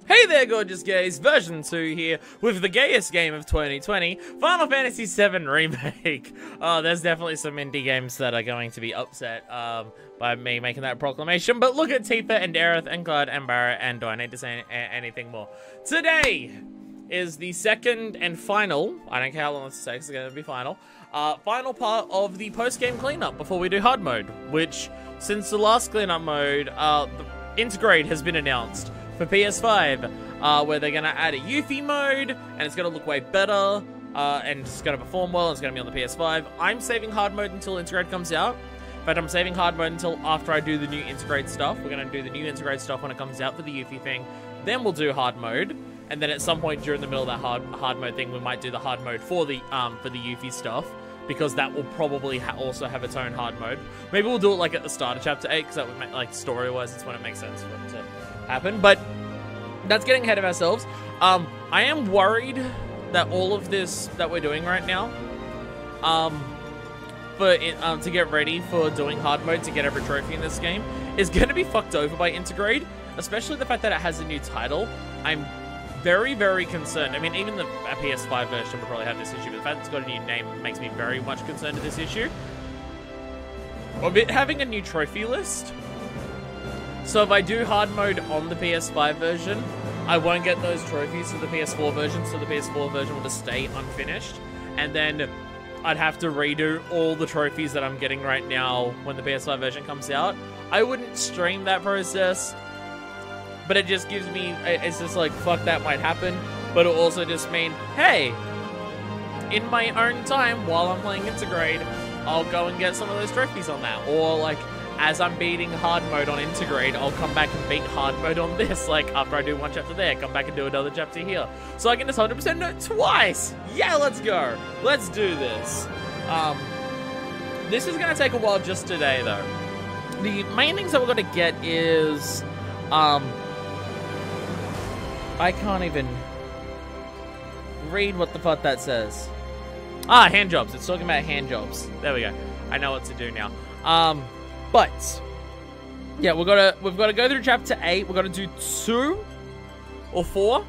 Hey there, gorgeous gays, version 2 here with the gayest game of 2020, Final Fantasy VII Remake. There's definitely some indie games that are going to be upset by me making that proclamation, but look at Tifa and Aerith and Cloud and Barrett, and do I need to say anything more? Today is the second and final, I don't care how long this takes, it's going to be final part of the post-game cleanup before we do hard mode, which, since the last cleanup mode, the Intergrade has been announced for PS5, where they're going to add a Yuffie mode, and it's going to look way better, and it's going to perform well, and it's going to be on the PS5. I'm saving hard mode until Intergrade comes out. In fact, I'm saving hard mode until after I do the new Intergrade stuff. We're going to do the new Intergrade stuff when it comes out for the Yuffie thing. Then we'll do hard mode, and then at some point during the middle of that hard mode thing, we might do the hard mode for the Yuffie stuff, because that will probably also have its own hard mode. Maybe we'll do it like at the start of Chapter 8, because that would make, like, story-wise, it's when it makes sense for it to happen. But that's getting ahead of ourselves. I am worried that all of this that we're doing right now, to get ready for doing hard mode to get every trophy in this game, is going to be fucked over by Intergrade, especially the fact that it has a new title. I'm very, very concerned. I mean, even the PS5 version will probably have this issue, but the fact that it's got a new name makes me very much concerned with this issue. Of it having a new trophy list. So if I do hard mode on the PS5 version, I won't get those trophies for the PS4 version, so the PS4 version will just stay unfinished. And then I'd have to redo all the trophies that I'm getting right now when the PS5 version comes out. I wouldn't stream that process, but it just gives me, it's just like, fuck, that might happen. But it'll also just mean, hey, in my own time, while I'm playing Intergrade, I'll go and get some of those trophies on that. Or, like, as I'm beating hard mode on Intergrade, I'll come back and beat hard mode on this. Like, after I do one chapter there, come back and do another chapter here. So I can just 100% know twice. Yeah, let's go. Let's do this. This is going to take a while just today, though. The main things that we're going to get is, I can't even read what the fuck that says. Ah, hand jobs. It's talking about hand jobs. There we go. I know what to do now. But yeah, we've got to go through chapter 8. We've got to do 2 or 4.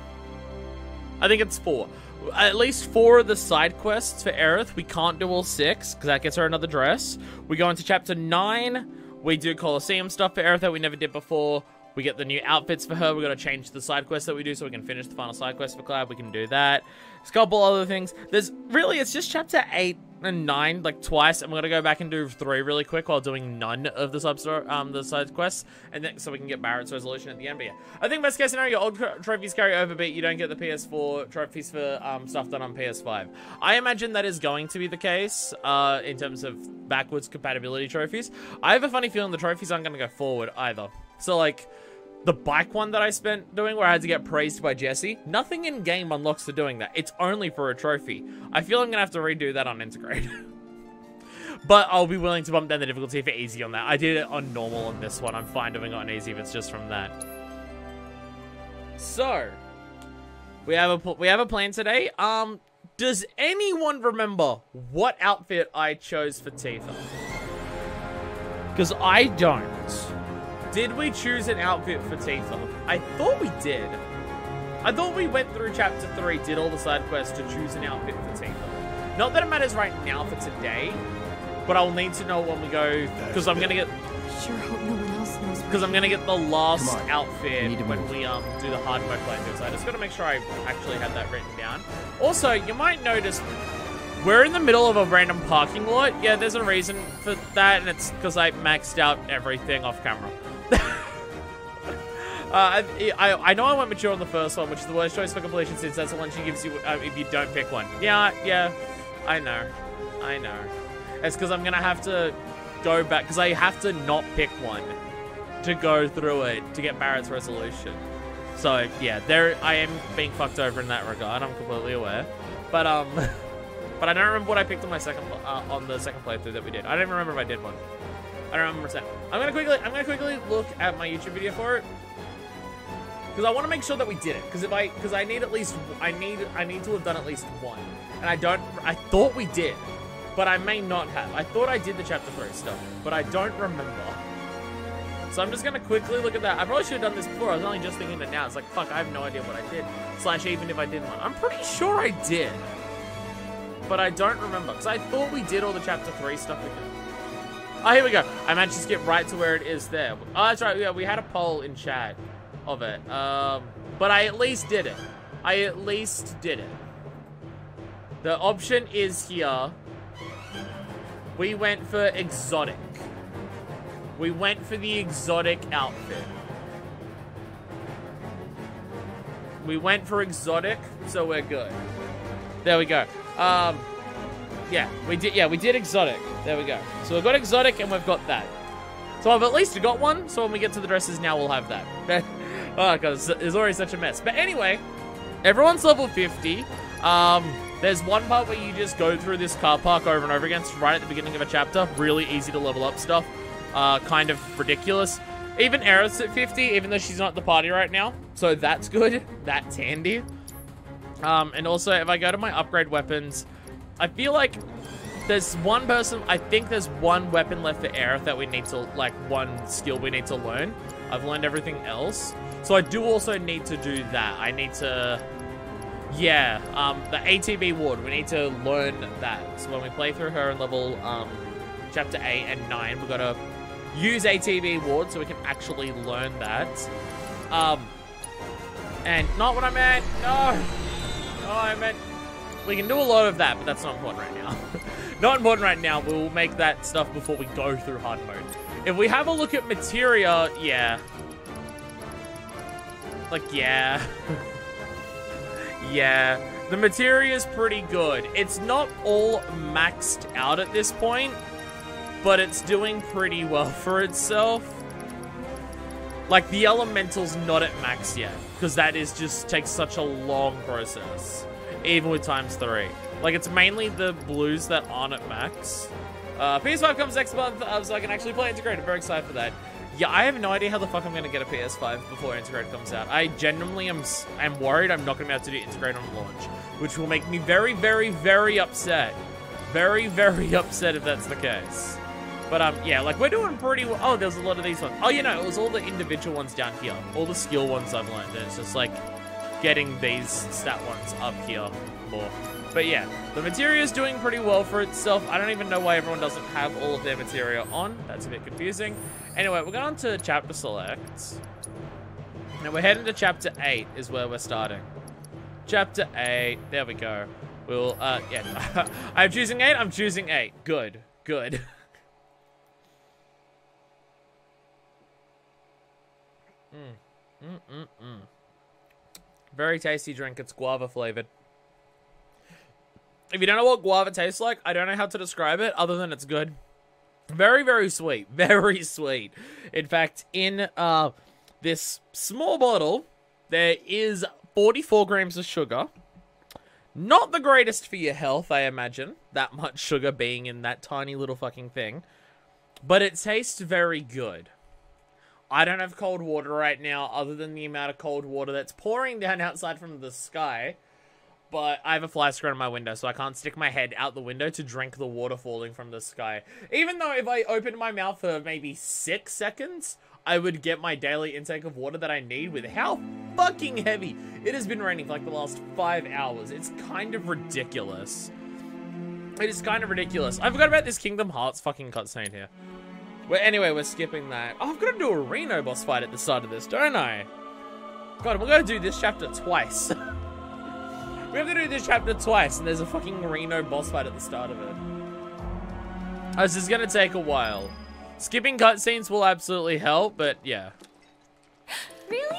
I think it's 4. At least 4 of the side quests for Aerith. We can't do all 6 because that gets her another dress. We go into chapter 9. We do Colosseum stuff for Aerith that we never did before. We get the new outfits for her. We've got to change the side quest that we do so we can finish the final side quest for Cloud. We can do that. There's a couple other things. It's just chapter 8 and 9, like, twice. I'm going to go back and do 3 really quick while doing none of the side quests. And then, so we can get Barrett's resolution at the end. But yeah, I think best case scenario, old trophies carry over, but you don't get the PS4 trophies for stuff done on PS5. I imagine that is going to be the case in terms of backwards compatibility trophies. I have a funny feeling the trophies aren't going to go forward either. So, like, the bike one that I spent doing where I had to get praised by Jesse, nothing in game unlocks for doing that. It's only for a trophy. I feel I'm gonna have to redo that on Intergrade. But I'll be willing to bump down the difficulty for easy on that. I did it on normal on this one. I'm fine doing it on easy if it's just from that. So we have a plan today. Does anyone remember what outfit I chose for Tifa? Because I don't. Did we choose an outfit for Tifa? I thought we did. I thought we went through chapter 3, did all the side quests to choose an outfit for Tifa. Not that it matters right now for today, but I'll need to know when we go, because I'm gonna get. Sure hope no one else knows. Because I'm gonna get the last outfit when we do the hard mode playthrough. So I just gotta make sure I actually have that written down. Also, you might notice we're in the middle of a random parking lot. Yeah, there's a reason for that, and it's because I maxed out everything off camera. I know I went mature on the first one, which is the worst choice for completion since that's the one she gives you if you don't pick one. Yeah, I know. It's because I'm going to have to go back, because I have to not pick one to go through it to get Barrett's resolution. So, yeah, I am being fucked over in that regard, I'm completely aware. But I don't remember what I picked on my on the second playthrough that we did. I don't even remember if I did one. I don't remember saying. I'm gonna quickly look at my YouTube video for it, because I want to make sure that we did it. Because I need at least I need to have done at least one, and I thought we did, but I may not have. I thought I did the chapter 3 stuff, but I don't remember. So I'm just gonna quickly look at that. I probably should have done this before. I was only just thinking it now. It's like, fuck, I have no idea what I did. Slash, even if I did one. I'm pretty sure I did. But I don't remember. Because I thought we did all the chapter 3 stuff again. Oh, here we go. I managed to skip right to where it is there. Oh, that's right. Yeah, we had a poll in chat of it. But I at least did it. I at least did it. The option is here. We went for exotic. We went for the exotic outfit. We went for exotic, so we're good. There we go. Yeah, we did exotic. There we go. So we've got exotic and we've got that. So I've at least got one, so when we get to the dresses now, we'll have that. Oh, because it's already such a mess. But anyway, everyone's level 50. There's one part where you just go through this car park over and over again. It's right at the beginning of a chapter. Really easy to level up stuff. Kind of ridiculous. Even Aerith's at 50, even though she's not at the party right now. So that's good. That's handy. And also, if I go to my upgrade weapons, I feel like there's one person, I think there's one weapon left for Aerith that we need to, like, one skill we need to learn. I've learned everything else. So I do also need to do that. I need to... Yeah, the ATB ward, we need to learn that. So when we play through her in level, chapter 8 and 9, we've got to use ATB ward so we can actually learn that. And not what I meant, no! No, I meant, we can do a lot of that, but that's not important right now. Not important right now, we'll make that stuff before we go through hard mode. If we have a look at materia, yeah. Like, yeah. Yeah, the materia is pretty good. It's not all maxed out at this point, but it's doing pretty well for itself. Like, the elemental's not at max yet, because that is just takes such a long process, even with ×3. Like, it's mainly the blues that aren't at max. PS5 comes next month, so I can actually play Intergrade. I'm very excited for that. Yeah, I have no idea how the fuck I'm going to get a PS5 before Intergrade comes out. I genuinely am worried I'm not going to be able to do Intergrade on launch, which will make me very, very, very upset. Very, very upset if that's the case. But, yeah, like, we're doing pretty well. Oh, there's a lot of these ones. Oh, you know, it was all the individual ones down here. All the skill ones I've learned. And it's just, like, getting these stat ones up here more. But, yeah, the materia is doing pretty well for itself. I don't even know why everyone doesn't have all of their materia on. That's a bit confusing. Anyway, we're going to chapter select. Now we're heading to chapter 8 is where we're starting. Chapter 8, there we go. We'll, yeah. I'm choosing 8, I'm choosing 8. Good, good. Very tasty drink, it's guava flavored. If you don't know what guava tastes like, I don't know how to describe it other than it's good. Very, very sweet. Very sweet. In fact, in this small bottle, there is 44 grams of sugar. Not the greatest for your health, I imagine. That much sugar being in that tiny little fucking thing. But it tastes very good. I don't have cold water right now, other than the amount of cold water that's pouring down outside from the sky. But I have a fly screen on my window, so I can't stick my head out the window to drink the water falling from the sky. Even though if I opened my mouth for maybe 6 seconds, I would get my daily intake of water that I need with how fucking heavy it has been raining for like the last 5 hours. It's kind of ridiculous. It is kind of ridiculous. I forgot about this Kingdom Hearts fucking cutscene here. Anyway, we're skipping that. Oh, I've got to do a Reno boss fight at the start of this, don't I? God, we're going to do this chapter twice. We have to do this chapter twice, and there's a fucking Reno boss fight at the start of it. Oh, this is gonna take a while. Skipping cutscenes will absolutely help, but yeah. Really?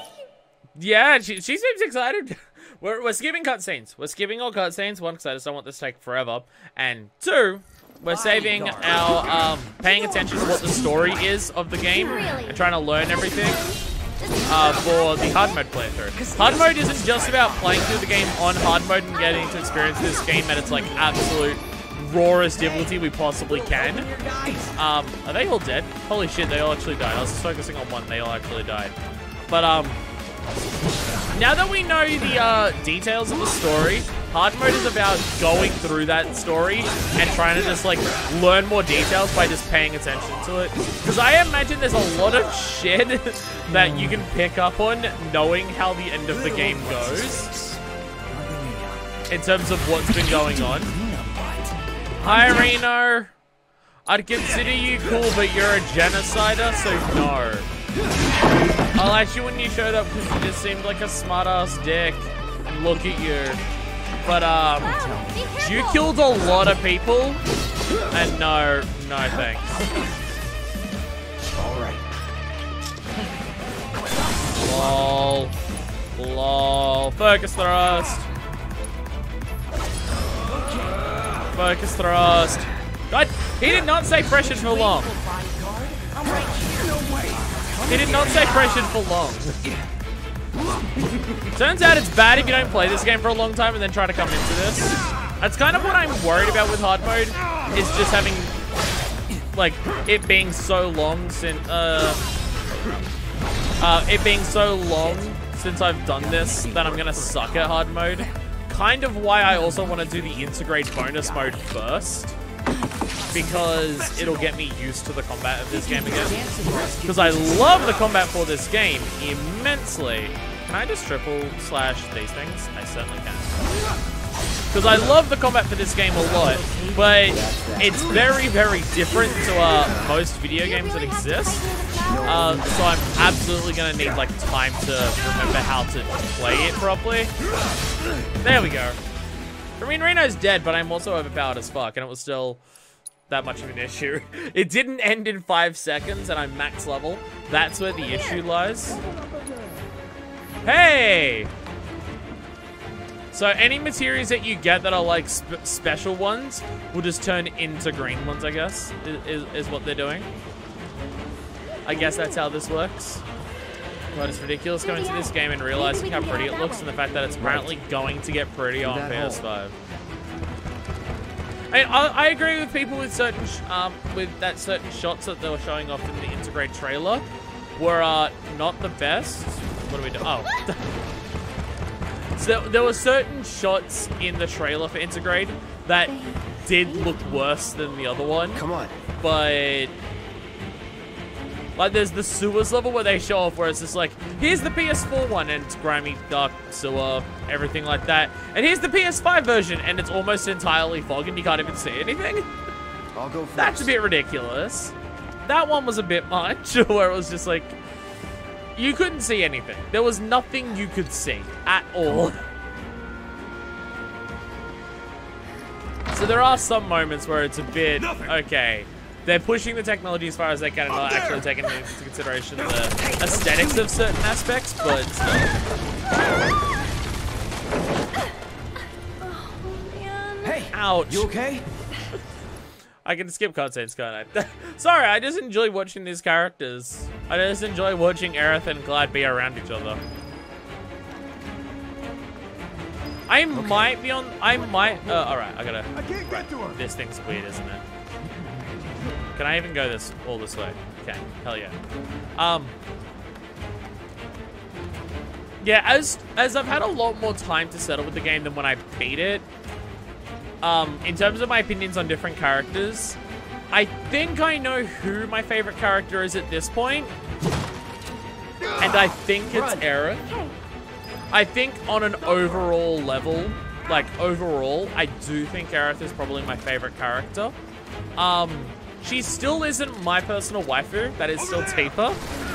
Yeah, she seems excited. We're skipping cutscenes. We're skipping all cutscenes. One, because I just don't want this to take forever. And two, we're saving our, paying attention to what the story is of the game. And trying to learn everything. For the hard mode playthrough. Hard mode isn't just about playing through the game on hard mode and getting to experience this game at its like absolute rawest difficulty we possibly can. Are they all dead? Holy shit, they all actually died. I was just focusing on one, they all actually died. But now that we know the details of the story, hard mode is about going through that story and trying to just like learn more details by just paying attention to it. Because I imagine there's a lot of shit that you can pick up on knowing how the end of the game goes in terms of what's been going on. Hi, Reno. I'd consider you cool, but you're a genocider, so no. I liked you when you showed up because you just seemed like a smart-ass dick. And look at you. But, you killed a lot of people, and no thanks. Alright. Lol. Focus thrust. Focus thrust. God, he did not say pressured for long. He did not say pressured for long. Turns out it's bad if you don't play this game for a long time and then try to come into this. That's kind of what I'm worried about with hard mode, is just having, like, it being so long since, I've done this that I'm gonna suck at hard mode. Kind of why I also want to do the Intergrade bonus mode first, because it'll get me used to the combat of this game again. Because I love the combat for this game immensely. Can I just triple slash these things? I certainly can. Because I love the combat for this game a lot, but it's very, very different to most video games that exist. So I'm absolutely going to need like time to remember how to play it properly. There we go. I mean, Reno's dead, but I'm also overpowered as fuck, and it was still that much of an issue. It didn't end in 5 seconds, and I'm max level. That's where the issue lies. Hey! So any materials that you get that are like special ones will just turn into green ones, I guess, is what they're doing. I guess that's how this works. But it's ridiculous going to this game and realizing how pretty it looks and the fact that it's apparently going to get pretty on PS5. I agree with people with certain certain shots that they were showing off in the Intergrade trailer were not the best. What do we do? Oh. So there were certain shots in the trailer for Intergrade that did look worse than the other one. Come on. But like there's the sewers level where they show off where it's just like, here's the PS4 one and it's grimy, dark sewer, everything like that. And here's the PS5 version and it's almost entirely fog and you can't even see anything. I'll go first. That's a bit ridiculous. That one was a bit much where it was just like, you couldn't see anything. There was nothing you could see at all. So there are some moments where it's a bit, okay, they're pushing the technology as far as they can and not actually taking into consideration the aesthetics of certain aspects, but still. Oh, man. Hey, ouch. You okay? I can skip cutscenes, can't I? Sorry, I just enjoy watching these characters. I just enjoy watching Aerith and Clyde be around each other. Alright, I gotta, I can't get to her. this thing's weird, isn't it? Can I even go all this way? Okay, hell yeah. Yeah, as I've had a lot more time to settle with the game than when I beat it, in terms of my opinions on different characters, I think I know who my favorite character is at this point, and I think it's Aerith. I think on an overall level, like overall, I do think Aerith is probably my favorite character. She still isn't my personal waifu. That is still Tifa,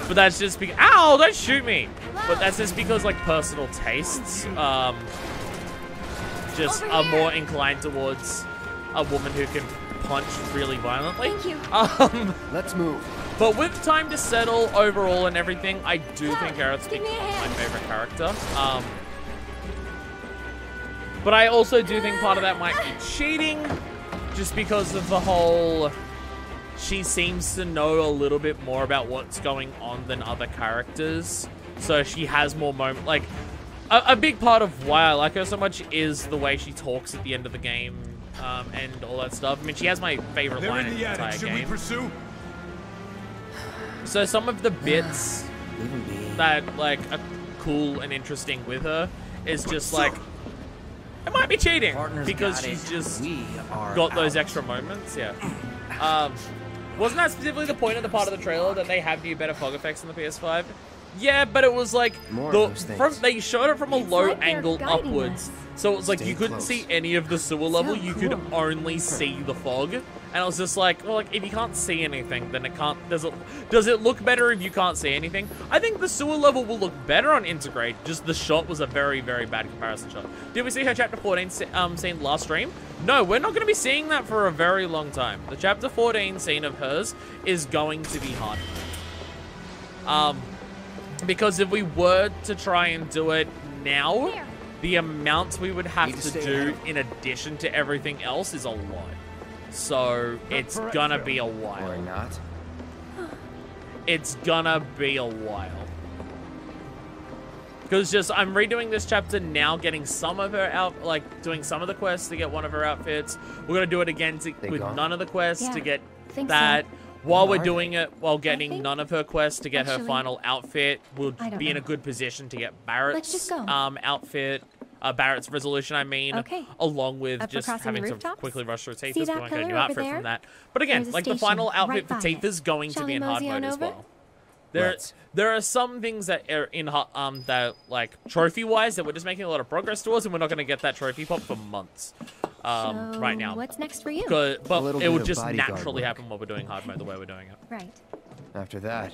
but that's just because, ow, don't shoot me. But that's just because like personal tastes, just are more inclined towards a woman who can punch really violently. Thank you. Let's move. But with time to settle overall and everything, I do think Aerith's give me a hand. my favorite character. But I also do think part of that might be cheating, just because of the whole, she seems to know a little bit more about what's going on than other characters. So she has more moment, like, a big part of why I like her so much is the way she talks at the end of the game, and all that stuff. I mean, she has my favorite line in the entire game. Pursue? So some of the bits that like are cool and interesting with her is just like It might be cheating Partners because got she's it. just We are got those out. extra moments. Yeah. Wasn't that specifically the point of the part of the trailer that they have new better fog effects in the PS5? Yeah, but it was like More of those things. they showed it from a low like they're angle guiding upwards, us. so it was like Stay you couldn't close. see any of the sewer level. You could cool. only see the fog, and I was just like, well, like if you can't see anything, then it can't. Does it look better if you can't see anything? I think the sewer level will look better on Intergrade. Just the shot was a very, very bad comparison shot. Did we see her chapter 14 scene last stream? No, we're not going to be seeing that for a very long time. The chapter 14 scene of hers is going to be hard. Because if we were to try and do it now, Here. the amount we would have Need to to stay do ahead. in addition to everything else is a lot. So it's gonna be a Or while. not. It's gonna be a while. Because just, I'm redoing this chapter now, getting some of her out, like, doing some of the quests to get one of her outfits. We're gonna do it again with gone? none of the quests Yeah, to get think that. so. While Where we're are doing it, while getting think- none of her quests to get her actually, final outfit, we'll I don't be in a know. good position to get Barrett's just go. Outfit, Barrett's resolution, I mean, Okay. along with Up for just crossing having the to rooftops? quickly rush through See Tifa's, that we won't get a new pillar over outfit there? from that. But again, There's a like the station final outfit right for by it. Tifa's going to Shall be we in hard mosey on mode as over? well. Let's. There are some things that are in that like trophy-wise that we're just making a lot of progress towards, and we're not going to get that trophy pop for months. So, Right now. What's next for you? But little it bit would of just bodyguard naturally work. happen while we're doing hard mode the way we're doing it. Right. After that,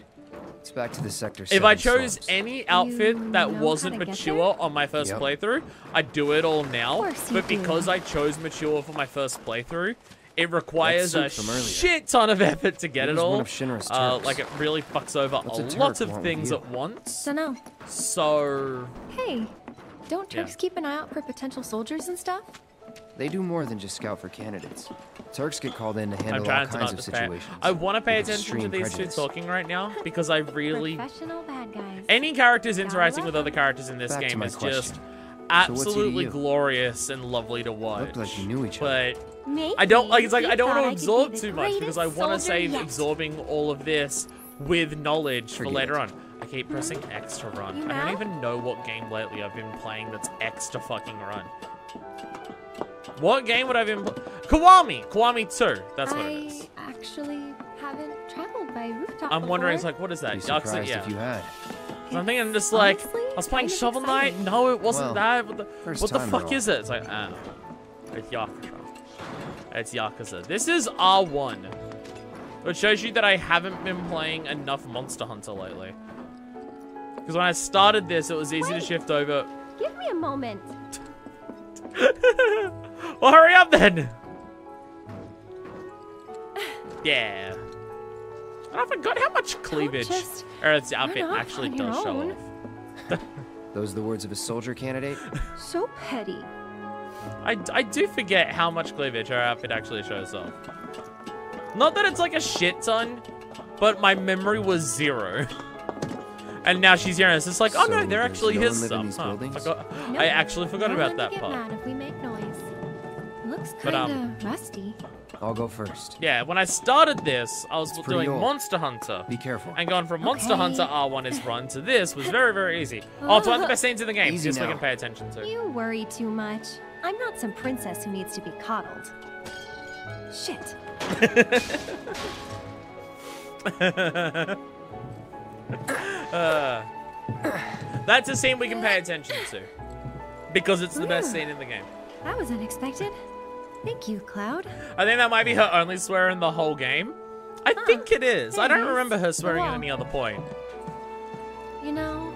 it's back to the sector. If I 7 chose slums. any outfit You that know wasn't how to get mature there? on my first Yep. playthrough, I'd do it all now. course you But because do. I chose mature for my first playthrough, it requires a suit from earlier. shit ton of effort to get It it was all. one of Shinra's Turks. Like it really fucks over What's a a Turk lot of want with things you? at once. Dunno. So Hey, don't Yeah. Turks keep an eye out for potential soldiers and stuff? They do more than just scout for candidates. Turks get called in to I'm handle all trying to kinds not of to pay. situations. I want to pay with attention to extreme these prejudice. two talking right now because I really Professional bad guys. any characters interacting love with other them. characters in this Back to game my is question. just what's he to absolutely you? glorious and lovely to watch. Looked like you knew each other. But Maybe I don't like. It's like he I don't want thought to I could be absorb the too much because I greatest want to soldier save yet. absorbing all of this with knowledge for Forget later it. on. I keep pressing X to run. You I don't know? even know what game lately I've been playing that's X to fucking run. What game would I have been? Kiwami 2. That's what it is. I actually haven't traveled by rooftop I'm wondering. It's before. like, what is that? Be Yakuza, surprised yeah. if you had. So I'm thinking, I'm just like, honestly I was playing kind of Shovel Knight. exciting. No, it wasn't Well, that. What the, first what the time fuck and is it? It's like, oh, it's Yakuza. It's Yakuza. This is R1, which shows you that I haven't been playing enough Monster Hunter lately. Because when I started this, it was easy to shift over. Give me a moment. Well, hurry up then. Yeah. And I forgot how much cleavage just Earth's outfit run off actually on your does show own. off. Those the words of a soldier candidate? So petty. I do forget how much cleavage her outfit actually shows off. Not that it's like a shit ton, but my memory was 0. And now she's here and it's just like, oh no, So there there's actually no is one living in some. these buildings? No, I actually forgot no about one that to get part. mad if we make noise. Looks But, kinda rusty. I'll go first. Yeah, when I started this, I was pretty doing old. Monster Hunter. Be careful. And going from Monster Okay. Hunter R1 is run to this was very, very easy. Oh, it's one of the best scenes in the game. Easy Just we now. can pay attention to. You worry too much. I'm not some princess who needs to be coddled. Shit. That's a scene we can pay attention to. Because it's the best scene in the game. That was unexpected. Thank you, Cloud. I think that might be her only swear in the whole game. I think it is. I there don't it is. remember her The swearing at wall. any other point. You know,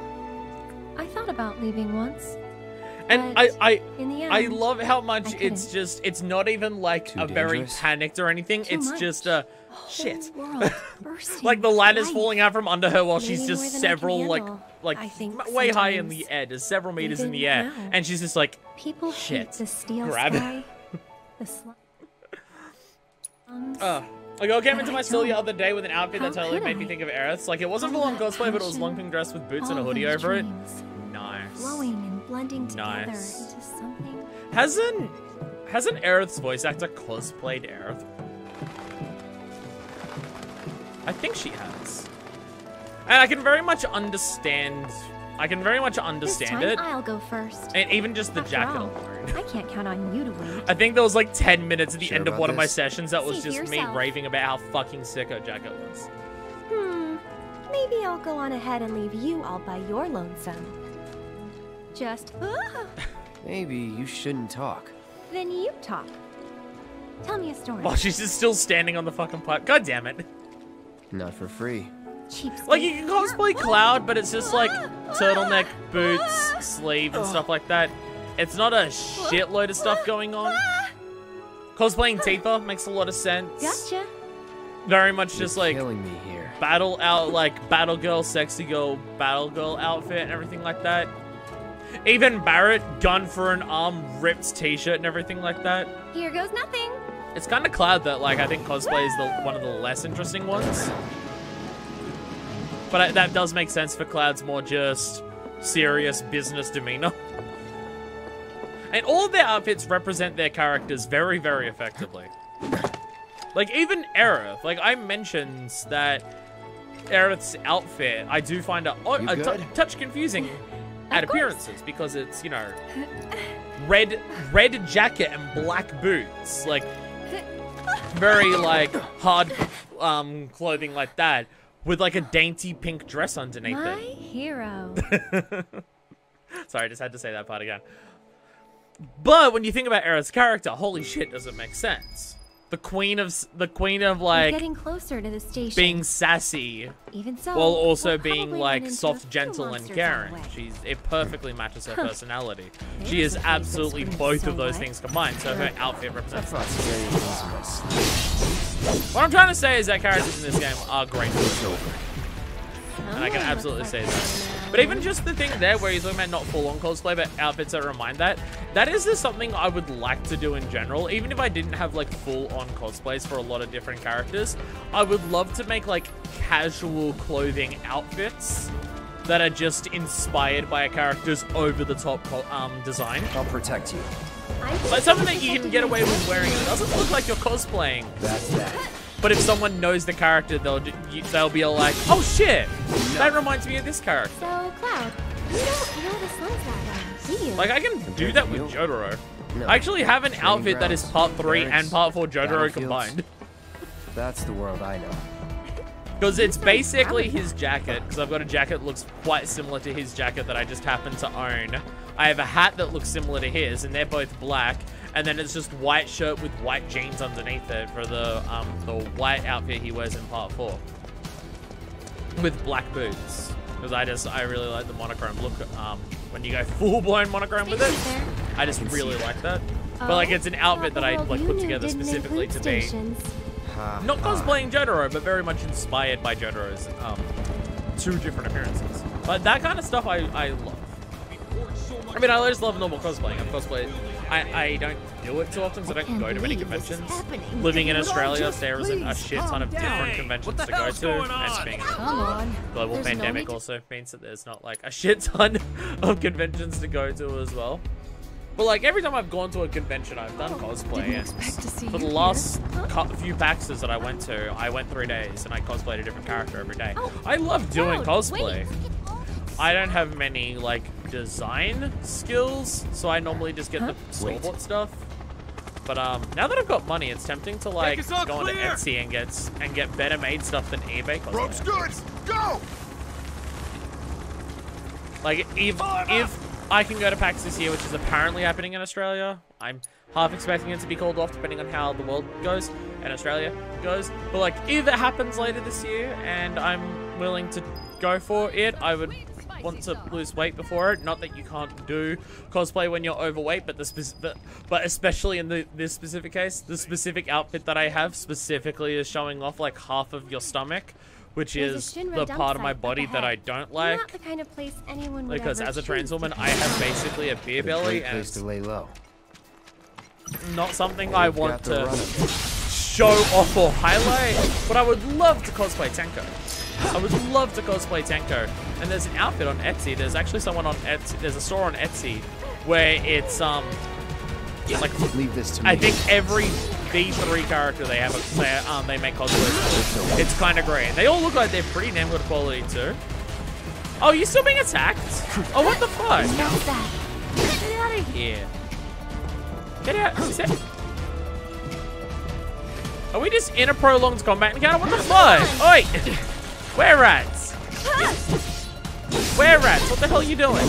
I thought about leaving once. And But I in the end, I love how much I it's couldn't. just, it's not even like Too a very dangerous? panicked or anything. Too It's much. just a whole shit. world bursting Like the ladder's with falling life. out from under her while she's Maybe just more than I can several handle, I think way high in the sometimes. air, there's several meters in the Even air, now. and she's just like, People Shit. hate the steel Grab it. sky. The like I came into I my store the don't. other day with an outfit that How totally could made me I? think of Aerith's. Like it wasn't All full on that cosplay, but it was passion, long pink dress with boots and a all hoodie those over it. dreams, Nice. Flowing and blending together Nice. into something. Hasn't Aerith's voice actor cosplayed Aerith? I think she has. And I can very much understand I can very much This understand time it. I'll go first. And even just the After jacket all, alone. I can't count on you to wait. I think there was like 10 minutes at the Sure end of about one of my this? sessions that was See for just me yourself. raving about how fucking sick her jacket was. Maybe I'll go on ahead and leave you all by your lonesome. Just, Maybe you shouldn't talk. then you talk. Tell me a story. Oh, she's just still standing on the fucking pipe. God damn it. Not for free. Cheapskate. Like, you can cosplay Cloud, but it's just like turtleneck, boots, sleeve, and stuff like that. It's not a shitload of stuff going on. Cosplaying Tifa makes a lot of sense. Gotcha. Very much just You're like killing me here. battle out, like battle girl, sexy girl, battle girl outfit and everything like that. Even Barrett, gun for an arm, ripped t-shirt and everything like that. Here goes nothing. It's kind of Cloud that, like, I think cosplay is one of the less interesting ones. But that does make sense for Cloud's more just serious business demeanor. And all of their outfits represent their characters very, very effectively. Like, even Aerith. Like, I mentioned that Aerith's outfit, I do find it a touch confusing at appearances because it's, you know, red jacket and black boots. Like, very, like, hard clothing like that with, like, a dainty pink dress underneath My it. hero. Sorry, I just had to say that part again. But when you think about Aerith's character, holy shit, does it make sense? The queen of We're like getting closer to the station. being sassy, Even so, while also we'll being probably like run into a soft, few gentle, and monsters caring. on the way. It perfectly matches her personality. She There's is a face absolutely that's both so of those what? things combined. So her outfit I represents. thought scary things in my sleep. What I'm trying to say is that characters in this game are great. And I can absolutely say that. But even just the thing there where he's talking about not full-on cosplay, but outfits that remind that is just something I would like to do in general. Even if I didn't have, like, full-on cosplays for a lot of different characters, I would love to make, like, casual clothing outfits that are just inspired by a character's over-the-top design. I'll protect you. Like, something that you can get away with wearing that doesn't look like you're cosplaying. That's that. But if someone knows the character, they'll be all like, oh shit, that reminds me of this character. So, Cloud, you don't know the slugs that well, do you? Like, I can do that with Jotaro. No. I actually have an outfit that is part 3 barracks, and part 4 Jotaro battlefields. combined. That's the world I know. Because it's basically his jacket, because I've got a jacket that looks quite similar to his jacket that I just happen to own. I have a hat that looks similar to his, and they're both black. And then it's just white shirt with white jeans underneath it for the white outfit he wears in part 4. With black boots. Because I really like the monochrome look. When you go full-blown monochrome with it, I just really like that. But like, it's an outfit that I like put together specifically to be not cosplaying Jotaro, but very much inspired by Jotaro's 2 different appearances. But that kind of stuff I love. I mean, I just love normal cosplaying. I've cosplayed. I don't do it too often, so I don't go to many conventions. Living in Australia, there isn't a shit ton of different conventions to go to. And being a global pandemic also means that there's not like a shit ton of conventions to go to as well. But like, every time I've gone to a convention, I've done cosplay. And for the last few PAXs that I went to, I went 3 days and I cosplayed a different character every day. I love doing cosplay. I don't have many like design skills, so I normally just get the store-bought stuff. But now that I've got money, it's tempting to like go onto Etsy and get better made stuff than eBay cosplay. Rope's good. Go. Like if I can go to PAX this year, which is apparently happening in Australia, I'm half expecting it to be called off depending on how the world goes and Australia goes. But like, if it happens later this year and I'm willing to go for it, I would want to lose weight before it. Not that you can't do cosplay when you're overweight, but but especially in this specific case, the specific outfit that I have specifically is showing off like half of your stomach, which is the part of my body that I don't like. Not the kind of place anyone would Because ever as a choose trans to woman, be. I have basically a beer belly, Great and place it's to lay low. not something I want Got the to run. show off or highlight. But I would love to cosplay Tenko. I would love to cosplay Tenko. And there's an outfit on Etsy. There's actually someone on Etsy. There's a store on Etsy where it's like Leave this to me. I think every V3 character they have, they make cosplays. It's kind of great. They all look like they're pretty damn good quality too. Oh, you still being attacked? Oh, what the fuck? What's that? Get out of here. Get out. Is that... Are we just in a prolonged combat encounter? What the fuck? Oi! Where rats? Where rats? What the hell are you doing?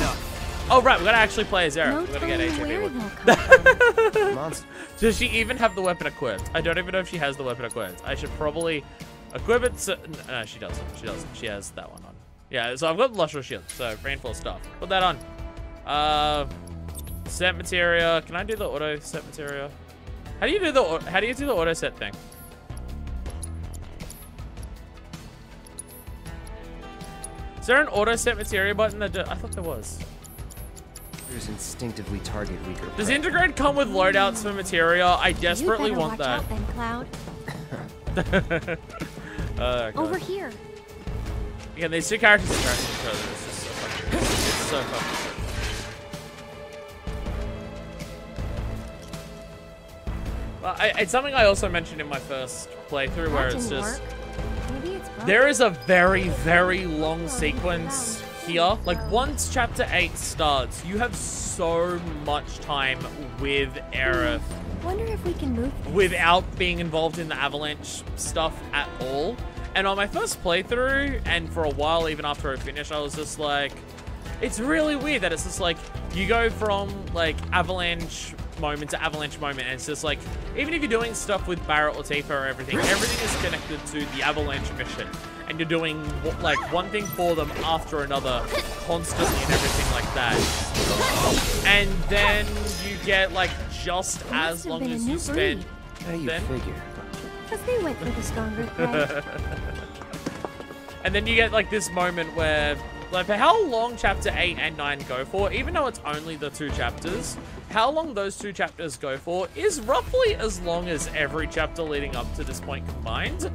Oh, right. We gotta actually play as Eric. No We gotta get telling where HMV. they'll come Monster. Does she even have the weapon equipped? I don't even know if she has the weapon equipped. I should probably equip it. So, no, she doesn't. She doesn't. She has that one on. Yeah, so I've got the Lustrous Shield, so rainfall stuff. Put that on. Set materia. Can I do the auto set materia? How do you do the auto set thing? Is there an auto set materia button that I thought there was? There's instinctively target weaker. Does prey. Intergrade come with loadouts for materia? I desperately you better want watch that. out then, Cloud. God. Over here. Yeah, these two characters interact with each other. It's just so fucking. It's so fucking. Well, it's something I also mentioned in my first playthrough, where That it's didn't just work. Maybe it's broken. there is a very, very long sequence here. Like once Chapter 8 starts, you have so much time with Aerith Wonder if we can move this. without being involved in the avalanche stuff at all. And on my first playthrough, and for a while even after I finished, I was just like, it's really weird that it's just like, you go from like avalanche moment to avalanche moment, and it's just like, even if you're doing stuff with Barrett or Tifa or everything is connected to the avalanche mission. And you're doing like one thing for them after another constantly and everything like that. And then you get like just as long as you spend. How do you figure? Because they went for the stronger thread. And then you get like this moment where, like, for how long Chapter 8 and 9 go for, even though it's only the 2 chapters, how long those 2 chapters go for is roughly as long as every chapter leading up to this point combined.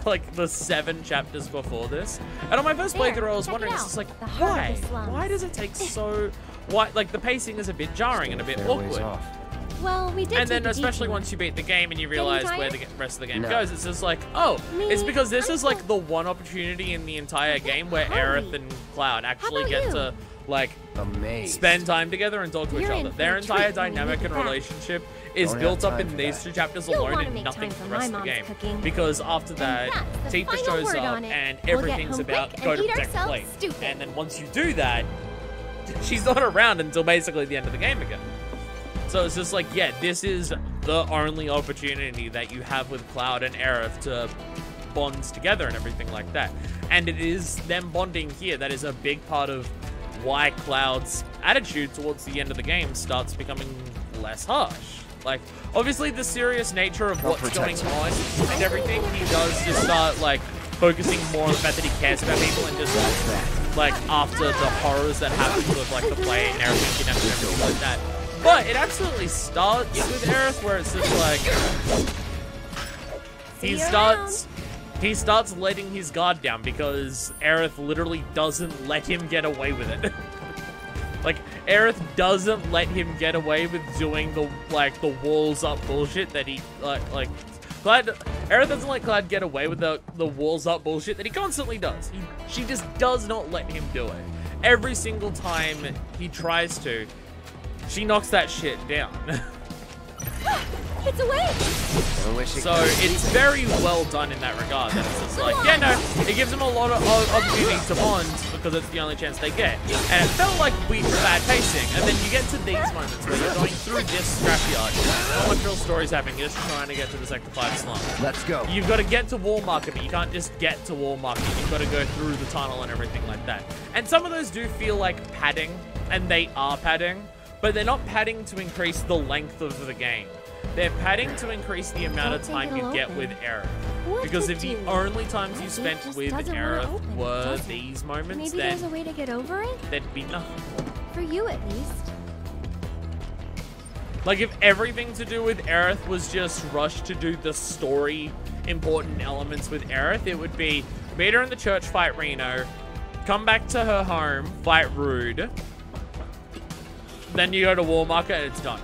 Like the 7 chapters before this. And on my first playthrough, I was wondering, it's just like, why? Why does it take so? Why? Like the pacing is a bit jarring and a bit Fair ways awkward. off. Well, we did. And then take a especially detour. once you beat the game and you realize where the rest of the game No. goes, it's just like, oh, it's because this I'm is like the one opportunity in the entire game where hurry. Aerith and Cloud actually about get you? to like Amazed. spend time together and talk to each You're in other. for Their a treat entire when we dynamic get and back. relationship is Don't built have up time in for these that. 2 chapters You'll alone wanna and make nothing time for for the rest my of the game. mom's cooking. Because after that, that's the Tifa final shows word up on it. and We'll get everything's home about quick go and to eat protect the ourselves plate. stupid. And then once you do that, she's not around until basically the end of the game again. So it's just like, yeah, this is the only opportunity that you have with Cloud and Aerith to bond together and everything like that. And it is them bonding here that is a big part of why Cloud's attitude towards the end of the game starts becoming less harsh. Like, obviously the serious nature of what's going on and everything, he does just start, like, focusing more on the fact that he cares about people and just, like, after the horrors that happen with, like, the play and everything and everything like that. But it absolutely starts with Aerith where it's just like he starts letting his guard down because Aerith literally doesn't let him get away with it. Like Aerith doesn't let him get away with doing the walls up bullshit that he Aerith doesn't let Cloud get away with the walls up bullshit that he constantly does. She just does not let him do it. Every single time he tries to, she knocks that shit down. It's away. I wish it So could. it's very well done in that regard. And it's just like, yeah, no, it gives them a lot of opportunities to bond because it's the only chance they get. And it felt like bad pacing. And then you get to these moments where you're going through this scrapyard. Not much real story's happening. You're just trying to get to the Sector 5 slum. Let's go. You've got to get to Wall Market, but you can't just get to Wall Market. You've got to go through the tunnel and everything like that. And some of those do feel like padding, and they are padding, but they're not padding to increase the length of the game. They're padding to increase the amount of time you get with Aerith. Because if the only times you spent with Aerith were these moments, Maybe there's a then way to get over it? there'd be nothing. For you, at least. Like, if everything to do with Aerith was just rushed to do the story important elements with Aerith, it would be meet her in the church, fight Reno, come back to her home, fight Rude, then you go to War Market and it's done.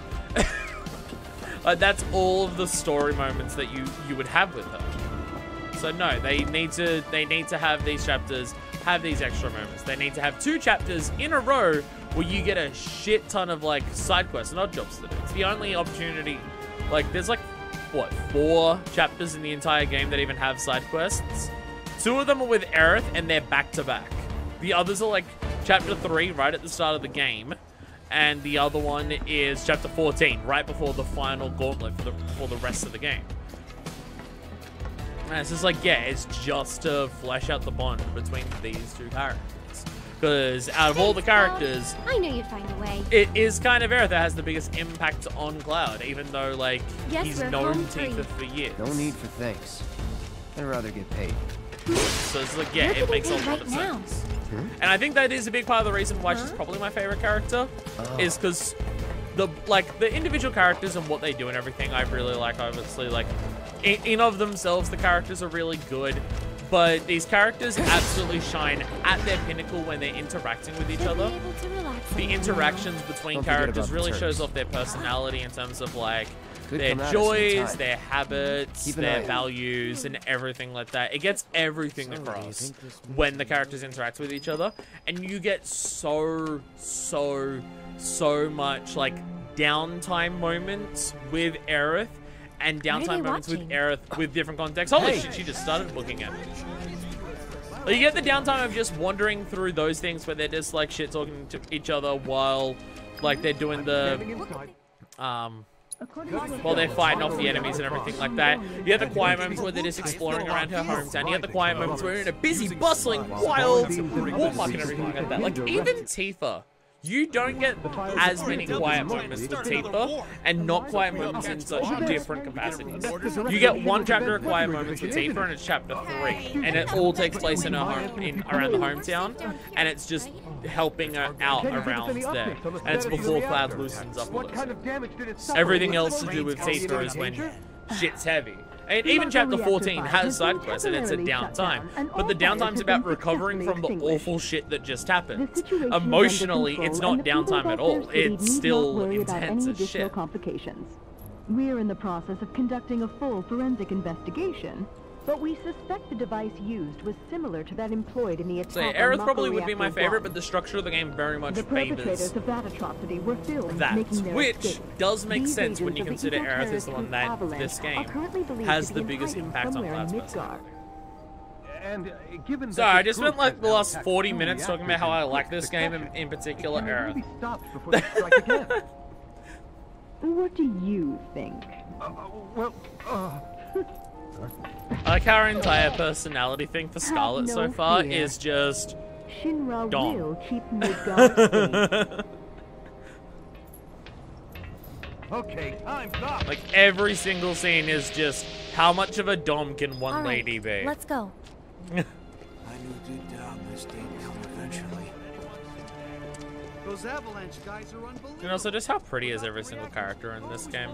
Like, that's all of the story moments that you would have with her. So no, they need to have these chapters have these extra moments. They need to have 2 chapters in a row where you get a shit ton of like side quests and odd jobs to do. It's the only opportunity. Like, there's like, what, 4 chapters in the entire game that even have side quests? 2 of them are with Aerith, and they're back-to-back. The others are like chapter 3 right at the start of the game, and the other one is chapter 14 right before the final gauntlet for the rest of the game. And it's just like, yeah, it's just to flesh out the bond between these 2 characters. Because out of all the characters, I knew you'd find a way. it is kind of Aerith that has the biggest impact on Cloud, even though, like, he's known Tifa for years. No need for thanks. I'd rather get paid. So it's like, yeah, it makes a lot of sense. And I think that is a big part of the reason why she's probably my favorite character, is because the individual characters and what they do and everything I really like. Obviously, like, in of themselves, the characters are really good. But these characters absolutely shine at their pinnacle when they're interacting with each other. The interactions between characters really shows off their personality in terms of like their joys, their habits, their values, and everything like that. It gets everything across when the characters interact with each other, and you get so much like downtime moments with Aerith. And downtime moments with Aerith with different contexts. Holy shit, she just started looking at me. You get the downtime of just wandering through those things where they're just like shit talking to each other while like they're doing the while they're fighting off the enemies and everything like that. You get the quiet moments where they're just exploring around her hometown. You get the quiet moments where you're in a busy, bustling, wild warmark and everything like that. Like even Tifa. You don't get as many quiet moments with Tifa, and not quiet moments in such different capacities. You get 1 chapter of quiet moments with Tifa, and it's chapter 3, and it all takes place in her home, around the hometown, and it's just helping her out around there. And it's before Cloud loosens up a little bit. Everything else to do with Tifa is when shit's heavy. And even chapter 14 has side quests, and it's a downtime. But the downtime's about recovering from the awful shit that just happened. Emotionally, it's not downtime at all. It's still intense as shit. We're in the process of conducting a full forensic investigation, but we suspect the device used was similar to that employed in the attack. So yeah, Aerith probably would be my favorite, but the structure of the game very much favors of that atrocity were filmed that, making their which escape. does make These sense when agents you of the consider evil Aerith is the one that Avalanche this are game currently believed has to the be biggest hiding impact on somewhere in Cloud's Midgard. personality. Sorry, I just spent like the last 40 minutes talking about how I like this game, and in particular Aerith. What do you think? I like how our entire personality thing for Scarlet so far is just Shinra Dom. will keep Midgard safe. Okay, time's up. Like every single scene is just how much of a dom can one lady be? Let's go. I knew deep down this day would come eventually. Those Avalanche guys are unbelievable. And also just how pretty is every single character in this game.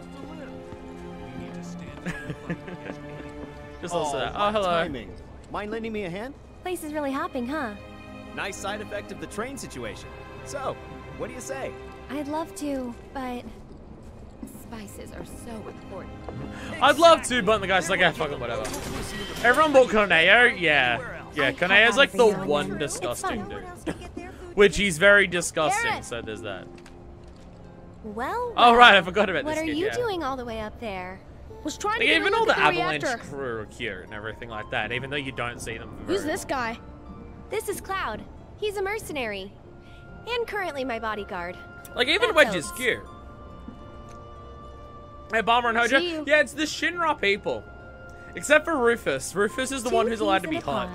Just also that. Oh, hello. Timing. Mind lending me a hand? Place is really hopping, huh? Nice side effect of the train situation. So, what do you say? I'd love to, but spices are so important. I'd love to, but the guy's like, yeah, fuck it, whatever. Everyone bought Koneo? Yeah. Yeah, Koneo's like the one disgusting dude. Which he's very disgusting, so there's that. Well, Oh, right, I forgot about this what are kid, you yeah. doing all the way up there? Was trying to Like, get a even all look the at the Avalanche reactor. crew are cute and everything like that, even though you don't see them. Who's very this guy? This is Cloud. He's a mercenary. And currently my bodyguard. Like, even That Wedge sounds- is cute. Hey, Bomber and Hojo. See you. Yeah, it's the Shinra people. Except for Rufus. Rufus is the one who's allowed to be hot.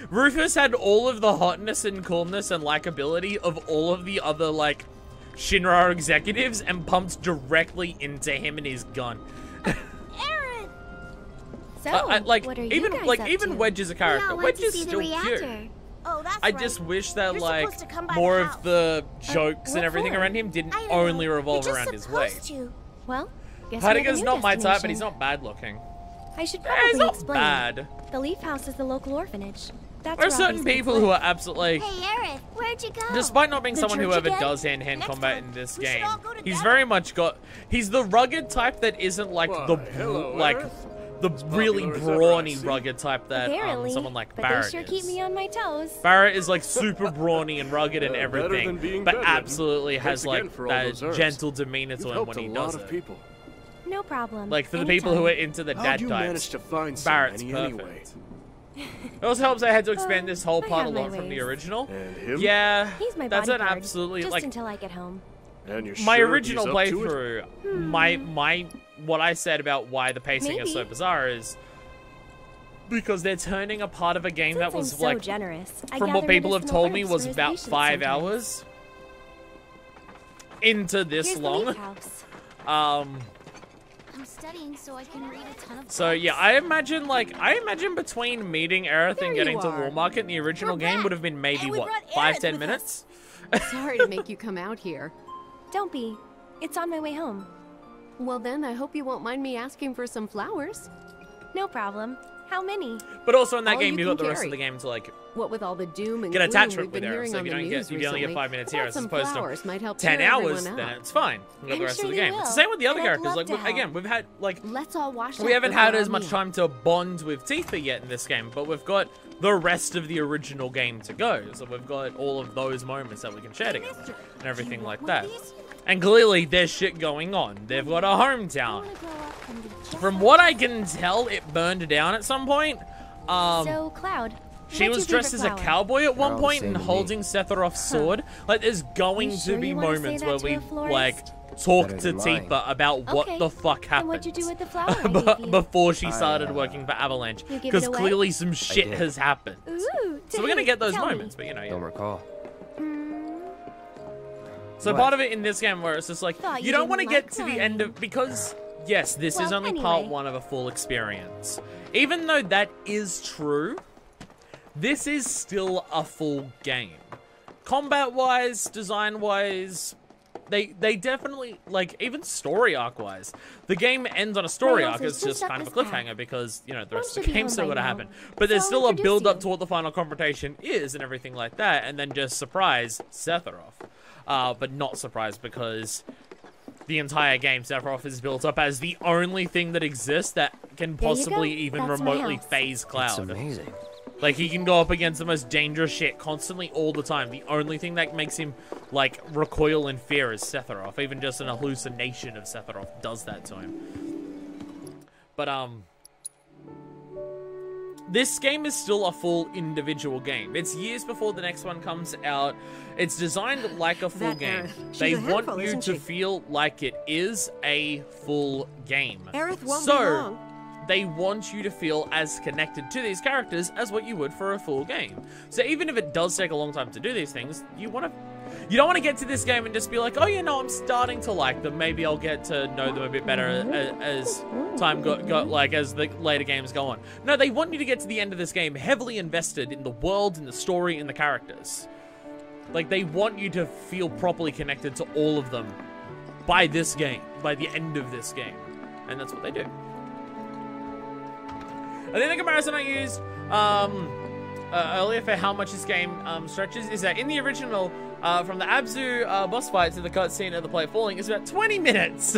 Rufus had all of the hotness and coolness and likability of all of the other, like, Shinra executives and pumped directly into him and his gun. Aaron! So, like, what are you even guys like up even to? Wedge is a character. Wedge is still cute. Oh, that's I right. just wish that You're like supposed to come by more the of house. the jokes what and everything for? around him didn't I don't only know. revolve You're around just his way. supposed to. Well, guess we have a Heidegger's new not my type, but he's destination. not bad looking. I should Yeah, he's probably not explain. bad. The Leaf House is the local orphanage. That's There are where all certain these kids people live. who are absolutely, Hey, Aerith, where'd you go? despite not being The someone who church ever again? does hand-to-hand Next combat time, in this we should game, all go he's together. very much got. He's the rugged type that isn't like the really popular as ever, I brawny, see. rugged type that Apparently, someone like but Barrett they sure is. keep me on my toes. Barrett is like super brawny and rugged and Yeah, better than everything, being but bedridden. absolutely has Thanks again like for all that those herbs. gentle demeanor You've to him helped when he a does lot of it. people. No problem. Like for the people who are Anytime. into the How'd dad you types, manage to find so Barrett's many perfect. anyway? It also helps I had to expand Well, this whole I part a have my lot from the ways. original. And him? Yeah, He's my that's an bodyguard, absolutely just like until I get home. And you're my sure original he's up to it? playthrough. My what I said about why the pacing is so Maybe. bizarre is because they're turning a part of a game Since that was I'm so like, generous, I from what gather people have medicinal told me, herbs was for his about patients 5 sometimes. hours into this Here's the long. leaf house. I'm studying so I can read a ton of So yeah, books. I imagine between meeting Aerith There and you getting to are. Walmart in the original We're game back. would have been maybe And we what, brought 5-10 Aerith with minutes? Sorry to make you come out here. Don't be. It's on my way home. Well then, I hope you won't mind me asking for some flowers. No problem. How many? But also in that All game, you you got can the rest of carry. the game to like What with all the doom and get gloom attachment we've with been Aerith. hearing So on if the you news only get recently, 5 minutes I here thought as some opposed to flowers might help 10 cheer hours, everyone then up. it's fine. You got I'm the rest sure of the they game. It's the will, same with the other and I'd characters. love Like to help. again, we've had like Let's all wash we that haven't before had our as much meal. time to bond with Tifa yet in this game, but we've got the rest of the original game to go. So we've got all of those moments that we can share together and everything like that. And clearly there's shit going on. They've got a hometown. From what I can tell, it burned down at some point. So, Cloud. She what's was your dressed as favorite a flower? cowboy at one all the point same and to me. holding Sephiroth's sword. Like, there's going You to sure be you wanna say moments that where to we, a florist? like, talk Better to than mine. Tifa about what Okay, the fuck then happened. what'd you do with the flower I gave you? Before she started working for Avalanche. You give it Because away? clearly some shit did. has happened. Ooh, So we're gonna get those tell me. moments, but you know, yeah. Don't recall. So What? part of it in this game where it's just like, Thought you you don't didn't want to like get to the mine. end of, because yes, this is Well, only part anyway. 1 of a full experience. Even though that is true, this is still a full game. Combat-wise, design-wise, they definitely, like, even story arc-wise, the game ends on a story Well, arc. there's It's just just kind of a up this cliffhanger path. because, you know, the Mom rest of should the be game's home still by gonna now. happen. But there's So still I'll a introduce build-up you. to what the final confrontation is and everything like that, and then just surprise Sephiroth. But not surprised because the entire game, Sephiroth is built up as the only thing that exists that can There you possibly go. even That's my remotely house. phase It's Cloud. amazing. Like, he can go up against the most dangerous shit constantly all the time. The only thing that makes him, like, recoil in fear is Sephiroth. Even just an hallucination of Sephiroth does that to him. But, this game is still a full individual game. It's years before the next one comes out. It's designed like a full That game. Aerith. She's They a want handful, you isn't to she? feel like it is a full game. Aerith won't so, be long. they want you to feel as connected to these characters as what you would for a full game. So even if it does take a long time to do these things, you don't want to get to this game and just be like, oh, you know, I'm starting to like them. Maybe I'll get to know them a bit better as time as the later games go on. No, they want you to get to the end of this game heavily invested in the world, in the story, in the characters. Like, they want you to feel properly connected to all of them by this game, by the end of this game. And that's what they do. I think the comparison I used earlier for how much this game stretches is that in the original, from the Abzu boss fight to the cutscene of the plate falling, is about 20 minutes.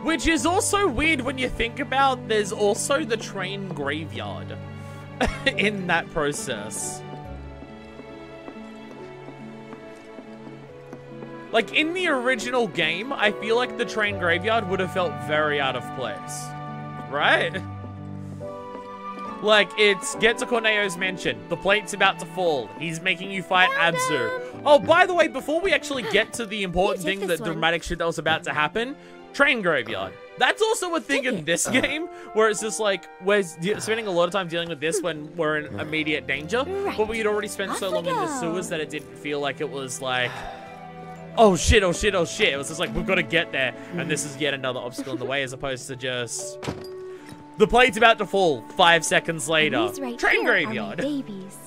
Which is also weird when you think about there's also the train graveyard in that process. Like, in the original game, I feel like the train graveyard would have felt very out of place. Right? Like, it's get to Corneo's mansion. The plate's about to fall. He's making you fight Abzu. Oh, by the way, before we actually get to the important You take thing, the this one. dramatic shit that was about to happen, train graveyard. That's also a thing in this game, where it's just like, we're spending a lot of time dealing with this when we're in immediate danger, but we'd already spent so Off long we in the go. sewers that it didn't feel like it was like, oh shit, oh shit, oh shit. It was just like, we've got to get there, and this is yet another obstacle in the way, as opposed to just, the plate's about to fall 5 seconds later. These right Train here are my graveyard. babies.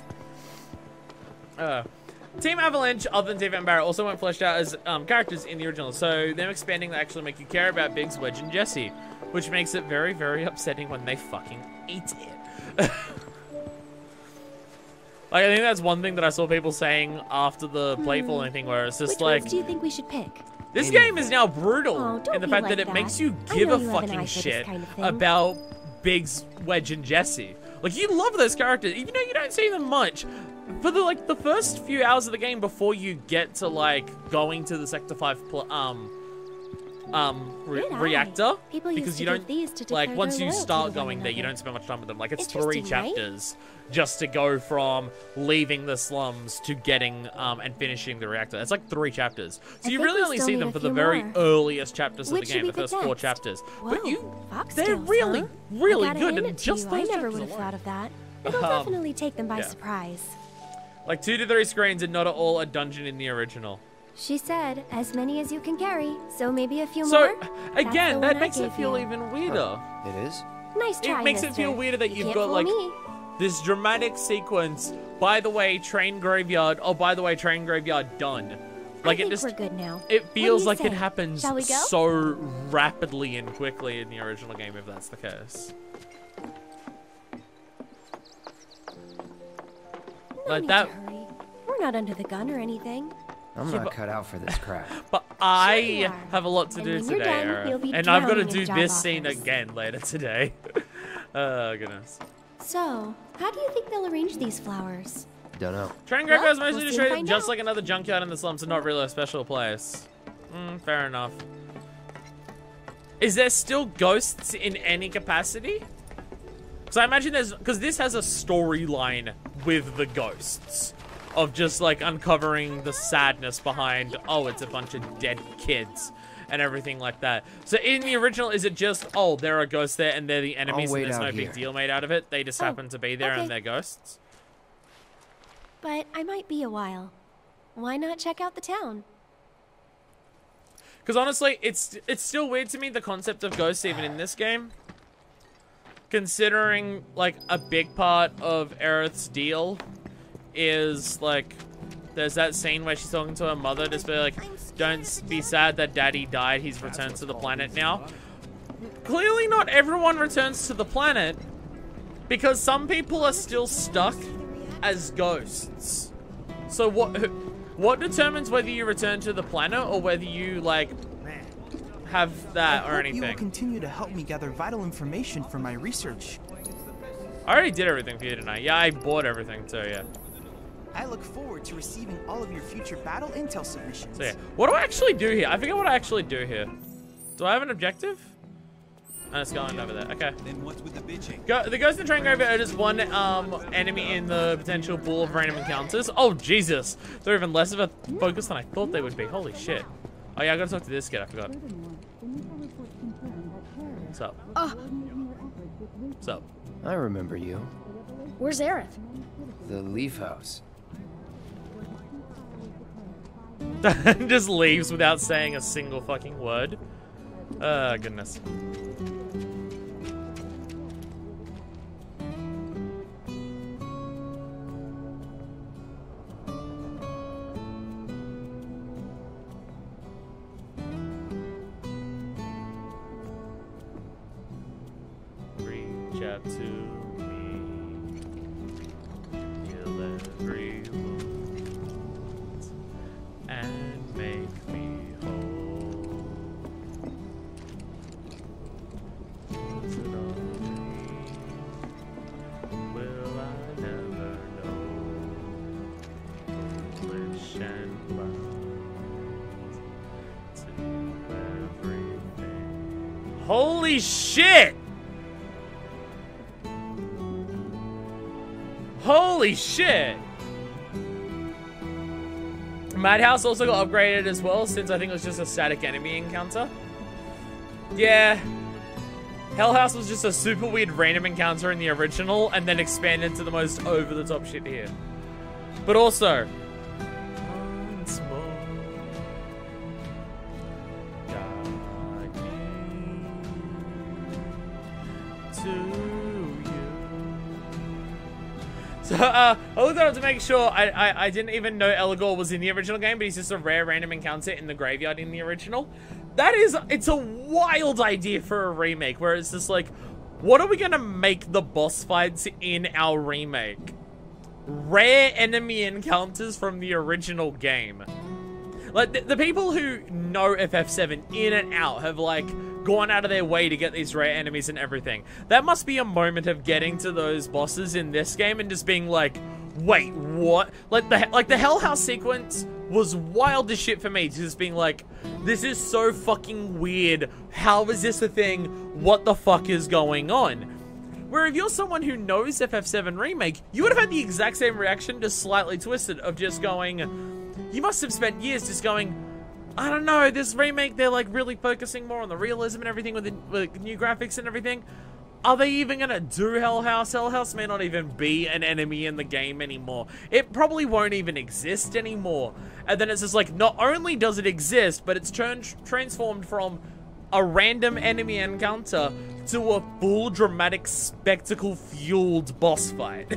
Team Avalanche, other than Tifa and Barrett, also weren't fleshed out as characters in the original, so them expanding to actually make you care about Biggs, Wedge, and Jesse, which makes it very, very upsetting when they fucking eat it. Like, I think that's one thing that I saw people saying after the plate falling thing, where it's just Which like, ones do you think we should pick? This Anyway. game is now brutal Oh, don't in the be fact like that it that. makes you I give know a you have an fucking eye for this shit kind of thing. about Biggs, Wedge, and Jesse. Like, you love those characters, even though you don't see them much. For the first few hours of the game before you get to like going to the Sector 5 reactor, People used because to you give don't these to like declare once their you loyalty start to one going there, you another. don't spend much time with them. Like, it's 3 Interesting, right? chapters just to go from leaving the slums to getting and finishing the reactor. It's like 3 chapters, so I you think really we only still see need them a for the few very more. earliest chapters Which of the should game, we the first pick 4 next? chapters. Whoa, But foxtails, they're really, huh? really I gotta good, hand and it to just you. those I never chapters would have alone. thought of that. It'll definitely take them by surprise. Like 2 to 3 screens and not at all a dungeon in the original. She said, as many as you can carry, so maybe a few So, more? again, That's the that one I makes it gave feel you. even weirder. It is? Nice try, It makes it mister. feel weirder that You you've can't got, fool like, me. this dramatic sequence. By the way, train graveyard. Oh, by the way, train graveyard done. Like, I it think just, we're good now. it What do feels you like it say? happens Shall we go? so rapidly and quickly in the original game, if that's the case. No Like need that. to hurry. We're not under the gun or anything. I'm Yeah, not but- cut out for this crap. But you I are. have a lot to And do when you're today, done, Era. you'll be And I've got to drowning in do job this scene offers. again later today. Oh, goodness. So, how do you think they'll arrange these flowers? Don't know. Train graveyard is Well, mostly we'll just soon treated find just out. like another junkyard in the slums and not really a special place. Fair enough. Is there still ghosts in any capacity? Because I imagine there's... Because this has a storyline with the ghosts. Of just, like, uncovering the sadness behind, oh, it's a bunch of dead kids. And everything like that. So in the original, is it just, oh, there are ghosts there and they're the enemies and wait there's no out big here. deal made out of it? They just happen to be there okay. and they're ghosts? But I might be a while. Why not check out the town? Because honestly, it's still weird to me, the concept of ghosts even in this game. Considering, like, a big part of Aerith's deal is, like, there's that scene where she's talking to her mother, just be like, don't be sad that daddy died, he's returned to the planet now. Clearly not everyone returns to the planet, because some people are still stuck as ghosts. So what determines whether you return to the planet or whether you, like, have that or You will anything? continue to help me gather vital information for my research. I already did everything for you tonight. Yeah, I bought everything too, yeah. I look forward to receiving all of your future battle intel submissions. So yeah, what do I actually do here? I forget what I actually do here. Do I have an objective? Oh, it's going over there. Okay. Then what's with the bitching? The Ghost and Train Graveyard are just one enemy in the potential pool of random encounters. Oh, Jesus. They're even less of a focus than I thought they would be. Holy shit. Oh, yeah, I gotta talk to this kid. I forgot. What's up? What's up? I remember you. Where's Aerith? The Leaf House. Just leaves without saying a single fucking word. Goodness. Reach out to me. Heal every wound and make me whole. Is it all a dream? Will I never know? Foolish and blind to everything. Holy shit! Holy shit! Madhouse also got upgraded as well, since I think it was just a static enemy encounter. Yeah. Hell House was just a super weird random encounter in the original, and then expanded to the most over-the-top shit here. But also... once more, guide me to you. So, I looked it up to make sure. I didn't even know Eligor was in the original game, but he's just a rare random encounter in the graveyard in the original. It's a wild idea for a remake, where it's just like, what are we gonna make the boss fights in our remake? Rare enemy encounters from the original game. Like, the people who know FF7 in and out have, like, gone out of their way to get these rare enemies and everything. That must be a moment of getting to those bosses in this game and just being like, wait, what? Like the Hell House sequence was wild as shit for me, just being like, this is so fucking weird. How is this a thing? What the fuck is going on? Where if you're someone who knows FF7 Remake, you would have had the exact same reaction, just slightly twisted, of just going, you must have spent years just going, I don't know, this remake, they're like really focusing more on the realism and everything with the new graphics and everything. Are they even gonna do Hell House? Hell House may not even be an enemy in the game anymore. It probably won't even exist anymore. And then it's just like, not only does it exist, but it's transformed from a random enemy encounter to a full dramatic spectacle-fueled boss fight.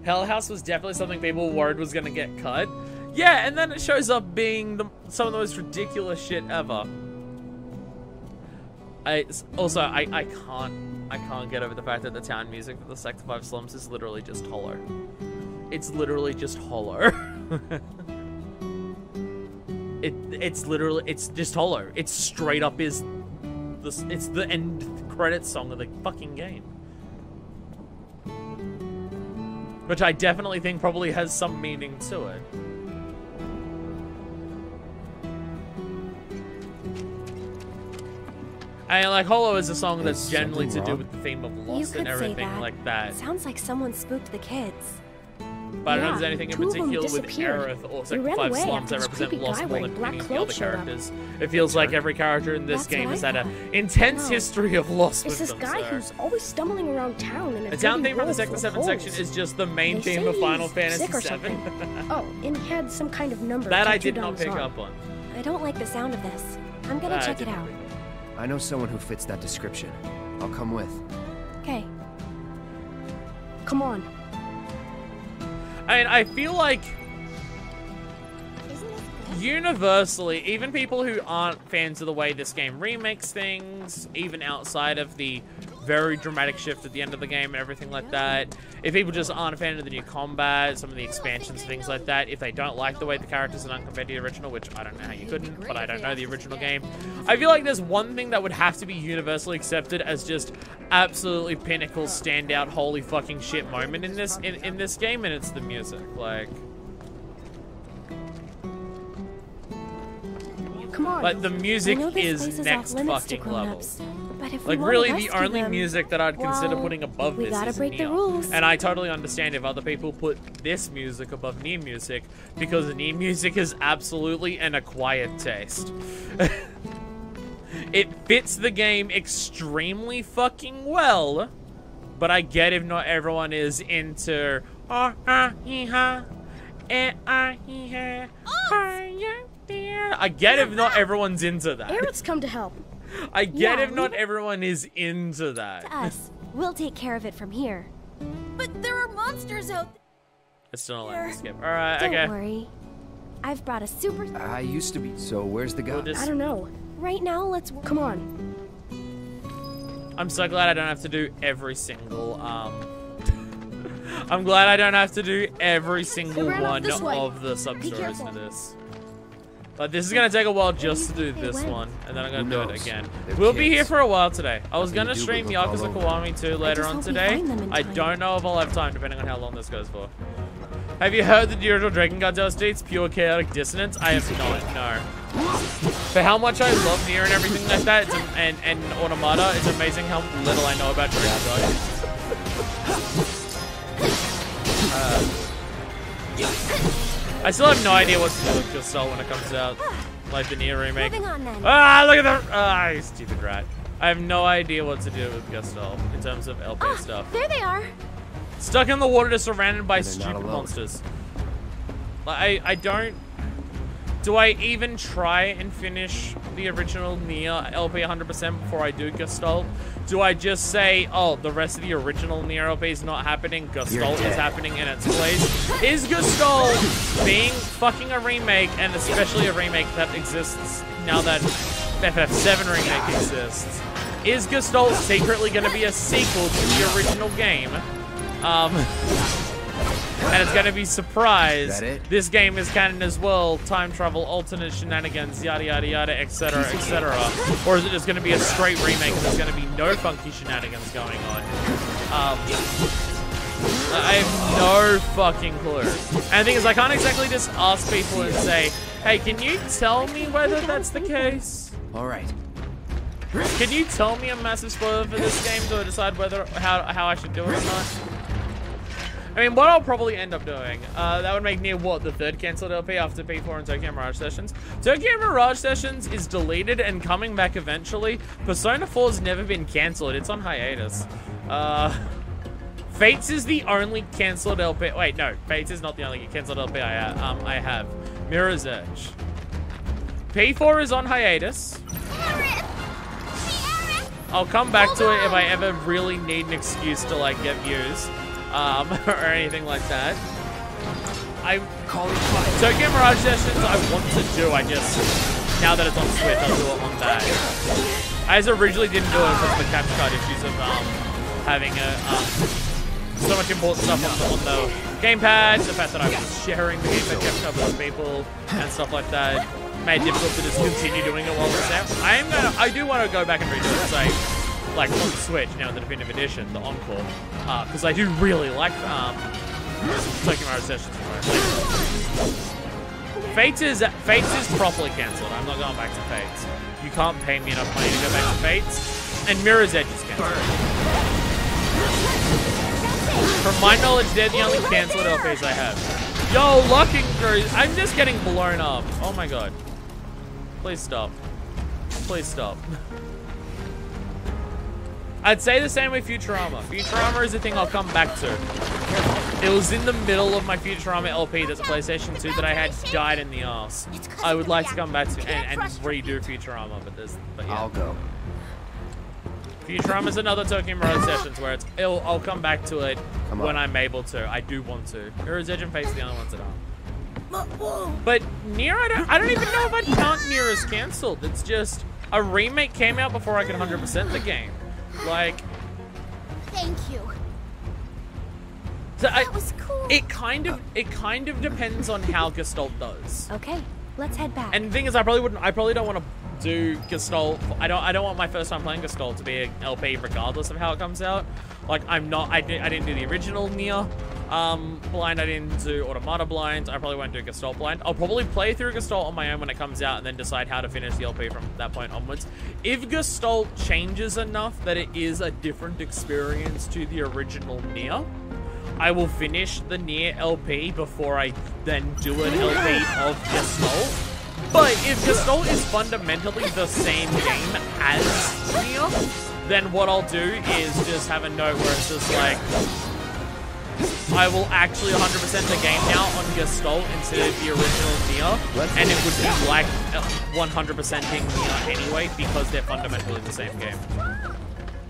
Hell House was definitely something people were worried was gonna get cut. Yeah, and then it shows up being some of the most ridiculous shit ever. I can't get over the fact that the town music for the Sector 5 slums is literally just hollow. It's literally just hollow. it's just hollow. It's straight up it's the end credits song of the fucking game. Which I definitely think probably has some meaning to it. And like Hollow is a song that's generally to do with the theme of loss and everything like that. Sounds like someone spooked the kids. But I don't know if there's anything in particular with Aerith or Sector 5 slums that represent loss more than any of the other characters. It feels like every character in this game has had an intense history of loss with them. It's this guy who's always stumbling around town in a the town theme from the Sector 7 section is just the main theme of Final Fantasy 7. Oh, and he had some kind of number. That I did not pick up on. I don't like the sound of this. I'm gonna check it out. I know someone who fits that description. I'll come with. Okay. Come on. I mean, I feel like universally, even people who aren't fans of the way this game remakes things, even outside of the very dramatic shift at the end of the game and everything like that, if people just aren't a fan of the new combat, some of the expansions, things like that, if they don't like the way the characters are compared to the original, which I don't know how you couldn't, but I don't know the original game, I feel like there's one thing that would have to be universally accepted as just absolutely pinnacle, standout, holy fucking shit moment in this game, and it's the music. Like, come on. Like, the music is next fucking level. Like, really, the only music that I'd consider putting above this is Nier. And I totally understand if other people put this music above Nier music, because Nier music is absolutely an acquired taste. It fits the game extremely fucking well, but I get if not everyone is into... I get if not everyone's into that. Aerith's come to help. I get if not everyone is into that. To us. We'll take care of it from here. But there are monsters out there. It's still not letting me skip. Alright, okay. Don't worry. I've brought a super... I used to be... So where's the guy? I don't know. Right now, let's... Come on. I'm so glad I don't have to do every single, I'm glad I don't have to do every single one of the sub-stories for this. But this is going to take a while just to do this one, and then I'm going to do it again. We'll be here for a while today. I was going to stream Yakuza Kiwami 2 later on today. I don't know if I'll have time, depending on how long this goes for. Have you heard the original Dragon Guard OST? It's pure chaotic dissonance? I have not, no. For how much I love Nier and everything like that, and Automata, it's amazing how little I know about Dragon Guard. I still have no idea what to do with Gestalt when it comes out. Like the Nier remake. Ah, look at that! Ah, you stupid rat. I have no idea what to do with Gestalt in terms of LP stuff. There they are! Stuck in the water, just surrounded by stupid monsters. Like, I don't... Do I even try and finish the original Nier LP 100% before I do Gestalt? Do I just say, oh, the rest of the original Nier LP is not happening, Gestalt is happening in its place? Is Gestalt being fucking a remake, and especially a remake that exists now that FF7 Remake exists? Is Gestalt secretly going to be a sequel to the original game? And and it's gonna be surprise. That it? This game is canon as well. Time travel, alternate shenanigans, yada yada yada, etc. etc. Or is it just gonna be a straight remake and there's gonna be no funky shenanigans going on? I have no fucking clue. And the thing is, I can't exactly just ask people and say, hey, can you tell me whether that's the case? All right. Can you tell me a massive spoiler for this game to decide whether how I should do it or not? I mean, what I'll probably end up doing, that would make Nier what, the third cancelled LP after P4 and Tokyo Mirage Sessions? Tokyo Mirage Sessions is deleted and coming back eventually. Persona 4's never been cancelled. It's on hiatus. Fates is the only cancelled LP. Wait, no. Fates is not the only cancelled LP I have. Mirror's Edge. P4 is on hiatus. I'll come back to it if I ever really need an excuse to, like, get views. Or anything like that. Tokyo Mirage Sessions I want to do, now that it's on Switch, I'll do it on that. I just originally didn't do it because of the capture card issues of, having so much important stuff on the gamepad, the fact that I was sharing the gamepad capture card with other people, and stuff like that. Made it difficult to just continue doing it while it's out. I do want to go back and redo it, say, like on the Switch now in the Definitive Edition, the Encore, because I do really like Tokyo Mirage Sessions. Fates is properly cancelled. I'm not going back to Fates. You can't pay me enough money to go back to Fates, and Mirror's Edge is cancelled. From my knowledge, they're the only cancelled LPs I have. Yo, locking through. I'm just getting blown up. Oh my god. Please stop. Please stop. I'd say the same with Futurama. Futurama is a thing I'll come back to. It was in the middle of my Futurama LP, that's a PlayStation 2 that I had died in the ass. I would like to come back to and redo Futurama, but yeah. I'll go. Futurama's another Tokyo Mirage Sessions where I'll come back to it when I'm able to. I do want to. Mirror's Edge and Face are the only ones that aren't. But Nier, I don't even know if I'd count Nier as cancelled. It's just a remake came out before I could 100% the game. Like, thank you. So That was cool. It kind of depends on how Gestalt does. Okay, let's head back. And the thing is, I probably don't want to do Gestalt. I don't want my first time playing Gestalt to be an LP regardless of how it comes out. Like, I didn't do the original Nier blind. I didn't do Automata blind. I probably won't do Gestalt blind. I'll probably play through Gestalt on my own when it comes out and then decide how to finish the LP from that point onwards. If Gestalt changes enough that it is a different experience to the original Nier, I will finish the Nier LP before I then do an LP of Gestalt. But if Gestalt is fundamentally the same game as Nier, then what I'll do is just have a note where it's just like, I will actually 100% the game now on Gestalt instead of the original Nier, and it would be like 100%ing Nier anyway because they're fundamentally the same game.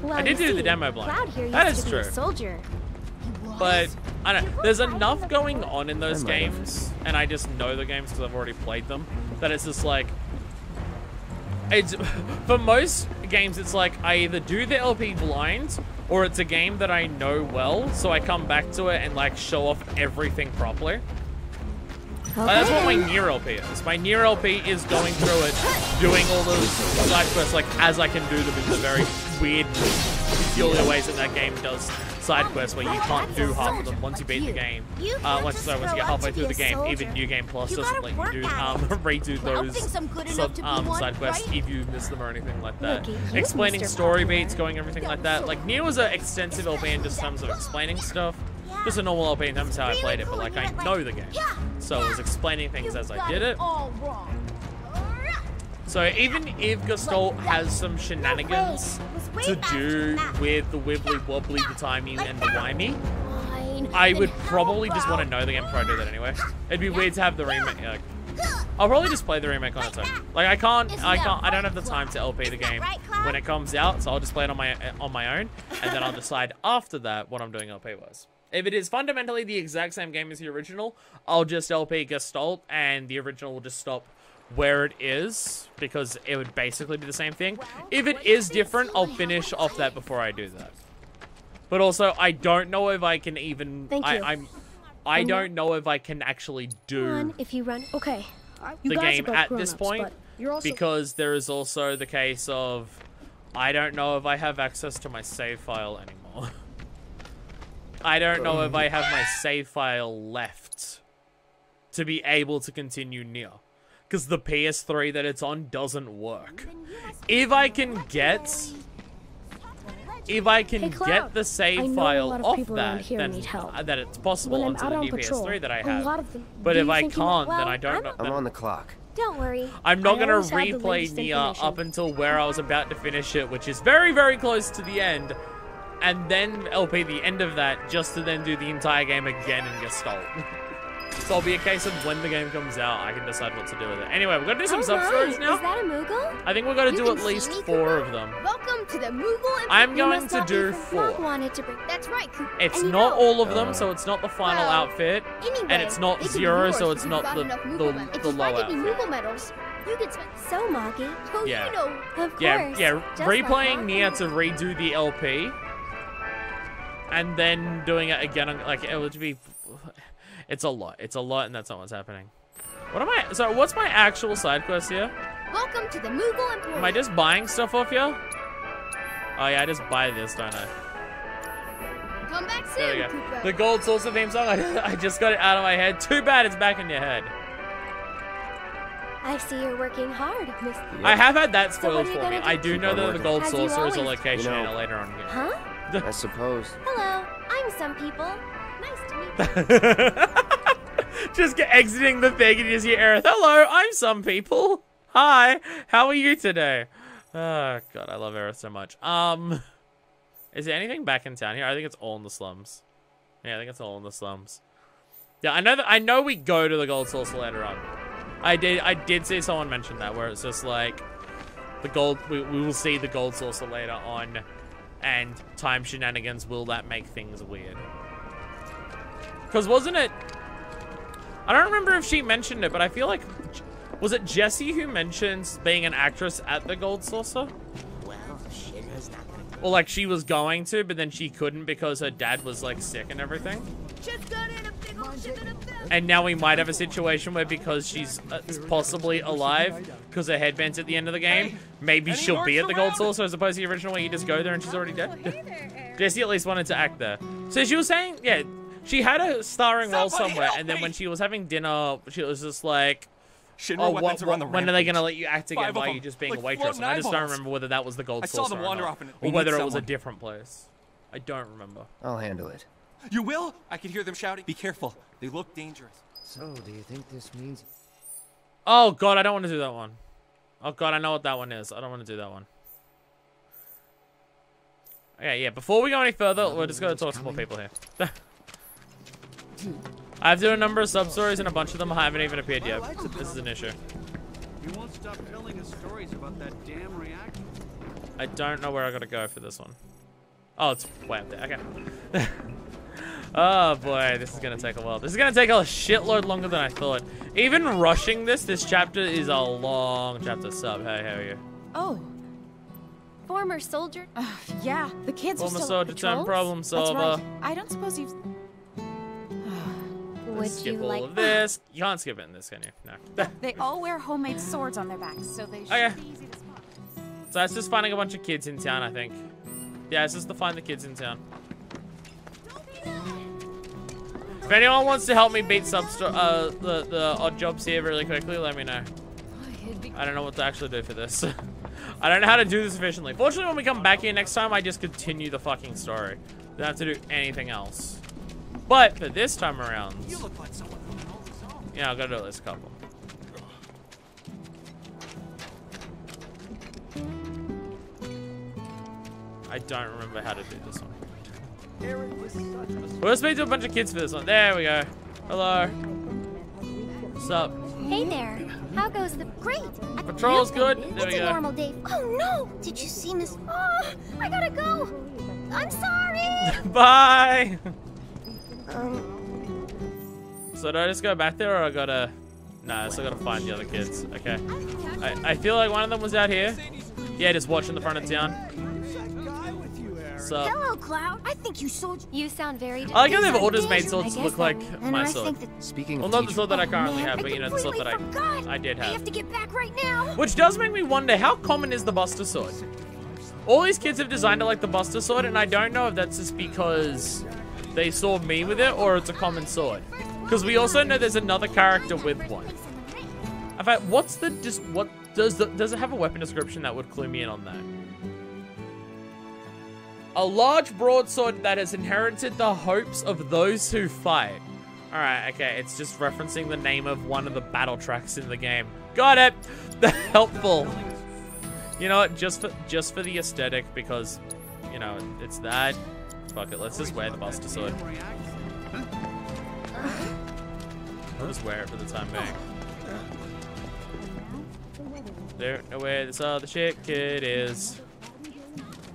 Well, I did do the demo blind. Cloud here That used is to be a true. soldier. But I don't know. There's enough going on in those games, and I just know the games because I've already played them, that it's just like, it's for most games it's like I either do the LP blind or it's a game that I know well, so I come back to it and like show off everything properly. Okay. That's what my Nier LP is. My Nier LP is going through it, doing all those side quests like as I can do them in the very weird, peculiar ways that that game does side quests where you can't do half of them once you beat the game. Once you get halfway through the game, even New Game Plus doesn't let you do redo those side quests if you miss them or anything like that. Explaining story beats, going everything like that. Like Nier was an extensive LP in just terms of explaining stuff. Just a normal LP in terms of how I played it, but like I know the game, so I was explaining things as I did it. So even if Gestalt has some shenanigans to do with the wibbly wobbly, the timey, and the wimey, I would probably just want to know the game before I do that anyway. It'd be weird to have the remake. I'll probably just play the remake on its own. Like I don't have the time to LP the game when it comes out, so I'll just play it on my own, and then I'll decide after that what I'm doing LP wise. If it is fundamentally the exact same game as the original, I'll just LP Gestalt, and the original will just stop where it is, because it would basically be the same thing. If it is different, I'll finish off that before I do that. But also, I don't know if I can even... I don't know if I can actually do Run if you run. Okay. the game at this point, but you're also... because there is also the case of I don't know if I have access to my save file anymore. I don't know if I have my save file left to be able to continue near, because the PS3 that it's on doesn't work. If I can get get the save file off that, then that it's possible onto the new PS3 that I have. But if I can't, then I don't know. I'm on the clock. Don't worry. I'm not I gonna always have the replay latest Nier information. up until where I was about to finish it, which is very, very close to the end. And then LP the end of that, just to then do the entire game again in Gestalt. So it'll be a case of when the game comes out, I can decide what to do with it. Anyway, we're gonna do some sub-stories now. Is that a Moogle? I think we're gonna do can at see least me, 4 Cooper. of them. Welcome to the Moogle and I'm You going must to not be do from- Mom 4. wanted to bring. That's right, Cooper. It's And you not know, all of them, so it's not the final Well, outfit. anyway, And it's not they can be 0, yours so if it's you've not got the enough Moogle medals. If low you find any outfit. Moogle medals, you can spend. So, Moggy. Oh, Yeah. you know. Of course. Yeah, Just like replaying Mom. Nier to redo the LP, and then doing it again, like, it would be, it's a lot, and that's not what's happening. What am I, so what's my actual side quest here? Welcome to the Moogle Emporium. Am I just buying stuff off here? Oh yeah, I just buy this, don't I? Come back soon, There we go. Cooper. The Gold Saucer theme song, I just got it out of my head. Too bad it's back in your head. I see you're working hard, Miss. I have had that So what spoiled are you for me. gonna I do? do know that the Gold As you Saucer is a always- location You know- in a later on game. Huh? I suppose. Hello, I'm some people. Nice to meet you. Just exiting the thing and you just hear Aerith, hello, I'm some people. Hi, how are you today? Oh, God, I love Aerith so much. Is there anything back in town here? I think it's all in the slums. Yeah, I think it's all in the slums. Yeah, I know we go to the Gold Saucer later on. I did see someone mention that, where it's just like, the gold, we will see the Gold Saucer later on, and time shenanigans, will that make things weird? Because wasn't it... I don't remember if she mentioned it, but I feel like... Was it Jessie who mentions being an actress at the Gold Saucer? Well, sugar's not gonna... Or like she was going to, but then she couldn't because her dad was like sick and everything? And now we might have a situation where because she's possibly alive, because her headband's at the end of the game, maybe she'll be at the Gold Saucer as opposed to the original where you just go there and she's already dead. Jessie at least wanted to act there. So she was saying, yeah, she had a starring role somewhere, and then when she was having dinner, she was just like, oh, when are they going to let you act again? Why are you just being a waitress? And I just don't remember whether that was the Gold Saucer or whether it was a different place. I don't remember. I'll handle it. You will? I can hear them shouting. Be careful. They look dangerous. So, do you think this means... Oh, God, I don't want to do that one. Oh, God, I know what that one is. I don't want to do that one. Okay, yeah, before we go any further, we're just going to talk to more people here. I have to do a number of sub-stories, and a bunch of them haven't even appeared yet. This is an issue. You won't stop telling us stories about that damn reactor. I don't know where I gotta go for this one. Oh, it's way up there. Okay. Oh boy, this is gonna take a while. This is gonna take a shitload longer than I thought. Even rushing this chapter is a long chapter. Sub, hey, how are you? Oh. Former soldier. Yeah, the kids Former are still soldier turned problem That's solver. right. I don't suppose you've... Would Skip you all like of this. You can't skip it in this, can you? No. They all wear homemade swords on their backs, so they should Okay. be easy to spot. So that's just finding a bunch of kids in town, I think. Yeah, it's just to find the kids in town. If anyone wants to help me beat the odd jobs here really quickly, let me know. I don't know what to actually do for this. I don't know how to do this efficiently. Fortunately, when we come back here next time, I just continue the fucking story. Don't have to do anything else. But for this time around, You look like someone who knows the song. yeah, I'll go do this couple. I don't remember how to do this one. We'll speak to a bunch of kids for this one. There we go. Hello. What's up? Hey there. How goes the... Great. Patrol's good. There we It's a go. normal day. Oh no! Did you see Miss? Oh, I gotta go. I'm sorry. Bye. So do I just go back there, or I gotta? Nah, I still gotta find the other kids. Okay. I feel like one of them was out here. Yeah, just watching the front of town. What's up? Hello, Cloud. I think you sold. You sound very. I like how they've all just made swords look like my sword. Speaking Well, of not the sword that I currently have, but you know, the sword that I did have. I have to get back right now. Which does make me wonder, how common is the Buster Sword? All these kids have designed it like the Buster Sword, and I don't know if that's just because they saw me with it or it's a common sword. Because we also know there's another character with one. In fact, what's the what does it have a weapon description that would clue me in on that? A large broadsword that has inherited the hopes of those who fight. Alright, okay, it's just referencing the name of one of the battle tracks in the game. Got it! Helpful. You know what, just for the aesthetic, because, you know, it's that. Fuck it, let's just wear the Buster Sword. I'll just wear it for the time being. Don't know where this other shit kid is.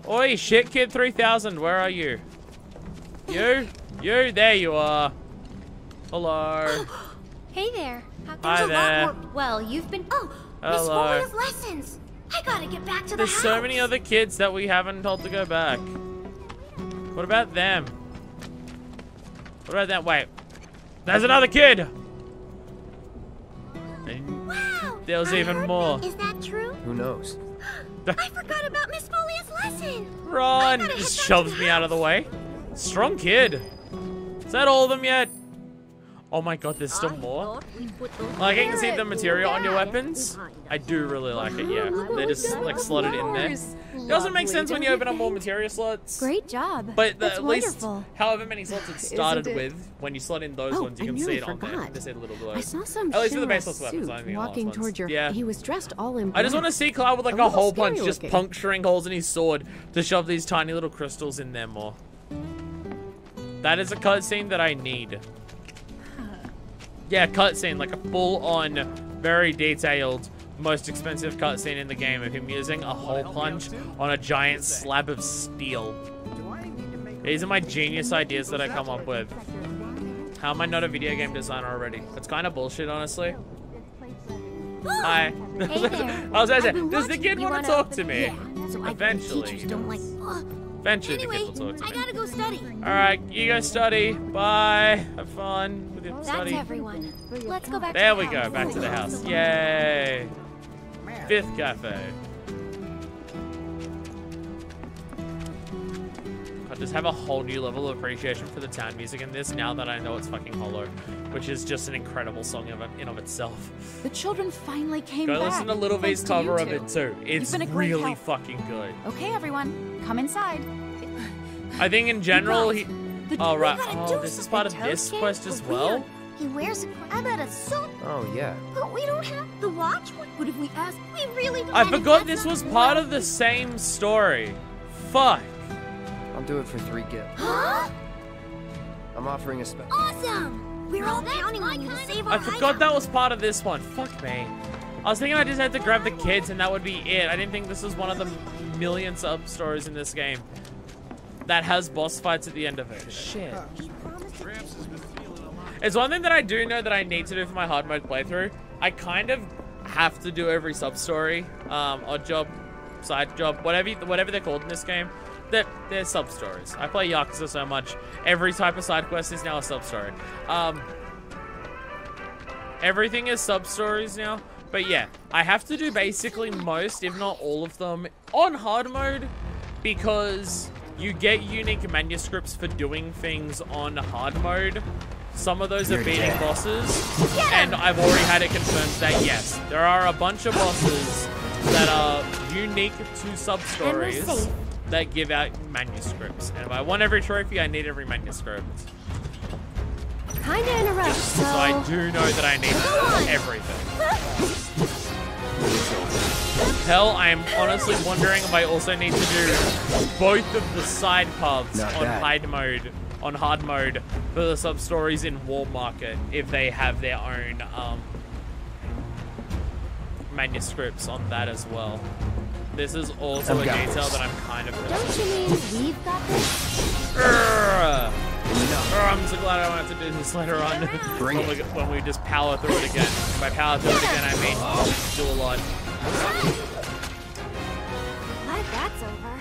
Oi, shit kid 3000, where are you? You, there you are. Hello. Hey there. Hi there. Well, you've been. Oh, Miss Hello. Folia's lessons. I gotta get back to the There's house. so many other kids that we haven't told to go back. What about them? What about that? Wait. There's another kid! And Wow. there was even more. Is that true? Who knows? I forgot about Miss Folia's lesson. Run! Just shoves me out of the way. Strong kid. Is that all of them yet? Oh my god, there's still more. Like, I can see the material on your weapons. I do really like it, yeah. They're just, like, slotted in there. It doesn't make sense when you open up more material slots. Great job. But That's at least, wonderful. however many slots it started Isn't it? with, when you slot in those ones, you can see it on there. They say the little glow. I saw some At least for the Shinra baseless weapons, suit I mean, walking last ones. toward your. Yeah. He was dressed all in. I just black. want to see Cloud with like a little hole punch, scary just looking. puncturing holes in his sword to shove these tiny little crystals in there more. That is a cutscene that I need. Yeah, cutscene, like a full-on, very detailed, most expensive cutscene in the game of him using a hole punch on a giant slab of steel. These are my genius ideas that I come up with. How am I not a video game designer already? It's kind of bullshit, honestly. Hi. Hey there. I was gonna say, I've been does the watching. kid You want to wanna- talk to me? Yeah, so Eventually. teachers don't like. Eventually Anyway, the kid will talk to I me. gotta go study. Alright, you go study. Bye. Have fun with your That's study. everyone. Let's go back There to the we go, house. back to the house. Yay. Fifth cafe. I just have a whole new level of appreciation for the town music in this now that I know it's fucking Hollow, which is just an incredible song in of itself. The children finally came Go back. listen to Little V's thanks to you cover of two. it too. It's been a great really help. fucking good. Okay, everyone, come inside. I think in general he... Oh right, gotta oh do this is part of something, this Toasty. quest as For well? real. He wears a. I'm at a suit, Oh, yeah. but we don't have the watch. What if we ask? We really don't. I and if forgot that's this not was cool, part of the same story. Fuck. I'll do it for 3 gifts. Huh? I'm offering a special. Awesome! We're all counting on you to save our I forgot that was part of this one. Fuck me. I was thinking I just had to grab the kids and that would be it. I didn't think this was one of the million sub-stories in this game that has boss fights at the end of it. Shit. It's one thing that I do know that I need to do for my hard mode playthrough. I kind of have to do every sub-story, odd job, side job, whatever they're called in this game. They're sub-stories. I play Yakuza so much. Every type of side quest is now a sub-story. Everything is sub-stories now. But yeah, I have to do basically most, if not all of them, on hard mode because you get unique manuscripts for doing things on hard mode. Some of those are beating bosses, and I've already had it confirmed that yes, there are a bunch of bosses that are unique to sub-stories that give out manuscripts. And if I want every trophy, I need every manuscript. Kinda in a rush, so... So I do know that I need everything. Hell, I am honestly wondering if I also need to do both of the side paths on hard mode for the sub-stories in War Market if they have their own manuscripts on that as well. This is also a detail that I'm kind of... Don't you mean we've got this? I'm so glad I won't have to do this later on when we just power through it again. By power through it again, I mean do a lot. Glad that's over.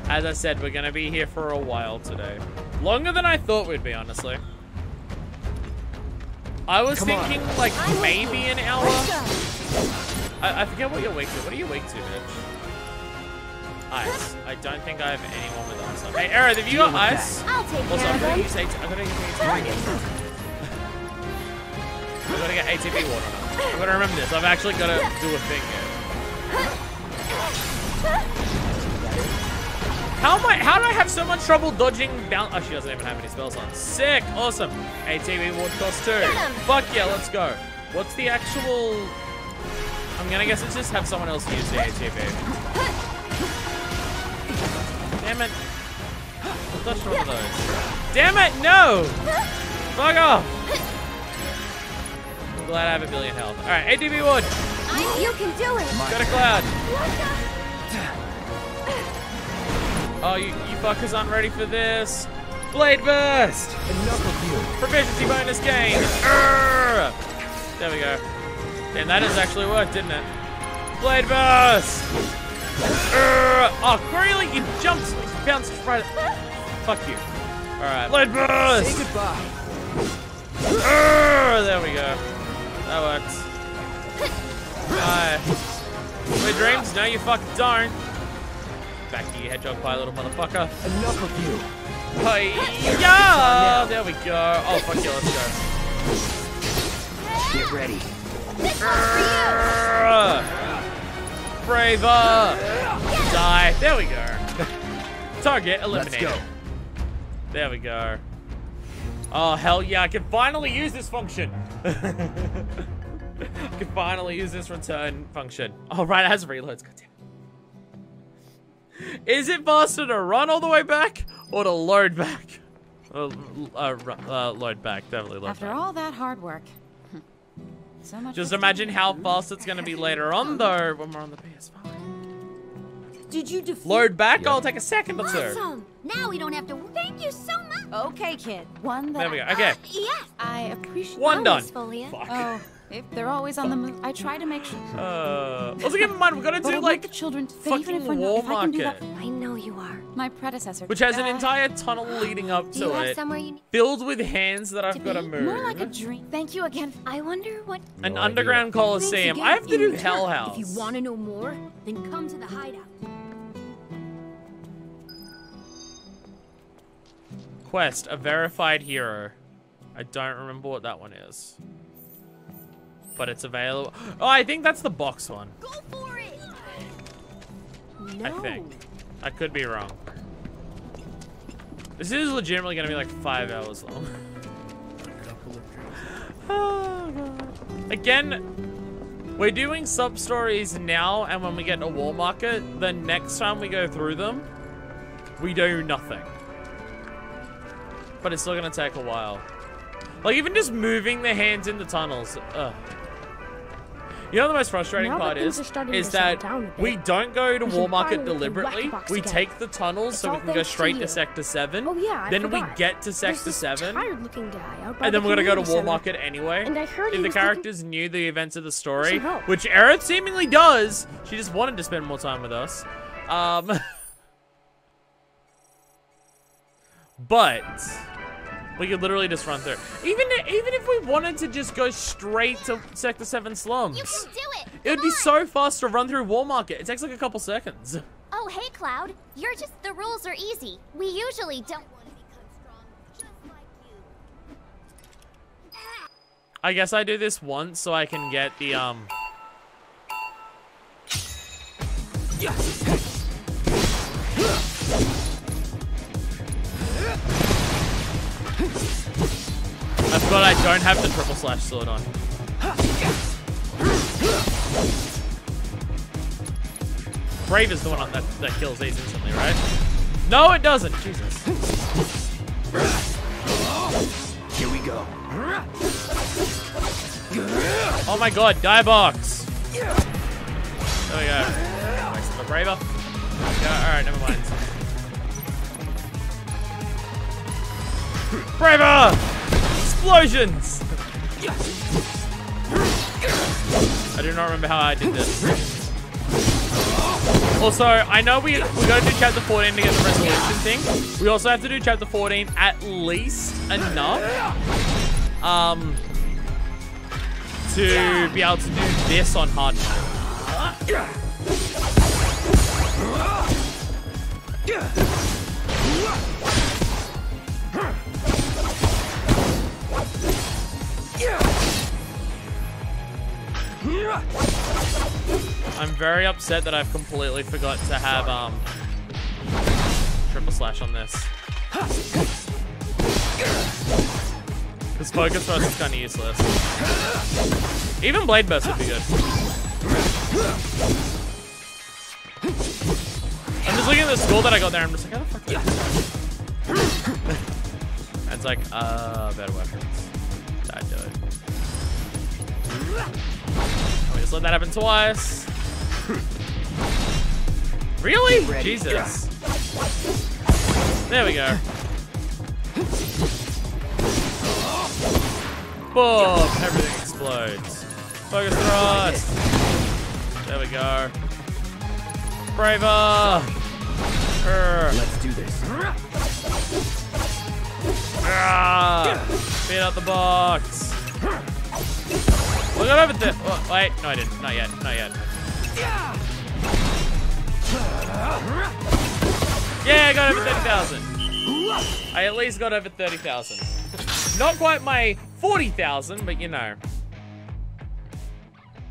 As I said, we're gonna be here for a while today. Longer than I thought we'd be, honestly. I was thinking like maybe an hour. I forget what you're weak to. What are you weak to, bitch? Ice. I don't think I have anyone with ice on. Hey, Aerith, have you got ice? I'll take Also, care I'm of gonna them. use ATB. I'm gonna get ATB water. I'm gonna remember this. I've actually gotta do a thing here. How do I have so much trouble dodging bounce? Oh, she doesn't even have any spells on. Sick, awesome. ATB ward cost 2. Fuck yeah, let's go. What's the actual? I'm gonna guess it's just have someone else use the ATB. Damn it. I'll dodge one of those. Damn it, no! Fuck off. I'm glad I have a billion health. Alright, ATB ward. You can do it. Got a cloud. Oh, you fuckers aren't ready for this. Blade burst. Enough of you. Proficiency bonus gain. There we go. And that has actually worked, didn't it? Blade burst. Oh, really? You jumped, you bounced right. Fuck you. All right, blade burst. Say goodbye. There we go. That works. My dreams? No, you fucking don't. Back to you, hedgehog pie, little motherfucker. Enough of you. Hey, yeah! There we go. Oh, fuck yeah, let's go. Get ready. Braver! Die. There we go. Target eliminated. Let's go. There we go. Oh, hell yeah, I can finally use this function. I can finally use this return function. Oh, right, it has reloads. God damn. Is it faster to run all the way back or to load back? Load back, definitely load After back. all that hard work. So much. Just imagine how fast it's gonna be later on though when we're on the PS5. Did you defeat? Load back, I'll take a second or two. Awesome. Now we don't have to. Thank you so much. Okay, kid. One that There we go, okay. Yes. I appreciate. One done. Folia. Fuck. Oh, if they're always on the move, I try to make sure. Also keep in mind, we're gonna But I do want like the children to fucking even if we're War not, if I can do Market. that. I know you are. My predecessor. Which has an entire tunnel leading up Do you to have it, somewhere you need filled with hands that I've got to move. More like a dream. Thank you again. I wonder what. An underground coliseum. I have to do Hell House. If you want to know more, then come to the hideout. Quest, a verified hero. I don't remember what that one is. But it's available. Oh, I think that's the box one. Go for it. I think. I could be wrong. This is legitimately gonna be like 5 hours long. Oh, God. Again, we're doing sub-stories now, and when we get to War Market, the next time we go through them, we do nothing. But it's still gonna take a while. Like, even just moving the hands in the tunnels. Ugh. You know what the most frustrating part is that we don't go to War Market deliberately. We take the tunnels so we can go straight to Sector 7. Oh yeah, Then we get to Sector 7. Tired-looking guy out by And then the we're gonna go to community War center. Market anyway. And I heard he if the was characters knew the events of the story, some help. which Aerith seemingly does. She just wanted to spend more time with us. But we could literally just run through. Even if we wanted to just go straight to Sector 7 slums, You can do it. it would be so fast to run through War Market. It takes like a couple seconds. Oh, hey, Cloud. You're just. The rules are easy. We usually don't want to become strong just like you. I guess I do this once so I can get the I forgot I don't have the triple slash sword on. Brave is the one that kills these instantly, right? No, it doesn't. Jesus. Here we go. Oh my god, die box. There we go. Nice, the braver. Alright, never mind. Braver! Explosions! I do not remember how I did this. Also, I know we got to do chapter 14 to get the resolution thing. We also have to do chapter 14 at least enough to be able to do this on hard mode. I'm very upset that I've completely forgot to have triple slash on this. Because focus thrust is kind of useless. Even blade burst would be good. I'm just looking at the score that I got there. I'm just like, how the fuck did I? And it's like, better weapons. That do it. We just let that happen twice. Really? Jesus. There we go. Boom! Everything explodes. Focus thrust. There we go. Braver. Let's do this. Beat out the box. Look at over there. Oh, wait, no, I didn't. Not yet. Not yet. Yeah, I got over 30,000. I at least got over 30,000. Not quite my 40,000, but you know.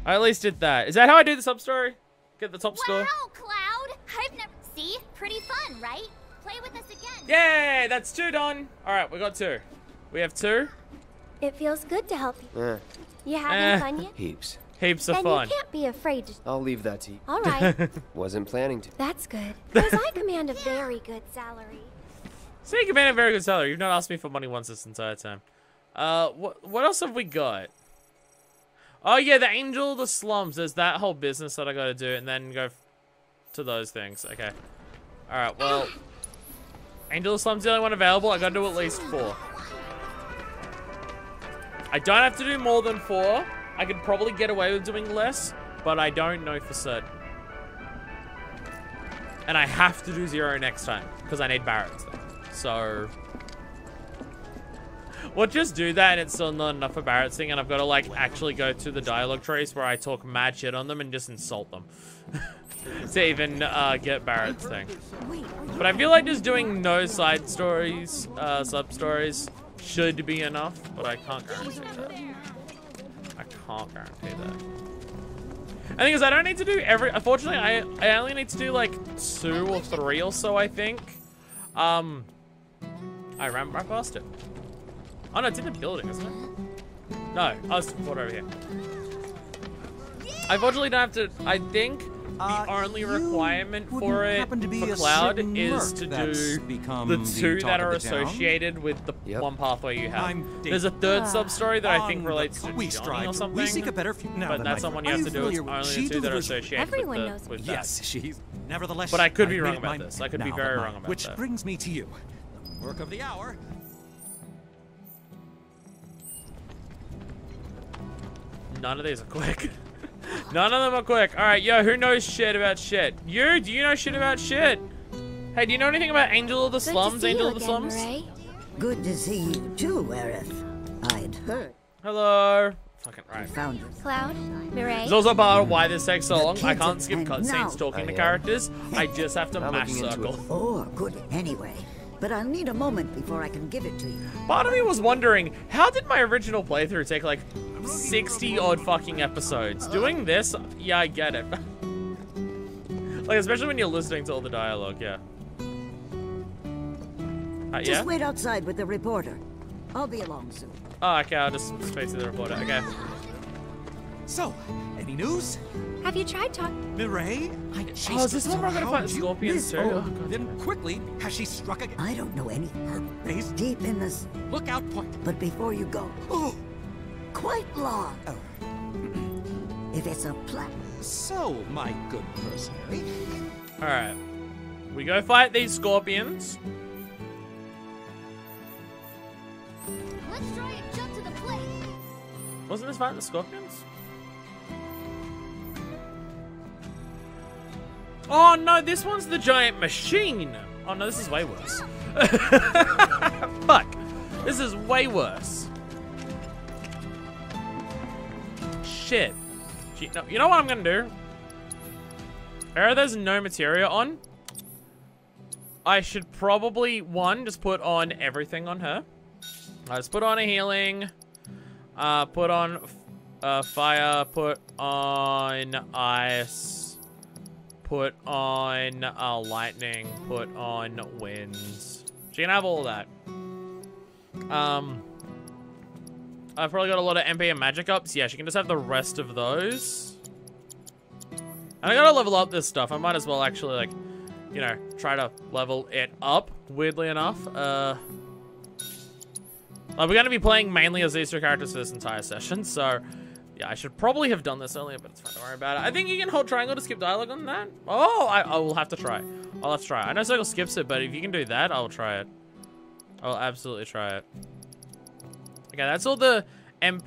I at least did that. Is that how I do the sub story? Get the top score? Wow, Cloud! I've never... See? Pretty fun, right? Play with us again. Yay! That's 2 done. Alright, we got 2. We have 2. It feels good to help you. You having fun yet? Heaps. Heaps of then fun. You can't be afraid to... I'll leave that to you. All right. Wasn't planning to. That's good. Because I command a very good salary. So you command a very good salary. You've not asked me for money once this entire time. What else have we got? Oh yeah, the Angel of the Slums. There's that whole business that I gotta do, and then go to those things. Okay. Alright, well... Angel of the Slums is the only one available. I gotta do at least 4. I don't have to do more than 4. I could probably get away with doing less, but I don't know for certain. And I have to do 0 next time, because I need Barretts then. So... We'll just do that, and it's still not enough for Barrett's thing, and I've got to, like, actually go to the dialogue trees where I talk mad shit on them and just insult them. To even get Barrett's thing. But I feel like just doing no side stories, sub-stories, should be enough, but I can't guarantee that. I can't guarantee that. The thing is, I don't need to do every... Unfortunately, I only need to do, like, 2 or 3 or so, I think. I ran right past it. Oh, no, it's in the building, isn't it? No, I was over here. I unfortunately don't have to... I think the only requirement for it, for Cloud, is to do the 2 that are associated with the one pathway you have. There's a 3rd sub-story that I think relates to Johnny or something, but that's the one you have to do. It's only the 2 that are associated with that. Yes, she's... Nevertheless, but I could be wrong about this. I could be very wrong about that. Which brings me to you. Work of the hour. None of these are quick. None of them are quick. Alright, yo, who knows shit about shit? You? Do you know shit about shit? Hey, do you know anything about Angel of the Slums? Angel of the Slums? Good to see you too, Aerith. I'd heard. Hello. Fucking right. Found you. Cloud, Mireille. There's also part of why this takes so long. I can't skip cutscenes talking to characters. I just have to mash circle. Oh, good anyway. But I'll need a moment before I can give it to you. Part of me was wondering, how did my original playthrough take like 60 odd fucking episodes? Doing this, yeah, I get it. Like, especially when you're listening to all the dialogue, yeah. Yeah? Just wait outside with the reporter. I'll be along soon. Oh, okay, I'll just speak to the reporter, okay. So, any news? Have you tried talking? Mireille? Oh, is this one where I'm gonna fight scorpions too? Oh, then quickly, has she struck again? I don't know any. Her base? Deep in this lookout point. But before you go, quite long. Oh. If it's a plan. So, my good person. Alright. We go fight these scorpions. Let's try and jump to the plate. Wasn't this fighting the scorpions? Oh no, this one's the giant machine. Oh no, this is way worse. Fuck. This is way worse. Shit. No, you know what I'm gonna do? There's no materia on. I should probably, one, just put on everything on her. Just put on a healing. Put on fire. Put on ice. Put on lightning. Put on winds. She can have all that. I've probably got a lot of MP and magic ups. Yeah, she can just have the rest of those. And I gotta level up this stuff. I might as well actually, like, you know, try to level it up, weirdly enough. We're gonna be playing mainly as these two characters for this entire session, so yeah, I should probably have done this earlier, but it's fine, don't worry about it. I think you can hold triangle to skip dialogue on that. Oh, I will have to try. I'll have to try. I know Circle skips it, but if you can do that, I'll try it. I'll absolutely try it. Okay, that's all the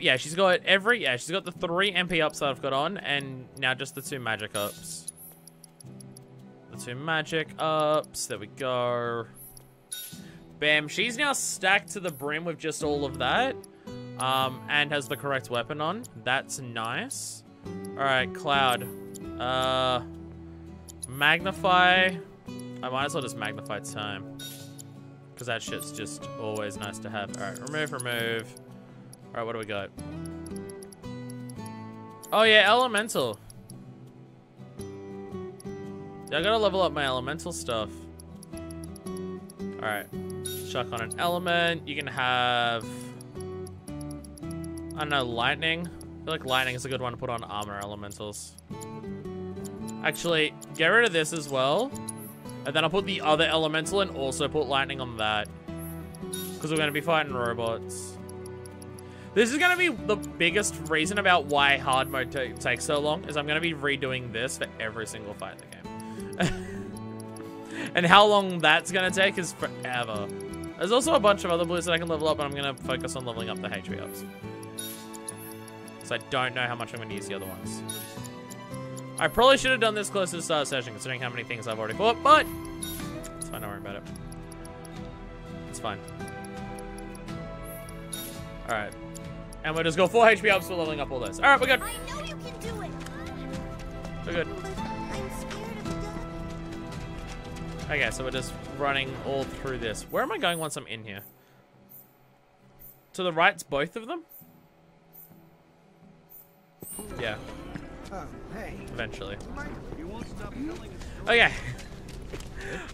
yeah, she's got she's got the 3 MP ups that I've got on, and now just the 2 magic ups. The 2 magic ups, there we go. Bam, she's now stacked to the brim with just all of that. And has the correct weapon on. That's nice. Alright, Cloud. Magnify. I might as well just magnify time. Because that shit's just always nice to have. Alright, remove. Alright, what do we got? Oh yeah, elemental. Yeah, I gotta level up my elemental stuff. Alright. Chuck on an element. You can have... I don't know, lightning. I feel like lightning is a good one to put on armor elementals. Actually, get rid of this as well. And then I'll put the other elemental and also put lightning on that. Because we're going to be fighting robots. This is going to be the biggest reason about why hard mode takes so long. Is I'm going to be redoing this for every single fight in the game. And how long that's going to take is forever. There's also a bunch of other blues that I can level up, but I'm going to focus on leveling up the HP ups. So I don't know how much I'm going to use the other ones. I probably should have done this close to the start of the session, considering how many things I've already fought, but it's fine, don't worry about it. It's fine. Alright. And we'll just go 4 HP ups for leveling up all this. Alright, we're good. I know you can do it. We're good. I'm scared of the dark. Okay, so we're just running all through this. Where am I going once I'm in here? To the right's both of them? Yeah. Oh, hey. Eventually. You won't stop killing us. Okay.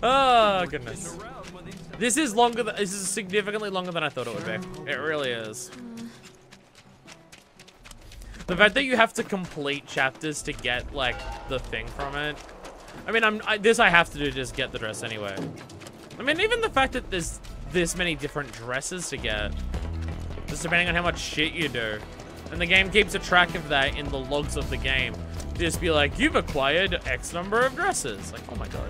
Oh goodness. This is longer. This is significantly longer than I thought it would be. It really is. The fact that you have to complete chapters to get like the thing from it. I mean, this I have to do to just get the dress anyway. I mean, even the fact that there's this many different dresses to get, just depending on how much shit you do. And the game keeps a track of that in the logs of the game. Just be like, you've acquired X number of dresses. Like, oh my god.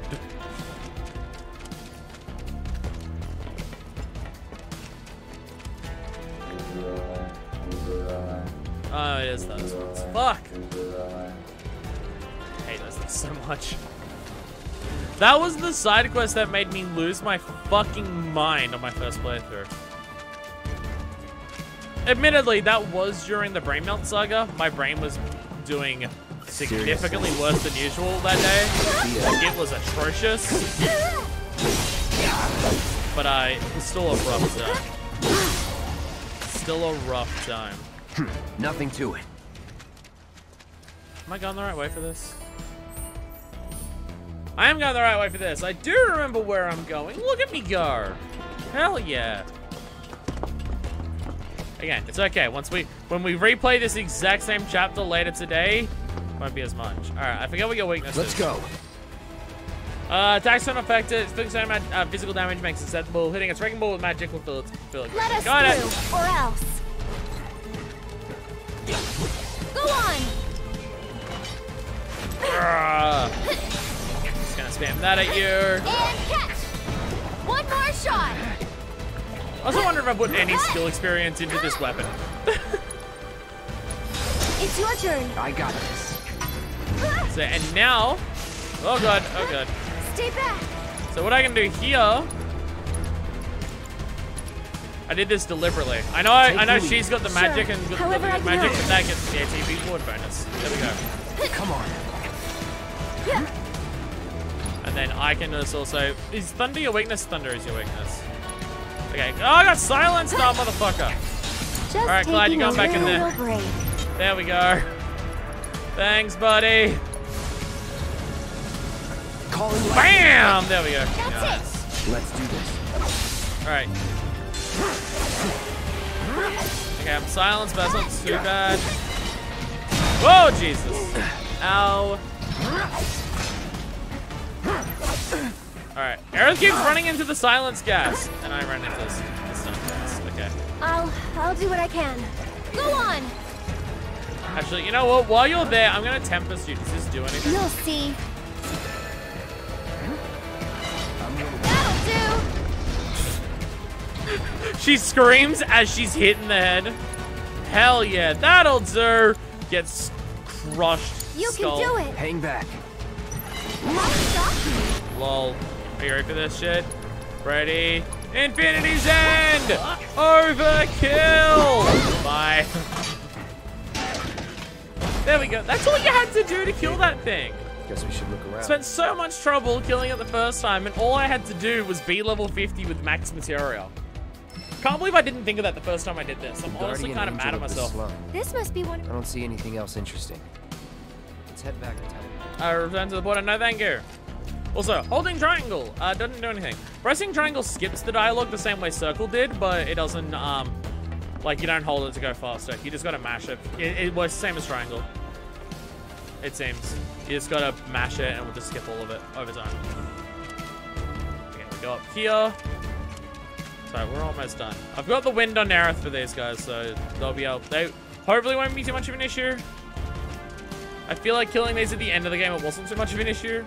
Oh, it is those ones. Fuck. I hate those things so much. That was the side quest that made me lose my fucking mind on my first playthrough. Admittedly, that was during the Brain Melt saga. My brain was doing significantly worse than usual that day. Like, it was atrocious. But it was still a rough time. Still a rough time. Nothing to it. Am I going the right way for this? I am going the right way for this. I do remember where I'm going. Look at me go. Hell yeah. Again, it's okay. When we replay this exact same chapter later today, won't be as much. Alright, I forget what your weakness is. Let's go. Attacks unaffected. Physical damage makes it sensible. Hitting its wrecking ball with magic will fill it. Let us through, or else. Go on. Just gonna spam that at you. And catch. One more shot. I also wonder if I put any skill experience into this weapon. It's your turn. I got this. So, and now, Oh god, oh god. Stay back. So what I can do here, I did this deliberately. I know she's got the magic and got the magic, but that gets the ATB ward bonus. There we go. Come on. And then I can just also, is thunder your weakness? Thunder is your weakness. Okay. Oh, I got silenced now, motherfucker. All right, Clyde, you're going back in there. There we go. Thanks, buddy. Bam! There we go. Nice. Let's do this. All right. Okay, I'm silenced, but that's not too bad. Whoa, Jesus. Ow. Alright, Aerith keeps running into the silence gas. And I ran into this stun gas. Okay. I'll do what I can. Go on. Actually, you know what? While you're there, I'm gonna Tempest you. Does this do anything? You'll see. That'll do. She screams as she's hit in the head. Hell yeah, that'll do. Gets crushed. You skull. can do it. Hang back. Lol. Are you ready for this shit? Ready? Infinity's End! Overkill! Bye. There we go. That's all you had to do to kill that thing. Guess we should look around. Spent so much trouble killing it the first time, and all I had to do was be level 50 with max material. Can't believe I didn't think of that the first time I did this. I'm honestly kind of mad at myself. This must be one. I don't see anything else interesting. Let's head back to town. Return to the border. No, thank you. Also, holding triangle doesn't do anything. Pressing triangle skips the dialogue the same way circle did, but it doesn't, like, you don't hold it to go faster. You just gotta mash it. It works the same as triangle. It seems. You just gotta mash it and we'll just skip all of it over time. Okay, we go up here. Sorry, we're almost done. I've got the wind on Aerith for these guys, so they'll be able, they hopefully won't be too much of an issue. I feel like killing these at the end of the game, it wasn't too much of an issue.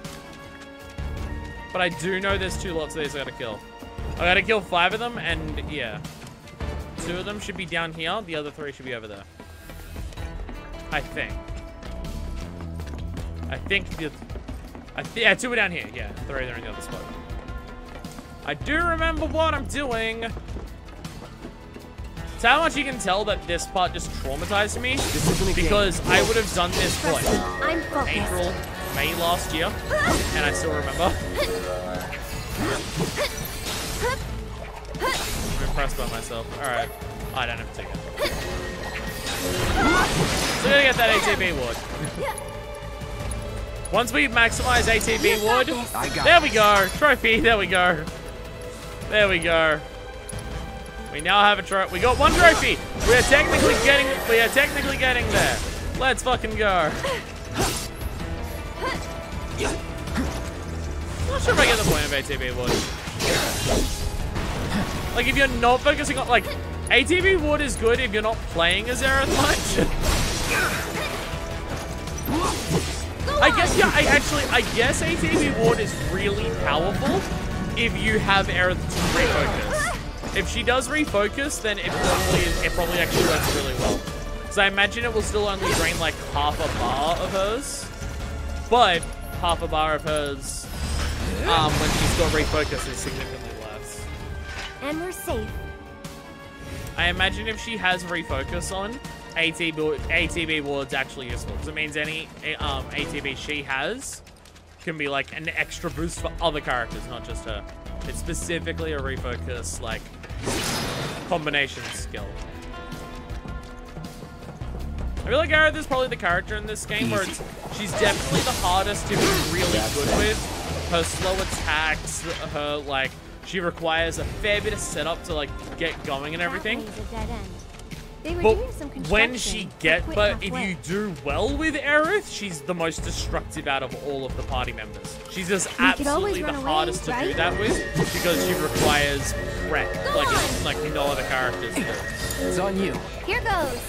But I do know there's 2 lots of these I gotta kill. I gotta kill 5 of them, and yeah. 2 of them should be down here. The other 3 should be over there. I think. Yeah, 2 are down here. Yeah, 3 are in the other spot. I do remember what I'm doing. It's how much you can tell that this part just traumatized me. Because I would have done this for like April, May last year, and I still remember. I'm impressed by myself. Alright. I don't have to take it. So we're gonna get that ATB ward. Once we maximize ATB ward, there we go. Trophy, there we go. There we go. We now have a trophy. We got 1 trophy. We are technically getting there. Let's fucking go. Not sure if I get the point of ATB ward. Like, if you're not focusing on, like, ATB ward is good if you're not playing as Aerith much. I guess, yeah, I guess ATB ward is really powerful if you have Aerith to refocus. If she does refocus, then it probably actually works really well. Because I imagine it will still only drain like half a bar of hers. But half a bar of hers, when she's got refocus, is significantly less. And we're safe. I imagine if she has refocus on, ATB ward's actually useful. Because it means any ATB she has can be like an extra boost for other characters, not just her. It's specifically a refocus, like, combination skill. I feel like Aerith is probably the character in this game where she's definitely the hardest to be really good with. Her slow attacks, her, like, she requires a fair bit of setup to, like, get going and everything. But when she if you do well with Aerith, she's the most destructive out of all of the party members. She's just absolutely the hardest to do that with because she requires prep, like no other characters do. It's on you. Here goes.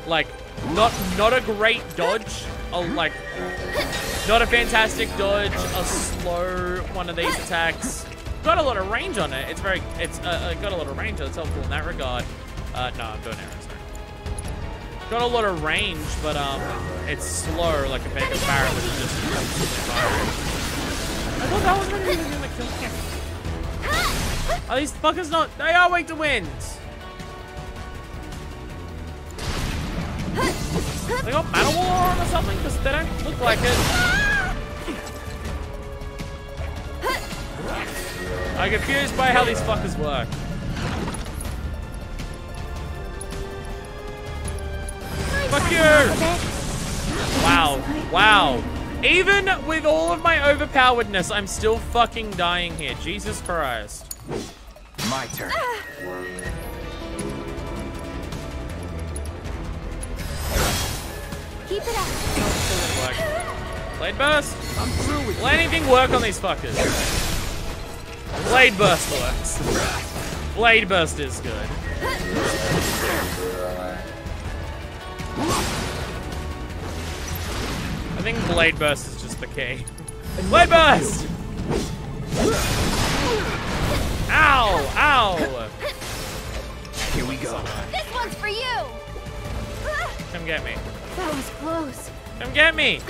Like, not a great dodge, not a fantastic dodge, a slow one of these attacks. Got a lot of range on it. It's got a lot of range. That's helpful in that regard. No, I'm doing arrows. Got a lot of range, but it's slow like a Vega Barret, which is just constantly firing. I thought that was really gonna kill him. Are these fuckers not? They are weak to wind. They got Mana Wall on or something? Because they don't look like it. I'm confused by how these fuckers work. Fuck you! Wow. Wow. Even with all of my overpoweredness, I'm still fucking dying here. Jesus Christ. My turn. Keep it up. Blade Burst? I'm through with Will anything work on these fuckers? Blade Burst works. Blade Burst is good. I think Blade Burst is just the key. Blade Burst! Ow! Ow! Here we go. This one's for you! Come get me. That was close. Come get me!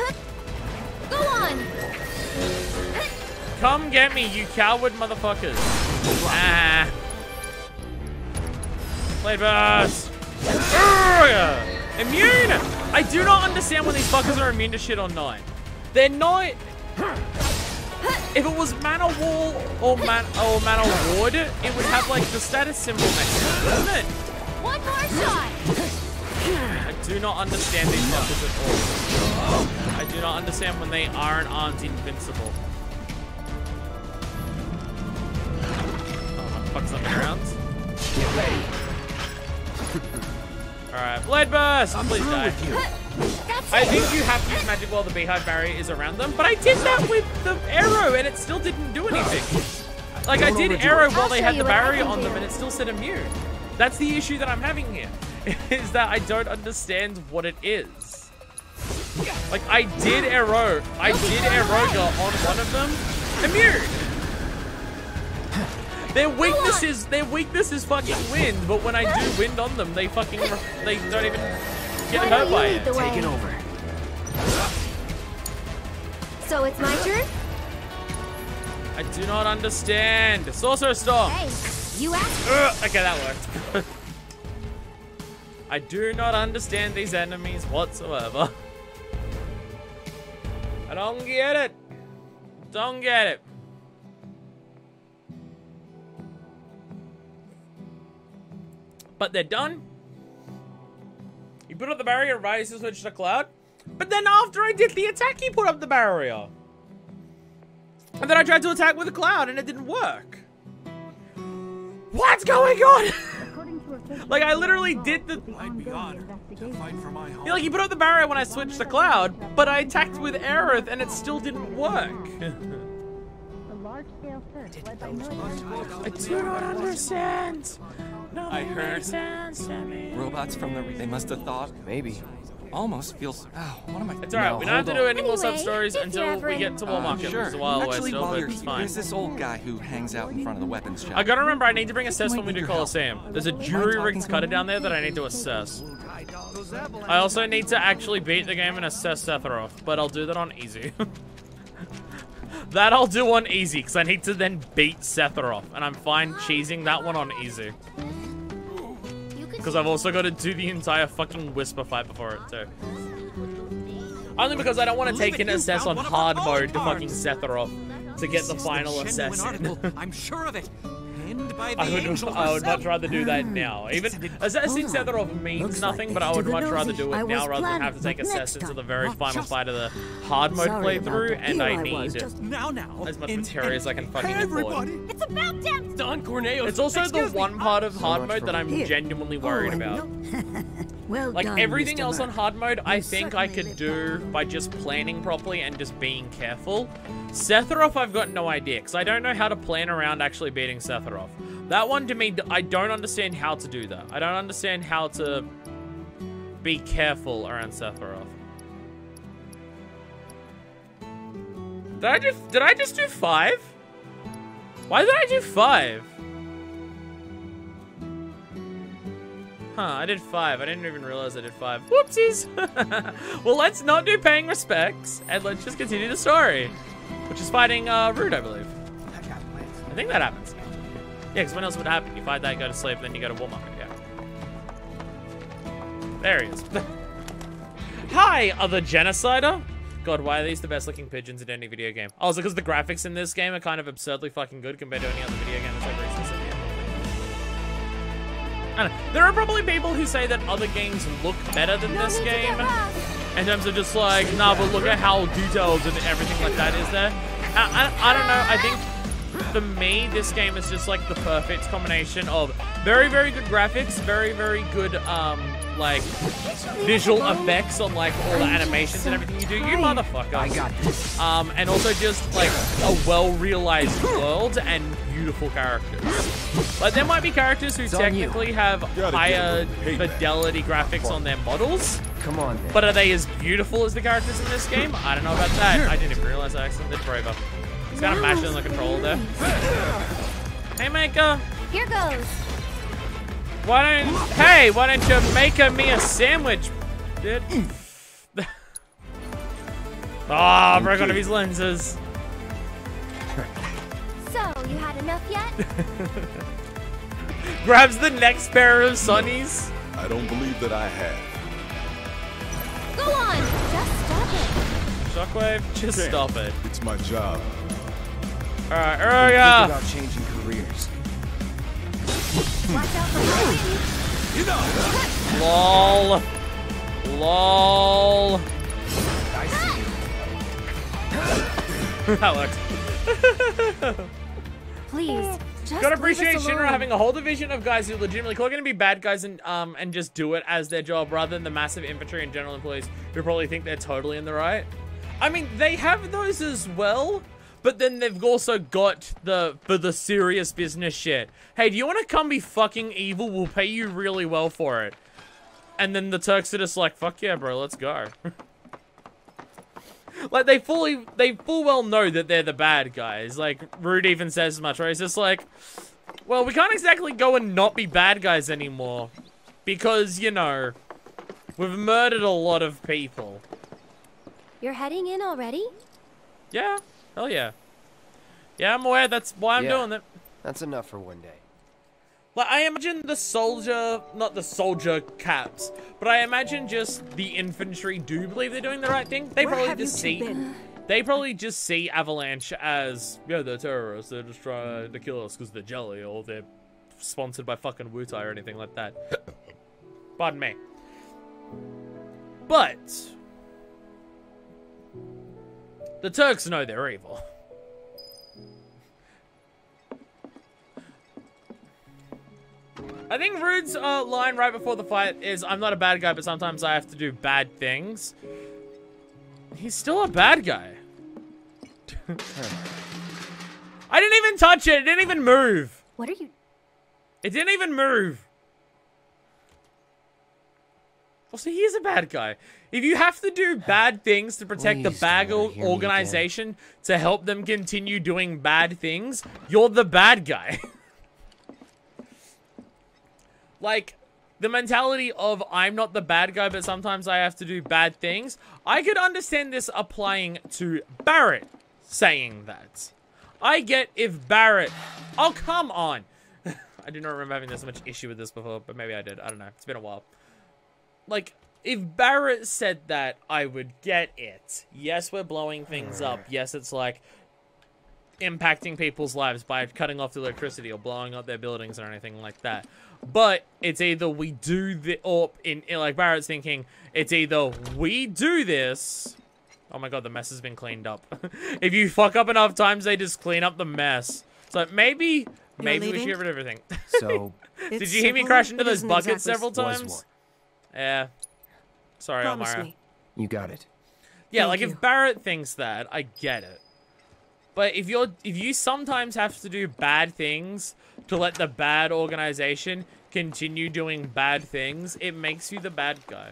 Go on! Come get me, you coward motherfuckers. Ah. Blade Burst! Immune! I do not understand when these fuckers are immune to shit or not. They're not... If it was Mana Wall or Mana Ward, it would have like the status symbol next to it, wouldn't it? One more shot! I do not understand these fuckers at all. I do not understand when they aren't invincible. Oh, fuck something around. Get ready. Alright, Blade Burst! Please die. I think you have to use magic while the Beehive barrier is around them, but I did that with the arrow and it still didn't do anything. Like, I did arrow while they had the barrier on them and it still said immune. That's the issue that I'm having here, is that I don't understand what it is. Like, I did arrow on one of them, immune. Their weakness is fucking wind, but when I do wind on them, they don't even get hurt by it. Taking over. So it's my turn? I do not understand. Sorcerer Storm. Hey, you asked. Okay, that worked. I do not understand these enemies whatsoever. I don't get it. Don't get it. But they're done. You put up the barrier, right? You switch to cloud. But then after I did the attack, he put up the barrier. And then I tried to attack with a cloud and it didn't work. What's going on? Like, I literally did the... I'd be honored to fight for my home. Yeah, like, he put up the barrier when I switched to cloud, but I attacked with Aerith and it still didn't work. I do not understand. No, I heard makes sense to me. robots from the... They must have thought... Maybe. Almost feels... Oh, what am I... It's alright, we don't have to do any more sub-stories if until you're ever we in- get to War Market, which is a while away Actually, still, while but you're it's here, fine. there's this old guy who hangs out in front of the weapons shop. I gotta remember, I need to bring assess when we Might need do your help. Coliseum. There's a jury-rigged cutter down there that I need to assess. I also need to actually beat the game and assess Sephiroth, but I'll do that on easy. That I'll do on easy, because I need to then beat Sephiroth, and I'm fine cheesing that one on easy. Because I've also got to do the entire fucking Whisper fight before it, too. Only because I don't want to take an assess on hard mode to fucking Sephiroth to get the final assess in. I'm sure of it. Penned by the I angel would much rather do that now. Even assessing Sephiroth means Looks nothing, like but I would to the much rather nosy. do it I now was rather than have to planning, take but assess next into the time, very not final just- fight of the hard mode Sorry about playthrough, that. and Here I I need was, just now. as much material as I can fucking import. It's about damn. Don Corneo. It's also the one part of hard mode that I'm Here. genuinely Oh, worried and about. Well Like, done, everything Mr. else on Merc. hard mode, I You think I certainly could lived do by just planning properly and just being careful. Sephiroth, I've got no idea, because I don't know how to plan around actually beating Sephiroth. That one, to me, I don't understand how to do that. I don't understand how to be careful around Sephiroth. Did I just do 5? Why did I do 5? Huh, I did 5. I didn't even realize I did 5. Whoopsies! Well, let's not do paying respects, and let's just continue the story. Which is fighting Rude, I believe. I think that happens. Yeah, because when else would it happen? You fight that, go to sleep, then you go to warm up. Yeah. There he is. Hi, other genocider! God, why are these the best looking pigeons in any video game? Oh, is it because the graphics in this game are kind of absurdly fucking good compared to any other video game that's ever existed? I don't know. There are probably people who say that other games look better than this game. In terms of just like, nah, but look at how detailed and everything like that is there. I don't know. I think for me, this game is just like the perfect combination of very, very good graphics, very, very good, like, visual effects on like all the animations and everything you do. You motherfucker. I got this. And also just like a well-realized world and beautiful characters. Like there might be characters who technically have higher fidelity graphics on their models. Come on, man. But are they as beautiful as the characters in this game? I don't know about that. I didn't even realize I accidentally did Braver. He's kind of mashing on the controller there. Hey, Maker. Here goes. Why don't you make me a sandwich, dude? Ah, broke one of his lenses. So, you had enough yet? Grabs the next pair of sunnies. I don't believe that I have. Go on, just stop it. Shockwave, just stop it. It's my job. Alright, here we go. About changing careers. Watch out for lightning. You know. LOL. LOL. I see you. That worked. Please, just Gotta appreciate leave us Shinra alone. having a whole division of guys who legitimately are going to be bad guys and just do it as their job rather than the massive infantry and general employees who probably think they're totally in the right. I mean, they have those as well, but then they've also got for the serious business shit. Hey, do you want to come be fucking evil? We'll pay you really well for it. And then the Turks are just like, fuck yeah, bro, let's go. Like, they full well know that they're the bad guys. Like, Rude even says as much, right? He's just like, well, we can't exactly go and not be bad guys anymore. Because, you know, we've murdered a lot of people. You're heading in already? Yeah, hell yeah. Yeah, I'm aware, that's why I'm doing it. That's enough for one day. Like, I imagine the soldier, not the soldier caps, but I imagine just the infantry do believe they're doing the right thing. They probably just see Avalanche as, yeah, they're terrorists, they're just trying to kill us because they're jelly, or they're sponsored by fucking Wutai or anything like that. Pardon me. But the Turks know they're evil. I think Rude's line right before the fight is, I'm not a bad guy, but sometimes I have to do bad things. He's still a bad guy. I didn't even touch it. It didn't even move. What are you... It didn't even move. Also, he is a bad guy. If you have to do bad things to protect the bad organization to help them continue doing bad things, you're the bad guy. Like, the mentality of, I'm not the bad guy, but sometimes I have to do bad things. I could understand this applying to Barrett saying that. I get if Barrett... Oh, come on. I do not remember having this much issue with this before, but maybe I did. I don't know. It's been a while. Like, if Barrett said that, I would get it. Yes, we're blowing things up. Yes, it's like impacting people's lives by cutting off the electricity or blowing up their buildings or anything like that. But it's either we do the, or in like Barrett's thinking, it's either we do this. Oh my god, the mess has been cleaned up. If you fuck up enough times, they just clean up the mess. So maybe we should get rid of everything. So did you hear me crash into those buckets several times? Yeah. Sorry, Elmira. You got it. Yeah, like if Barrett thinks that, I get it. But if you sometimes have to do bad things to let the bad organization continue doing bad things, it makes you the bad guy.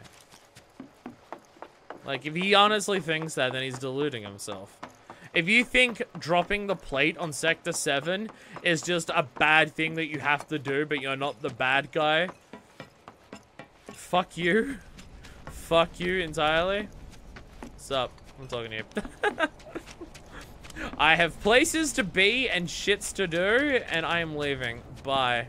Like, if he honestly thinks that, then he's deluding himself. If you think dropping the plate on Sector 7 is just a bad thing that you have to do, but you're not the bad guy, Fuck you. Fuck you entirely. Sup? I'm talking to you. I have places to be and shits to do, and I am leaving. Bye.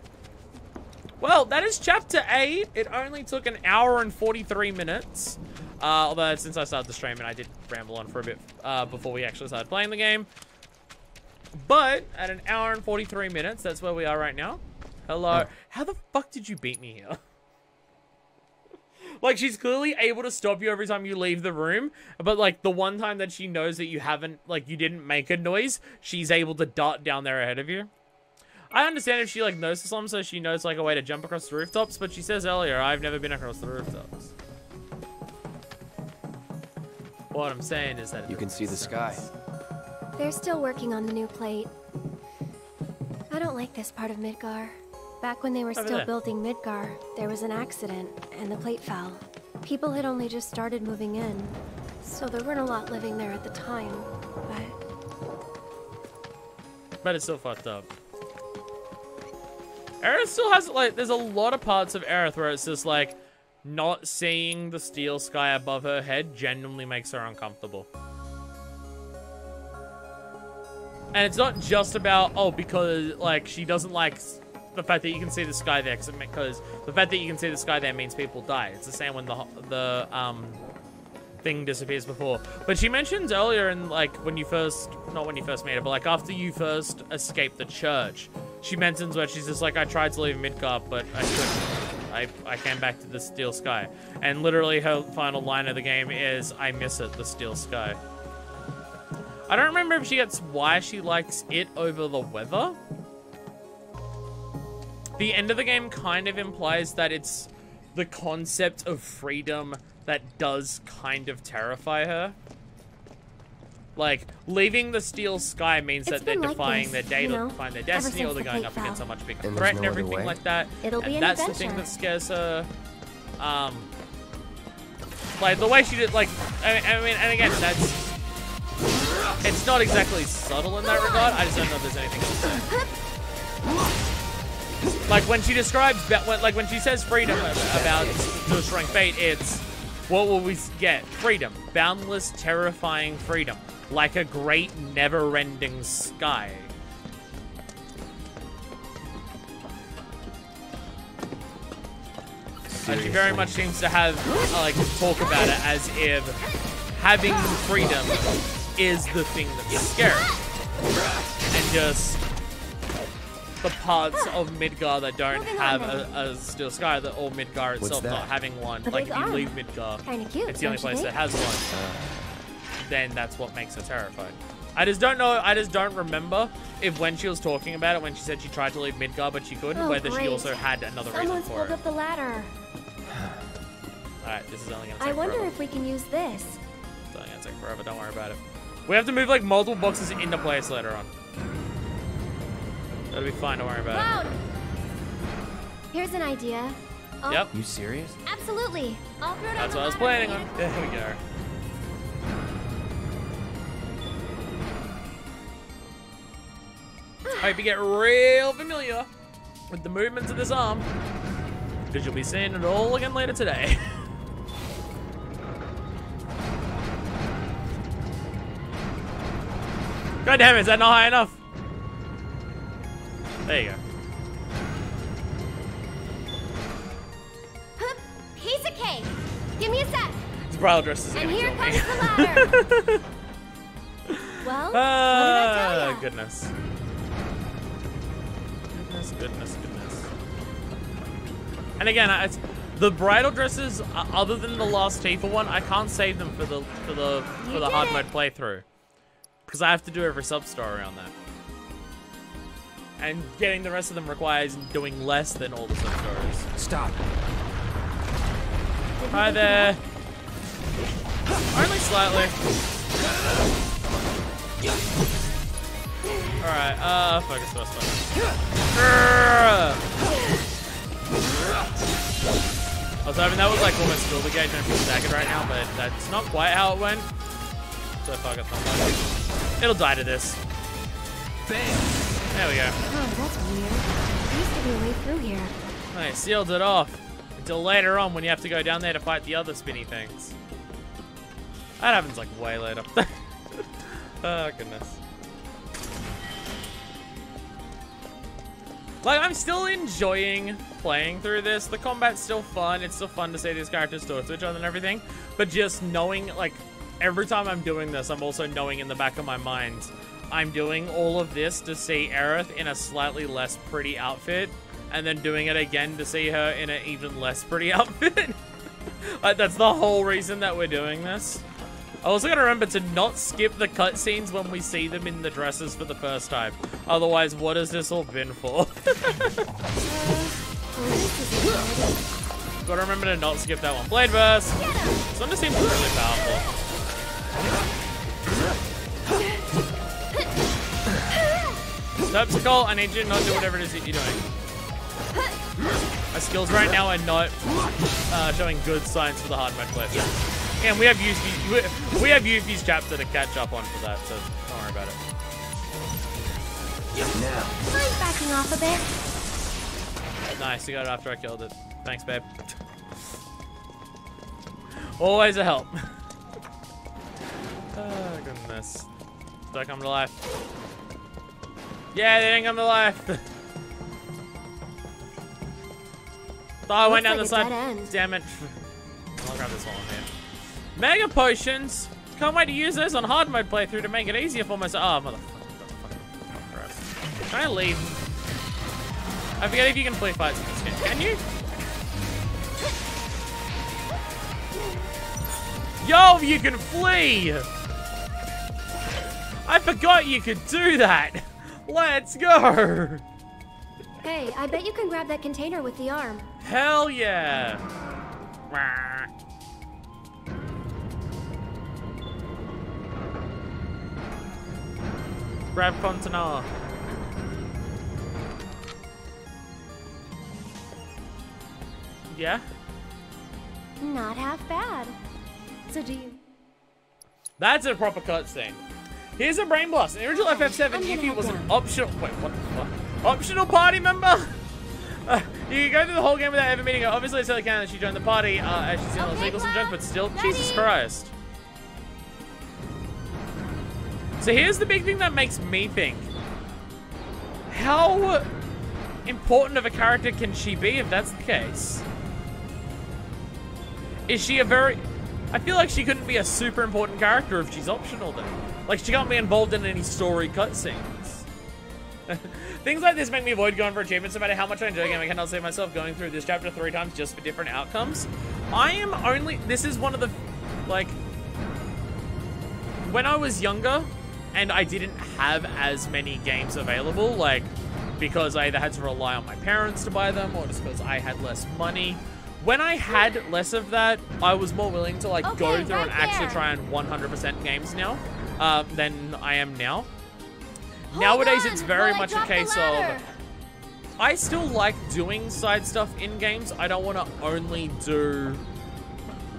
Well, that is chapter 8. It only took an hour and 43 minutes. Although, since I started the stream, and I did ramble on for a bit before we actually started playing the game. But, at an hour and 43 minutes, that's where we are right now. Hello. Oh. How the fuck did you beat me here? Like, she's clearly able to stop you every time you leave the room. But, like, the one time that she knows that you haven't, like, you didn't make a noise, she's able to dart down there ahead of you. I understand if she, like, knows something, so she knows, like, a way to jump across the rooftops. But she says earlier, I've never been across the rooftops. What I'm saying is that... You can see the sky. They're still working on the new plate. I don't like this part of Midgar. Back when they were still building Midgar, there was an accident, and the plate fell. People had only just started moving in, so there weren't a lot living there at the time, but it's still fucked up. Aerith still has, like, there's a lot of parts of Aerith where it's just, like, not seeing the steel sky above her head genuinely makes her uncomfortable. And it's not just about, oh, because, like, she doesn't like the fact that you can see the sky there, because the fact that you can see the sky there means people die. It's the same when the thing disappears before. But she mentions earlier in, like, when you first, not when you first meet her, but, like, after you first escape the church, she mentions where she's just like, I tried to leave Midgar, but I couldn't. I came back to the steel sky. And literally her final line of the game is, I miss it, the steel sky. I don't remember if she gets why she likes it over the weather. The end of the game kind of implies that it's the concept of freedom that does kind of terrify her. Like, leaving the steel sky means that they're defying their day to find their destiny, or they're going up against a much bigger threat and everything like that. And that's the thing that scares her. Like, the way she did, like, I mean, and again, that's... It's not exactly subtle in that regard. I just don't know if there's anything else there. Like, when she describes, like, when she says freedom about destroying fate, it's, what will we get? Freedom. Boundless, terrifying freedom. Like a great, never-ending sky. And she very much seems to have, like, talk about it as if having freedom is the thing that's scary. And just the parts of Midgar that don't have a steel sky, or Midgar itself not having one. Like, if you leave Midgar, it's the only place that has one. Then that's what makes her terrified. I just don't know, I just don't remember if when she was talking about it, when she said she tried to leave Midgar but she couldn't, whether she also had another reason for pulled it. up the ladder. Alright, this is only gonna take I wonder forever. if we can use this. It's only gonna take forever, don't worry about it. We have to move, like, multiple boxes into place later on. That'll be fine, don't worry about it. Here's an idea. Yep. You serious? Absolutely. I'll throw it That's what I was planning on. There we go. I hope you get real familiar with the movements of this arm, because you'll be seeing it all again later today. God damn it, is that not high enough? There you go. Piece of cake. Give me a sec. This bridal dress is And gonna here kill comes me. the ladder. Well, what did I tell ya? Goodness. Goodness. And again, it's, the bridal dresses, other than the last Tifa one, I can't save them for the hard mode playthrough, because I have to do every sub story on that. And getting the rest of them requires doing less than all the sub stories. Stop. Hi there. Only slightly. Alright, focus first. I was hoping that was like almost fill the gauge and everything's staggered right now, but that's not quite how it went. So focus on that. It'll die to this. Bam! There we go. Oh, that's weird. There used to be a way through here. Alright, sealed it off. until later on when you have to go down there to fight the other spinny things. That happens like way later. Oh, goodness. Like, I'm still enjoying playing through this. The combat's still fun. It's still fun to see these characters talk to each other and everything. But just knowing, like, every time I'm doing this, I'm also knowing in the back of my mind, I'm doing all of this to see Aerith in a slightly less pretty outfit, and then doing it again to see her in an even less pretty outfit. Like, that's the whole reason that we're doing this. I also gotta remember to not skip the cutscenes when we see them in the dresses for the first time. Otherwise, what has this all been for? Gotta remember to not skip that one. Blade Burst! This one just seems really powerful. Terpsichore, I need you to not do whatever it is that you're doing. My skills right now are not showing good signs for the hard mode playthrough. And we have Yuffie's chapter to catch up on for that, so don't worry about it. Now. I'm backing off a bit. Nice, you got it after I killed it. Thanks, babe. Always a help. Oh, goodness. Did I come to life? Yeah, they didn't come to life. Oh, I went down the side. Damn it. I'll grab this one here. Mega potions! Can't wait to use those on hard mode playthrough to make it easier for myself. Oh, motherfucker. Can I leave? I forget if you can flee fights in this game. Can you? Yo, you can flee! I forgot you could do that! Let's go! Hey, I bet you can grab that container with the arm. Hell yeah! Grab container. Yeah? Not half bad. So do you... That's a proper cutscene. Here's a brain blast. In the original FF7, Yuffie was an optional... Wait, what the fuck? Optional party member? You can go through the whole game without ever meeting her. Obviously, it's only canon that she joined the party as she's seen all those eagles and junk, but still, Jesus Christ. So here's the big thing that makes me think. How important of a character can she be if that's the case? Is she a very... I feel like she couldn't be a super important character if she's optional then. Like, she can't be involved in any story cutscenes. Things like this make me avoid going for achievements no matter how much I enjoy the game. I cannot see myself going through this chapter 3 times just for different outcomes. I am only... This is one of the... Like... When I was younger... And I didn't have as many games available, like, because I either had to rely on my parents to buy them or just because I had less money. When I had less of that, I was more willing to, like, go through and actually try and 100% games now than I am now. Nowadays, it's very much a case of... I still like doing side stuff in games. I don't want to only do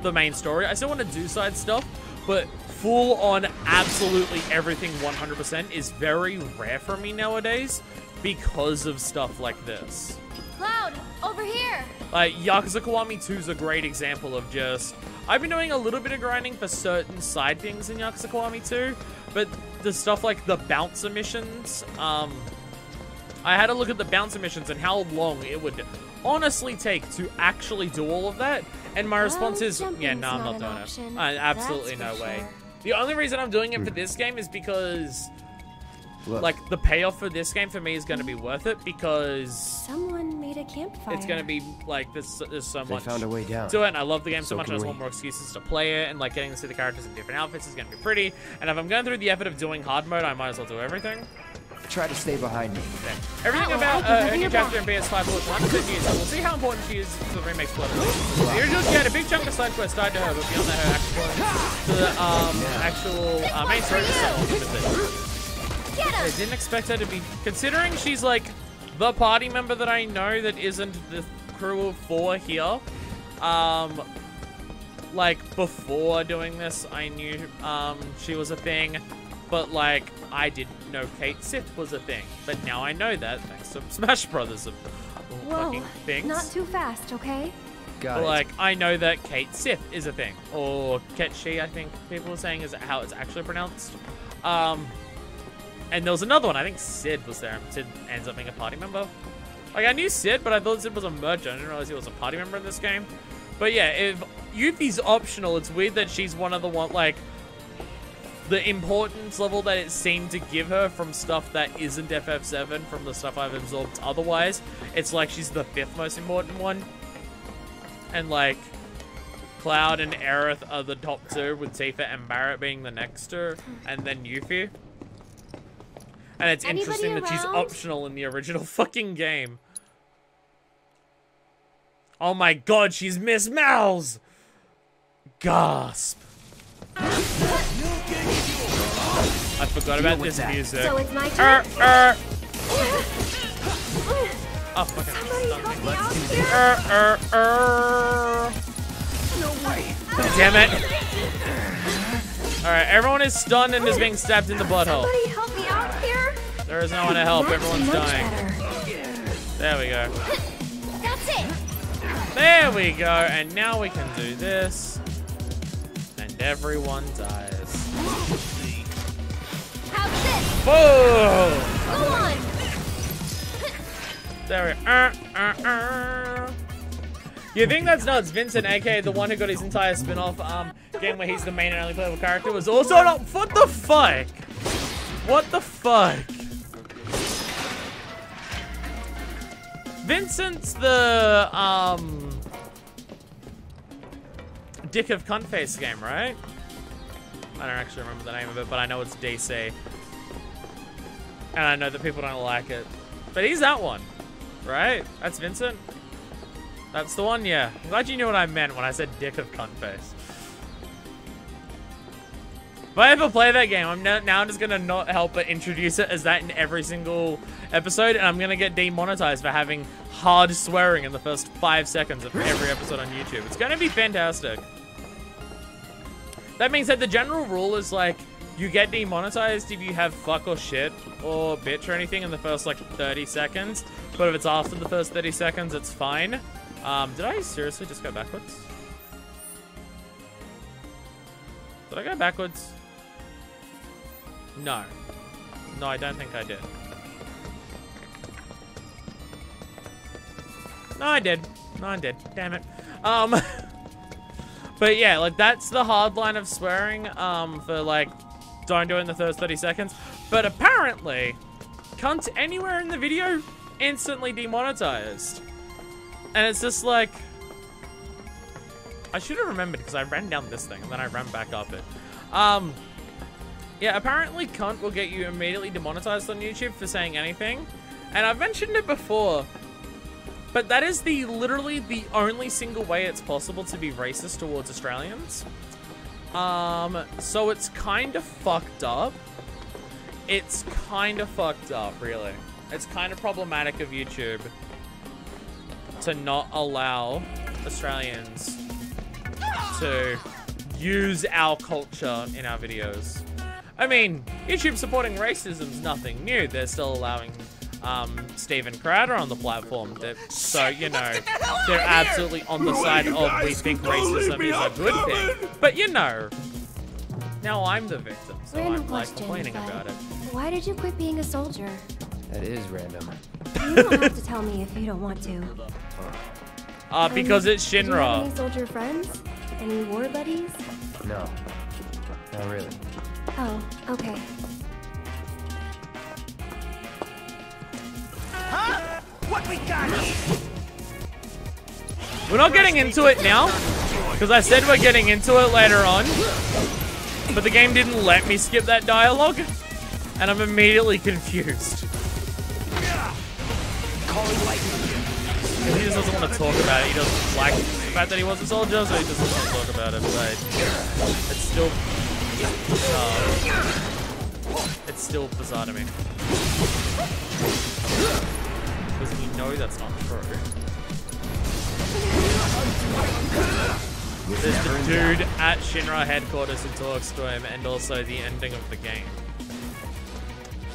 the main story. I still want to do side stuff, but... full on absolutely everything 100% is very rare for me nowadays because of stuff like this. Cloud, over here! Like, Yakuza Kiwami 2 is a great example of just... I've been doing a little bit of grinding for certain side things in Yakuza Kiwami 2, but the stuff like the bouncer missions, I had to look at the bouncer missions and how long it would honestly take to actually do all of that, and my response is, yeah, no, I'm not doing it. Absolutely no way. The only reason I'm doing it for this game is because, like, the payoff for this game for me is going to be worth it because... Someone made a campfire. It's going to be, like, there's so much found a way down. to it, and I love the game so much, I just want more excuses to play it, and, like, getting to see the characters in different outfits is going to be pretty, and if I'm going through the effort of doing hard mode, I might as well do everything. Try to stay behind me. Everything about her new chapter in PS5 looks 100% new, so we'll see how important she is to the remake's plot. The original, she had a big chunk of side quests tied to her, but beyond that, her actual main story is so limited. I didn't expect her to be, considering she's like the party member that I know that isn't the crew of 4 here. Like before doing this, I knew she was a thing. But, like, I didn't know Kate Sith was a thing. But now I know that, thanks to Smash Brothers of fucking things. Not too fast, okay? Got But it. like, I know that Kate Sith is a thing. Or Ketchi, I think people are saying is how it's actually pronounced. And there was another one. I think Sid was there. And Sid ends up being a party member. Like, I knew Sid, but I thought Sid was a merchant. I didn't realize he was a party member in this game. But yeah, if Yuffie's optional, it's weird that she's one of the one, like, the importance level that it seemed to give her from stuff that isn't FF7, from the stuff I've absorbed otherwise. It's like she's the 5th most important one. And like, Cloud and Aerith are the top 2, with Tifa and Barrett being the next 2, and then Yuffie. And it's interesting that she's optional in the original fucking game. Oh my god, she's Miss Mouse! Gasp. I forgot about this music. So it's my turn. Oh, fucking Somebody help me out here. No way. Damn it. Alright, everyone is stunned and is being stabbed in the butthole. Somebody help me out here. There is no one to help. Everyone's dying. There we go. That's it. There we go. And now we can do this. And everyone dies. How's this? Whoa! Go on. There we You think that's nuts? Vincent, aka the one who got his entire spin-off game where he's the main and only playable character, was also not. What the fuck? What the fuck? Vincent's the Dick of Cuntface game, right? I don't actually remember the name of it, but I know it's DC. And I know that people don't like it. But he's that one, right? That's Vincent? That's the one? Yeah. I'm glad you knew what I meant when I said Dick of Cuntface. If I ever play that game, I'm now just gonna not help but introduce it as that in every single episode, and I'm gonna get demonetized for having hard swearing in the first 5 seconds of every episode on YouTube. It's gonna be fantastic. That being said, the general rule is like, you get demonetized if you have fuck or shit or bitch or anything in the first like 30 seconds, but if it's after the first 30 seconds, it's fine. Did I seriously just go backwards? Did I go backwards? No. No, I don't think I did. No, I did. No, I did. Damn it. But yeah, like, that's the hard line of swearing, for, like, don't do it in the first 30 seconds. But apparently, cunt anywhere in the video, instantly demonetized. And it's just like, I should have remembered because I ran down this thing and then I ran back up it. Yeah, apparently cunt will get you immediately demonetized on YouTube for saying anything. And I've mentioned it before, but that is literally the only single way it's possible to be racist towards Australians. So it's kind of fucked up. It's kind of fucked up, really. It's kind of problematic of YouTube to not allow Australians to use our culture in our videos. I mean, YouTube supporting racism is nothing new. They're still allowing Steven Crowder on the platform. So, you know, they're absolutely on the side of we think racism is a good thing. But, you know, now I'm the victim, so I'm, like, complaining about it. Why did you quit being a soldier? That is random. You don't have to tell me if you don't want to. Because it's Shinra. Do you have any soldier friends? Any war buddies? No. Not really. Oh, okay. Huh? What we got here? We're not getting into it now, because I said we're getting into it later on, but the game didn't let me skip that dialogue, and I'm immediately confused. He just doesn't want to talk about it. He doesn't like the fact that he was a soldier, so he just doesn't want to talk about it. But it's still bizarre to me. Because we know that's not true. There's the dude at Shinra headquarters who talks to him, and also the ending of the game.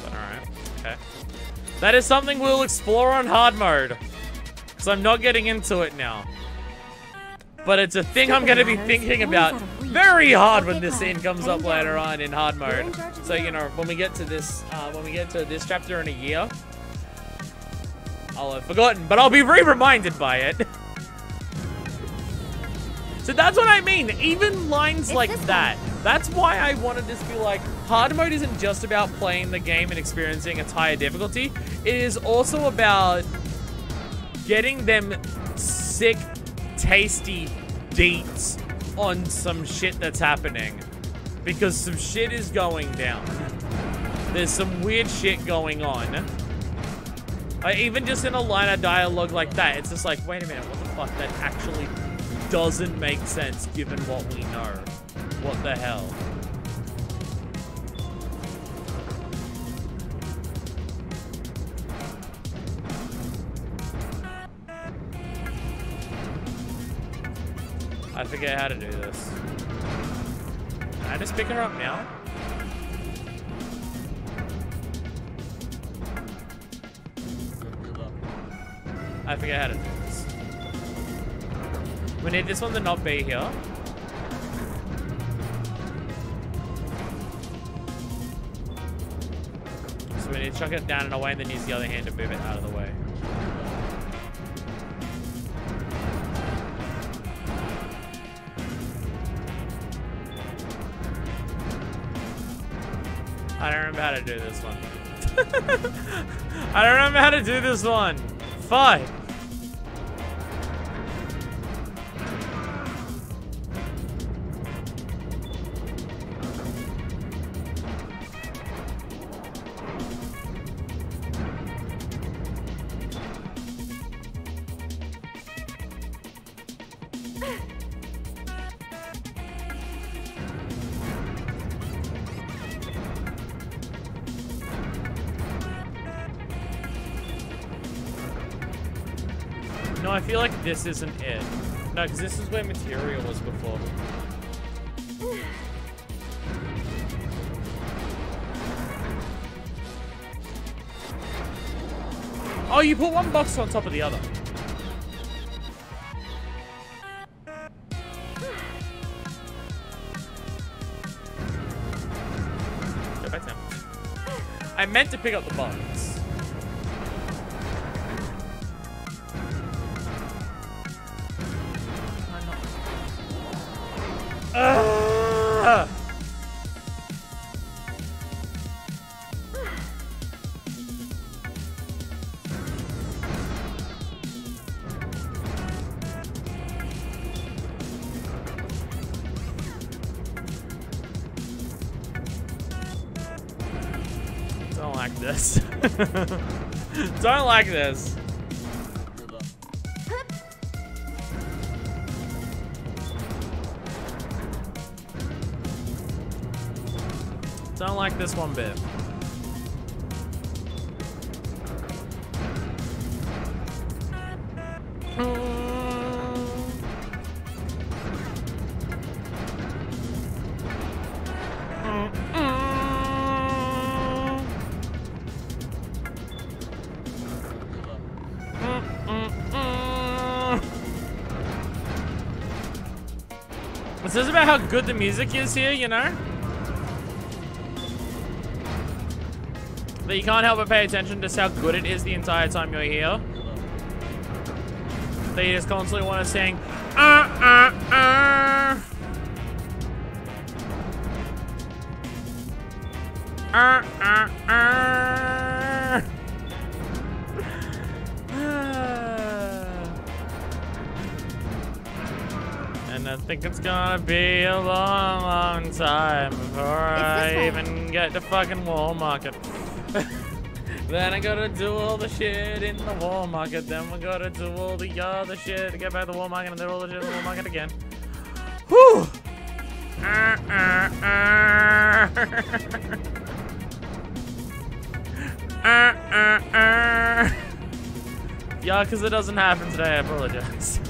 But alright, okay. That is something we'll explore on hard mode. Because I'm not getting into it now. But it's a thing I'm going to be thinking about very hard when this scene comes up later on in hard mode. So, you know, when we get to this chapter in a year, I'll have forgotten, but I'll be re-reminded by it. So that's what I mean. Even lines like that. That's why I wanted this to be like, hard mode isn't just about playing the game and experiencing its higher difficulty. It is also about getting them sick, tasty deets on some shit that's happening. Because some shit is going down. There's some weird shit going on. Even just in a line of dialogue like that, it's just like, wait a minute, what the fuck? That actually doesn't make sense given what we know. What the hell? I forget how to do this. Can I just pick her up now? I forget how to do this. We need this one to not be here. So we need to chuck it down and away and then use the other hand to move it out of the way. I don't remember how to do this one. I don't remember how to do this one. Fuck. No, I feel like this isn't it. No, because this is where material was before. Oh, you put one box on top of the other. Go back down. I meant to pick up the box. Don't like this. Don't like this. Don't like this one bit. This is about how good the music is here, you know? That you can't help but pay attention to just how good it is the entire time you're here. That you just constantly want to sing, And I think it's gonna be a long, long time before I even get to fucking Wall Market. Then I gotta do all the shit in the Wall Market. Then we gotta do all the other shit to get back to the Wall Market and do all the shit in the Wall Market again. Whew! Yeah, because it doesn't happen today, I apologize.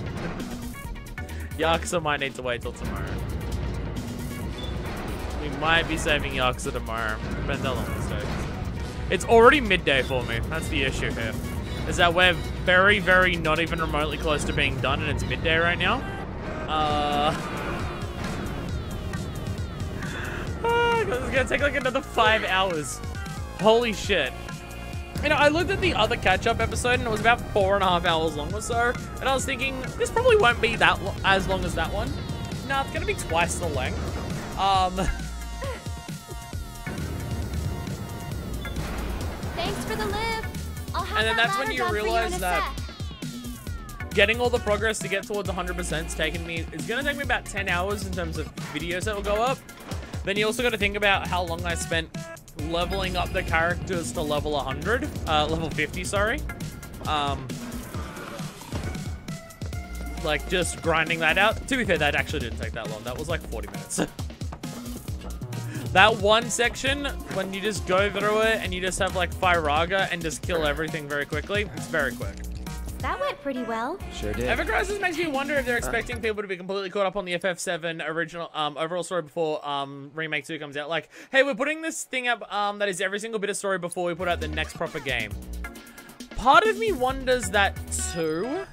Yakuza might need to wait till tomorrow. We might be saving Yakuza tomorrow. Depends how long this takes. It's already midday for me. That's the issue here. Is that we're very, very not even remotely close to being done and it's midday right now. It's gonna take like another 5 hours. Holy shit. You know, I looked at the other catch-up episode and it was about 4.5 hours long or so, and I was thinking, this probably won't be that as long as that one. Nah, it's gonna be twice the length. Thanks for the lift. I'll have And then that that's when ladder you done for realize in a that sec. getting all the progress to get towards 100% is taking me, it's gonna take me about 10 hours in terms of videos that will go up. Then you also got to think about how long I spent leveling up the characters to level 100, level 50, sorry. Like just grinding that out. To be fair, that actually didn't take that long. That was like 40 minutes. That one section, when you just go through it and you just have like Firaga and just kill everything very quickly, it's very quick. That went pretty well. Sure did. Ever Crisis makes me wonder if they're expecting people to be completely caught up on the FF7 original overall story before Remake 2 comes out. Like, hey, we're putting this thing up that is every single bit of story before we put out the next proper game. Part of me wonders that too.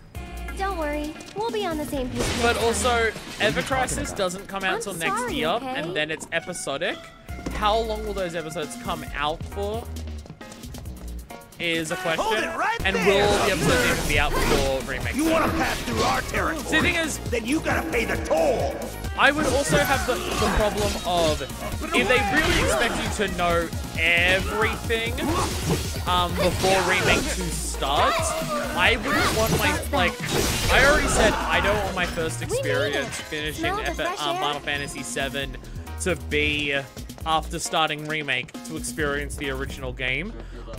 Don't worry, we'll be on the same page. But also, Ever Crisis doesn't come out until next sorry, year, okay? and then it's episodic. How long will those episodes come out for? Is a question. Hold it right and there. will the episodes even be out before Remake 2? You want to pass through our territory? See, the thing is, then you gotta pay the toll. I would also have the problem of if they really expect you to know everything before Remake 2 starts, I wouldn't want my, like, I already said I don't want my first experience finishing Final Fantasy VII to be after starting Remake to experience the original game.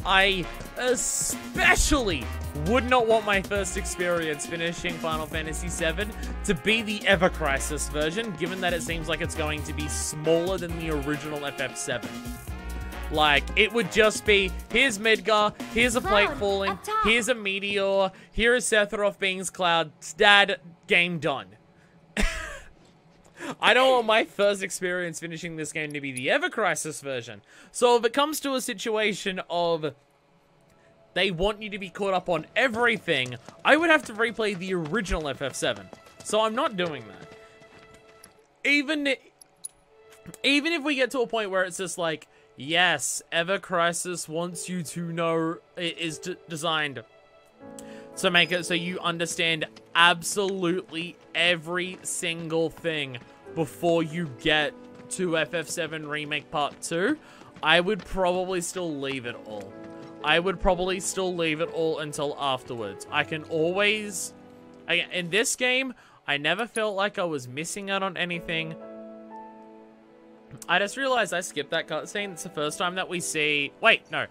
I especially would not want my first experience finishing Final Fantasy VII to be the Ever Crisis version, given that it seems like it's going to be smaller than the original FF7. Like, it would just be, here's Midgar, here's a plate falling, here's a meteor, here is Sephiroth being Cloud, dad, game done. I don't want my first experience finishing this game to be the Ever Crisis version. So if it comes to a situation of they want you to be caught up on everything, I would have to replay the original FF7. So I'm not doing that. Even if we get to a point where it's just like, yes, Ever Crisis wants you to know it is designed to make it so you understand absolutely every single thing before you get to FF7 Remake Part 2, I would probably still leave it all. I would probably still leave it all until afterwards. I can always... In this game, I never felt like I was missing out on anything. I just realized I skipped that cutscene. It's the first time that we see... Wait, no.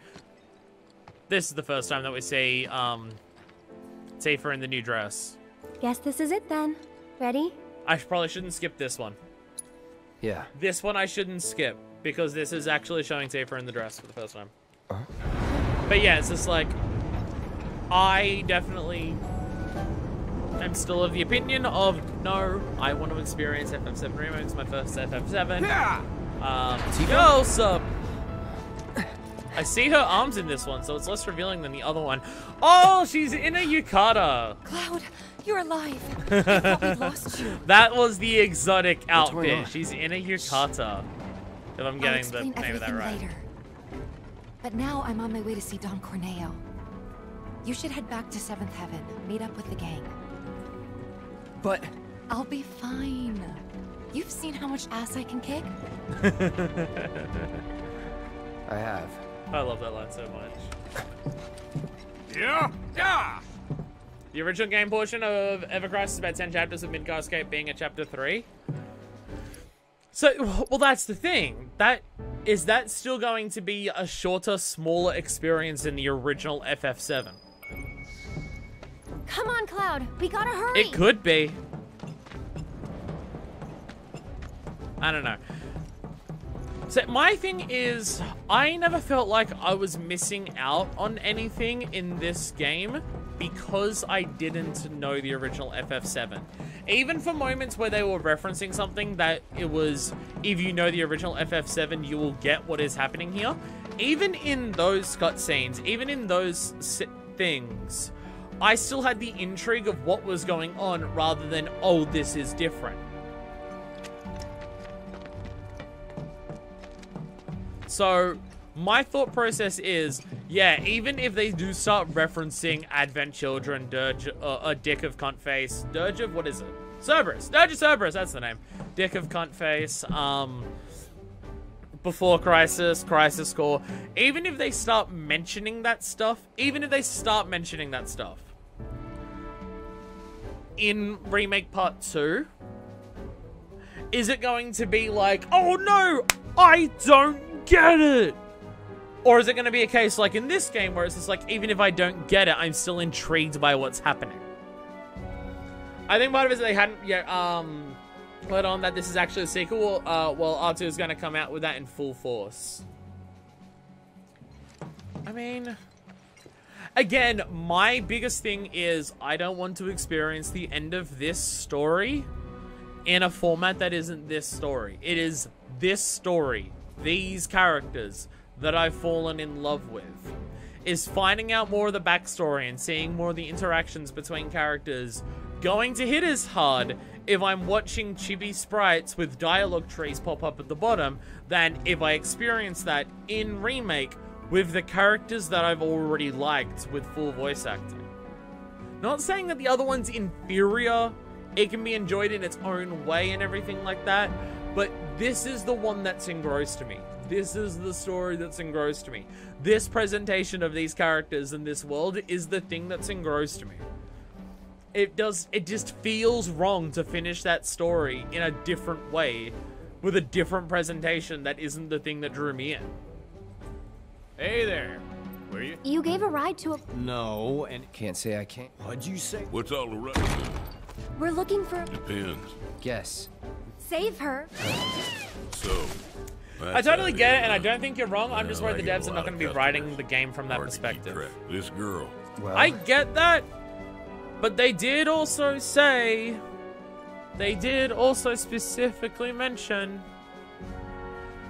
This is the first time that we see Tifa in the new dress. Guess this is it then. Ready? I probably shouldn't skip this one. Yeah. This one I shouldn't skip, because this is actually showing Tifa in the dress for the first time. But yeah, it's just like, I definitely am still of the opinion of, no, I want to experience FF7 Remake. It's my first FF7. Yo, sup? I see her arms in this one, so it's less revealing than the other one. Oh, she's in a yukata. Cloud, you're alive. I thought we lost you. That was the exotic outfit. She's in a yukata. If I'm getting the name of that right. Later. But now I'm on my way to see Don Corneo. You should head back to 7th Heaven. Meet up with the gang. But... I'll be fine. You've seen how much ass I can kick? I have. I love that line so much. Yeah? Yeah! The original game portion of Ever Crisis is about 10 chapters, of Midgar Escape being at chapter 3. So, well, that's the thing. Is that still going to be a shorter, smaller experience than the original FF7? Come on, Cloud. We gotta hurry. It could be. I don't know. So my thing is, I never felt like I was missing out on anything in this game because I didn't know the original FF7. Even for moments where they were referencing something that it was, if you know the original FF7, you will get what is happening here. Even in those cutscenes, even in those things, I still had the intrigue of what was going on rather than, oh, this is different. So, my thought process is, yeah, even if they do start referencing Advent Children, Dirge, a Dick of Cunt Face, Dirge of, what is it? Cerberus. Dirge of Cerberus, that's the name. Dick of Cunt Face, Before Crisis, Crisis Core. Even if they start mentioning that stuff, in Remake Part 2, is it going to be like, oh no, I don't get it? Or is it going to be a case like in this game where it's just like, even if I don't get it, I'm still intrigued by what's happening? I think part of it is they hadn't yet let on that this is actually a sequel. Well, R2 is going to come out with that in full force. I mean, again, my biggest thing is I don't want to experience the end of this story in a format that isn't this story. It is this story, these characters that I've fallen in love with. Is finding out more of the backstory and seeing more of the interactions between characters going to hit as hard if I'm watching chibi sprites with dialogue trees pop up at the bottom than if I experience that in Remake with the characters that I've already liked with full voice acting. Not saying that the other one's inferior, it can be enjoyed in its own way and everything like that, but this is the one that's engrossed me. This is the story that's engrossed me. This presentation of these characters in this world is the thing that's engrossed me. It just feels wrong to finish that story in a different way with a different presentation that isn't the thing that drew me in. Hey there. Where you? You gave a ride to a... No, and... Can't say I can't. What'd you say? What's all the rest? We're looking for... Depends. Guess. Save her. So... I totally get it, and I don't think you're wrong. I'm just worried the devs are not going to be writing the game from that perspective. This girl. Well, I get that, but they did also say... They did also specifically mention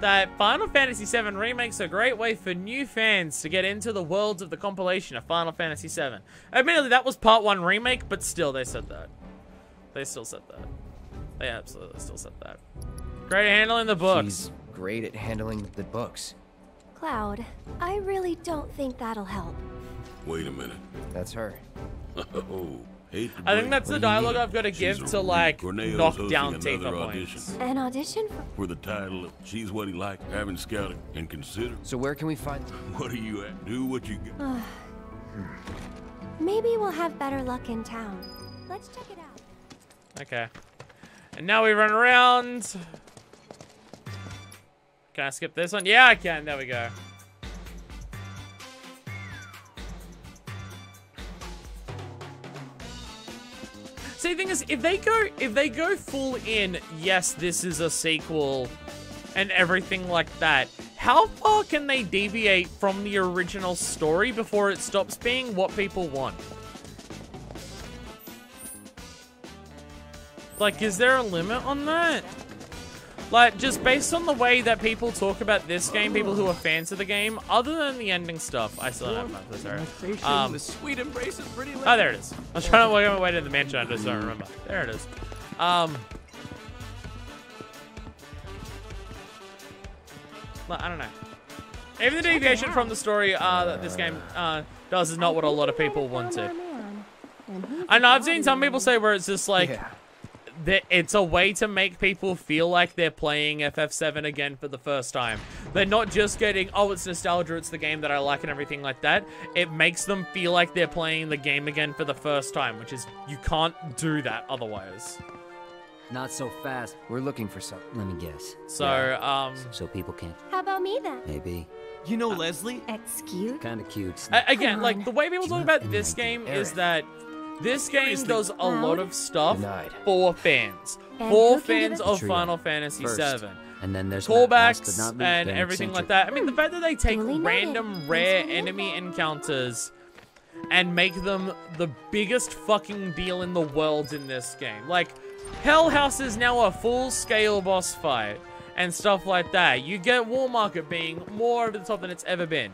that Final Fantasy VII Remake's a great way for new fans to get into the worlds of the compilation of Final Fantasy VII. Admittedly, that was Part 1 Remake, but still, they said that. They still said that. They absolutely still said that. Great at handling the books. She's great at handling the books. Cloud, I really don't think that'll help. Wait a minute. That's her. Oh, I think that's the dialogue I've got to give to, like, knock down Tifa points. An audition for the title of She's What He Liked, Having Scouted and Considered. So where can we find... What are you at? Do what you got. Maybe we'll have better luck in town. Let's check it out. Okay. And now we run around. Can I skip this one? Yeah, I can. There we go. See, the thing is, if they go full in, yes, this is a sequel and everything like that, how far can they deviate from the original story before it stops being what people want? Like, is there a limit on that? Like, just based on the way that people talk about this game, people who are fans of the game, other than the ending stuff, I still don't have my sorry. The sweet embrace is pretty late. Oh, there it is. I was trying to work my way to the mansion, I just don't remember. There it is. I don't know. Even the deviation from the story that this game does is not what a lot of people wanted. I know, I've seen some people say where it's just like, it's a way to make people feel like they're playing FF7 again for the first time. They're not just getting, oh, it's nostalgia, it's the game that I like and everything like that. It makes them feel like they're playing the game again for the first time, which is, you can't do that otherwise. Not so fast. We're looking for something. Let me guess. So, So people can... How about me then? Maybe. You know Leslie? Excuse? Kinda cute. Again, like, the way people talk about this game is that this game does a lot of stuff for fans. For fans of Final Fantasy VII. And then there's callbacks and everything like that. I mean, the fact that they take random rare enemy encounters and make them the biggest fucking deal in the world in this game. Like, Hell House is now a full-scale boss fight and stuff like that. You get War Market being more over the top than it's ever been.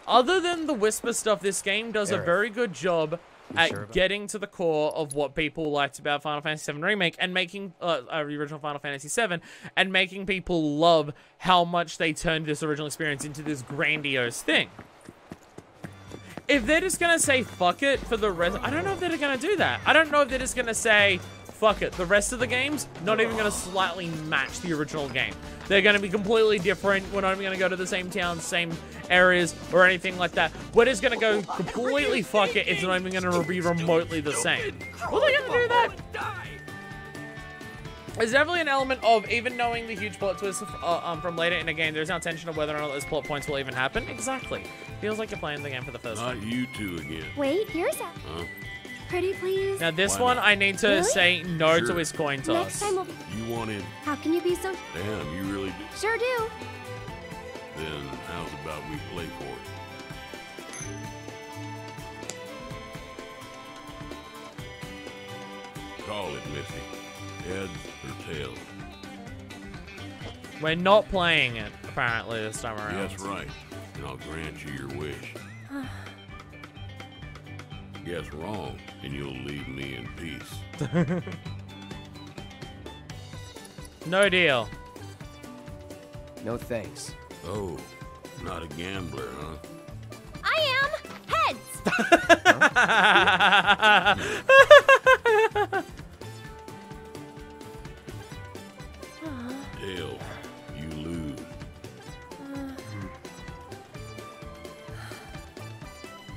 Other than the Whisper stuff, this game does a very good job at getting to the core of what people liked about Final Fantasy VII Remake and making the original Final Fantasy VII, and making people love how much they turned this original experience into this grandiose thing. If they're just gonna say fuck it for the rest, I don't know if they're gonna do that. I don't know if they're just gonna say fuck it. The rest of the games, not even gonna slightly match the original game. They're gonna be completely different. We're not even gonna go to the same towns, same areas, or anything like that. We're just gonna go completely fuck it. It's not even gonna be remotely the same. Will they gonna do that? There's definitely an element of, even knowing the huge plot twist from later in the game, there's now tension of whether or not those plot points will even happen. Exactly. Feels like you're playing the game for the first time. Not you two again. Wait, here's a... Huh? Pretty please? Now this one, I need to say no to his coin toss. Next time we'll... You want in? How can you be so... Damn, you really do? Sure do. Then how's about we play for it? Call it, Missy. Heads or tails? We're not playing it, apparently, this time around. Yes, right. And I'll grant you your wish. Guess wrong, and you'll leave me in peace. No deal. No thanks. Oh, not a gambler, huh? I am. Heads. Tails, you lose.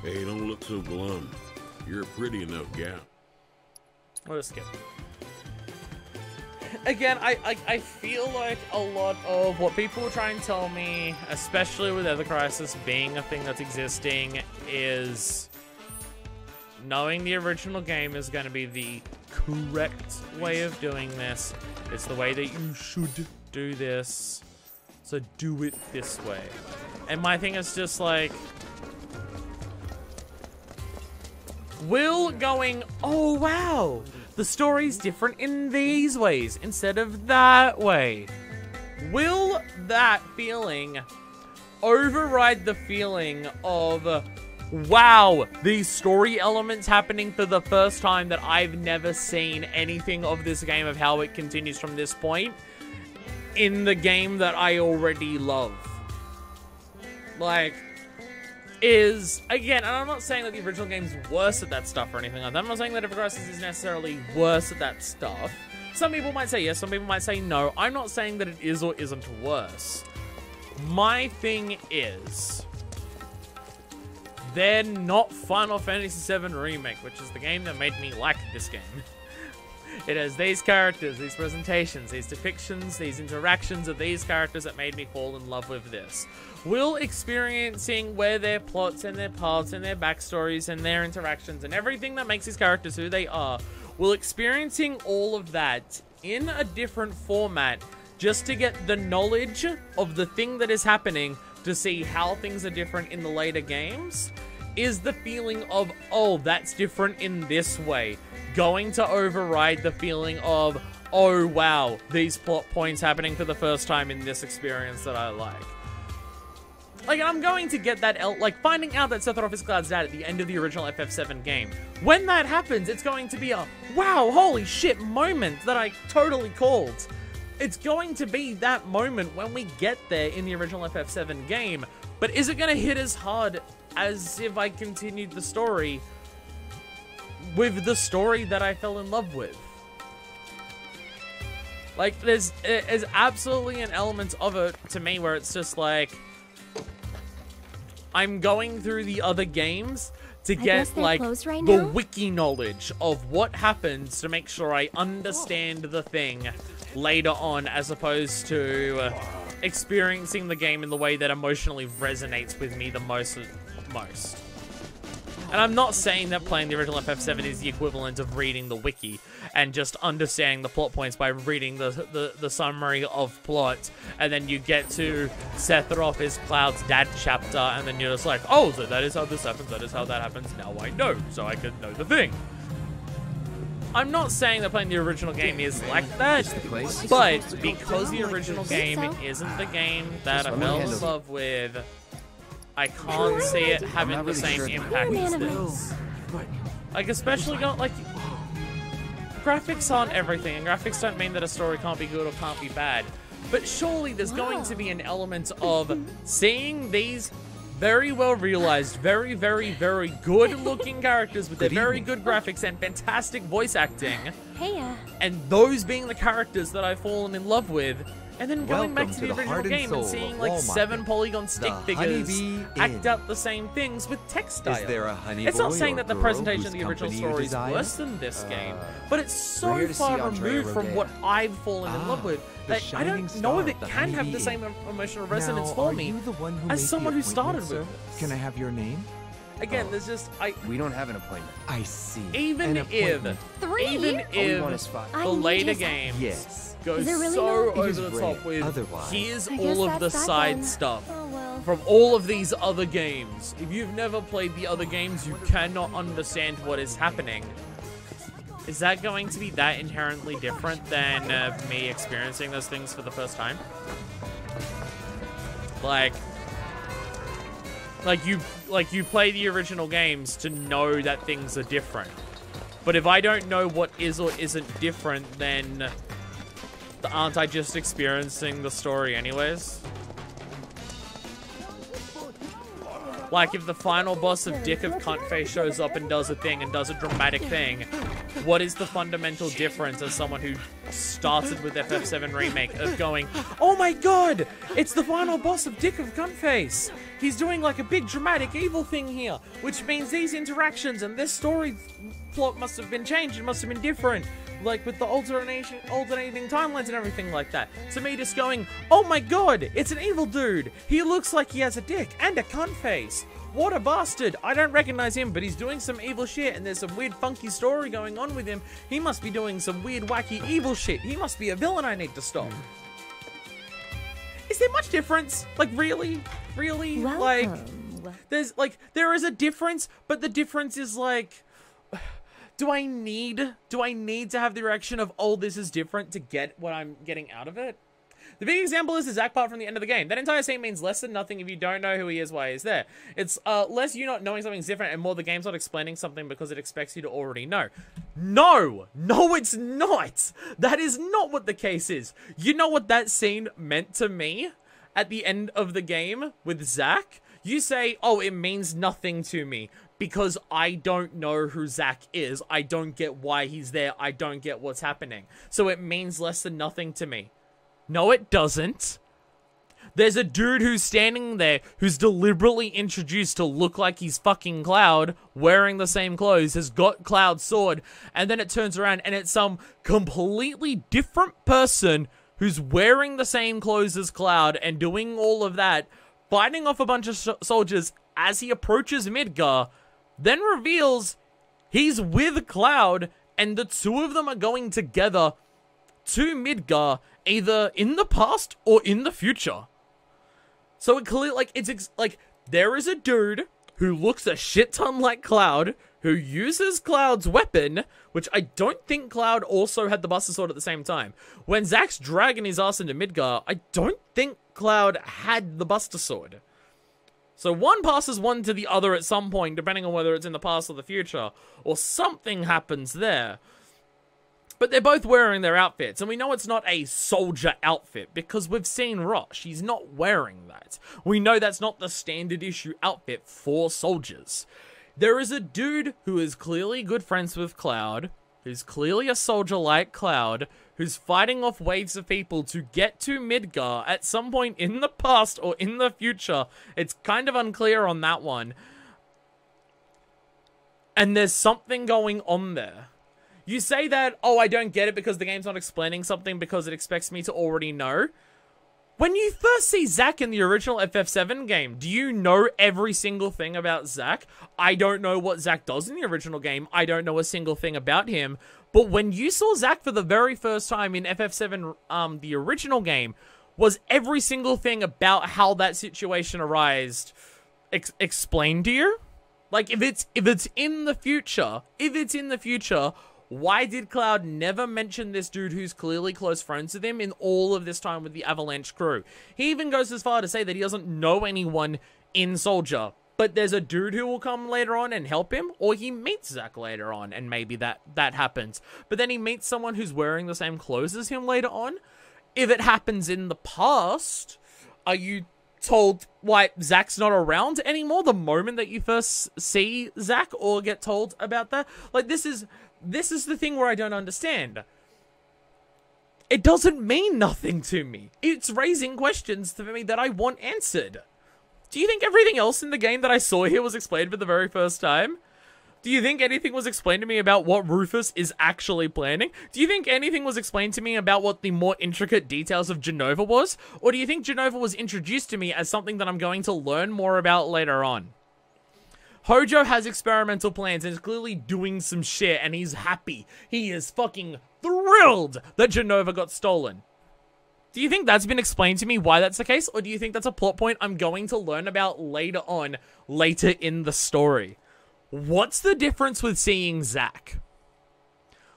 Hey, don't look so glum. You're a pretty enough gal. We'll just skip. Again, I feel like a lot of what people try and tell me, especially with Ether Crisis being a thing that's existing, is knowing the original game is going to be the correct way of doing this. It's the way that you should do this. So do it this way. And my thing is just like... Will going, oh wow, the story's different in these ways instead of that way. Will that feeling override the feeling of, wow, these story elements happening for the first time that I've never seen anything of this game, of how it continues from this point in the game that I already love? Like... is, again, and I'm not saying that the original game's worse at that stuff or anything like that. I'm not saying that Ether Crisis is necessarily worse at that stuff. Some people might say yes, some people might say no. I'm not saying that it is or isn't worse. My thing is, they're not Final Fantasy VII Remake, which is the game that made me like this game. It has these characters, these presentations, these depictions, these interactions of these characters that made me fall in love with this. Will experiencing where their plots and their paths and their backstories and their interactions and everything that makes these characters who they are, will experiencing all of that in a different format just to get the knowledge of the thing that is happening, to see how things are different in the later games, is the feeling of, oh, that's different in this way, going to override the feeling of, oh wow, these plot points happening for the first time in this experience that I like. Like, I'm going to get that, like, finding out that Sephiroth is Cloud's dad at the end of the original FF7 game. When that happens, it's going to be a, wow, holy shit moment that I totally called. It's going to be that moment when we get there in the original FF7 game, but is it going to hit as hard as if I continued the story with the story that I fell in love with? Like, there's absolutely an element of it to me where it's just like, I'm going through the other games to get, like, the wiki knowledge of what happens to make sure I understand the thing later on, as opposed to experiencing the game in the way that emotionally resonates with me the most. And I'm not saying that playing the original FF7 is the equivalent of reading the wiki and just understanding the plot points by reading the summary of plot, and then you get to Sephiroth is Cloud's dad chapter, and then you're just like, oh, so that is how this happens, that is how that happens, now I know, so I can know the thing. I'm not saying that playing the original game is like that, but because the original game isn't the game that I fell in love with, I can't see it having the same impact as this. Like, especially like graphics aren't everything, and graphics don't mean that a story can't be good or can't be bad. But surely there's going to be an element of seeing these very well realized, very, very, very good looking characters with their very good graphics and fantastic voice acting. Hey, and those being the characters that I've fallen in love with. And then going back to the original game and seeing like 7 polygon stick figures act out the same things with textiles. Is there a honey It's not boy saying or that the girl presentation of whose the original company you story is desire? worse than this game, but it's so We're here to see far Andrea removed from Rodin. what I've fallen in love with the that I shining don't know star if it of the can have honeybee the same emotional resonance Now, for are me you the one who as made someone the who started appointment, with sir? Can I have your name? Again, there's just We don't have an appointment. I see. even An if appointment. 3 even years? All we if want is 5. the I need later his- games Yes. go Is there really so not? It over is the rare. top with Otherwise. here's I guess all of the that's that side then. stuff Oh, well. from all of these other games. If you've never played the other games, you cannot understand what is happening. Is that going to be that inherently different than me experiencing those things for the first time? Like you play the original games to know that things are different. But if I don't know what is or isn't different, then aren't I just experiencing the story anyways? Like, if the final boss of Dick of Cuntface shows up and does a thing and does a dramatic thing, what is the fundamental difference as someone who started with FF7 Remake of going, oh my god, it's the final boss of Dick of Cuntface. He's doing like a big dramatic evil thing here, which means these interactions and this story plot must have been changed, it must have been different. Like with the alternating timelines and everything like that. To me, just going, oh my god, it's an evil dude. He looks like he has a dick and a cunt face. What a bastard. I don't recognize him, but he's doing some evil shit and there's some weird funky story going on with him. He must be doing some weird wacky evil shit. He must be a villain I need to stop. Is there much difference? Like, really? Really? Welcome. Like, there is a difference, but the difference is like... Do I need to have the reaction of, oh, this is different to get what I'm getting out of it? The big example is the Zack part from the end of the game. That entire scene means less than nothing if you don't know who he is, why he's there. It's less you not knowing something's different and more the game's not explaining something because it expects you to already know. No, it's not. That is not what the case is. You know what that scene meant to me at the end of the game with Zack? You say, oh, it means nothing to me. Because I don't know who Zack is. I don't get why he's there. I don't get what's happening. So it means less than nothing to me. No, it doesn't. There's a dude who's standing there who's deliberately introduced to look like he's fucking Cloud, wearing the same clothes, has got Cloud's sword, and then it turns around and it's some completely different person who's wearing the same clothes as Cloud and doing all of that, fighting off a bunch of soldiers as he approaches Midgar, then reveals he's with Cloud, and the two of them are going together to Midgar, either in the past or in the future. So it clearly, like, like, there is a dude who looks a shit ton like Cloud, who uses Cloud's weapon, which I don't think Cloud also had the Buster Sword at the same time. When Zack's dragging his ass into Midgar, I don't think Cloud had the Buster Sword. So one passes one to the other at some point, depending on whether it's in the past or the future, or something happens there. But they're both wearing their outfits, and we know it's not a soldier outfit, because we've seen Rosh. He's not wearing that. We know that's not the standard issue outfit for soldiers. There is a dude who is clearly good friends with Cloud, who's clearly a soldier like Cloud, who's fighting off waves of people to get to Midgar at some point in the past or in the future. It's kind of unclear on that one. And there's something going on there. You say that, oh, I don't get it because the game's not explaining something because it expects me to already know. When you first see Zack in the original FF7 game, do you know every single thing about Zack? I don't know what Zack does in the original game. I don't know a single thing about him. But when you saw Zack for the very first time in FF7, the original game, was every single thing about how that situation arose explained to you? Like, if it's in the future, why did Cloud never mention this dude who's clearly close friends with him in all of this time with the Avalanche crew? He even goes as far to say that he doesn't know anyone in Soldier, but there's a dude who will come later on and help him, or he meets Zack later on, and maybe that happens. But then he meets someone who's wearing the same clothes as him later on. If it happens in the past, are you told why Zack's not around anymore the moment that you first see Zack, or get told about that? Like, this is the thing where I don't understand. It doesn't mean nothing to me. It's raising questions to me that I want answered. Do you think everything else in the game that I saw here was explained for the very first time? Do you think anything was explained to me about what Rufus is actually planning? Do you think anything was explained to me about what the more intricate details of Genova was? Or do you think Genova was introduced to me as something that I'm going to learn more about later on? Hojo has experimental plans and is clearly doing some shit, and he's happy. He is fucking thrilled that Genova got stolen. Do you think that's been explained to me why that's the case? Or do you think that's a plot point I'm going to learn about later on, later in the story? What's the difference with seeing Zack?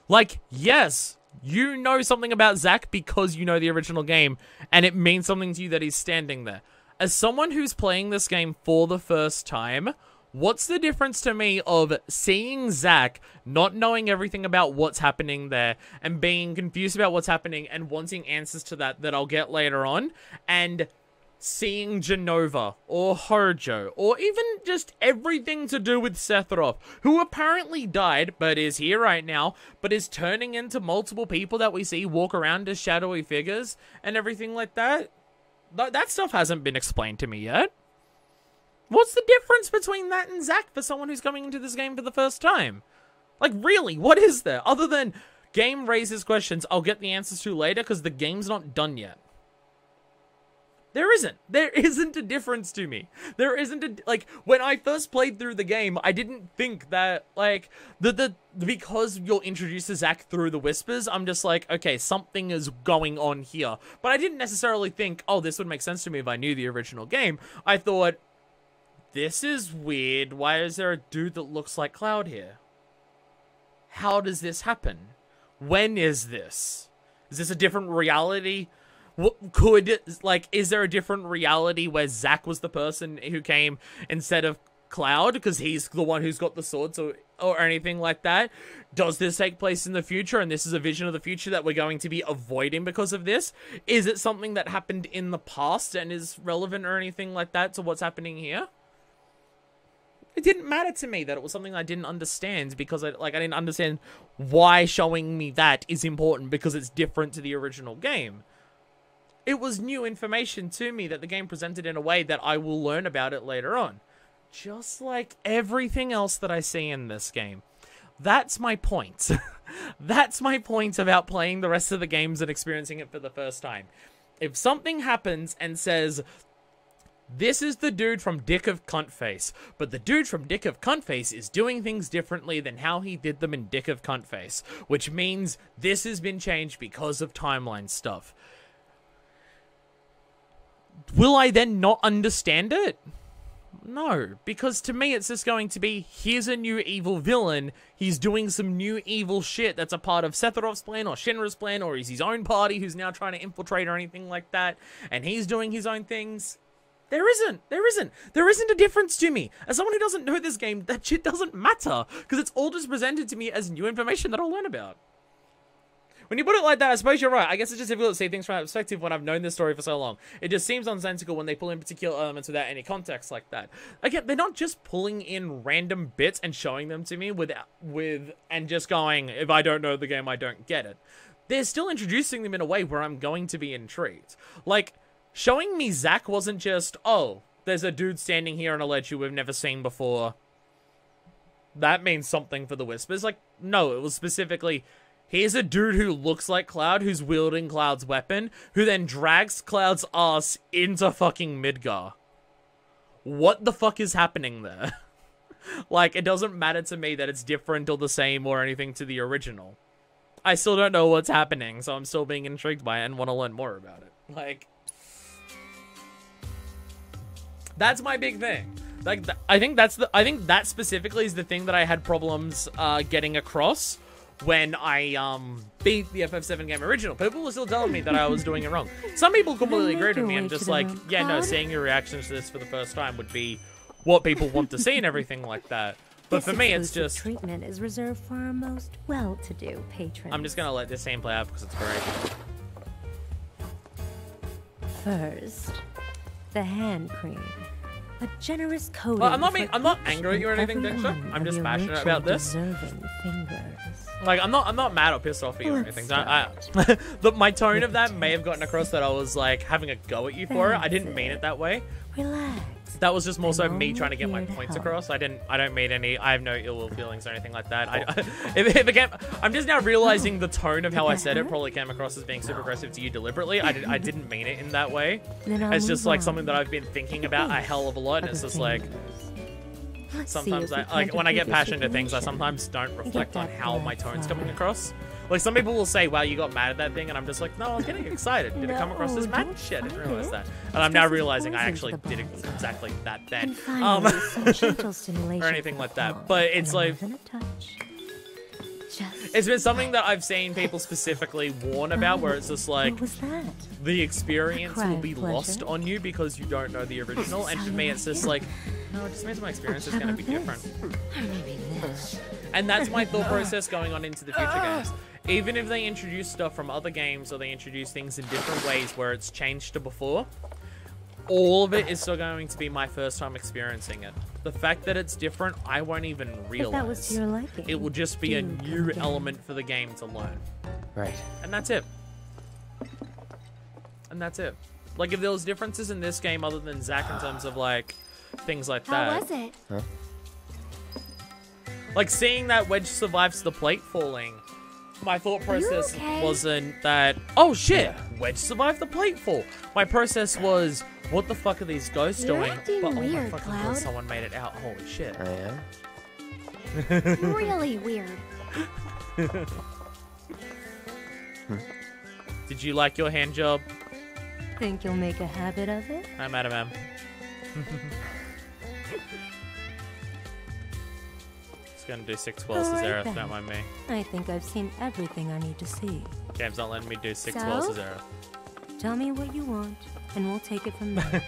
Like, yes, you know something about Zack because you know the original game, and it means something to you that he's standing there. As someone who's playing this game for the first time, what's the difference to me of seeing Zack, not knowing everything about what's happening there, and being confused about what's happening, and wanting answers to that I'll get later on, and seeing Genova, or Hojo, or even just everything to do with Sephiroth, who apparently died, but is here right now, but is turning into multiple people that we see walk around as shadowy figures, and everything like that? That stuff hasn't been explained to me yet. What's the difference between that and Zack for someone who's coming into this game for the first time? Like, really, what is there? Other than game raises questions I'll get the answers to later because the game's not done yet. There isn't. There isn't a difference to me. There isn't a... Like, when I first played through the game, I didn't think that, like, because you're introduced to Zack through the whispers, I'm just like, okay, something is going on here. But I didn't necessarily think, oh, this would make sense to me if I knew the original game. I thought, this is weird. Why is there a dude that looks like Cloud here? How does this happen? When is this? Is this a different reality? Is there a different reality where Zack was the person who came instead of Cloud? Because he's the one who's got the swords or anything like that? Does this take place in the future and this is a vision of the future that we're going to be avoiding because of this? Is it something that happened in the past and is relevant or anything like that to what's happening here? It didn't matter to me that it was something I didn't understand because I didn't understand why showing me that is important because it's different to the original game. It was new information to me that the game presented in a way that I will learn about it later on. Just like everything else that I see in this game. That's my point. That's my point about playing the rest of the games and experiencing it for the first time. If something happens and says, this is the dude from Dick of Cuntface, but the dude from Dick of Cuntface is doing things differently than how he did them in Dick of Cuntface, which means this has been changed because of timeline stuff. Will I then not understand it? No, because to me it's just going to be, here's a new evil villain, he's doing some new evil shit that's a part of Sephiroth's plan or Shinra's plan, or he's his own party who's now trying to infiltrate or anything like that, and he's doing his own things. There isn't a difference to me. As someone who doesn't know this game, that shit doesn't matter, because it's all just presented to me as new information that I'll learn about. When you put it like that, I suppose you're right. I guess it's just difficult to see things from that perspective when I've known this story for so long. It just seems nonsensical when they pull in particular elements without any context like that. Again, they're not just pulling in random bits and showing them to me and just going, if I don't know the game, I don't get it. They're still introducing them in a way where I'm going to be intrigued. Like, showing me Zack wasn't just, oh, there's a dude standing here on a ledge who we've never seen before. That means something for the Whispers. Like, no, it was specifically, here's a dude who looks like Cloud, who's wielding Cloud's weapon, who then drags Cloud's ass into fucking Midgar. What the fuck is happening there? Like, it doesn't matter to me that it's different or the same or anything to the original. I still don't know what's happening, so I'm still being intrigued by it and want to learn more about it. Like, that's my big thing. Like, I think that specifically is the thing that I had problems getting across when I beat the FF7 game original. People were still telling me that I was doing it wrong. Some people completely agreed with me and just like, yeah, no, seeing your reactions to this for the first time would be what people want to see and everything like that. But This for me, it's exclusive just... treatment is reserved for our most well-to-do patrons. I'm just going to let this scene play out because it's great. First, the hand cream. A generous coating. Well, I'm not angry at you or anything, Dexter. I'm just passionate about this. Like, I'm not mad or pissed off at you or anything. My tone of that may have gotten across that I was like having a go at you for it. I didn't mean it that way. Relax. That was just more so me trying to get my points across. I don't mean any. I have no ill will feelings or anything like that. I'm just now realizing the tone of how I said it probably came across as being super aggressive to you deliberately. I didn't mean it in that way. It's just like something that I've been thinking about a hell of a lot, and it's just like sometimes when I get passionate at things, I sometimes don't reflect on how my tone's coming across. Like, some people will say, wow, you got mad at that thing, and I'm just like, no, I was getting excited. Did it come across as mad? Shit, I didn't realize that. And I'm now realizing I actually did exactly that then. Or anything like that. But it's like... It's been something that I've seen people specifically warn about, where it's just like, the experience will be lost on you because you don't know the original. And for me, it's just like, no, it just means my experience is going to be different. And that's my thought process going on into the future games. Even if they introduce stuff from other games or they introduce things in different ways where it's changed to before, all of it is still going to be my first time experiencing it. The fact that it's different, I won't even realize. If that was to your liking, it will just be a new element for the game to learn. Right. And that's it. And that's it. Like, if there was differences in this game other than Zach in terms of, like, things like that. How was it? Huh? Like, seeing that Wedge survives the plate falling, my thought process wasn't that, oh shit, Wedge survived the plate fall. My process was, what the fuck are these ghosts doing? But oh my fucking god, someone made it out. Holy shit. I am? Really weird. Did you like your hand job? Think you'll make a habit of it? I'm Madam M. Gonna do 6 wells to Zareth, don't mind me. I think I've seen everything I need to see. Game's not letting me do 6 wells to Zareth. Tell me what you want, and we'll take it from there.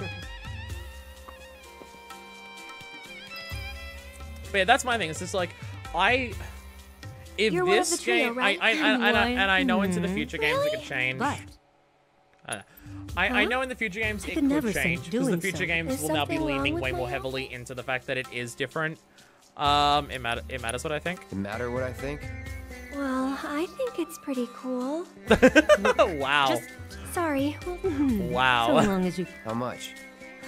But yeah, that's my thing. It's just like, if You're this trio, game, right? I know into the future games it could change. Right. I know in the future games it could change because the future games will now be leaning way more heavily into the fact that it is different. It matters what I think. It matter what I think? Well, I think it's pretty cool. Wow. Sorry. Wow. So long as you... How much?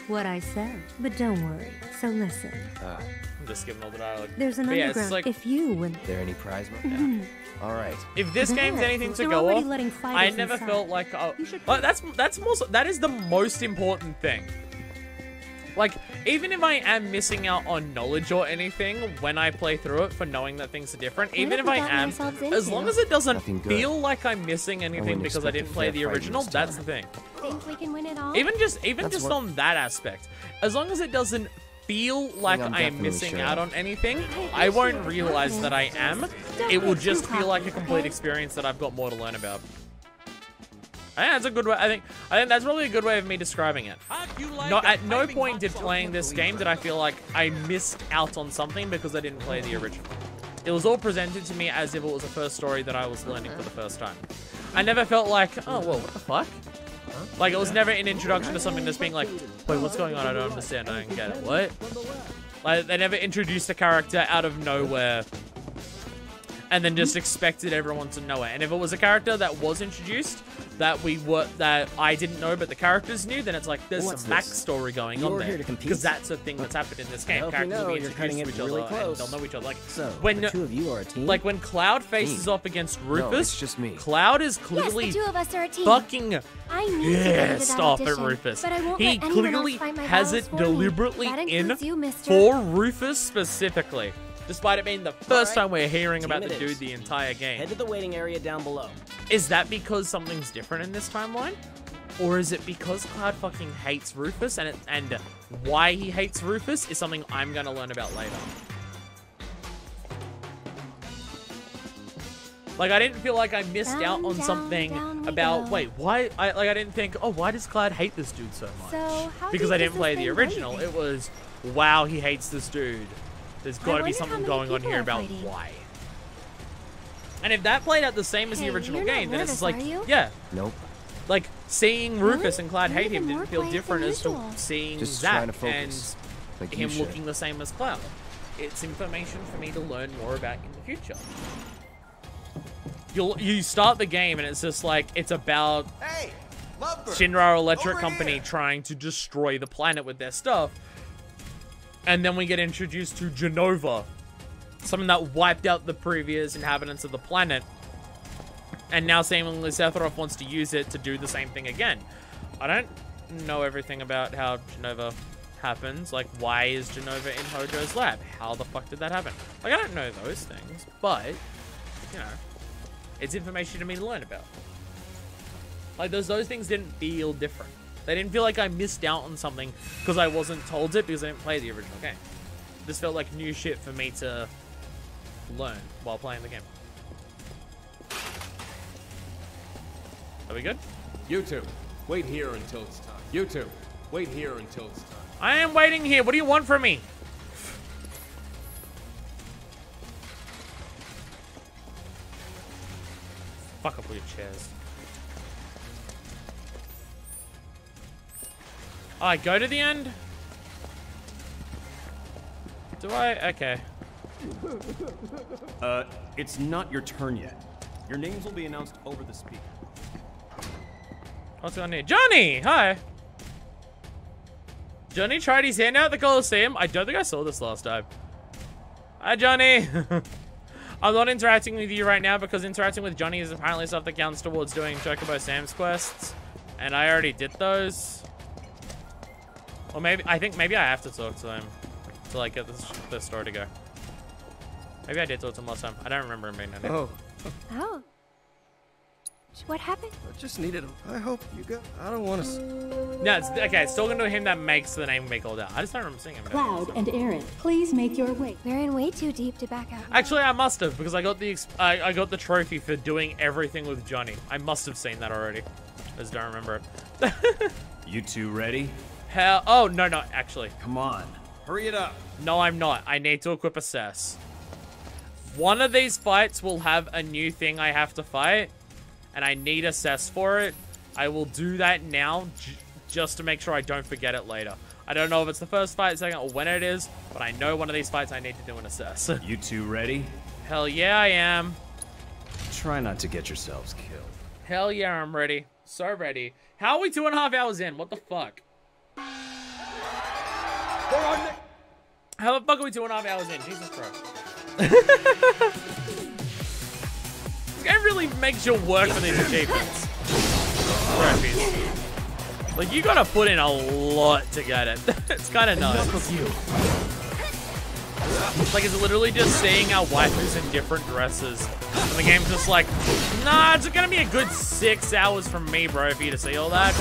What I said. But don't worry. So listen. I'm just skipping all the dialogue. There's an underground. Like, if you win... There any prize money? All right. If this game's anything to go off, I never felt like... Well, that is the most important thing. Like, even if I am missing out on knowledge or anything when I play through it for knowing that things are different, even if I am, as long as it doesn't feel like I'm missing anything because I didn't play the original, that's the thing. Think we can win it all? Even just on that aspect, as long as it doesn't feel like I'm missing out on anything, I won't realize that I am. It will just feel like a complete experience that I've got more to learn about. I think that's a good way. I think that's probably a good way of me describing it. At no point did playing this game did I feel like I missed out on something because I didn't play the original. It was all presented to me as if it was a first story that I was learning for the first time. I never felt like, oh, well, what the fuck? Like, it was never an introduction to something that's being like, wait, what's going on? I don't understand. I don't get it. What? Like, they never introduced a character out of nowhere and then just expected everyone to know it. And if it was a character that was introduced that I didn't know but the characters knew, then it's like there's some backstory going on there, because that's a thing that's happened in this game. Characters will be introduced to each other and they'll know each other. Like, so when the two of you are a team? Like when Cloud faces off against Rufus, no, it's just me. Cloud is clearly yes, the two of us are a team. Fucking pissed off at Rufus. He clearly has it deliberately in for Rufus specifically. Despite it being the first time we're hearing about the dude the entire game. Head to the waiting area down below. Is that because something's different in this timeline? Or is it because Cloud fucking hates Rufus and why he hates Rufus is something I'm gonna learn about later. Like, I didn't feel like I missed out on something about, wait, why? I didn't think, oh, why does Cloud hate this dude so much? So, because I didn't play the original. It was, wow, he hates this dude. There's got to be something going on here about why. And if that played out the same as the original game, then it's just like, yeah. Nope. Like, seeing Rufus and Cloud hate him didn't feel different as to seeing Just Zack trying to focus, and like you him should. looking the same as Cloud. It's information for me to learn more about in the future. You start the game and it's just like, it's about Shinra Electric Company trying to destroy the planet with their stuff. And then we get introduced to Genova, something that wiped out the previous inhabitants of the planet. And now seemingly Sephiroth wants to use it to do the same thing again. I don't know everything about how Genova happens. Like, why is Genova in Hojo's lab? How the fuck did that happen? Like, I don't know those things, but, you know, it's information to me to learn about. Like, those things didn't feel different. They didn't feel like I missed out on something because I wasn't told it because I didn't play the original game. This felt like new shit for me to learn while playing the game. Are we good? You two, wait here until it's time. You two, wait here until it's time. I am waiting here. What do you want from me? Fuck up with your chairs. Oh, I go to the end? Do I? Okay. It's not your turn yet. Your names will be announced over the speaker. What's going on here? Johnny! Hi! Johnny tried his hand out at the Coliseum. I don't think I saw this last time. Hi, Johnny! I'm not interacting with you right now because interacting with Johnny is apparently stuff that counts towards doing Chocobo Sam's quests. And I already did those. Or maybe, I think maybe I have to talk to him to like get this story to go. Maybe I did talk to him last time. I don't remember him being in it. Oh. Oh. What happened? I just needed him. I hope you got. I don't want to. No, it's okay. It's talking to him that makes the name be called out. I just don't remember seeing him. Cloud and Aerith, please make your way. We're in way too deep to back out. Actually, I must have because I got the I got the trophy for doing everything with Johnny. I must have seen that already. I just don't remember it. You two ready? Hell, oh no, actually. Come on, hurry it up. No, I'm not. I need to equip Assess. One of these fights will have a new thing I have to fight, and I need Assess for it. I will do that now, just to make sure I don't forget it later. I don't know if it's the first fight, second, or when it is, but I know one of these fights I need to do an Assess. You two ready? Hell yeah, I am. Try not to get yourselves killed. Hell yeah, I'm ready. So ready. How are we 2.5 hours in? What the fuck? How the fuck are we 2.5 hours in? Jesus Christ. This game really makes you work for these achievements. Trophies. Like, you gotta put in a lot to get it. It's kind of nice. Like, it's literally just seeing our waifus in different dresses. And the game's just like, nah, it's gonna be a good 6 hours from me, bro, for you to see all that.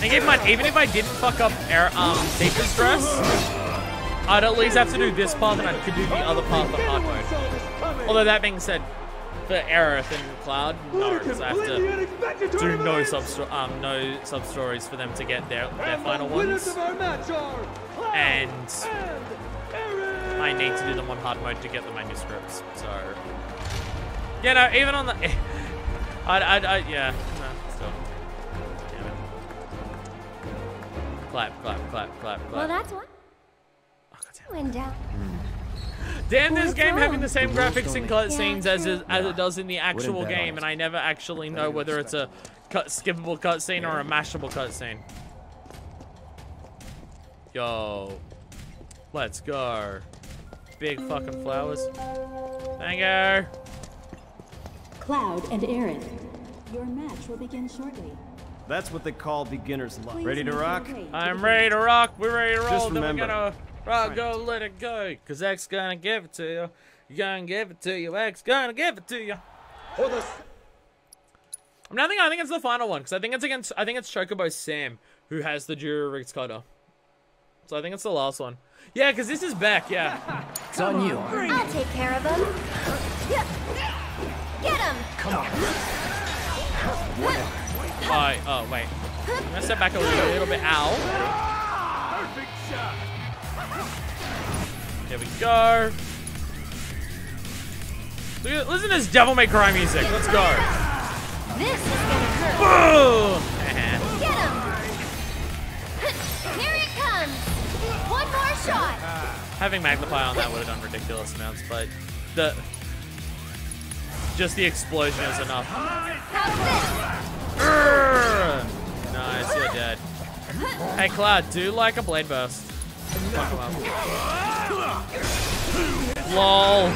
And keep in mind, even if I didn't fuck up Tifa's dress, I'd at least have to do this part, and I could do the other part for hard mode. Although that being said, for Aerith and Cloud, no, because I have to do no sub stories for them to get their final ones, and I need to do them on hard mode to get the manuscripts. So, yeah, no, even on the, yeah, no, still. Clap, clap, clap, clap, clap. Well, that's what went down. Damn, this game having the same graphics and cutscenes as it does in the actual game, and I never actually know whether it's a skippable cutscene or a mashable cutscene. Yo, let's go. Big fucking flowers. Thank you. Cloud and Aerith, your match will begin shortly. That's what they call beginner's luck. Ready to rock? I'm ready to rock. We're ready to roll. Just Then remember, we're gonna rock, go, let it go. Cause X gonna give it to you. You gonna give it to you. X gonna give it to you. I think it's the final one. Cause I think it's Chocobo Sam who has the Jurorix cutter. So I think it's the last one. Yeah, cause this is Beck. Yeah. It's on you. I'll take care of him. Get him. Come on. Oh, wait. I'm gonna step back a little bit. Ow. Perfect shot. There we go. Listen to this Devil May Cry music. Let's go. This is gonna hurt. Boom! Get him! Here it comes! One more shot! Having Magnify on that would have done ridiculous amounts, but just the explosion is enough. How's this? Nice, you're dead. Hey, Cloud, do like a blade burst. Fuck him up. LOL.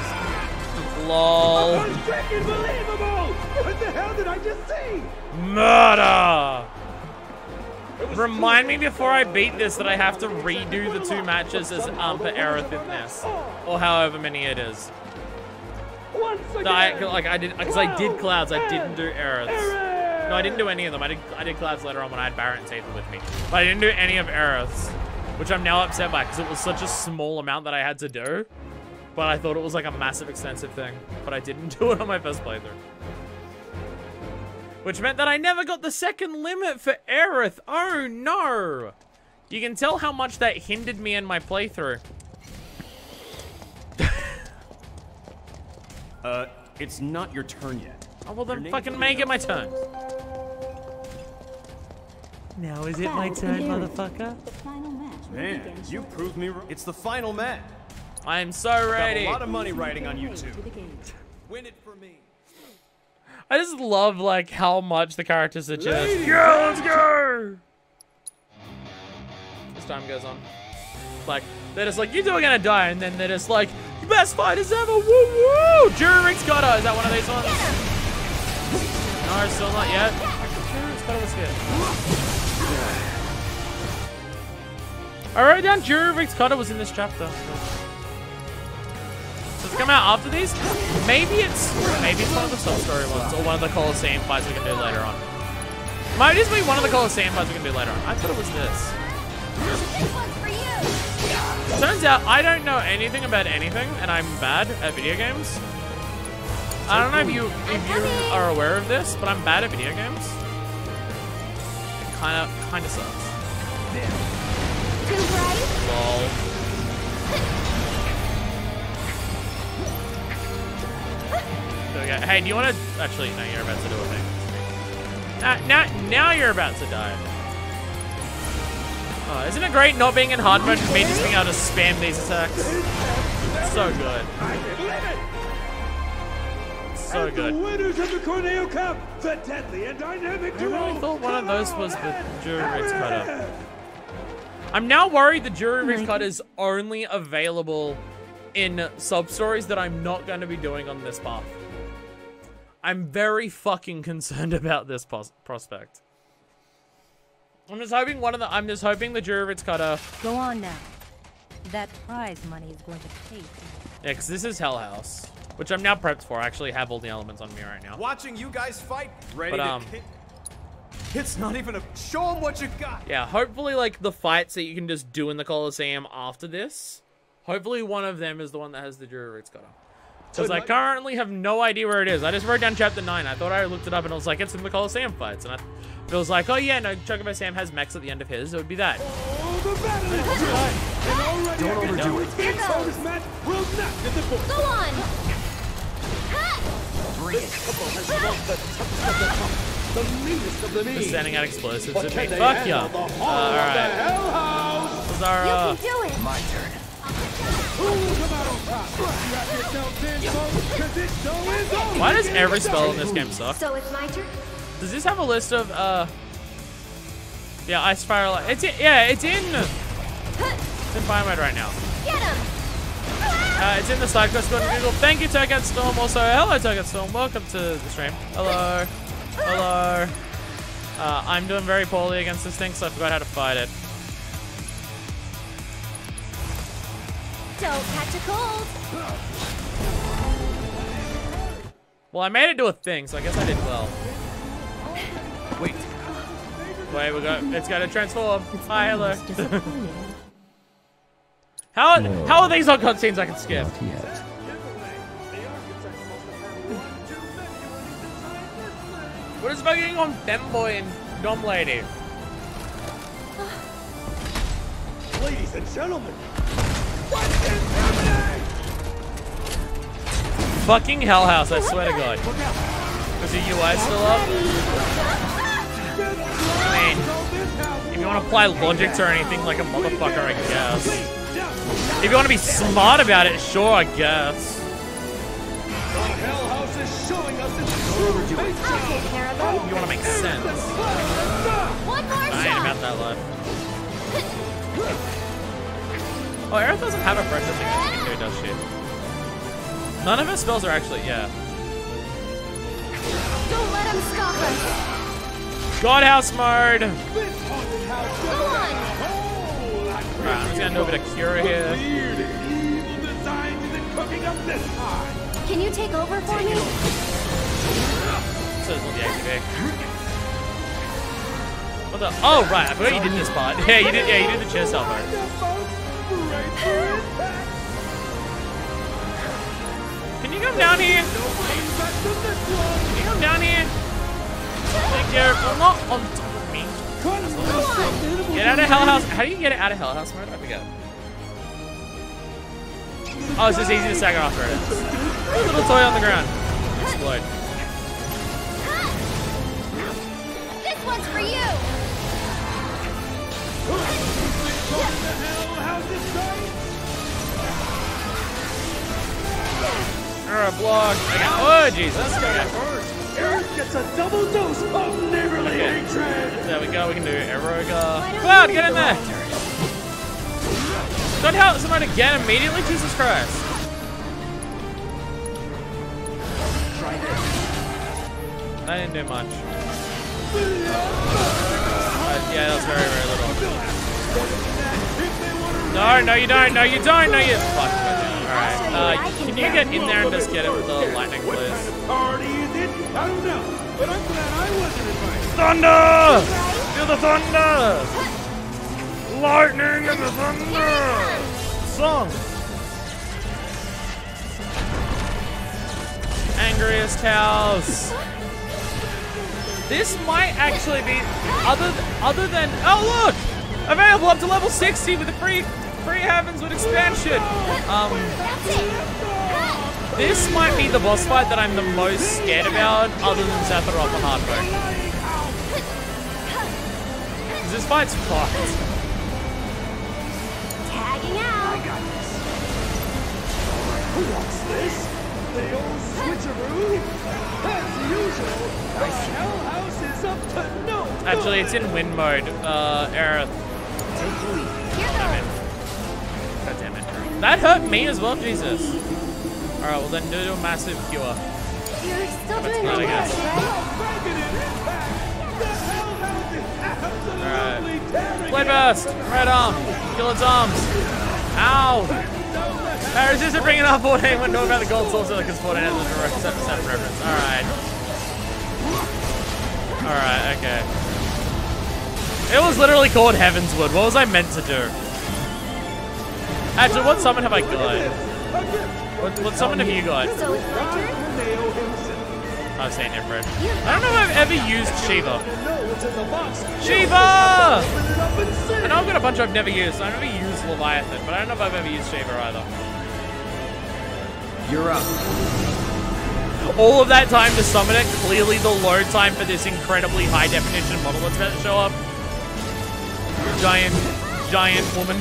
LOL. Freaking believable! What the hell did I just see? Murder! Remind me before I beat this that I have to redo the 2 matches as for Aerith in this, or however many it is. Because I did Clouds, I didn't do Aerith's. No, I didn't do any of them. I did Clouds later on when I had Barret and Tathan with me, but I didn't do any of Aerith's, which I'm now upset by because it was such a small amount that I had to do. But I thought it was like a massive, extensive thing, but I didn't do it on my first playthrough. Which meant that I never got the second limit for Aerith. Oh no! You can tell how much that hindered me in my playthrough. It's not your turn yet. Oh, well then fucking make it my turn. Now is it my turn, motherfucker? Man, you proved me wrong. It's the final match. I'm so ready. Got a lot of money riding on you two. Win it for me. I just love like how much the characters are just yeah, let's go. As time goes on, like they're just like you two are gonna die, and then they're just like best fighters ever. Woo woo! Jury Rig's got her. Is that one of these ones? No, still not yet. Jury Rig's got her was good. I wrote down Jury Rig's cutter was in this chapter. Does it come out after these? Maybe it's one of the sub-story ones, or one of the Colosseum fights we can do later on. Might just be one of the Colosseum fights we can do later on. I thought it was this. Turns out I don't know anything about anything, and I'm bad at video games. I don't know if you are aware of this, but I'm bad at video games. It kind of sucks. Lol. There we go. Hey, do you want to... Actually, no, you're about to do a thing. Now you're about to die. Oh, isn't it great not being in hard mode and me just being able to spam these attacks? It's so good. So good. The winners of the Corneo Cup, the deadly and dynamic duo. I really thought one of those was the Jury Rig's cutter. I'm now worried the Jury Rig's cutter is only available in sub-stories that I'm not going to be doing on this path. I'm very fucking concerned about this prospect. I'm just hoping the Jury Rig's cutter. Go on now. That prize money is going to pay. Yeah, because this is Hell House, which I'm now prepped for. I actually have all the elements on me right now. Watching you guys fight, ready to hit. It's not even a show them what you got. Yeah, hopefully like the fights that you can just do in the Colosseum after this. Hopefully one of them is the one that has the Jury Rig's cutter. Because I currently have no idea where it is. I just wrote down chapter 9. I thought I looked it up and I was like, it's in the Colosseum fights. And it was like, oh yeah, no, Chocobo Sam has mechs at the end of his. It would be that. Don't overdo it. This match will not disappoint. Go on. Bring it. The meanest of the mean. Just sending out explosives at me. Fuck ya. Alright. Zara. You can do it. My turn. Why does every spell in this game suck? So it's my turn? Does this have a list of, yeah, Ice Fire, it's in Fire Mode right now. Get him! It's in the side quest on Google. Thank you, Togat Storm. Also, hello, Togat Storm. Welcome to the stream. Hello. Hello. I'm doing very poorly against this thing, so I forgot how to fight it. Don't catch a cold. Well, I made it do a thing, so I guess I did well. Wait, it's got to transform. Hi, hello. How are these on cutscenes I can skip? Not yet. What is fucking on femboy and dom lady? Ladies and gentlemen, what is happening? Fucking Hell House, I swear to God. Is the UI still up? I mean, if you want to apply logic to anything like a motherfucker, I guess. If you want to be smart about it, sure, I guess. Hell House is showing us its true face. You want to make sense. One more I ain't about that life. Oh, Aerith doesn't have a pressure thing that she can do, does she? None of her spells are actually, yeah. Don't let him stop us. Godhouse mode! Go on. Alright, I'm just gonna do a bit of cure here. Can you take over for me? So this will deactivate. What the? Oh, right, I forgot you did this part. Yeah, you did the chair salvo. Can you come down here? Can you come down here? Take care. Well, not on top of me. Get out of Hell House. How do you get it out of Hell House mode? I forget. Oh, it's just easy to stagger after it. A little toy on the ground. Explode. This one's for you. Alright, block. Okay. Oh, Jesus. Okay. Aerith gets a double dose of neighborly hatred. There we go. We can do Eroga. Cloud, get in there. Don't help someone again immediately. Jesus Christ. That didn't do much. Yeah, that was very, very little. No, you don't. No, you don't. No, you. Fuck. Alright. Can you get in there and just get it with the lightning, please? Party is it? I don't know, but I'm glad I wasn't invited. Thunder! Feel the thunder! Lightning and the thunder! Song! Angriest house. This might actually be other than oh look! Available up to level 60 with a free heavens with expansion. This might be the boss fight that I'm the most scared about, other than Sephiroth on hard mode. Because this fight's fucked. Tagging out. Who wants this? The old switcheroo? As usual, the Hell House is up to no good. Actually, it's in win mode. Aerith. Damn it. God damn it. That hurt me as well, Jesus. Alright, well then do a massive cure. You're still That's doing not, I your guess. best, Alright. Blade burst! Right arm! Kill its arms! Ow! Resisted bringing up 14 when knowing about the gold saucer because 14 has a set reference. Alright. Alright, okay. It was literally called Heavenswood. What was I meant to do? Actually, what summon have I got? What summon have you got? So it's my turn? I've seen it, Fred. I don't know if I've ever used Shiva. Shiva! I know I've got a bunch I've never used. I've never used Leviathan, but I don't know if I've ever used Shiva either. You're up. All of that time to summon it, clearly the load time for this incredibly high definition model that's about to show up. Giant woman.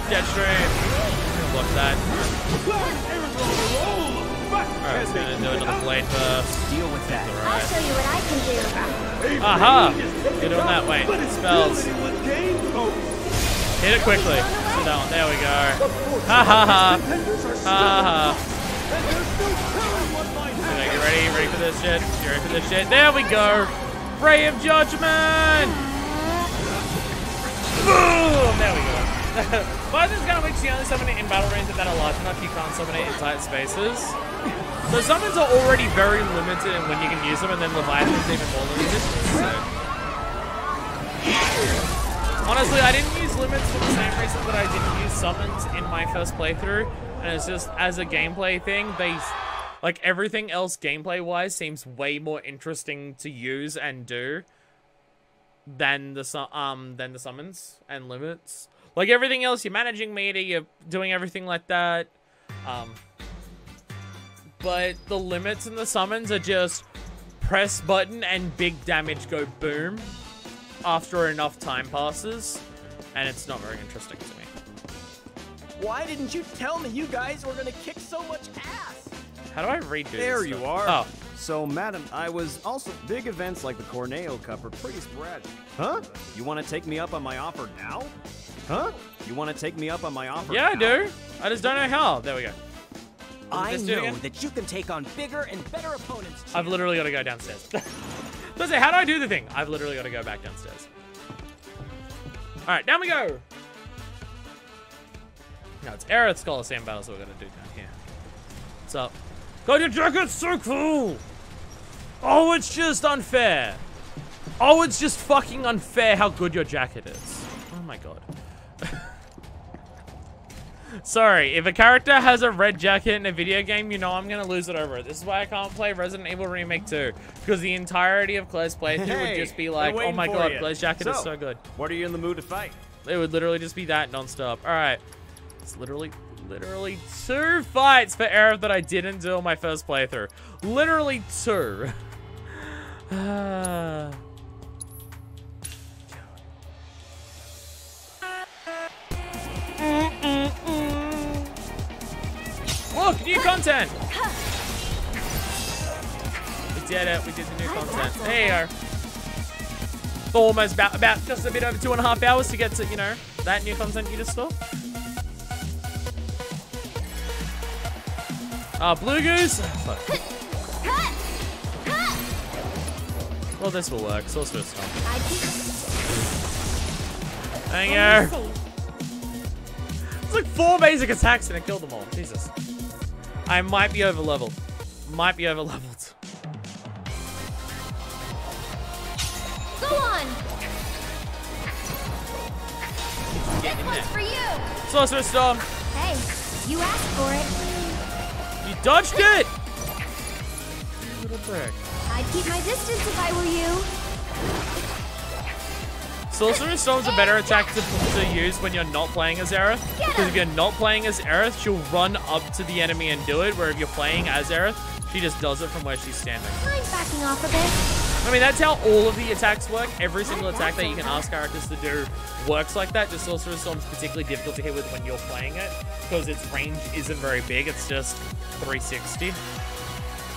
Jetstream. Block that. Alright, it's gonna do another blade burst. Deal with that. I'll show you what I can do. Aha! You're doing that. Wait, spells. Hit it quickly. So that one. There we go. Ha ha ha. Ha ha ha. Okay, get ready. Ready for this shit. Get ready for this shit. There we go. Ray of Judgment. Boom! There we go. But this kind of makes you only summon it in battle ranges that are large enough you can't summon it in tight spaces. So summons are already very limited in when you can use them, and then Leviathan's even more limited. So. Honestly, I didn't use limits for the same reason that I didn't use summons in my first playthrough, and it's just as a gameplay thing, Like, everything else gameplay-wise seems way more interesting to use and do than the summons and limits. Like, everything else, you're managing meter, you're doing everything like that. But the limits and the summons are just press button and big damage go boom after enough time passes. And it's not very interesting to me. Why didn't you tell me you guys were gonna kick so much ass? How do I redo this There you stuff? are. Oh. So, madam, I was also... Big events like the Corneo Cup are pretty sporadic. Huh? You want to take me up on my offer now? Huh? You want to take me up on my offer Yeah, I now? do. I just don't know how. There we go. I Just do it know again? that you can take on bigger and better opponents. I've literally got to go downstairs. Let's say, how do I do the thing? I've literally got to go back downstairs. Alright, down we go. No, it's Aerith's Coliseum battles that we're going to do down here. What's up? God, your jacket's so cool! Oh, it's just unfair. Oh, it's just fucking unfair how good your jacket is. Oh my god. Sorry, if a character has a red jacket in a video game, you know I'm gonna lose it over it. This is why I can't play Resident Evil Remake 2. Because the entirety of Claire's playthrough would just be like, oh my god, Claire's jacket is so good. What are you in the mood to fight? It would literally just be that non-stop. Alright. It's literally 2 fights for Aerith that I didn't do on my first playthrough. Literally 2. Look, new content! We did it. We did the new content. There you go. Almost about just a bit over 2.5 hours to get to, you know, that new content you just saw. Blue Goose? Oh, fuck. Well, this will work. Sorcerer's Stone. There you go. It's like 4 basic attacks and it killed them all. Jesus. I might be over leveled. Might be over leveled. Go on. Get in there. For you. Sorcerer's Storm. Hey, you asked for it. You dodged it. Little brick. I'd keep my distance if I were you. Sorcerer's Storm's a better attack to use when you're not playing as Aerith. Because if you're not playing as Aerith, she'll run up to the enemy and do it. Where if you're playing as Aerith, she just does it from where she's standing. Mind backing off a bit? I mean, that's how all of the attacks work. Every single attack that you can ask characters to do works like that. Just Sorcerer's Storm's particularly difficult to hit with when you're playing it. Because its range isn't very big. It's just 360.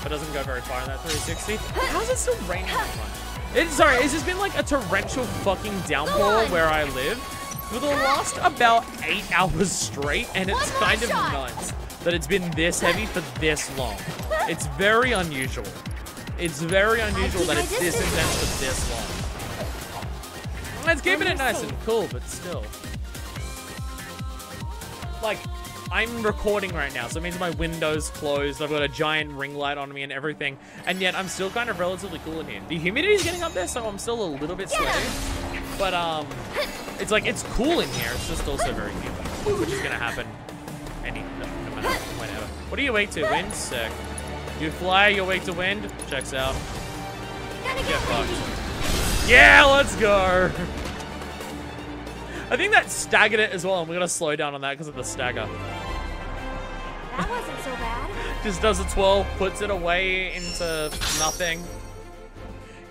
But doesn't go very far in that 360. How is it still raining this much? It's just been like a torrential fucking downpour where I live for the last about 8 hours straight, and it's kind of nuts that it's been this heavy for this long. It's very unusual. It's very unusual that it's this intense for this long. It's keeping it nice and cool, but still. Like, I'm recording right now, so it means my window's closed. I've got a giant ring light on me and everything, and yet I'm still kind of relatively cool in here. The humidity's getting up there, so I'm still a little bit sweaty. But it's like it's cool in here. It's just also very humid, which is gonna happen no matter whenever. What are you weak to? Wind? Sick. You fly, you're weak to wind. Checks out. Get fucked. Yeah, let's go. I think that staggered it as well, and we're gonna slow down on that because of the stagger. That wasn't so bad. Just does a twirl, puts it away into nothing.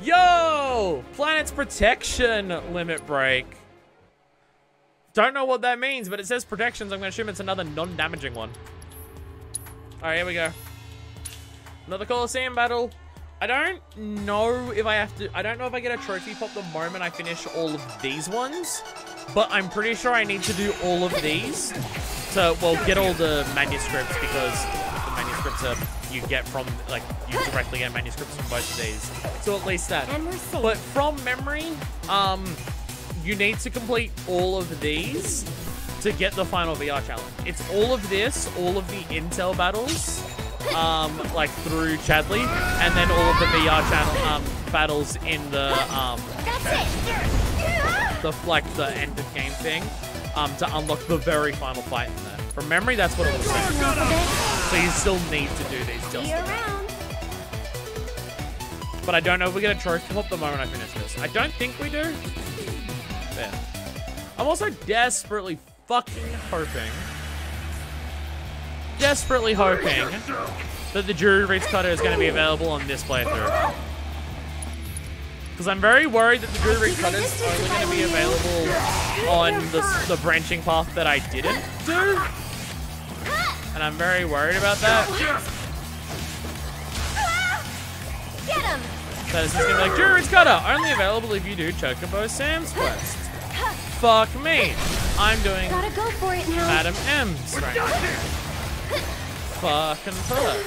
Yo! Planet's protection limit break. Don't know what that means, but it says protections. I'm gonna assume it's another non-damaging one. Alright, here we go. Another Coliseum battle. I don't know if I have to... I don't know if I get a trophy pop the moment I finish all of these ones. But I'm pretty sure I need to do all of these to, well, get all the manuscripts, because the manuscripts are, you get from, like, you directly get manuscripts from both of these. So at least that. But from memory, you need to complete all of these to get the final VR challenge. It's all of this, all of the Intel battles, like through Chadley, and then all of the VR channel battles in the the end of game thing, to unlock the very final fight in there. From memory, that's what it was saying. So you still need to do these just around. But I don't know if we get a trophy pop the moment I finish this. I don't think we do. There. I'm also desperately fucking hoping that the Jury Reach Cutter is going to be available on this playthrough. Because I'm very worried that the Jury Reach Cutter is only going to be available on the branching path that I didn't do. And I'm very worried about that. Get him! So this is going to be like, Jury Reach Cutter, only available if you do Chocobo Sam's quest. Fuck me. I'm doing Gotta go for it now. Madam M's right now. Fucking pull it.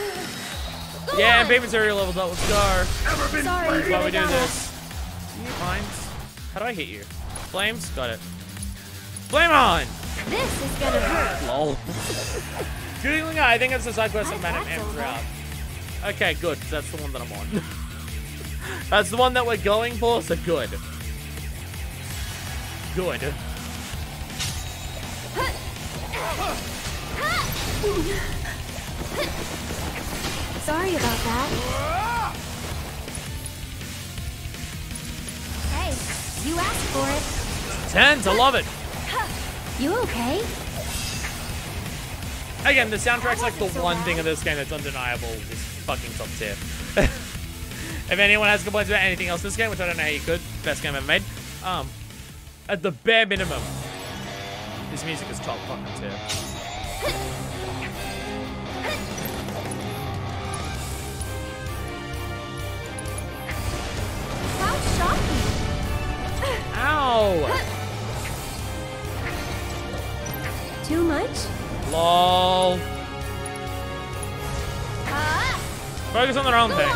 Yeah, baby material leveled up. Let's go. Sorry, While we do this. Mind? How do I hit you? Flames? Got it. Flame on! This is gonna hurt. Lol. Googling, I think it's the side quest of Madam M's route. Okay, good. That's the one that I'm on. That's the one that we're going for, so good. Good. Sorry about that. Hey, you asked for it. 10s, I love it. You okay? Again, the soundtrack's like the one thing of this game that's undeniable. Is fucking top tier. If anyone has complaints about anything else in this game, which I don't know how you could, best game ever made. At the bare minimum, this music is top fucking tier. How shocking! Ow! Too much? LOL. Focus on their own thing.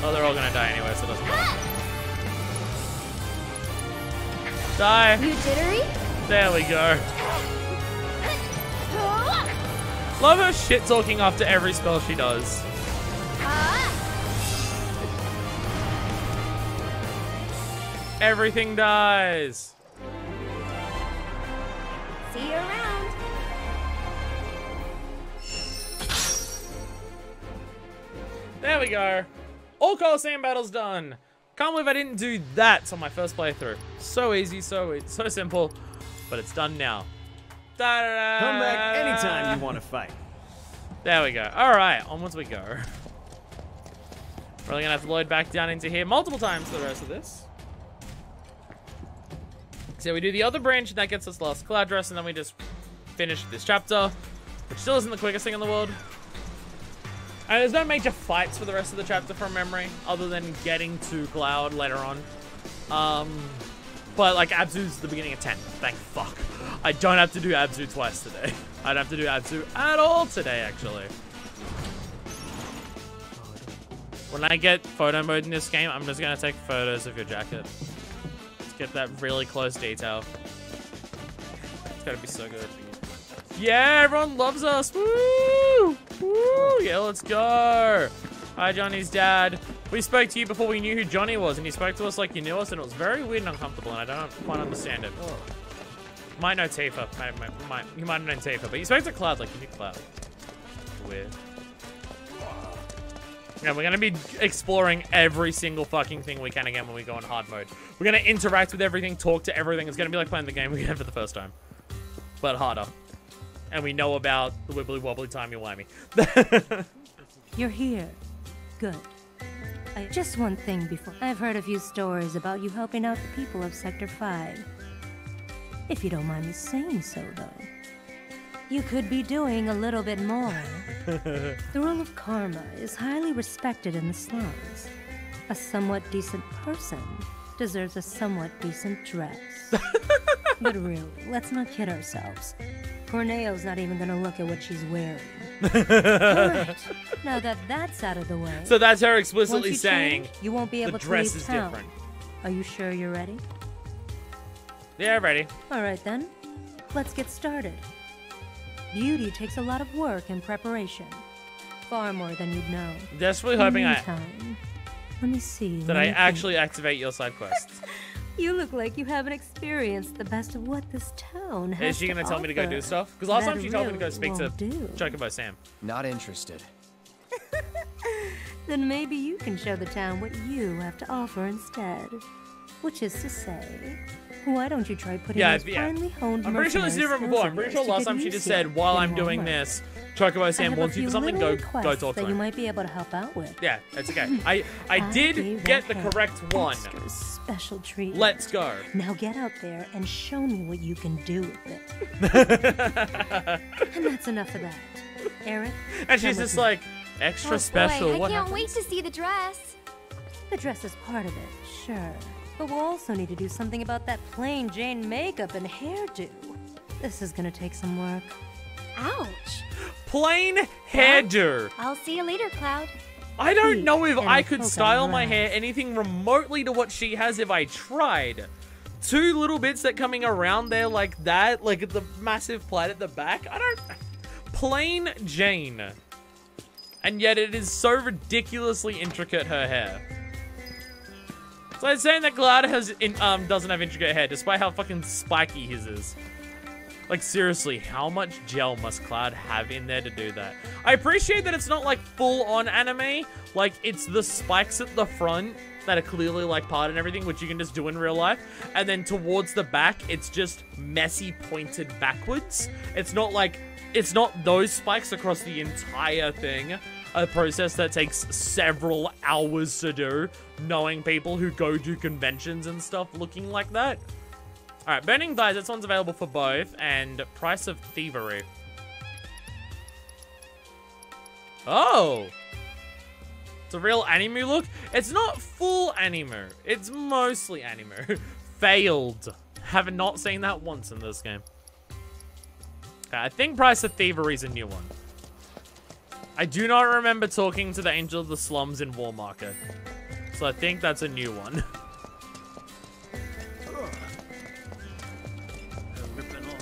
Oh, they're all gonna die anyway, so it doesn't matter. Die. You jittery? There we go. Love her shit talking after every spell she does. Everything dies. See you around. There we go. All Coliseum battles done. Can't believe I didn't do that on my first playthrough. So easy, so simple, but it's done now. Da-da-da. Come back anytime you want to fight. There we go. All right, onwards we go. Really gonna have to load back down into here multiple times for the rest of this. So we do the other branch, and that gets us Last Cloud Dress, and then we just finish this chapter, which still isn't the quickest thing in the world. And there's no major fights for the rest of the chapter from memory, other than getting to Cloud later on. But like Abzu's the beginning of 10. Thank fuck. I don't have to do Abzu twice today. I don't have to do Abzu at all today, actually. When I get photo mode in this game, I'm just gonna take photos of your jacket. Let's get that really close detail. It's gotta be so good. Yeah, everyone loves us. Woo! Woo! Yeah, let's go. Hi, Johnny's dad. We spoke to you before we knew who Johnny was, and you spoke to us like you knew us, and it was very weird and uncomfortable, and I don't quite understand it. Oh. Might know Tifa. You might have known Tifa, but you spoke to Cloud like you knew Cloud. Weird. Yeah, we're going to be exploring every single fucking thing we can again when we go on hard mode. We're going to interact with everything, talk to everything. It's going to be like playing the game again for the first time. But harder. And we know about the wibbly wobbly timey-wimey. You're here. Good. Just one thing before. I've heard a few stories about you helping out the people of Sector 5. If you don't mind me saying so, though. You could be doing a little bit more. The rule of karma is highly respected in the slums. A somewhat decent person deserves a somewhat decent dress. But really, let's not kid ourselves. Corneo's not even gonna look at what she's wearing. Alright, now that that's out of the way. So that's her explicitly saying you won't be able the to dress leave is town. different. Are you sure you're ready? Yeah, ready. Alright then, let's get started. Beauty takes a lot of work and preparation. Far more than you'd know. Desperately hoping Let me see. that I actually activate your side quests. You look like you haven't experienced the best of what this town has Is she gonna to tell me to go offer. do stuff? Because last That time she told me to go really speak to won't do. Chocobo Sam. Not interested. Then maybe you can show the town what you have to offer instead. Which is to say, why don't you try putting those finely honed I'm pretty sure this is different before. I'm pretty sure last time she just said, while I'm doing this, Chocobo Sam wants you for something, go talk to that you him. might be able to help out with. Yeah, that's okay. I did get the correct one. Special treat. Let's go. Now get out there and show me what you can do with it. And that's enough of that. Eric? And she's just like, extra special. Boy, I what can't happened? wait to see the dress. The dress is part of it, sure. But we'll also need to do something about that plain Jane makeup and hairdo. This is gonna take some work. Ouch. Plain hairdo. I'll see you later, Cloud. I don't know if And I a could polka style my dot. hair anything remotely to what she has if I tried. Two little bits that coming around there like that, like the massive plait at the back. I don't... Plain Jane. And yet it is so ridiculously intricate, her hair. So it's saying that Cloud doesn't have intricate hair, despite how fucking spiky his is. Like, seriously, how much gel must Cloud have in there to do that? I appreciate that it's not, like, full-on anime. Like, it's the spikes at the front that are clearly, like, part and everything, which you can just do in real life. And then towards the back, it's just messy pointed backwards. It's not, like... It's not those spikes across the entire thing. A process that takes several hours to do, knowing people who go to conventions and stuff looking like that. Alright, Burning Thighs, this one's available for both, and Price of Thievery. Oh! It's a real anime look? It's not full anime. It's mostly anime. Failed. Have not seen that once in this game. Okay, I think Price of Thievery is a new one. I do not remember talking to the Angel of the Slums in War Market. So I think that's a new one.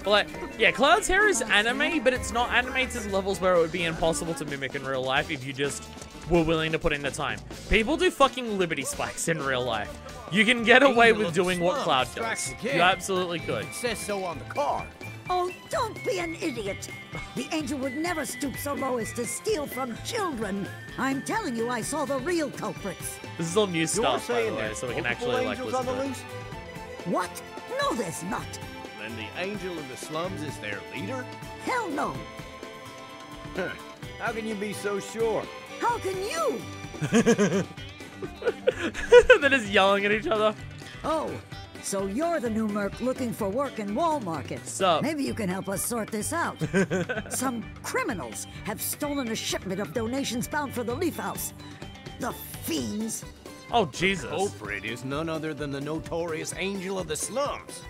But like, yeah, Cloud's hair is anime, but it's not anime to the levels where it would be impossible to mimic in real life if you just were willing to put in the time. People do fucking Liberty Spikes in real life. You can get away with doing what Cloud does. You absolutely could. It says so on the card. Oh, don't be an idiot. The angel would never stoop so low as to steal from children. I'm telling you, I saw the real culprits. This is all new stuff, by the way, so we can actually, like, listen to it. What? No, there's not. Then the angel of the slums is their leader? Hell no. Huh. How can you be so sure? How can you? They're just yelling at each other. Oh, so you're the new merc looking for work in Wall Market. Sup? Maybe you can help us sort this out. Some criminals have stolen a shipment of donations bound for the Leaf House. The fiends. Oh, Jesus. The culprit is none other than the notorious angel of the slums.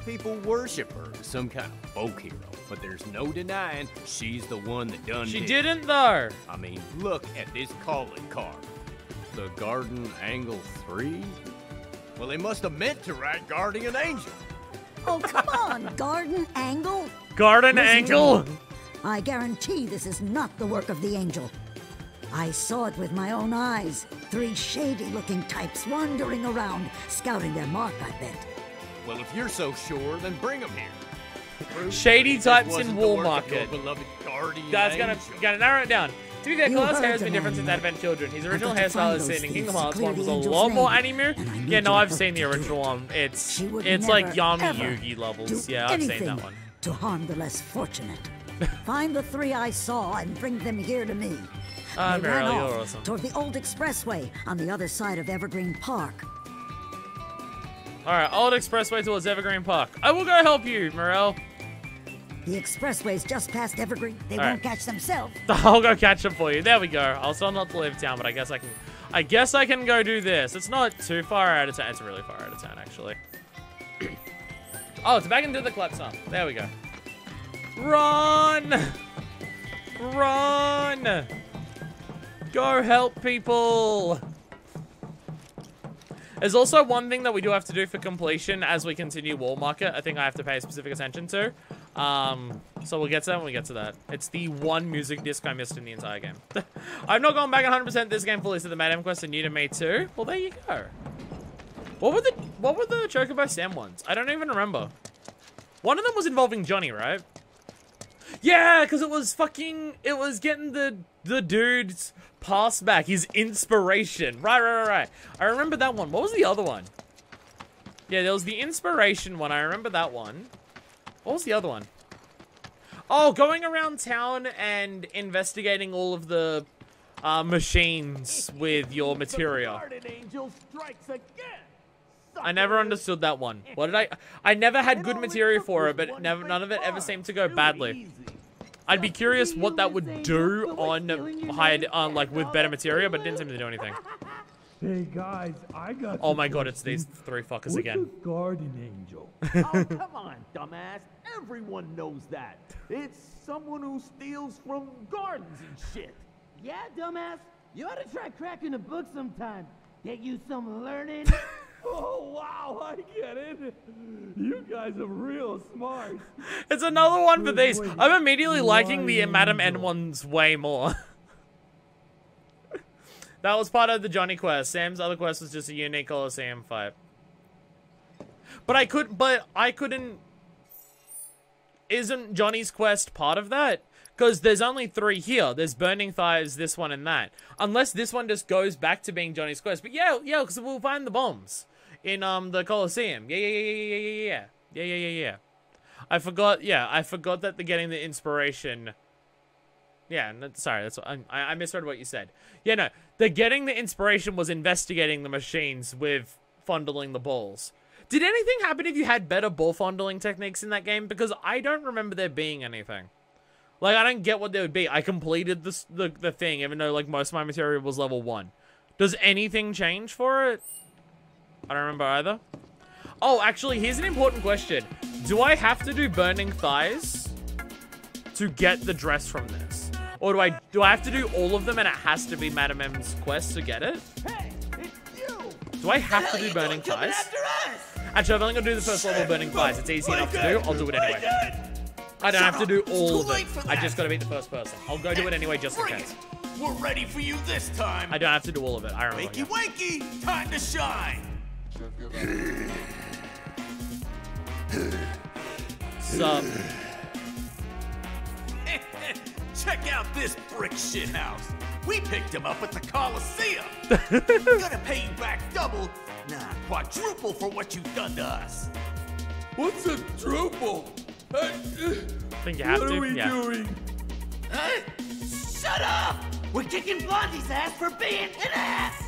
People worship her as some kind of folk hero, but there's no denying she's the one that done She it. didn't, though. I mean, look at this calling card. The Garden Angle 3? Well, they must have meant to write Guardian Angel. Oh, come on, Garden Angle. Garden Listen Angle? to me. I guarantee this is not the work of the angel. I saw it with my own eyes. 3 shady-looking types wandering around, scouting their mark, I bet. Well, if you're so sure, then bring them here. Shady This types wasn't in the Wall work of Market. your beloved Guardian Guys, Angel. gotta narrow it down. To be fair, You Cloud's hair heard has the been different man, since Advent Children. His original got to hairstyle find is those seen in thieves Kingdom to Hearts clear 1 was the a angel's lot more name, anime. and I need Yeah, no, your I've help seen the to do original it. one. It's She would like never, Yami ever Yugi levels. do Yeah, I've seen anything that one. to harm the less fortunate. Find the 3 I saw and bring them here to me. They ran Mariel, off you're awesome. toward the old expressway on the other side of Evergreen Park. Alright, Old Expressway towards Evergreen Park. I will go help you, Morel. The expressway's just past Evergreen. They All won't right. catch themselves. I'll go catch them for you. There we go. I'll still not leave town, but I guess I can go do this. It's not too far out of town. It's really far out of town, actually. Oh, it's back into the Kletsnop. There we go. Run! Run! Go help people! There's also one thing that we do have to do for completion as we continue Wall Market. I think I have to pay specific attention to. So we'll get to that when we get to that. It's the one music disc I missed in the entire game. I've not gone back 100% this game fully, so the Madam Quest are new to me too. Well, there you go. What were the what were the Chocobo Sam ones? I don't even remember. One of them was involving Johnny, right? Yeah, because it was getting the dude's pass back, his inspiration. Right. I remember that one. What was the other one? Yeah, there was the inspiration one. I remember that one. What was the other one? Oh, going around town and investigating all of the machines with your materia. I never understood that one. What did I never had good materia for it, but none of it ever seemed to go badly. I'd be curious what that would do on like with better materia, but it didn't seem to do anything. Hey guys, I got. Oh my god, it's these three fuckers again. Guardian angel. Oh, come on, dumbass. Everyone knows that. It's someone who steals from gardens and shit. Yeah, dumbass. You ought to try cracking a book sometime. Get you some learning. Oh, wow, I get it. You guys are real smart. It's another one for these. I'm immediately liking the Madam N ones way more. That was part of the Johnny quest. Sam's other quest was just a unique Coliseum fight. But I couldn't... Isn't Johnny's quest part of that? Because there's only 3 here. There's Burning Thighs, this one, and that. Unless this one just goes back to being Johnny's quest. But yeah, because we'll find the bombs in the Coliseum. Yeah. I forgot that they're getting the inspiration. Yeah, sorry, that's what, I misread what you said. Yeah, no, the getting the inspiration was investigating the machines with fondling the balls. Did anything happen if you had better ball fondling techniques in that game? Because I don't remember there being anything. Like, I don't get what there would be. I completed the thing, even though, like, most of my material was level 1. Does anything change for it? I don't remember either. Oh, actually, here's an important question. Do I have to do Burning Thighs to get the dress from this? Or do I have to do all of them and it has to be Madam M's quest to get it? Hey, it's you. Do I have to do Burning Thighs? Actually, I've only got to do the first level of Burning Thighs. It's easy enough to do. I'll do it anyway. I don't have to do all of it. I just got to beat the first person. I'll go do it anyway just in case. We're ready for you this time. I don't have to do all of it. I remember. Wakey, wakey, time to shine. Sup? Check out this brick shit house. We picked him up at the Coliseum. Gonna pay you back double, nah, quadruple for what you've done to us. What's a druple? I think you have what to. Are we yeah. doing? Shut up! We're kicking Blondie's ass for being an ass.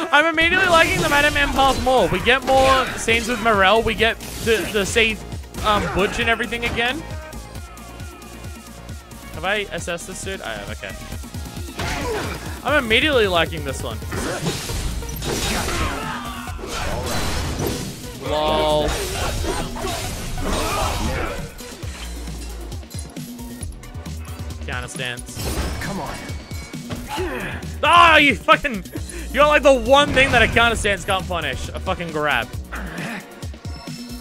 I'm immediately liking the Madam M path more. We get more scenes with Morel. We get to see Butch and everything again. Have I assessed this dude? I have, okay. I'm immediately liking this one. Lol. Counter stance. Come on. Ah, oh, you fucking... You got like the one thing that a counter stance can't punish. A fucking grab.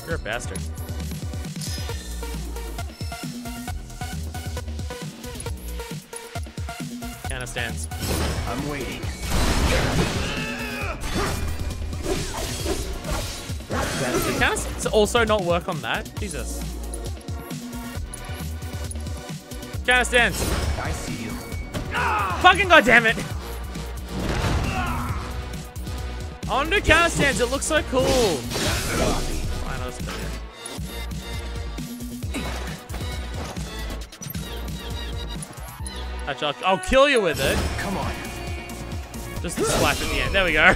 You're a bastard. Counter stance. I'm waiting. Does the counter stance also not work on that? Jesus. Counter stance. I see you. Fucking goddammit. I want to do counter stance. It looks so cool. Fine, I'll just do it. Actually, I'll kill you with it. Come on. Just to splash at the end. There we go.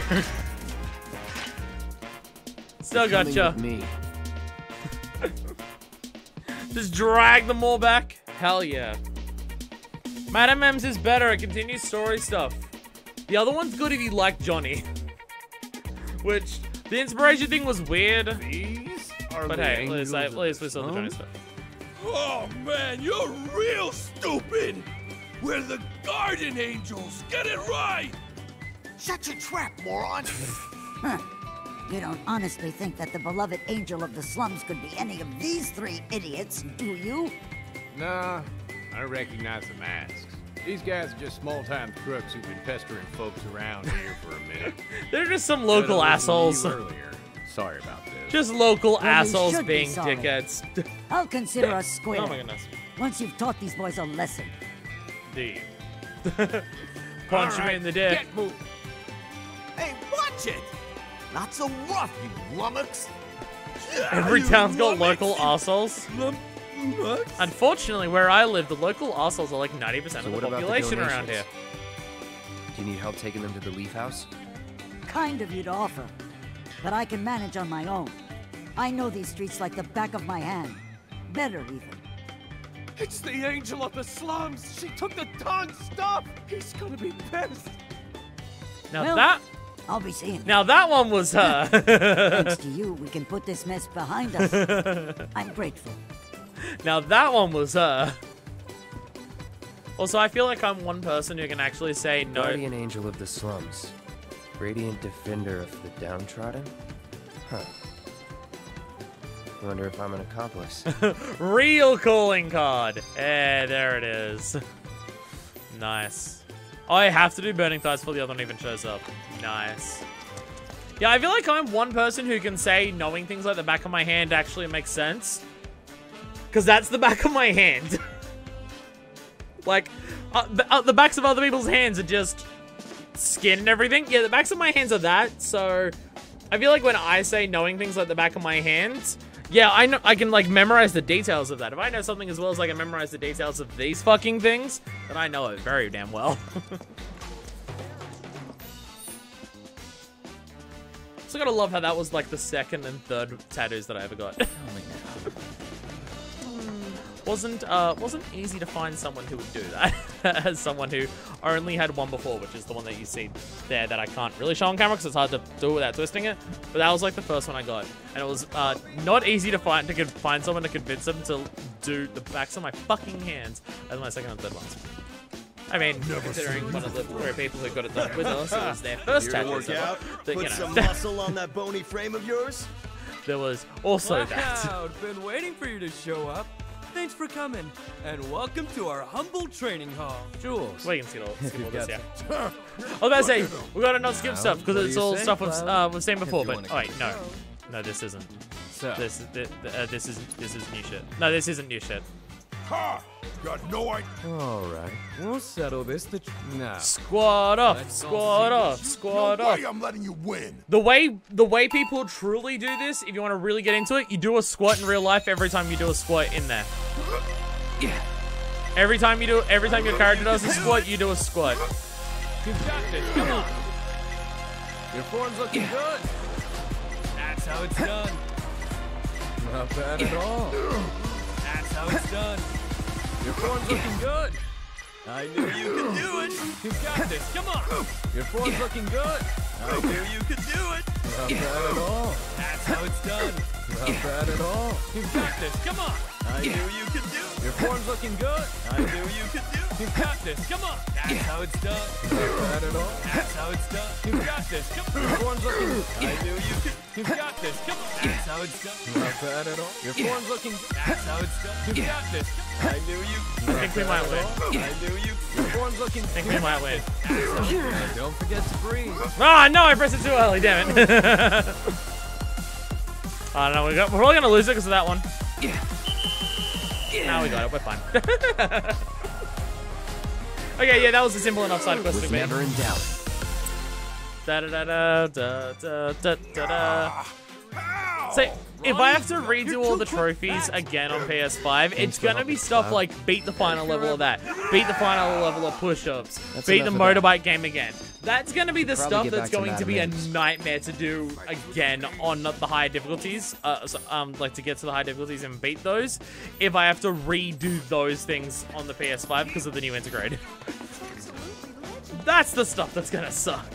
Still gotcha. Me. Just drag them all back. Hell yeah. Madam M's is better. It continues story stuff. The other one's good if you like Johnny. Which, the inspiration thing was weird. But hey, at least we saw the Johnny stuff. Oh man, you're real stupid. We're the Guardian Angels. Get it right. Shut your trap, moron. Huh. You don't honestly think that the beloved angel of the slums could be any of these 3 idiots, do you? Nah, I recognize the masks. These guys are just small-time crooks who've been pestering folks around here for a minute. They're just some local assholes. Sorry about this. Just local Well, they assholes should be being sorry. dickheads. I'll consider us square. Oh my goodness. Once you've taught these boys a lesson. D. Punch him in the dick. Get moving. Hey, watch it! Not so rough, you lummox. Every town's got local assholes. Unfortunately, where I live, the local assholes are like 90% of the what about the population around donations? here. Do you need help taking them to the Leaf House? Kind of you to offer. But I can manage on my own. I know these streets like the back of my hand. Better, even. It's the angel of the slums. She took the darn stuff. He's gonna be pissed. Now Well, that... I'll be seeing you. Now that one was her. Thanks to you, we can put this mess behind us. I'm grateful. Now that one was her. Also, I feel like I'm one person who can actually say no. Guardian angel of the slums. Radiant defender of the downtrodden? Huh. I wonder if I'm an accomplice. Real calling card. Yeah, there it is. Nice. Oh, I have to do Burning Thighs before the other one even shows up. Nice. Yeah, I feel like I'm one person who can say knowing things like the back of my hand actually makes sense. Because that's the back of my hand. Like, the backs of other people's hands are just skin and everything. Yeah, the backs of my hands are that, so I feel like when I say knowing things like the back of my hands, yeah, I know I can like memorize the details of that. If I know something as well as I can memorize the details of these fucking things, then I know it very damn well. So gotta love how that was like the second and third tattoos that I ever got. Wasn't easy to find someone who would do that. As someone who only had one before, which is the one that you see there that I can't really show on camera because it's hard to do without twisting it. But that was like the first one I got, and it was not easy to find someone to convince them to do the backs of my fucking hands as my second and third ones. I mean, considering one of the rare people who got it done with us, it was their first Here to tattoos. work out? That, Put you know, some muscle on that bony frame of yours? there was also that. Wow, been waiting for you to show up. Thanks for coming, and welcome to our humble training hall. Jules. We can skip all this, yeah. I was about to say, we gotta not skip stuff, because it's all stuff we've seen before, but, oh wait, no. No, this isn't. This is new shit. No, this isn't new shit. Ha! Got no idea. Alright, we'll settle this now. Squad off, squad off, squad No off. way I'm letting you win. The way people truly do this, if you want to really get into it, you do a squat in real life every time you do a squat in there. Yeah. Every time your character does a squat, you do a squat. You've got this, come on. Your form's looking good. That's how it's done. Not bad at all. That's how it's done. Your form's looking good. I knew you could do it. You've got this. Come on. Your form's looking good. I knew you could do it. Not bad at all. That's how it's done. Not bad at all. You've got this. Come on. I knew you could do it. Your form's looking good. I knew you could do it. You've got this. Come on. That's how it's done. Not bad at all. That's how it's done. You've got this. Come on. Your form's looking good. I knew you could. You've got this. Come on. That's how it's done. Not bad at all. Your form's looking good. That's how it's done. You've got this. I knew you. I think we might win. I knew you. Your form's looking good. I think we might win. Don't forget to breathe. Ah, no, I pressed it too early, damn it. I don't know, we're probably gonna lose it because of that one. Now we got it, we're fine. Okay, yeah, that was a simple enough side quest to me. Never in doubt. Da da da da da da da da. So, if I have to redo all the trophies again on PS5, it's gonna be stuff like beat the final level of that, beat the final level of push-ups, beat the motorbike game again. That's gonna be the stuff that's going to be a nightmare to do again on the higher difficulties, like to get to the high difficulties and beat those, if I have to redo those things on the PS5 because of the new Intergrade. That's the stuff that's gonna suck.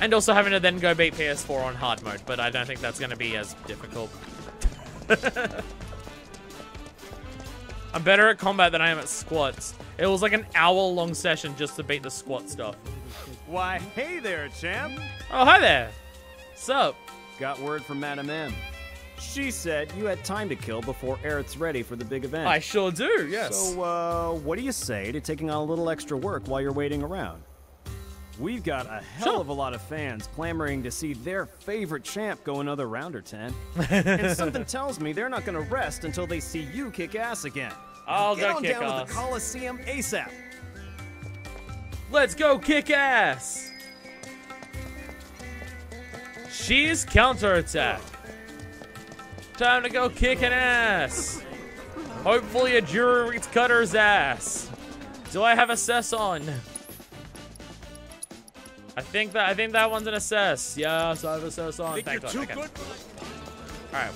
And also having to then go beat PS4 on hard mode, but I don't think that's going to be as difficult. I'm better at combat than I am at squats. It was like an hour-long session just to beat the squat stuff. Why, hey there, champ. Oh, hi there. Sup? Got word from Madam M. She said you had time to kill before Aerith's ready for the big event. I sure do, yes. So, what do you say to taking on a little extra work while you're waiting around? We've got a hell of a lot of fans clamoring to see their favorite champ go another round or 10. And something tells me they're not going to rest until they see you kick ass again. I'll Get go on kick down ass. to the Coliseum ASAP. Let's go kick ass. She's counterattack. Time to go kick an ass. Hopefully a jury cutter's ass. Do I have assess on? I think that one's an assess. Yes, I have assess on. Thank God. Okay. Alright.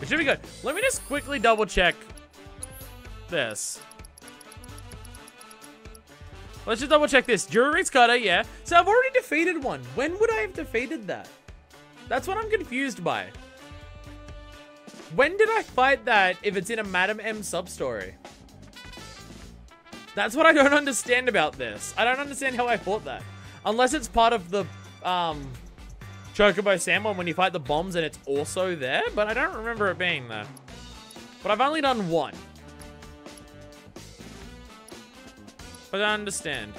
It should be good. Let me just quickly double check this. Let's just double check this. Jury's cutter, yeah. So I've already defeated one. When would I have defeated that? That's what I'm confused by. When did I fight that if it's in a Madam M sub-story? That's what I don't understand about this. I don't understand how I fought that. Unless it's part of the Chocobo Sam one when you fight the bombs and it's also there, but I don't remember it being there. But I've only done one. But I understand.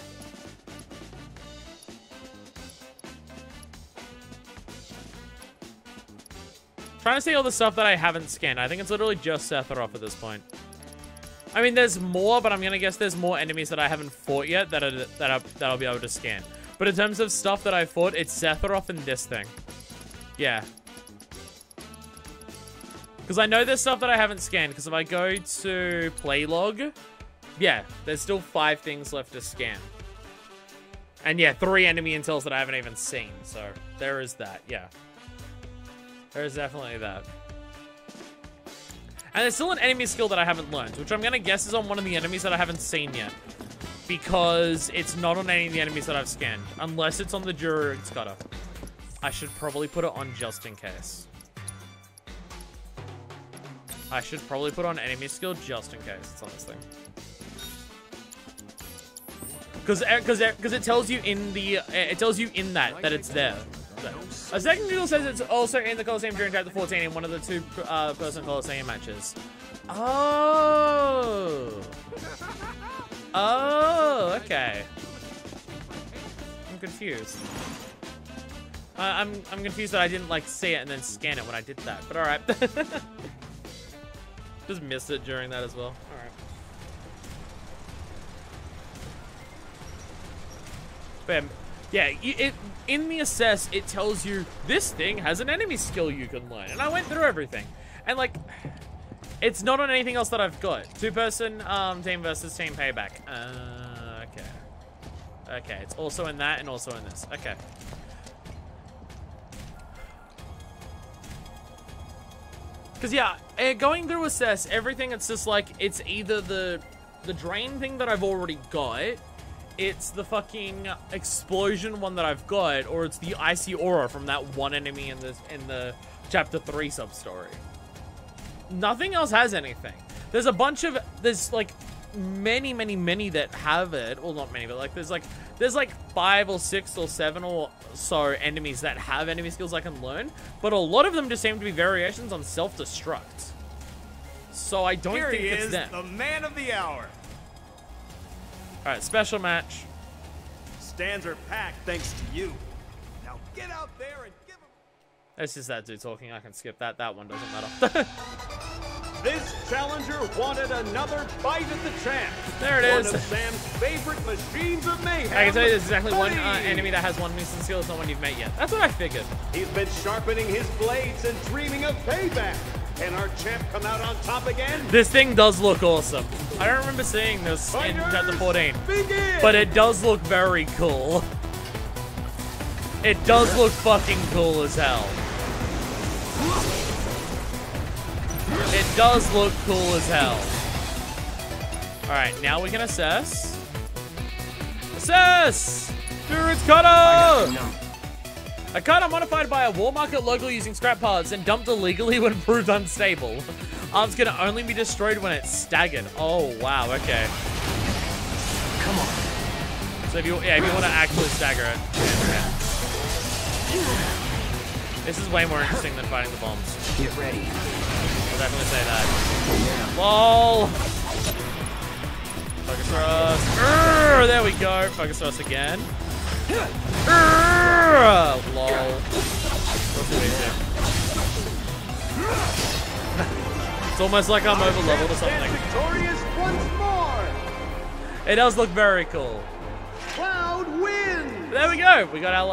Trying to see all the stuff that I haven't scanned. I think it's literally just Sephiroth at this point. I mean, there's more, but I'm gonna guess there's more enemies that I haven't fought yet that I'll be able to scan. But in terms of stuff that I fought, it's Sephiroth and this thing. Yeah. Because I know there's stuff that I haven't scanned. Because if I go to Playlog, yeah, there's still 5 things left to scan. And yeah, 3 enemy intels that I haven't even seen. So there is that, yeah. There's definitely that. And there's still an enemy skill that I haven't learned, which I'm going to guess is on one of the enemies that I haven't seen yet. Because it's not on any of the enemies that I've scanned. Unless it's on the Jury's cutter. I should probably put it on just in case. I should probably put on enemy skill just in case it's on this thing. Because it tells you in the that it's there. A second Google says it's also in the Coliseum during Chapter 14 in one of the 2 person Coliseum matches. Oh. Oh, okay. I'm confused. I'm confused that I didn't like see it and then scan it when I did that. But all right. Just missed it during that as well. All right. Bam. Yeah, in the assess, it tells you this thing has an enemy skill you can learn. And I went through everything. And, like, it's not on anything else that I've got. 2-person team versus team payback. Okay. Okay, it's also in that and also in this. Okay. Because, yeah, going through assess, everything, it's just like, it's either the drain thing that I've already got, it's the fucking explosion one that I've got, or it's the icy aura from that one enemy in the chapter 3 sub-story. Nothing else has anything. There's a bunch of, there's like many that have it. Well, not many, but like there's like 5 or 6 or 7 or so enemies that have enemy skills I can learn, but a lot of them just seem to be variations on self-destruct. So I don't think it's them. Here he is, the man of the hour. Alright, special match. Stands are packed thanks to you. Now get out there and give him... It's just that dude talking. I can skip that. That one doesn't matter. This challenger wanted another bite at the champ. There it is. One of Sam's favorite machines of mayhem. I can tell you there's exactly one enemy that has one missing skill. It's not one you've met yet. That's what I figured. He's been sharpening his blades and dreaming of payback. Can our champ come out on top again? This thing does look awesome. I don't remember seeing this in chapter 14. But it does look very cool. It does look fucking cool as hell. It does look cool as hell. Alright, now we can assess. Assess! Druid's Cutter! A cutter modified by a war market local using scrap parts and dumped illegally when proved unstable. Arms can only be destroyed when it's staggered. Oh, wow, okay. Come on. So if you want to actually stagger it. Yeah. This is way more interesting than fighting the bombs. Get ready. I'll definitely say that. LOL! Focus thrust. There we go. Focus thrust again. LOL. What's the It's almost like I'm over leveled or something. Victorious once more. It does look very cool. Cloud wins. There we go. We got our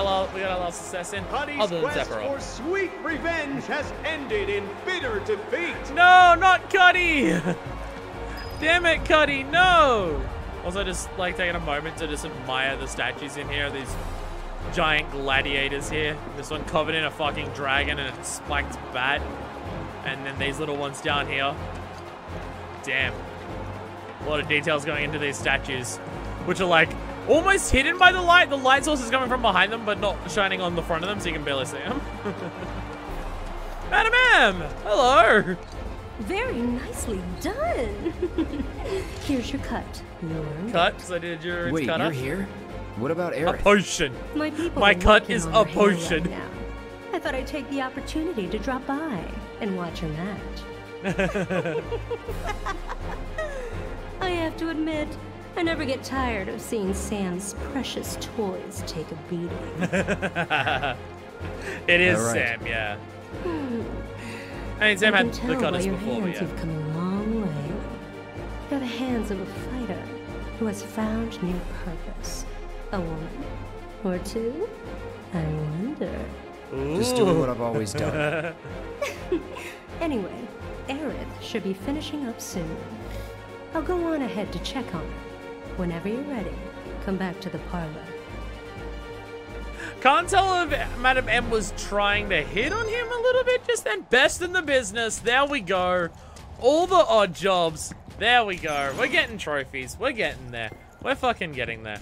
last success in. Cuddy's Other than quest Sephiroth. for sweet revenge has ended in bitter defeat. No, not Cuddy! Damn it, Cuddy, no! Also, just like taking a moment to just admire the statues in here. These giant gladiators here. This one covered in a fucking dragon and a spiked bat. And then these little ones down here. Damn. A lot of details going into these statues, which are like almost hidden by the light. The light source is coming from behind them, but not shining on the front of them, so you can barely see them. Madam M! Hello! Very nicely done. Here's your cut. Cut? Because I did your Wait, cutter. you're here? What about Aerith? A potion. My people My are cut working is on a your hair potion. right now. I thought I'd take the opportunity to drop by and watch your match. I have to admit, I never get tired of seeing Sam's precious toys take a beating. It is All right. Sam, yeah. I mean, Sam I had can the tell by cutters your before, but hands yeah. you've come a long way. You're the hands of a fighter who has found new purpose. A woman or two? I wonder. Just doing what I've always done. Anyway, Aerith should be finishing up soon. I'll go on ahead to check on her. Whenever you're ready, come back to the parlor. Can't tell if Madam M was trying to hit on him a little bit just then. Best in the business. There we go. All the odd jobs. There we go. We're getting trophies. We're getting there. We're fucking getting there.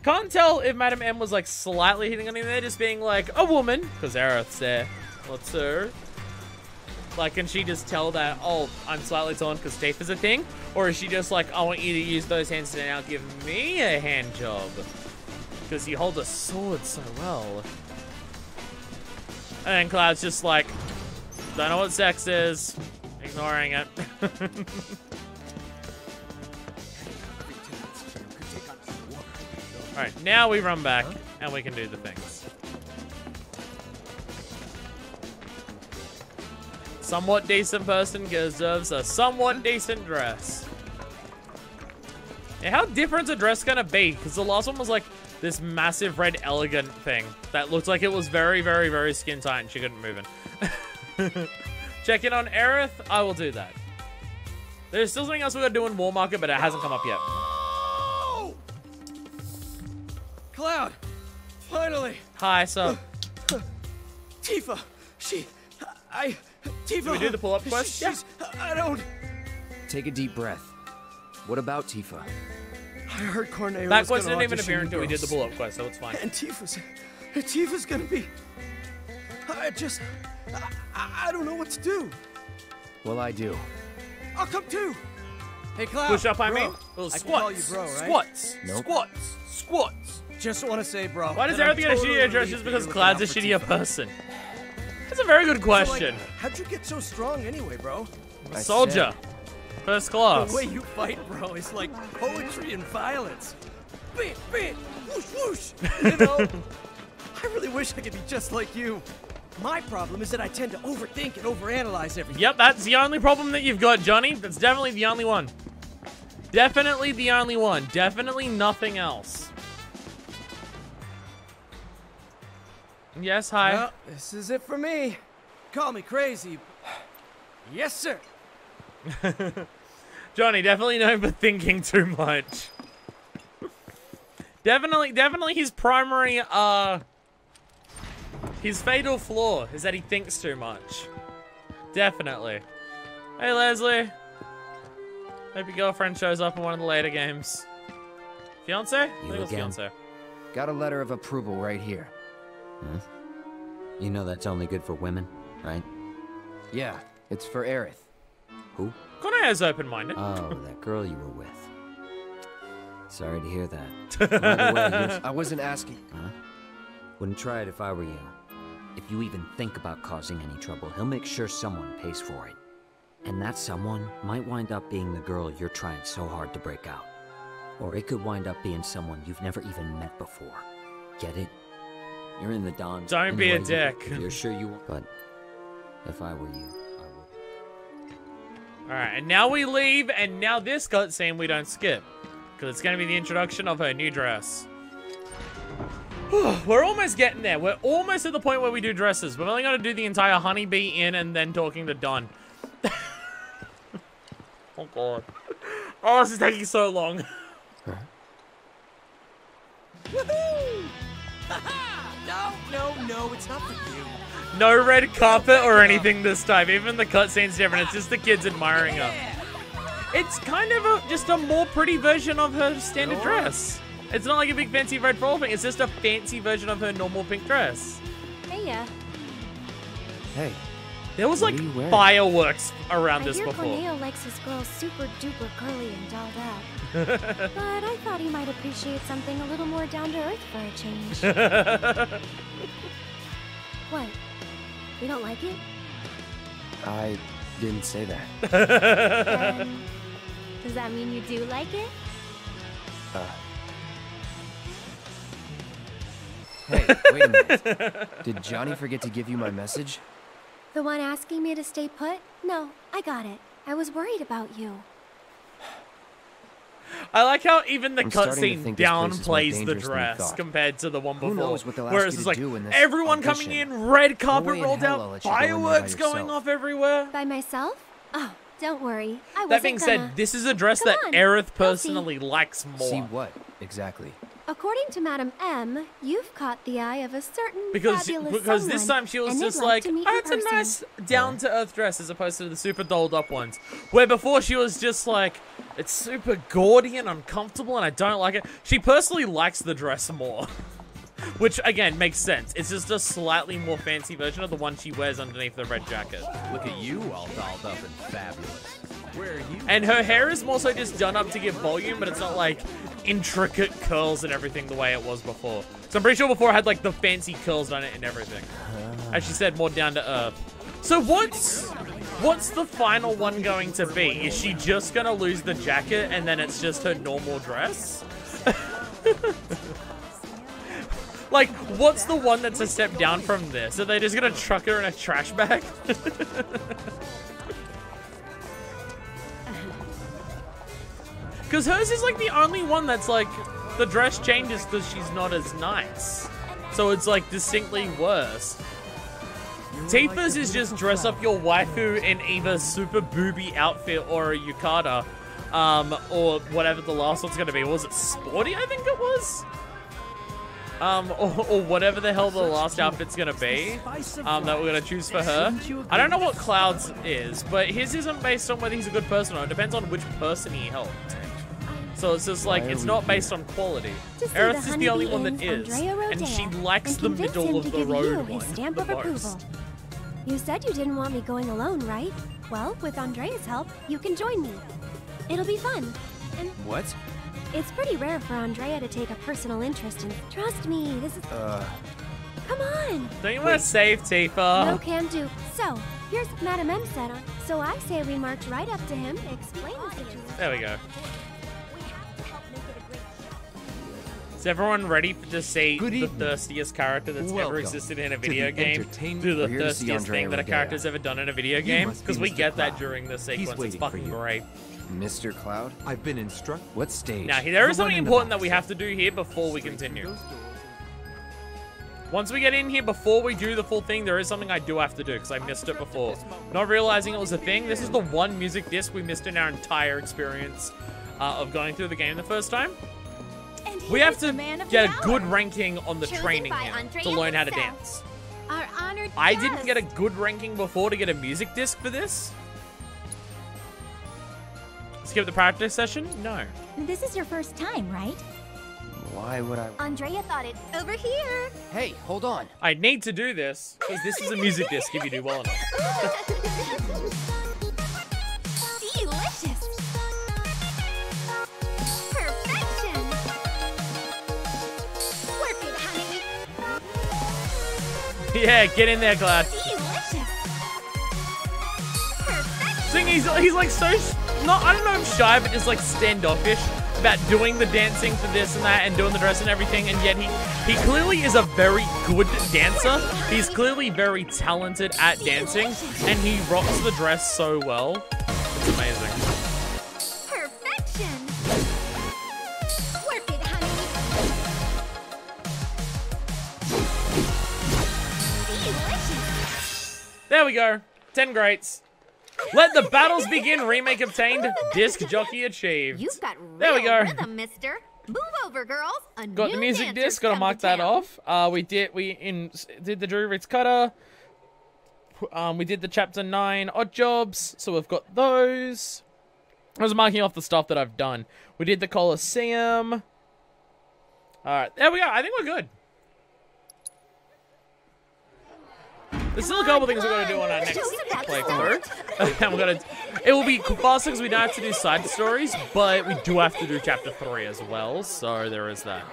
Can't tell if Madam M was like slightly hitting on him there, just being like a woman, because Aerith's there. What's her? Like, can she just tell that, oh, I'm slightly torn because teeth is a thing? Or is she just like, I want you to use those hands to now give me a hand job? Because you hold a sword so well. And then Cloud's just like, don't know what sex is. Ignoring it. Alright, now we run back and we can do the things. Somewhat decent person deserves a somewhat decent dress. Yeah, how different's a dress gonna be? Because the last one was like this massive red elegant thing that looked like it was very, very, very skin tight and she couldn't move in. Check in on Aerith. I will do that. There's still something else we gotta do in War Market, but it hasn't come up yet. Cloud, finally. Hi, so. Tifa, Tifa. Did we do the pull-up quest? Yeah. I don't. Take a deep breath. What about Tifa? I heard Corneo. That quest didn't even appear until we did the pull-up quest, so it's fine. And Tifa's gonna be. I don't know what to do. Well, I do. I'll come too. Hey, Cloud. Push up, I bro. mean. Little I can call you squats. bro, right? Squats. Nope. Squats. Squats. Just want to say, bro. Why does that Aerith get a I'm shittier dress relieved just that because you're Cloud's a looking shittier out for Tifa. person? That's a very good question. So, like, how'd you get so strong anyway, bro? A soldier. First class. The way you fight, bro, is like poetry and violence. Beat, beat, whoosh, whoosh. You know? I really wish I could be just like you. My problem is that I tend to overthink and overanalyze everything. Yep, that's the only problem that you've got, Johnny. That's definitely the only one. Definitely the only one. Definitely nothing else. Yes, hi. Well, this is it for me. Call me crazy. Yes, sir. Johnny, definitely known for thinking too much. Definitely his primary, his fatal flaw is that he thinks too much. Definitely. Hey, Leslie. Hope your girlfriend shows up in one of the later games. Fiance? I think it was again. fiance. Got a letter of approval right here. Huh? You know that's only good for women, right? Yeah, it's for Aerith. Who? Koneo's open-minded. Oh, that girl you were with. Sorry to hear that. By the way, I wasn't asking. Huh? Wouldn't try it if I were you. if you even think about causing any trouble, he'll make sure someone pays for it. And that someone might wind up being the girl you're trying so hard to break out. Or it could wind up being someone you've never even met before. Get it? You're in the Dons. Don't be a dick. If you're sure you won't. But if I were you, I would. Alright, and now we leave, and now this cutscene we don't skip. Because it's going to be the introduction of her new dress. We're almost getting there. We're almost at the point where we do dresses. We're only going to do the entire Honeybee Inn and then talking to Don. Oh, God. Oh, this is taking so long. Woohoo! No, it's not for you. No red carpet or anything this time. Even the cutscene's different. It's just the kids admiring her. It's kind of just a more pretty version of her standard dress. It's not like a big fancy red floral thing. It's just a fancy version of her normal pink dress. Hey, yeah. Hey. There was like fireworks around this before. I hear Corneo likes his girls super duper curly and dolled out. But I thought he might appreciate something a little more down to earth for a change. What? You don't like it? I didn't say that. Does that mean you do like it? Hey, wait a minute. Did Johnny forget to give you my message? The one asking me to stay put? No, I got it. I was worried about you. I like how even the cutscene downplays the dress compared to the one before. Who knows what they'll Whereas ask it's you like to do in this everyone audition. coming in, red carpet No way in rolled hell I'll out, let you go in there by fireworks going yourself. off everywhere. By myself? Oh, don't worry. I wasn't That being said, gonna... this is a dress Come that on, Aerith personally likes more. See what, exactly? According to Madam M, you've caught the eye of a certain Because fabulous this someone, time she was and just they'd like, to meet oh, in it's a person." nice down-to-earth dress as opposed to the super dolled up ones. Where before she was just like, it's super gaudy and uncomfortable and I don't like it. She personally likes the dress more. Which, again, makes sense. It's just a slightly more fancy version of the one she wears underneath the red jacket. Look at you all dolled up and fabulous. Where are you? And her hair is more so just done up to give volume, but it's not like intricate curls and everything the way it was before. So I'm pretty sure before it had like the fancy curls on it and everything. As she said, more down to earth. So what's the final one going to be? Is she just gonna lose the jacket and then it's just her normal dress? Like, what's the one that's a step down from this? Are they just gonna truck her in a trash bag? Because hers is like the only one that's like, the dress changes because she's not as nice. So it's like distinctly worse. Tifa's is just dress up your waifu in either super booby outfit or a yukata. Or whatever the last one's gonna be. Was it sporty, I think it was? Or whatever the hell the last outfit's gonna be, that we're gonna choose for her. I don't know what Cloud's is, but his isn't based on whether he's a good person or not. It depends on which person he helped. So it's just like, it's not based on quality. Aerith is the only one that is, and she likes the middle of the road one the most. You said you didn't want me going alone, right? Well, with Andrea's help, you can join me. It'll be fun. And What? it's pretty rare for Andrea to take a personal interest in... Trust me, this is... Come on! Don't you want to save Tifa? No can do. So, here's what Madam M said on. So I say we march right up to him, explain the situation. There we go. Is everyone ready to see the thirstiest character that's ever existed in a video game? Do the thirstiest thing that a character's ever done in a video game? Because we get that during this sequence. It's fucking great. Mr. Cloud? I've been instructed. What stage? Now, there is something important that we have to do here before we continue. Once we get in here, before we do the full thing, there is something I do have to do, because I missed it before. Not realizing it was a thing. This is the one music disc we missed in our entire experience of going through the game the first time. We have to get a good ranking on the training here to learn how to dance. Our honored I didn't get a good ranking before to get a music disc for this. Skip the practice session? No. This is your first time, right? Why would I? Andrea thought it over here. Hey, hold on. I need to do this, because this is a music disc if you do well enough. Delicious. Perfection. Work it, honey. Yeah, get in there, Cloud. Seeing he's like so not, I don't know if shy, but just like standoffish about doing the dancing for this and that and doing the dress and everything, and yet he clearly is a very good dancer. He's clearly very talented at dancing, and he rocks the dress so well. It's amazing. Perfection. Work it, honey. Delicious. There we go. 10 greats. Let the battles begin. Remake obtained. Disc jockey achieved. You've got there we go. rhythm, mister. Move over, girls. Got the music disc. Gotta mark that off. We did the Drew Ritz cutter. We did the chapter 9 odd jobs. So we've got those. I was marking off the stuff that I've done. We did the Colosseum. All right, there we go. I think we're good. There's still a couple things we're gonna do on our next playthrough. And we're gonna. It will be faster because we don't have to do side stories, but we do have to do chapter 3 as well. So there is that.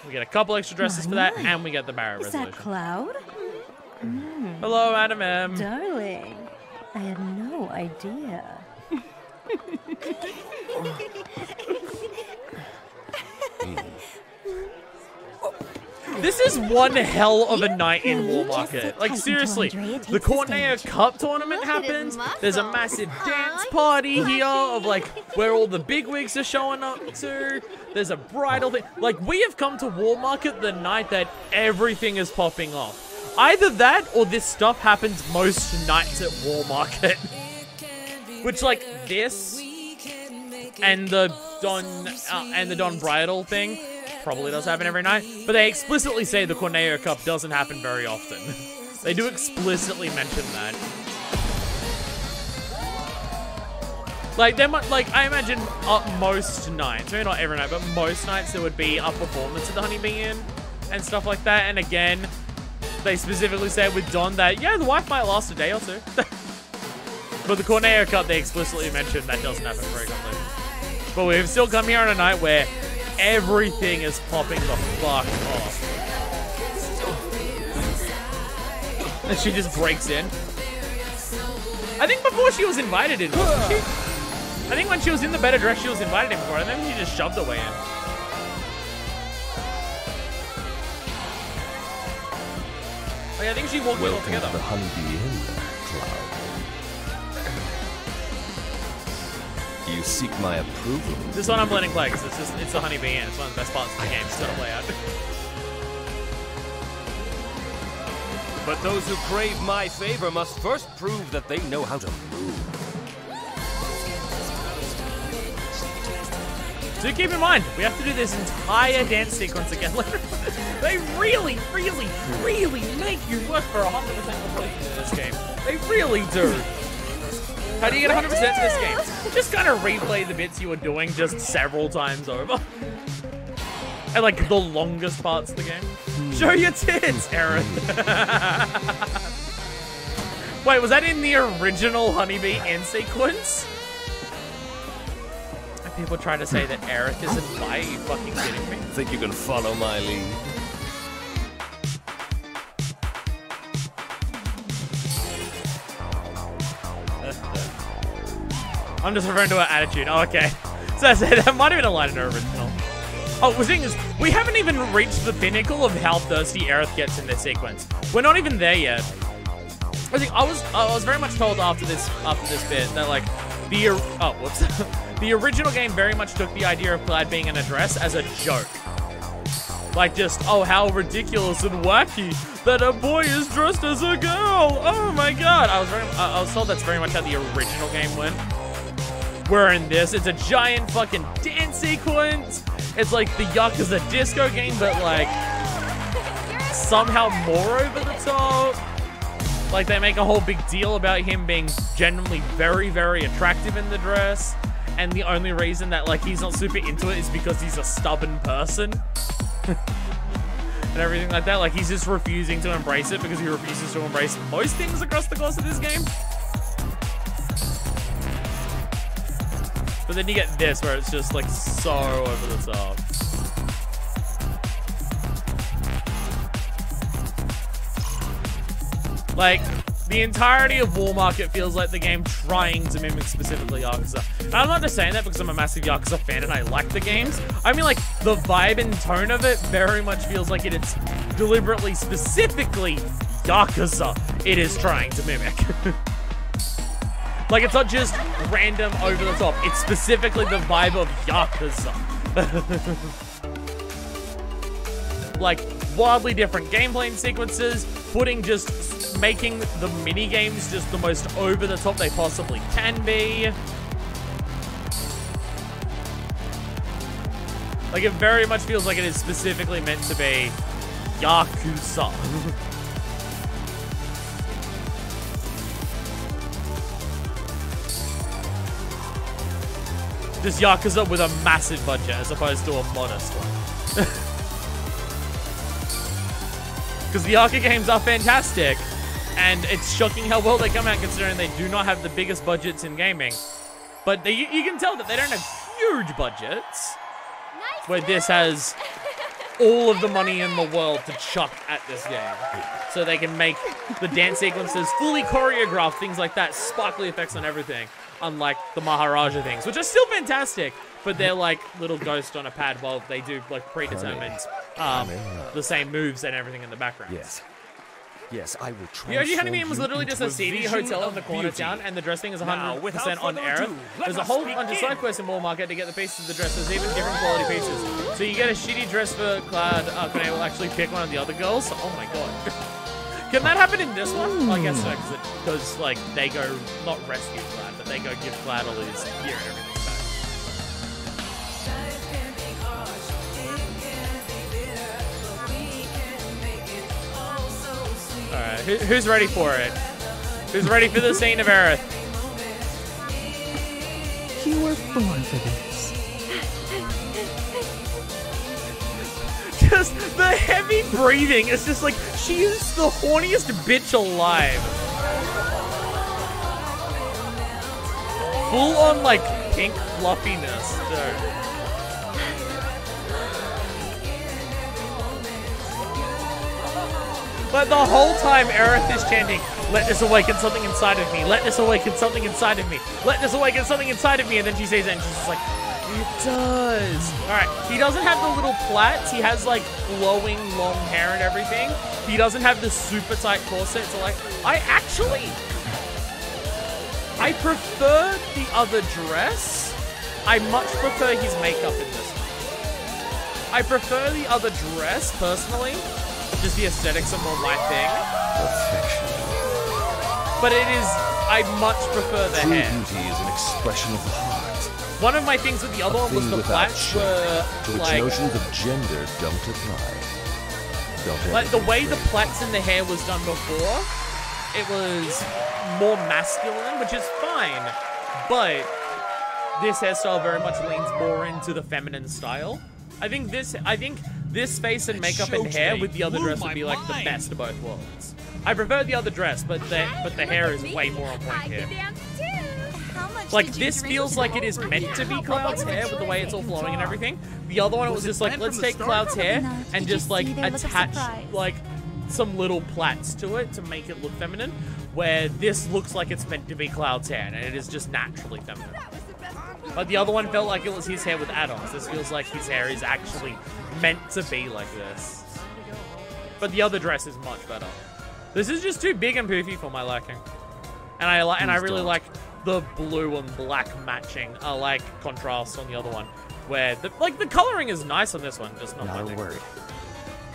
We get a couple extra dresses for that, and we get the Barrett resolution. Is that Cloud? Hello, Madam M. Darling, I had no idea. This is one hell of a night in War Market. Like, seriously, the Cornea Cup tournament happens. There's a massive dance party here of, like, where all the bigwigs are showing up to. There's a bridal thing. Like, we have come to War Market the night that everything is popping off. Either that or this stuff happens most nights at War Market. Which, like, this and the Don Bridal thing probably does happen every night, but they explicitly say the Corneo Cup doesn't happen very often. They do explicitly mention that. Like, there might, like, I imagine most nights, maybe not every night, but most nights there would be a performance at the Honeybee Inn and stuff like that. And again, they specifically say with Don that, yeah, the wife might last a day or two. But the Corneo Cup, they explicitly mention that doesn't happen frequently. But we've still come here on a night where everything is popping the fuck off. And she just breaks in. I think before she was invited in, wasn't she? I think when she was in the better dress, she was invited in before, and then she just shoved her way in. Oh, yeah, I think she walked in all together. Welcome to the Honeybee Inn, Cloud. You seek my approval. This one I'm letting play because it's the Honeybee Inn. It's one of the best parts of the game. Still to play out. But those who crave my favor must first prove that they know how to move. Do keep in mind, we have to do this entire dance sequence again later. They really, really, really make you work for 100% completion in this game. They really do. How do you get 100% to this game? Just kind of replay the bits you were doing just several times over. And like the longest parts of the game. Show your tits, Aerith. Wait, was that in the original Honeybee Inn sequence? And people try to say that Aerith isn't bi. Are you fucking kidding me? Think you can follow my lead? I'm just referring to her attitude. Oh, okay. So I said that might have been a line in her original. Oh, the thing is, we haven't even reached the pinnacle of how thirsty Aerith gets in this sequence. We're not even there yet. I think I was very much told after this bit that like the original game very much took the idea of Clyde being in a dress as a joke. Like just, oh, how ridiculous and wacky that a boy is dressed as a girl. Oh my god. I was told that's very much how the original game went. Where in this, it's a giant fucking dance sequence. It's like the Yakuza disco game, but like somehow more over the top. Like they make a whole big deal about him being genuinely very, very attractive in the dress. And the only reason that like he's not super into it is because he's a stubborn person. And everything like that. Like he's just refusing to embrace it because he refuses to embrace most things across the course of this game. But then you get this where it's just like so over the top. Like, the entirety of War Market feels like the game trying to mimic specifically Yakuza. And I'm not just saying that because I'm a massive Yakuza fan and I like the games. I mean, like, the vibe and tone of it very much feels like it's deliberately, specifically Yakuza it is trying to mimic. Like, it's not just random over the top. It's specifically the vibe of Yakuza. Like, wildly different gameplay sequences, making the mini games just the most over the top they possibly can be. Like, it very much feels like it is specifically meant to be Yakuza. Just Yakuza with a massive budget as opposed to a modest one. Because the Yakuza games are fantastic, and it's shocking how well they come out considering they do not have the biggest budgets in gaming. But you can tell that they don't have huge budgets, where this has all of the money in the world to chuck at this game. So they can make the dance sequences fully choreographed, things like that, sparkly effects on everything, unlike the Maharaja things, which are still fantastic, but they're like little ghosts on a pad while they do like predetermined the same moves and everything in the background. Yes, I will try. The OG Honeybeam was literally just a seedy hotel in the corner town, and the dress thing is 100% on Aerith. There's a whole bunch of side quests in War Market to get the pieces of the dress. There's even different quality pieces. So you get a shitty dress for Cloud. Cornelia will actually pick one of the other girls. Oh my god. Can that happen in this one? Well, I guess so, because like they go not rescue Cloud, but they go give Cloud all his gear and everything. Alright, who's ready for it? Who's ready for the scene of Aerith? You were born for this. Just the heavy breathing. It's just like, she is the horniest bitch alive. Full on, like, pink fluffiness, dude. But the whole time, Aerith is chanting, "Let this awaken something inside of me. Let this awaken something inside of me. Let this awaken something inside of me." And then she says it, and she's just like, "It does." All right, he doesn't have the little plaits. He has like flowing long hair and everything. He doesn't have the super tight corset. So like, I prefer the other dress. I much prefer his makeup in this one. I prefer the other dress personally. Just the aesthetics are more my thing. Perfection. But it is, I much prefer the hair. True beauty is an expression of the heart. One of my things with the other one was the plaits were to which like notions of gender don't apply. Like the way the plaits in the hair was done before, it was more masculine, which is fine. But this hairstyle very much leans more into the feminine style. I think this face and makeup and hair with the other dress would be like the best of both worlds. I prefer the other dress, but the hair is way more on point here. Like this feels like it is meant to be Cloud's hair with the way it's all flowing and everything. The other one it was just like, let's take Cloud's hair and just like attach like some little plaits to it to make it look feminine, where this looks like it's meant to be Cloud's hair and it is just naturally feminine. But the other one felt like it was his hair with add-ons. This feels like his hair is actually meant to be like this. But the other dress is much better. This is just too big and poofy for my liking. And I really like the blue and black matching. I like contrast on the other one, where the coloring is nice on this one, just not my thing. Worry.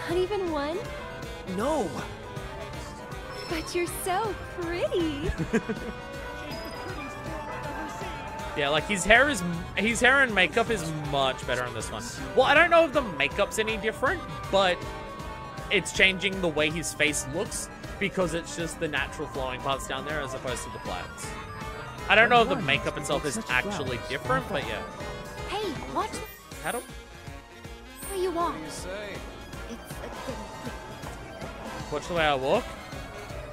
Not even one? No. But you're so pretty. Yeah, like his hair and makeup is much better on this one. Well, I don't know if the makeup's any different, but it's changing the way his face looks because it's just the natural flowing parts down there as opposed to the plaits. I don't know if the makeup itself is actually different, but yeah. Hey, watch. How Where you walk. watch the way I walk?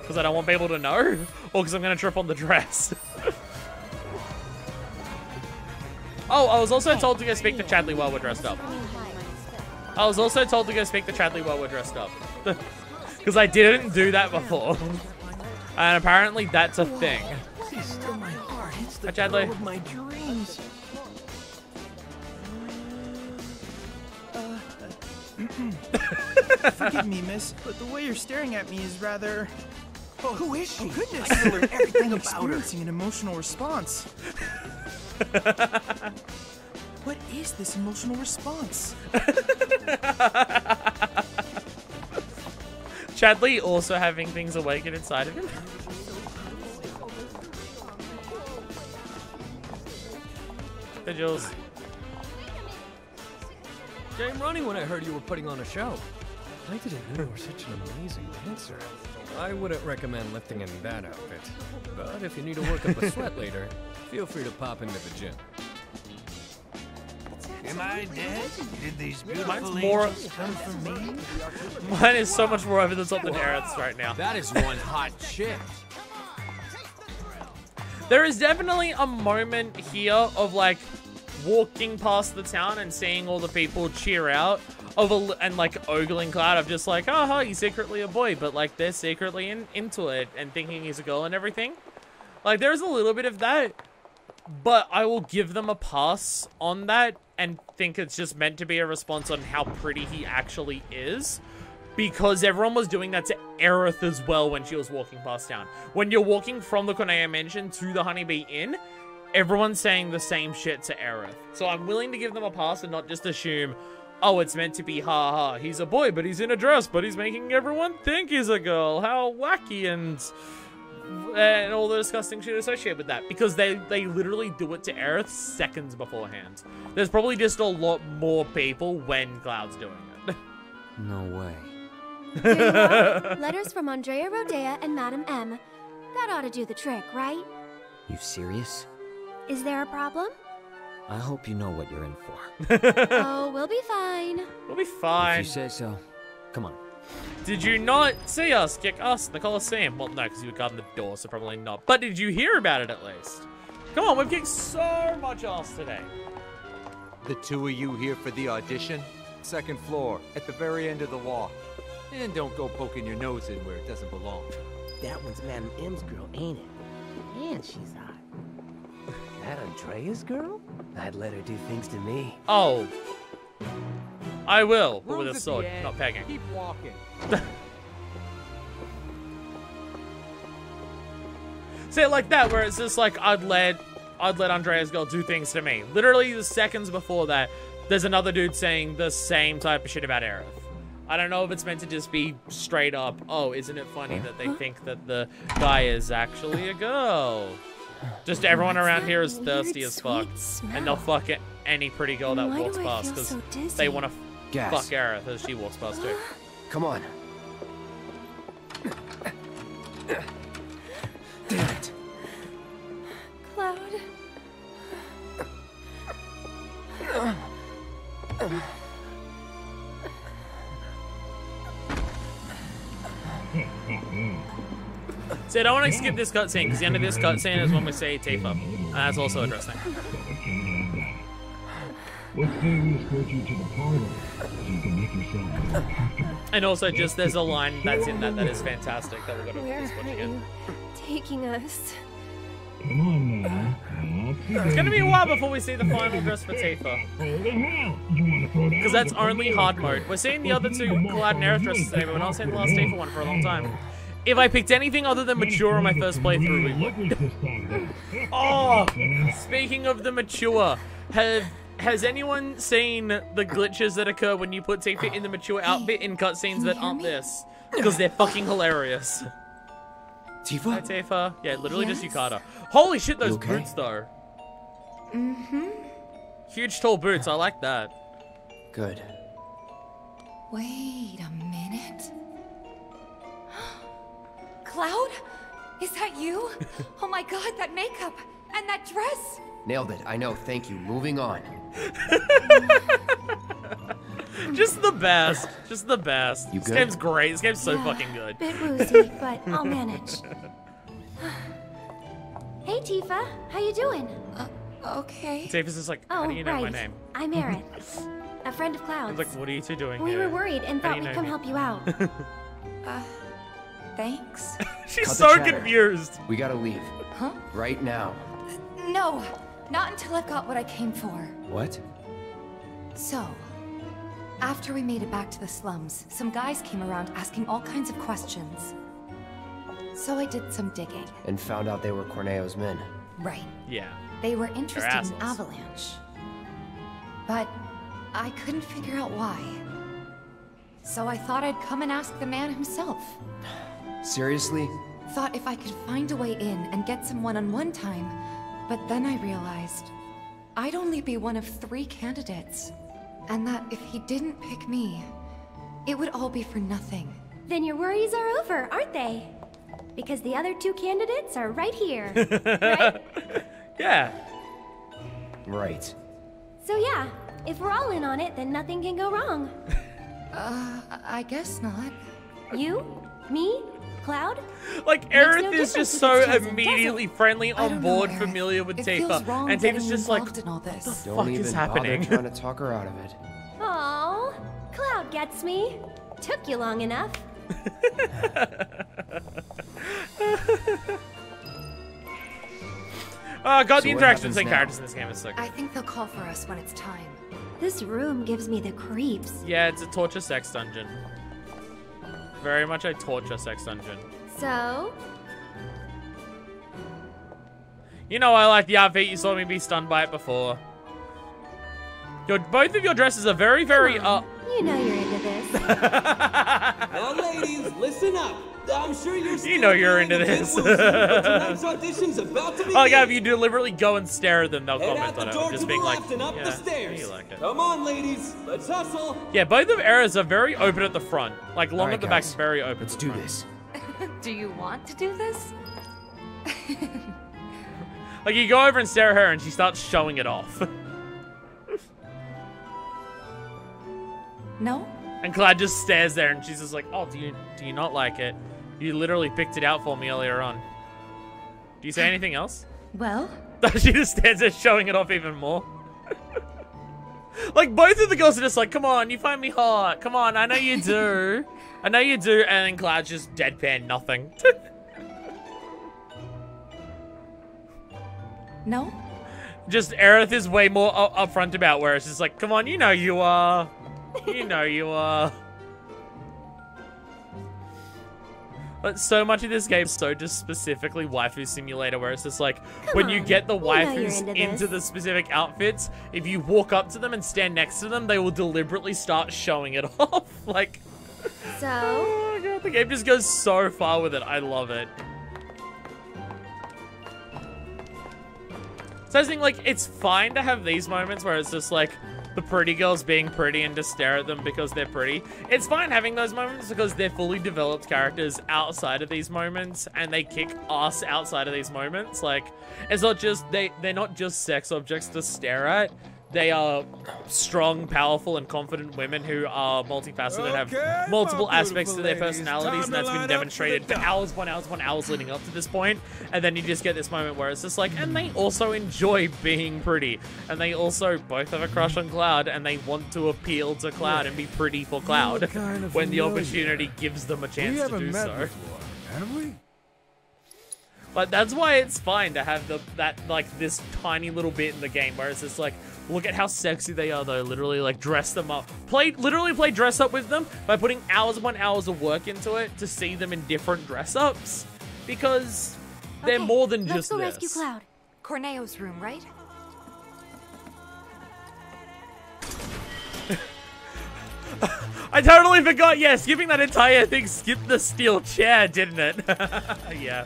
Because I don't want people to know? Or because I'm going to trip on the dress? Oh, I was also told to go speak to Chadley while we're dressed up. I was also told to go speak to Chadley while we're dressed up. Because I didn't do that before. And apparently that's a thing. Please still my heart. It's the Hi, Chadley. girl of my dreams. Forgive me, miss, but the way you're staring at me is rather... Oh, who is she? Oh, goodness. I learned everything I'm about her. experiencing an emotional response. What is this emotional response? Chadley also having things awaken inside of him. Hey, Jules. Came running when I heard you were putting on a show. I didn't know you were such an amazing dancer. I wouldn't recommend lifting in that outfit. But if you need to work up a sweat later, feel free to pop into the gym. Am I dead? Did these beautiful Mine's more- angels come for me? Mine is so much more over the top than Aerith's right now. That is one hot chick. There is definitely a moment here of like walking past the town and seeing all the people cheer out and like ogling Cloud of just like, oh, he's secretly a boy, but like they're secretly into it and thinking he's a girl and everything. Like there's a little bit of that, but I will give them a pass on that and think it's just meant to be a response on how pretty he actually is. Because everyone was doing that to Aerith as well when she was walking past town. When you're walking from the Cornea Mansion to the Honeybee Inn, everyone's saying the same shit to Aerith. So I'm willing to give them a pass and not just assume, oh, it's meant to be ha, he's a boy, but he's in a dress, but he's making everyone think he's a girl. How wacky and all the disgusting shit associated with that. Because they literally do it to Aerith seconds beforehand. There's probably just a lot more people when Cloud's doing it. No way. Here you are. Letters from Andrea Rodea and Madam M. That ought to do the trick, right? You serious? Is there a problem? I hope you know what you're in for. Oh, we'll be fine. We'll be fine. If you say so. Come on. Did you not see us kick us in the Coliseum? Well, no, because you were guarding the door, so probably not. But did you hear about it at least? Come on, we've kicked so much ass today. The two of you here for the audition? Second floor, at the very end of the wall. And don't go poking your nose in where it doesn't belong. That one's Madam M's girl, ain't it? And she's hot. That Andrea's girl? I'd let her do things to me. Oh. I will, but with a Room's at sword, the end. not pegging. Keep walking. Say it like that, where it's just like, I'd let Andrea's girl do things to me. Literally the seconds before that, there's another dude saying the same type of shit about Aerith. I don't know if it's meant to just be straight up, oh, isn't it funny that they think that the guy is actually a girl? Just everyone around here is thirsty as fuck. And they'll fuck any pretty girl that walks past because they want to fuck Aerith as she walks past too. Come on. Damn it. Cloud. So I don't want to skip this cutscene because the end of this cutscene is when we see Tifa. And that's also interesting. Let's say we escort you to the parlor so you can make yourself more comfortable. And also just there's a line that's in that is fantastic that we're going Where to watch are again. you taking us? Come on now. It's going to be a while before we see the final dress for Tifa. Because that's only hard mode. We're seeing the other two Cloud and Aerith dresses today, but we're not seeing the last Tifa one for a long time. If I picked anything other than mature on my first playthrough, we would. Oh! Speaking of the mature, has anyone seen the glitches that occur when you put Tifa in the mature outfit in cutscenes that aren't this? Because they're fucking hilarious. Tifa? Hi, Tifa. Yeah, literally just Yukata. Holy shit, those okay? boots, though. Mm-hmm. Huge, tall boots. I like that. Good. Wait a minute. Cloud? Is that you? Oh my god, that makeup and that dress. Nailed it. I know. Thank you. Moving on. Just the best. Just the best. You This good? game's great. This game's so Yeah, fucking good. Bit woozy, but I'll manage. Hey, Tifa. How you doing? Okay. Tifa's just like, how Oh, do you know right. my name? I'm Aerith, a friend of I Cloud's. was like, what are you two doing We here? were worried and How thought do you we'd know come me? help you out. Thanks. She's Cut the so chatter. confused. We gotta leave. Huh? Right now. No, not until I've got what I came for. What? So, after we made it back to the slums, some guys came around asking all kinds of questions. So I did some digging. And found out they were Corneo's men. Right. Yeah. They were interested in assholes. Avalanche. But I couldn't figure out why. So I thought I'd come and ask the man himself. Seriously? Thought if I could find a way in and get some one-on-one time, but then I realized I'd only be one of 3 candidates. And that if he didn't pick me, it would all be for nothing. Then your worries are over, aren't they? Because the other 2 candidates are right here. Right? Yeah. Right. So yeah, if we're all in on it, then nothing can go wrong. I guess not. You? Me? Cloud? Like, Makes Aerith no is difference just if so it's chosen, immediately does it? friendly, I on don't know, board, Aerith. familiar with It feels Tifa. wrong And getting Tifa's just like, involved in all this. what the Don't fuck even is bother happening? trying to talk her out of it. Aww, Cloud gets me. Took you long enough. God, So the what interactions happens between now? characters in this game is so good. I think they'll call for us when it's time. This room gives me the creeps. Yeah, it's a torture sex dungeon. Very much a torture sex dungeon. So? You know I like the outfit. You saw me be stunned by it before. Both of your dresses are very, very, You know you're into this. Well, ladies, listen up. I'm sure you're You know you're into this. tonight's audition's about to begin. Oh, yeah, if you deliberately go and stare at them, they'll Head comment out the on it. door Just to being the like, left and up yeah, the stairs. you like it. Come on, ladies, let's hustle. Yeah, both of eras are very open at the front. Like, long All right, at the back, guys, very open. Let's do this. Do you want to do this? Like, you go over and stare at her, and she starts showing it off. No? And Cloud just stares there, and she's just like, oh, do you not like it? You literally picked it out for me earlier on. Do you say anything else? Well? She just stands there showing it off even more. Like, both of the girls are just like, come on, you find me hot. Come on, I know you do. I know you do. And then Cloud's just deadpan nothing. No? Just Aerith is way more upfront about where it's just like, come on, you know you are. You know you are. But so much of this game is so just specifically waifu simulator, where it's just like, when you get the waifus into the specific outfits, if you walk up to them and stand next to them, they will deliberately start showing it off. Like, So? oh my god, the game just goes so far with it. I love it. So I think, like, it's fine to have these moments where it's just like, the pretty girls being pretty and just stare at them because they're pretty. It's fine having those moments because they're fully developed characters outside of these moments, and they kick ass outside of these moments. Like, it's not just, they're not just sex objects to stare at. They are strong, powerful, and confident women who are multifaceted and have multiple aspects to their personalities, and that's been demonstrated for hours upon hours upon hours leading up to this point. And then you just get this moment where it's just like, and they also enjoy being pretty, and they also both have a crush on Cloud, and they want to appeal to Cloud and be pretty for Cloud when the opportunity gives them a chance to do so. Have we? Like, that's why it's fine to have this tiny little bit in the game where it's just like, look at how sexy they are though, literally, like, dress them up. Literally play dress up with them by putting hours upon hours of work into it to see them in different dress ups. Because they're more than just let's go this. rescue Cloud. Corneo's room, right? I totally forgot, yeah, skipping that entire thing skipped the steel chair, didn't it? Yeah.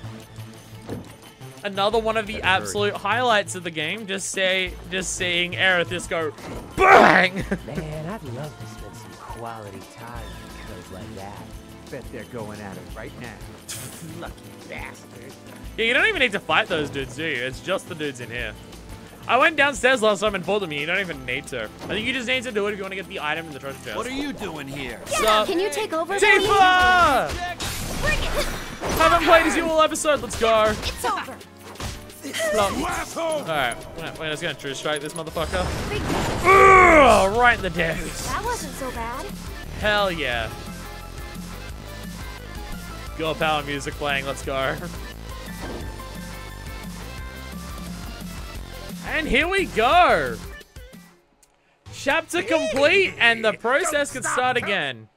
Another one of the absolute highlights of the game, just seeing Aerith just go BANG! Man, I'd love to spend some quality time with girls like that. Bet they're going at it right now. Lucky bastard. Yeah, you don't even need to fight those dudes, do you? It's just the dudes in here. I went downstairs last time and fought them. You don't even need to. I think you just need to do it if you want to get the item in the treasure chest. What are you doing here? Yeah, can you take over? Tifa! Bring it! Haven't played a single episode. Let's go. It's over. Alright, we're just gonna true strike this motherfucker. Ugh, right in the death. That wasn't so bad. Hell yeah. Girl power music playing, let's go. And here we go. Chapter complete, and the process could start again.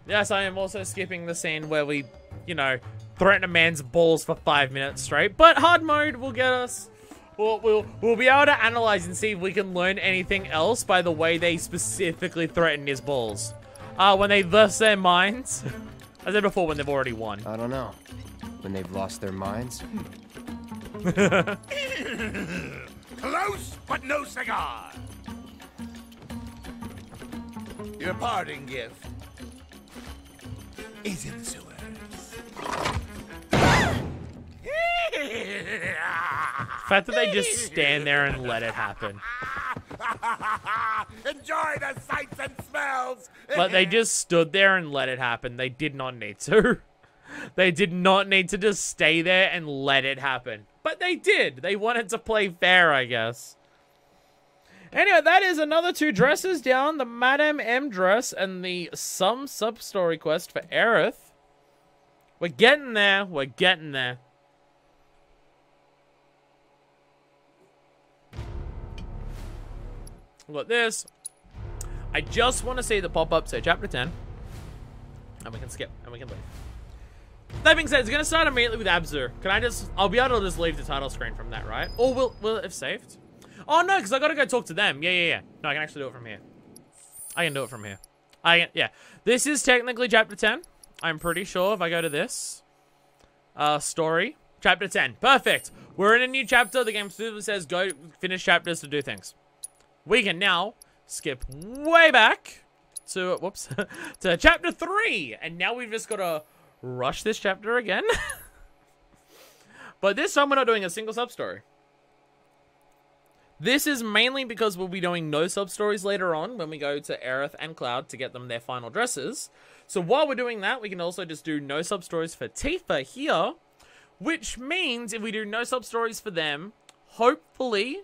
Yes, I am also skipping the scene where we, you know, threaten a man's balls for 5 minutes straight. But hard mode will get us. We'll be able to analyze and see if we can learn anything else by the way they specifically threaten his balls. When they lost their minds. I said before, when they've already won. I don't know. When they've lost their minds? Close, but no cigar. Your parting gift is in the sewers. The fact that they just stand there and let it happen. Enjoy the sights and smells. But they just stood there and let it happen. They did not need to. They did not need to just stay there and let it happen. But they did. They wanted to play fair, I guess. Anyway, that is another 2 dresses down. The Madame M dress and the some sub-story quest for Aerith. We're getting there. We're getting there. Look at this. I just want to see the pop-up say chapter 10. And we can skip. And we can leave. That being said, it's going to start immediately with Abzu. Can I just... I'll be able to just leave the title screen from that, right? Or will it have saved? Oh, no, because I got to go talk to them. Yeah. No, I can actually do it from here. I can do it from here. Yeah. This is technically chapter 10. I'm pretty sure if I go to this. Story. Chapter 10. Perfect. We're in a new chapter. The game specifically says go finish chapters to do things. We can now skip way back to, whoops, to chapter 3. And now we've just got to rush this chapter again. But this time we're not doing a single sub-story. This is mainly because we'll be doing no sub-stories later on when we go to Aerith and Cloud to get them their final dresses. So while we're doing that, we can also just do no sub-stories for Tifa here. Which means if we do no sub-stories for them, hopefully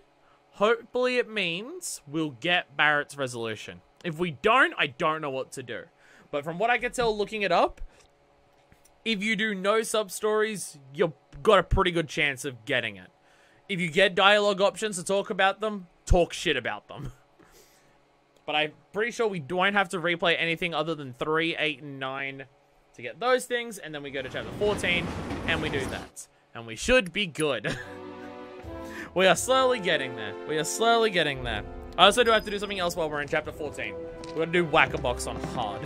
it means we'll get Barrett's resolution. If we don't, I don't know what to do. But from what I can tell looking it up, if you do no sub-stories, you've got a pretty good chance of getting it. If you get dialogue options to talk about them, talk shit about them. But I'm pretty sure we don't have to replay anything other than 3, 8, and 9 to get those things. And then we go to chapter 14, and we do that. And we should be good. We are slowly getting there. We are slowly getting there. I also do have to do something else while we're in chapter 14. We're going to do Whack-A-Box on hard.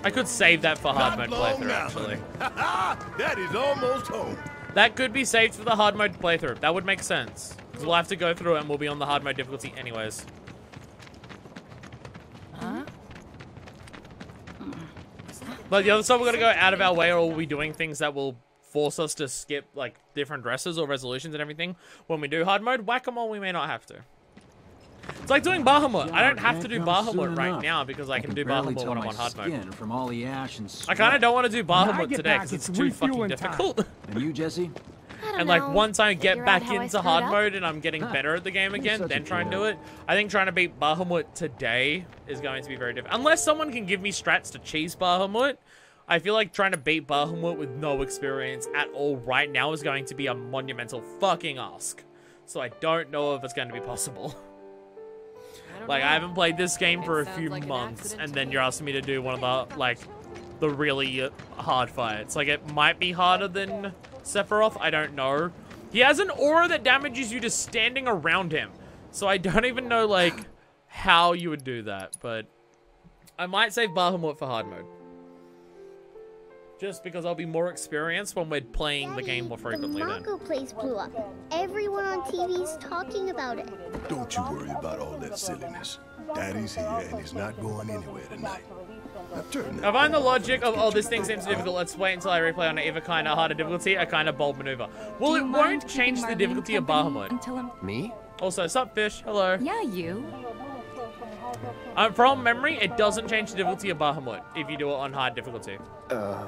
I could save that for hard mode playthrough, actually. That is almost home. That could be saved for the hard mode playthrough. That would make sense. Because we'll have to go through it and we'll be on the hard mode difficulty anyways. Huh? But the other stuff we're going to go out of our way, or we'll be doing things that will force us to skip like different dresses or resolutions and everything. When we do hard mode, Whack-A-Mole we may not have to. It's like doing Bahamut. I don't have to do Bahamut right now because I can do Bahamut when I'm on hard mode. From all the ash and I kind of don't want to do Bahamut today because it's too fucking difficult. And you, Jesse? And like once I get back into hard mode and I'm getting better at the game again, then try and do it. I think trying to beat Bahamut today is going to be very difficult. Unless someone can give me strats to cheese Bahamut, I feel like trying to beat Bahamut with no experience at all right now is going to be a monumental fucking ask. So I don't know if it's going to be possible. Like, I haven't played this game for a few months, and then you're asking me to do one of the, like, the really hard fights. Like, it might be harder than Sephiroth, I don't know. He has an aura that damages you just standing around him. So I don't even know, like, how you would do that, but I might save Bahamut for hard mode. Just because I'll be more experienced when we're playing the game more frequently then. The Mako place blew up. Everyone on TV's talking about it. Don't you worry about all that silliness. Daddy's here and he's not going anywhere tonight. I find the logic of, oh, this thing seems difficult, let's wait until I replay on either kind of harder difficulty, a kind of bold maneuver. Well, it won't change the difficulty of Bahamut. Me? Also, sup, fish? Hello. Yeah, you. From memory, it doesn't change the difficulty of Bahamut if you do it on hard difficulty.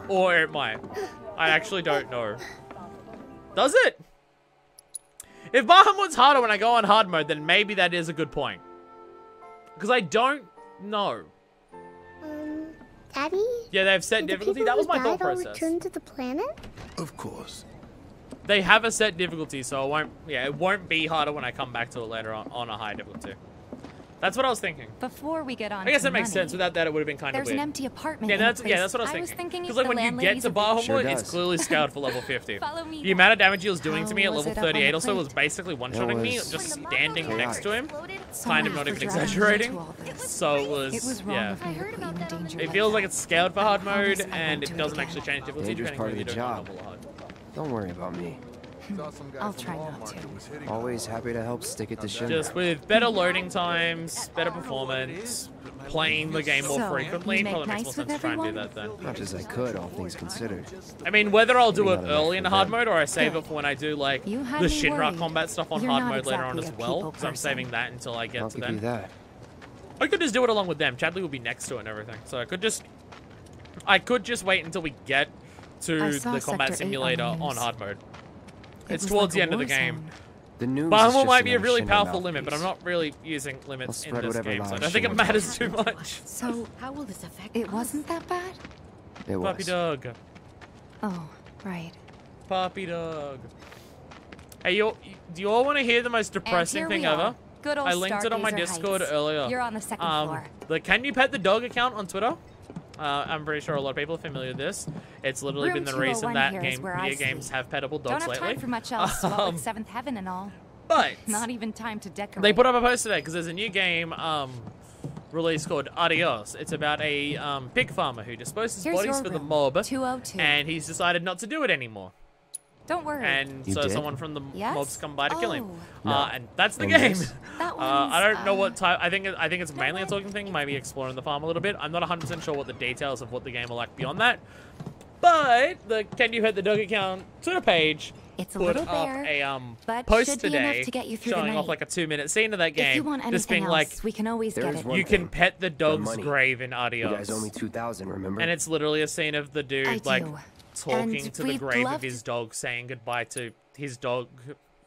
Or it might. I actually don't know. Does it? If Bahamut's harder when I go on hard mode, then maybe that is a good point. Because I don't know. Daddy? Yeah, they've set difficulty. That was my thought process. Return to the planet? Of course. They have a set difficulty, so it won't be harder when I come back to it later on a high difficulty. That's what I was thinking. Before we get on, I guess that makes sense. Without that, it would have been kind of weird. There's an empty apartment. Yeah, that's what I was thinking. Because like when you get to Bahamut, it's clearly scaled for level 50. The amount of damage he was doing to me at level 38 or so was basically one-shotting me, just standing next to him. Kind of not even exaggerating. So it was yeah. It feels like it's scaled for hard mode, and it doesn't actually change difficulty depending on whether you're doing normal or hard. Don't worry about me. I'll try not to. Always happy to help stick it to Shin. Just with better loading times, better performance, playing the game more frequently, probably makes more sense to try and do that then. Much as I could, all things considered. I mean, whether I'll do it early in hard mode or I save it for when I do like the Shinra combat stuff on hard mode later on as well, because I'm saving that until I get to then. I could just do it along with them. Chadley will be next to it and everything, so I could just wait until we get to the combat simulator on hard mode. It's towards the end of the game. Bahamut might be a really powerful limit, but I'm not really using limits in this game, so I don't think it matters too much. So, how will this affect It wasn't that bad? It was. Puppy dog. Oh, right. Puppy dog. Hey, do you all want to hear the most depressing thing ever? Good old I linked it on my Discord earlier. You're on the second floor. The Can You Pet the Dog account on Twitter. I'm pretty sure a lot of people are familiar with this. It's literally been the reason that video games have pettable dogs lately. Don't have time for much else. What with Seventh Heaven and all. But not even time to decorate. They put up a post today because there's a new game released called Adios. It's about a pig farmer who disposes bodies for the mob, and he's decided not to do it anymore. Don't worry. And so someone from the mobs come by to kill him. No. And that's the game. I don't know what type. I think it's mainly a talking thing. Maybe exploring the farm a little bit. I'm not 100% sure what the details of what the game are like beyond that. But the Can You Pet the Dog account Twitter page put up a post today showing off like a 2-minute scene of that game. Just being like, we can always get it. You can pet the dog's grave in Adios. You guys owe me 2,000, remember? And it's literally a scene of the dude like talking to the grave of his dog, saying goodbye to his dog,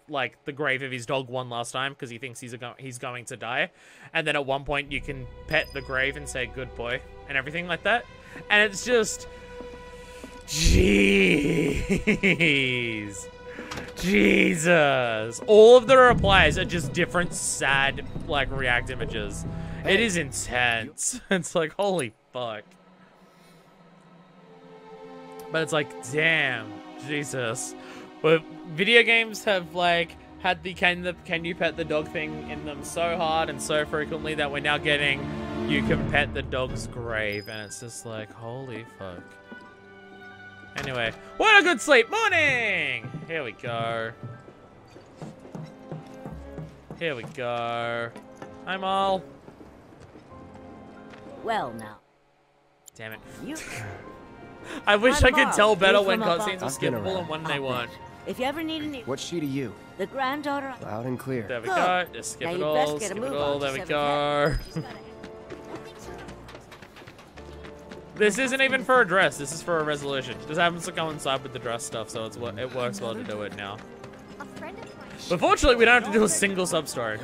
like the grave of his dog one last time because he thinks he's going to die. And then at one point you can pet the grave and say good boy and everything like that. And it's just, jeez. Jesus. All of the replies are just different sad like react images. It is intense. It's like, holy fuck. But it's like, damn, Jesus. But video games have like had the can you pet the dog thing in them so hard and so frequently that we're now getting you can pet the dog's grave, and it's just like, holy fuck. Anyway, what a good sleep morning! Here we go. Here we go. Hi, Mal. Well, now. Damn it. I wish I could tell better when cutscenes were skippable and when they weren't. If you ever need any... What sheet are you? The granddaughter... Loud and clear. There we go. Just skip it all. Skip it all. There we go. This isn't even for a dress. This is for a resolution. This happens to coincide with the dress stuff, so it works well to do it now. But fortunately, we don't have to do a single sub-story.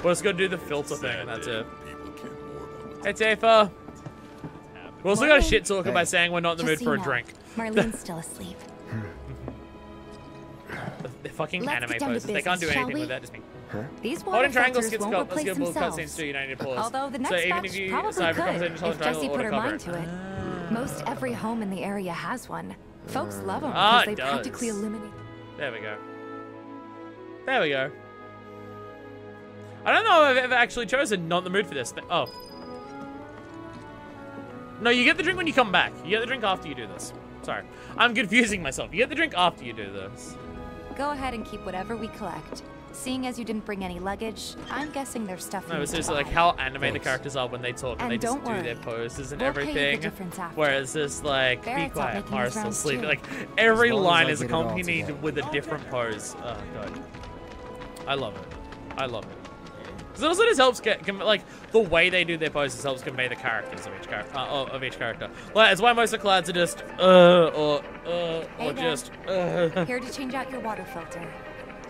We're just gonna do the filter thing, and that's it. Hey, Tifa. We also got a shit talker by saying we're not in the mood for a drink. Marlene's still asleep. The fucking anime poses. They can't do anything with that. Just me. These holding triangle skips won't replace skippable themselves. cutscenes too. You don't need to pause. Although the next so even batch if you probably decide for conversation, could, hold if triangle, Jessie put her cover mind it. to it. Most every home in the area has one. Folks love them Ah, because they practically eliminate. There we go. There we go. I don't know if I've ever actually chosen not in the mood for this. Oh. No, you get the drink when you come back. You get the drink after you do this. Sorry. I'm confusing myself. You get the drink after you do this. Go ahead and keep whatever we collect. Seeing as you didn't bring any luggage, I'm guessing there's stuff No, it's just like how anime the characters are when they talk and they just do their poses and everything. Whereas this like, be quiet, Mara's still sleeping. Like, every line is accompanied with a different pose. Oh, God. I love it. I love it. Because it also just helps like, the way they do their poses helps convey the characters of each character. Like, that's why most of the clads are just, or just, Here to change out your water filter.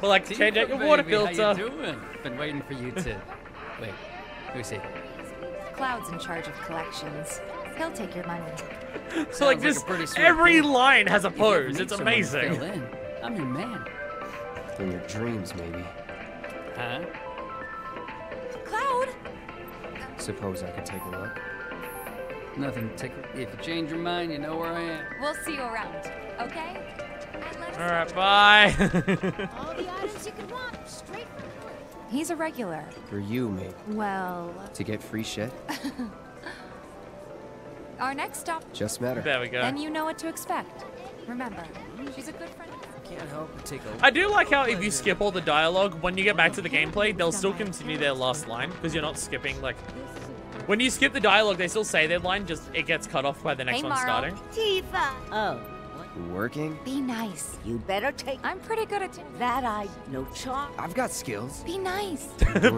Well, like, change out your water filter. How you doing? Been waiting for you to... Wait, let me see. Cloud's in charge of collections. He'll take your money. So like this, every line has a pose. It's amazing. I'm your man. In your dreams, maybe. Huh? Cloud! Suppose I could take a look. Nothing tickle. If you change your mind, you know where I am. We'll see you around, okay? Alright, bye. All the items you could want, straight from He's a regular. For you, maybe. Well... To get free shit? Our next stop... Just met her. There we go. Then you know what to expect. Remember, she's a good friend. Can't help but take a I do like how if you skip all the dialogue, when you get back to the gameplay, they'll still continue their last line, because you're not skipping, like... When you skip the dialogue, they still say their line, just it gets cut off by the next one starting. Tifa! Oh. Working? Be nice. You better take... I'm pretty good at that. I no charm. I've got skills. Be nice.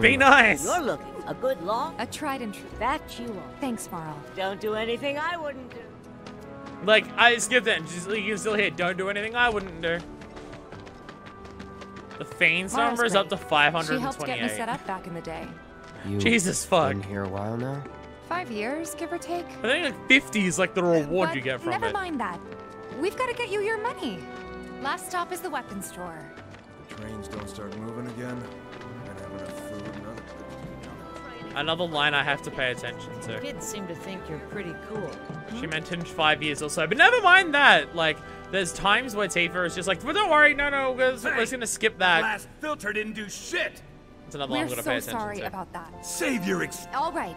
Be nice. You're looking a good law. A tried and true. That you are. Thanks, Marl. Don't do anything I wouldn't do. Like, I skipped it, and just, you can still hear, don't do anything I wouldn't do. The Fiend's number is up to 528. She helped get me set up back in the day. You Jesus fuck. Been here a while now? 5 years, give or take. I think like 50 is like the reward But you get from never it. mind that. We've got to get you your money. Last stop is the weapons store. The trains don't start moving again. We're gonna have enough food and other... Another line I have to pay attention to. Kids seem to think you're pretty cool. She mentioned 5 years or so, but never mind that. Like, there's times where Tifa is just like, well, don't worry, no, we're just gonna skip that. Last filter didn't do shit. That's another line I'm We're gonna pay so attention sorry to. about that. Save your All right.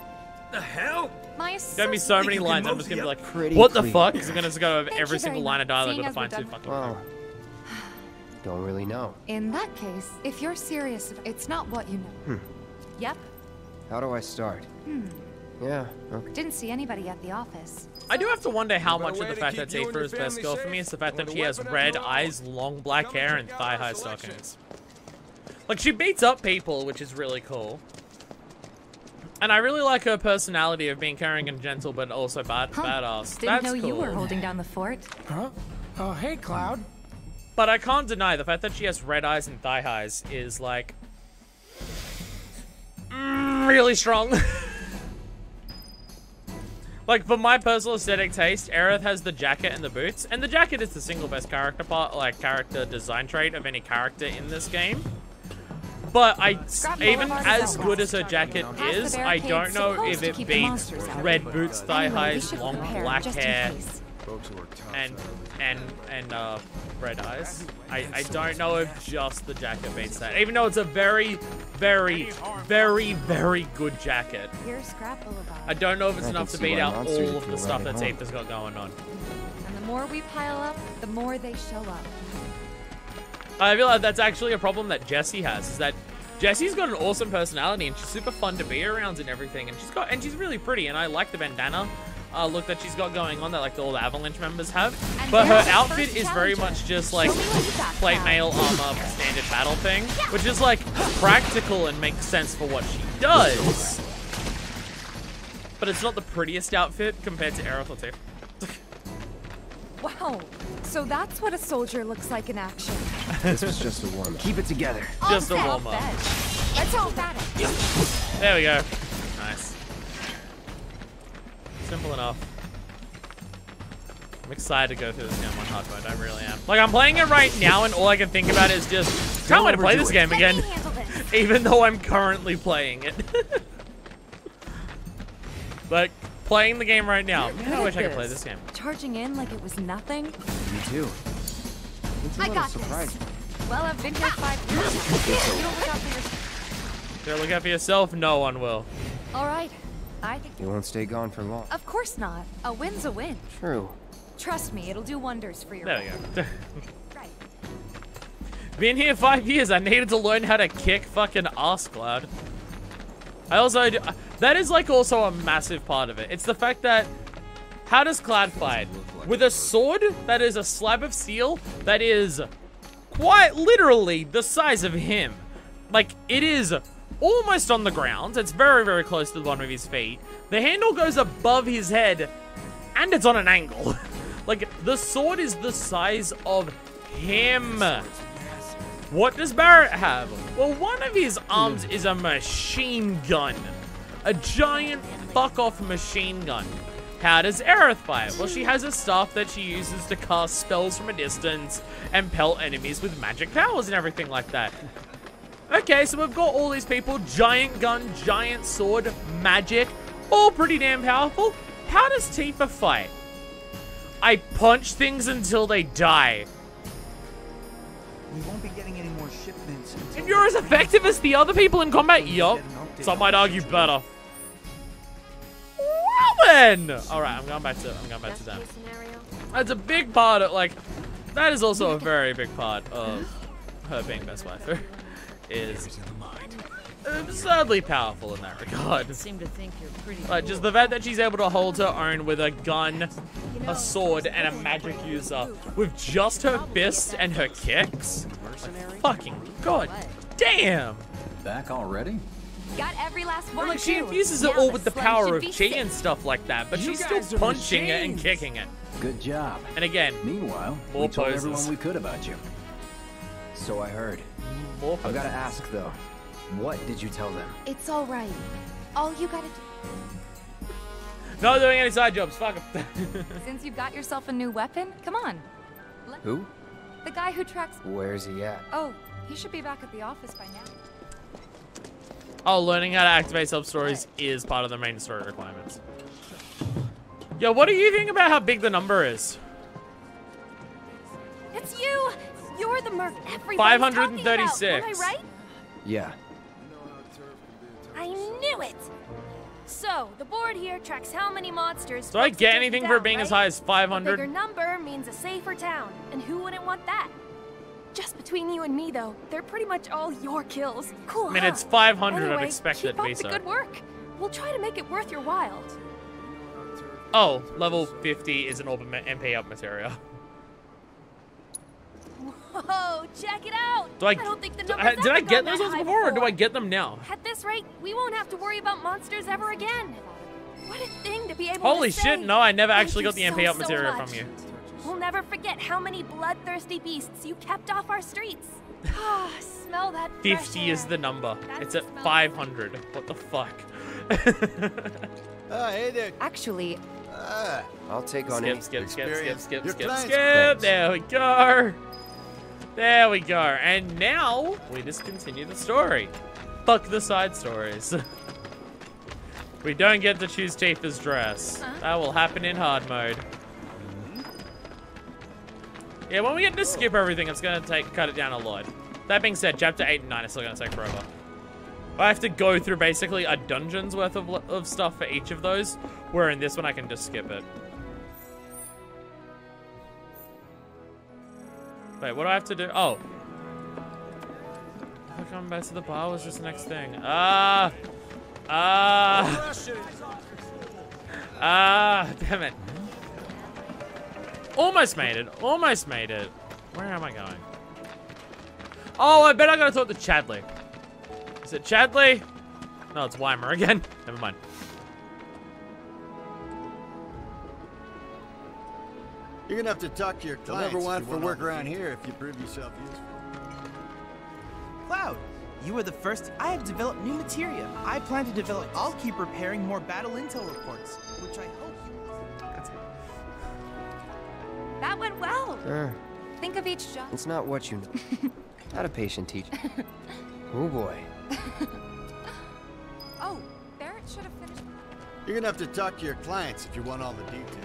The hell? My There's gonna be so many lines, I'm just gonna be like, what the fuck? Because I'm gonna just go over every single line of dialogue with a fine-tooth fucking Well, don't really know. In that case, if you're serious, it's not what you know. Yep. How do I start? Yeah, okay. Didn't see anybody at the office. I do have to wonder how much of the fact that Tifa is best girl for me is the fact that she has red eyes, long black hair, and thigh-high stockings. Like, she beats up people, which is really cool. And I really like her personality of being caring and gentle, but also badass. Didn't know cool. you were holding down the fort. Huh? Oh, hey, Cloud. But I can't deny the fact that she has red eyes and thigh highs is like really strong. Like, for my personal aesthetic taste, Aerith has the jacket and the boots, and the jacket is the single best character part, like character design trait of any character in this game. But even as good as her jacket is, I don't know if it beats red boots, thigh highs, long black hair, and red eyes. I don't know if just the jacket beats that, even though it's a very, very, very, very good jacket. I don't know if it's enough to beat out all of the stuff that Tifa's got going on. And the more we pile up, the more they show up. I feel like that's actually a problem that Jessie has, is that Jessie's got an awesome personality and she's super fun to be around and everything, and she's really pretty, and I like the bandana look that she's got going on that like all the Avalanche members have. But her outfit is very much just like plate mail armor standard battle thing, which is like practical and makes sense for what she does. But it's not the prettiest outfit compared to Aerith or Tifa. Wow, so that's what a soldier looks like in action. This was just a warm-up. Keep it together. Just a warm-up. Let's all bat it. There we go. Nice. Simple enough. I'm excited to go through this game on hard mode. I really am. Like, I'm playing it right now, and all I can think about is just, can't wait to play this game again. Even though I'm currently playing it. Like, playing the game right now. Man, I wish I could play this game. Charging in like it was nothing. Me too. I got this. Well, I've been here 5 years now. You don't look out for yourself. You're look out for yourself? No one will. All right. I think You won't stay gone for long. Of course not. A win's a win. True. Trust me, it'll do wonders for your There we go. Right. Been here 5 years. I needed to learn how to kick fucking ass, Cloud. I also do, that is like also a massive part of it. It's the fact that how does Cloud fight? With a sword that is a slab of steel that is quite literally the size of him. Like, it is almost on the ground. It's very, very close to the bottom of his feet. The handle goes above his head and it's on an angle. Like, the sword is the size of him. What does Barrett have? Well, one of his arms is a machine gun. A giant fuck-off machine gun. How does Aerith fight? Well, she has a staff that she uses to cast spells from a distance and pelt enemies with magic powers and everything like that. Okay, so we've got all these people, giant gun, giant sword, magic, all pretty damn powerful. How does Tifa fight? I punch things until they die. We won't be getting any more shipments until... If you're as effective as the other people in combat, yup. Some might argue better. Well then! Alright, I'm going back to them. That's a big part of, like, that is also a very big part of her being best waifu. Is absurdly powerful in that regard. Seem to think you're pretty Like, just the fact that she's able to hold her own with a gun, a sword, and a magic user with just her fists and her kicks. Like, fucking god damn! Back already? Got every last one. Like, she infuses it all with the power of chi and stuff like that, but she's still punching it and kicking it. Good job. And again, meanwhile, more we told poses. everyone we could about you. So I heard. More I've got to ask though, what did you tell them? It's all right. All you gotta do. Not doing any side jobs, fuck 'em. Since you've got yourself a new weapon, come on. Who? The guy who tracks. Where's he at? Oh, he should be back at the office by now. Oh, learning how to activate sub-stories is part of the main story requirements. Yo, what do you think about how big the number is? It's you! You're the merc everybody's 536. talking about. Am I right? Yeah. I knew it! So, the board here tracks how many monsters... Do I folks get are taking anything down, for being as high as A 500? bigger number means a safer town, and who wouldn't want that? Just between you and me, though, they're pretty much all your kills. Cool, I mean, huh? it's 500. Anyway, I'd expect it keep to be up the so. good work. We'll try to make it worth your while. Oh, level 50 is an orb MP up material. Whoa, check it out! Do I don't think the did numbers I ever get gone those that ones high before, or do I get them now? At this rate, we won't have to worry about monsters ever again. What a thing to be able Holy to say. shit, no, I never Thank actually you got the MP so, up material so much. from you. We'll never forget how many bloodthirsty beasts you kept off our streets. Ah, smell that fresh 50 is air. the number. It's at 500. What the fuck? Hey there. Actually, I'll take on any skip. Your client's There we go. There we go. And now we just continue the story. Fuck the side stories. We don't get to choose Tifa's dress. That will happen in hard mode. Yeah, when we get to skip everything, it's gonna cut it down a lot. That being said, chapter 8 and 9 is still gonna take forever. I have to go through basically a dungeon's worth of stuff for each of those, where in this one I can just skip it. Wait, what do I have to do? Oh. Coming back to the bar was just the next thing. Damn it. Almost made it. Almost made it. Where am I going? Oh, I bet I gotta talk to Chadley. Is it Chadley? No, it's Weimer again. Never mind. You're gonna have to talk to your clients. never want if you for work all the around here if you prove yourself useful. Cloud, you were the first. I have developed new materia. I plan to develop. I'll keep preparing more battle intel reports, which I hope you. that went well. Think of each job. It's not what you know. Not a patient teacher. Oh boy. Oh, Barrett should have finished. You're gonna have to talk to your clients if you want all the details.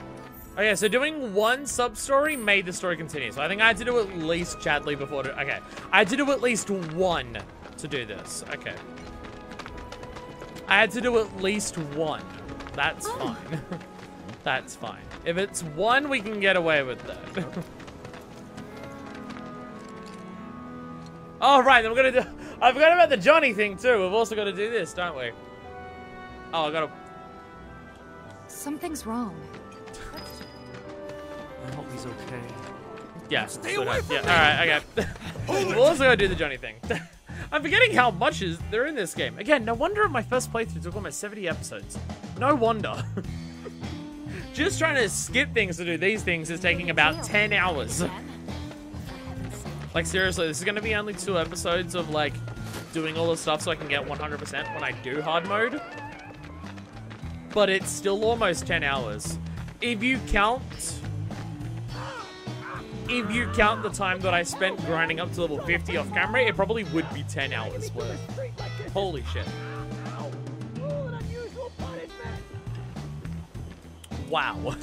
Oh yeah, so doing one sub-story made the story continue. So I think I had to do at least Chadley before to... Okay. I had to do at least one to do this. Okay. I had to do at least one. That's fine. That's fine. If it's one, we can get away with that. Oh, right, then we're gonna do... I forgot about the Johnny thing, too. We've also got to do this, don't we? Oh, I gotta... Something's wrong. I hope he's okay. Yeah. Stay away from me! Alright, okay. We'll also gotta do the Johnny thing. I'm forgetting how much they're in this game. Again, no wonder my first playthrough took almost 70 episodes. No wonder. Just trying to skip things to do these things is taking about 10 hours. Like, seriously, this is gonna be only 2 episodes of, like, doing all the stuff so I can get 100% when I do hard mode. but it's still almost 10 hours. If you count the time that I spent grinding up to level 50 off camera, it probably would be 10 hours worth. Holy shit. Wow.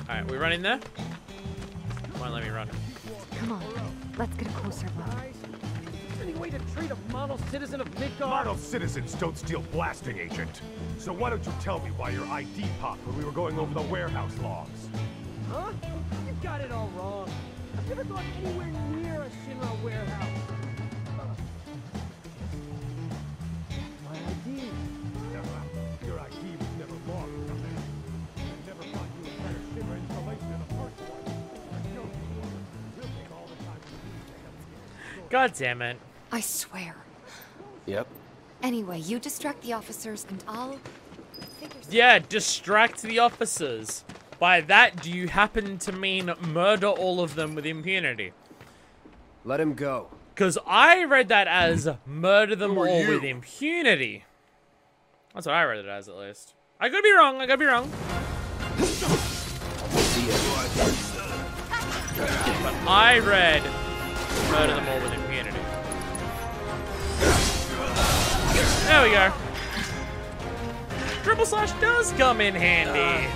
Alright, we run in there? Won't let me run. Come on, let's get a closer look. Any way to treat a model citizen of Midgard? Model citizens don't steal blasting, Agent. So why don't you tell me why your ID popped when we were going over the warehouse logs? Huh? You got it all wrong. I've never gone anywhere near a Shinra warehouse. My ID. Your ID was never logged, dumbass. I never thought you would try to Shinra installation in the first one. I know you would. We'll take all the time we need to help you. God damn it. I swear. Yep. Anyway, you distract the officers and I'll figure something. Yeah, distract the officers. By that, do you happen to mean murder all of them with impunity? Let him go. Because I read that as murder them all with impunity. That's what I read it as, at least. I could be wrong, I could be wrong. But I read murder them all with impunity. There we go. Triple slash does come in handy.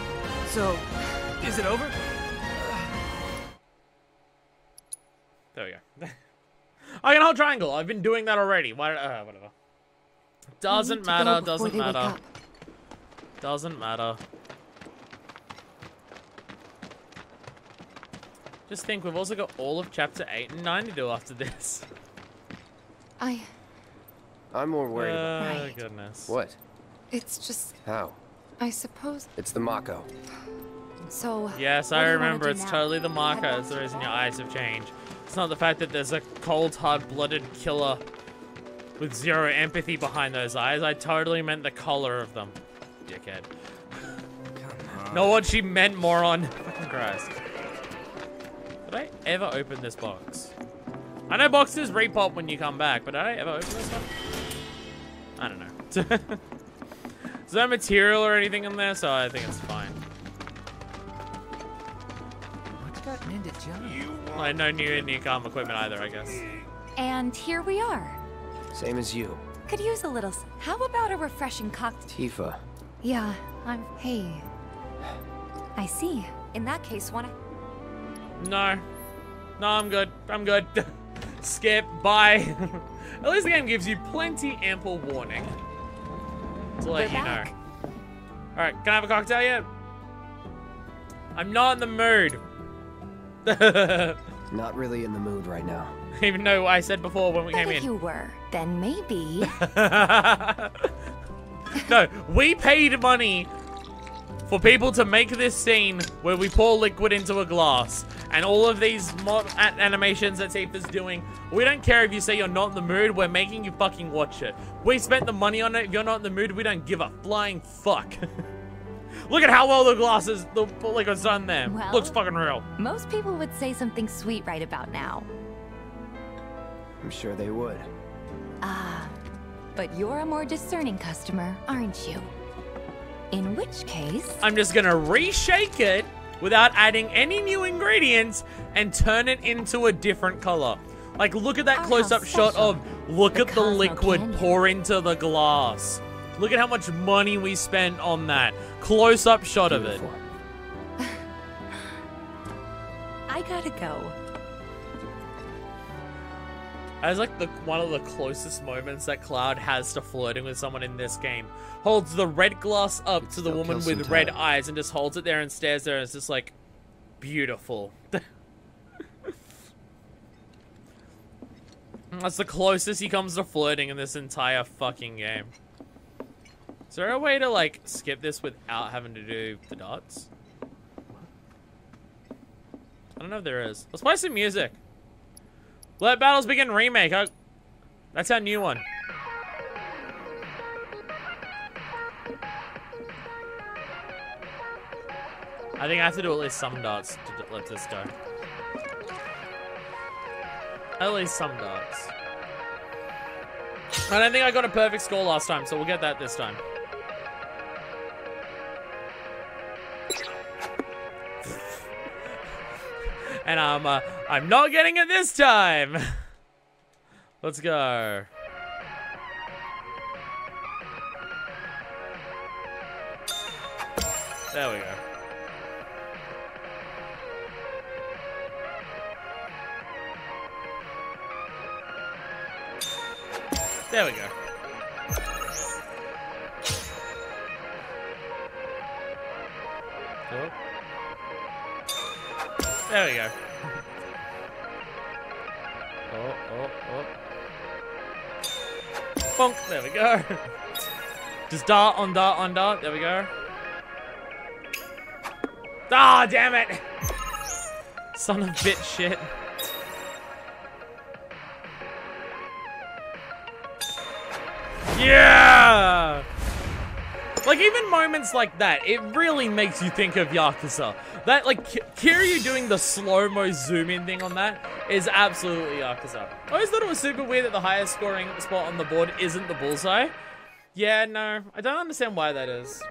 So, is it over? There we go. I can hold triangle. I've been doing that already. Why? Whatever. Doesn't matter. Doesn't matter. Doesn't matter. Just think, we've also got all of chapter 8 and 9 to do after this. I'm more worried about... Oh, goodness. What? It's just... How? I suppose... It's the Mako. So... Yes, I remember. It's totally the Mako. It's the reason your eyes have changed. It's not the fact that there's a cold, hard-blooded killer with zero empathy behind those eyes. I totally meant the color of them. Dickhead. Know what she meant, moron. Fucking Christ. Did I ever open this box? I know boxes repop when you come back, but did I ever open this one? I don't know. There's no material or anything in there, so I think it's fine. What's gotten into John? Well, no new calm equipment either, I guess. And here we are. Same as you. Could use a little... How about a refreshing cocktail? Tifa. Yeah, Hey. I see. In that case, wanna... No. No, I'm good. I'm good. Skip. Bye. At least the game gives you plenty ample warning. To let you know. Alright, can I have a cocktail yet? I'm not in the mood. Not really in the mood right now. Even though I said before when we came in. If you were, then maybe... No, we paid money for people to make this scene where we pour liquid into a glass. And all of these animations that Tifa's doing, we don't care if you say you're not in the mood, we're making you fucking watch it. We spent the money on it. If you're not in the mood, we don't give a flying fuck. Look at how well the liquid's done there. Well, looks fucking real. Most people would say something sweet right about now. I'm sure they would. Ah, but you're a more discerning customer, aren't you? In which case... I'm just gonna reshake it without adding any new ingredients and turn it into a different color. Like, look at that close-up shot of, look at the liquid pour into the glass. Look at how much money we spent on that. Close-up shot of it. I gotta go. As like one of the closest moments that Cloud has to flirting with someone in this game. Holds the red glass up to the woman with red eyes and just holds it there and stares there and it's just like, beautiful. That's the closest he comes to flirting in this entire fucking game. Is there a way to like skip this without having to do the dots? I don't know if there is. Let's play some music. Let Battles Begin Remake. That's our new one. I think I have to do at least some darts to let this go. At least some darts. I don't think I got a perfect score last time, so we'll get that this time. And I'm not getting it this time. Let's go. There we go. There we go. Oh. There we go. Oh. Bonk. There we go. Just dart on dart on dart. There we go. Ah, damn it. Son of bitch shit. Yeah! Like, even moments like that, it really makes you think of Yakuza. That, like, Kiryu doing the slow-mo zoom-in thing on that is absolutely Yakuza. I always thought it was super weird that the highest scoring spot on the board isn't the bullseye. Yeah, no, I don't understand why that is.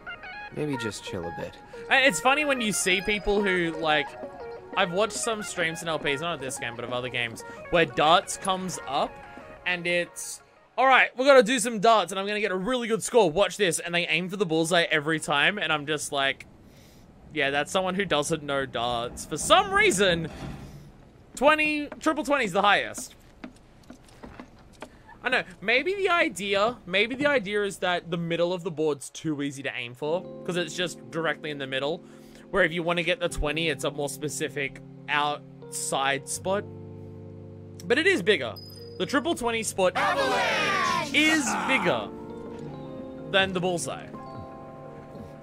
Maybe just chill a bit. And it's funny when you see people who, like... I've watched some streams in LPs, not of this game, but of other games, where darts comes up, and it's... Alright, we're gonna do some darts, and I'm gonna get a really good score. Watch this. And they aim for the bullseye every time, and I'm just like... Yeah, that's someone who doesn't know darts. For some reason, triple 20 is the highest. I know, maybe the idea is that the middle of the board's too easy to aim for, because it's just directly in the middle. Where if you want to get the 20, it's a more specific outside spot. But it is bigger. The triple 20 spot is bigger than the bullseye.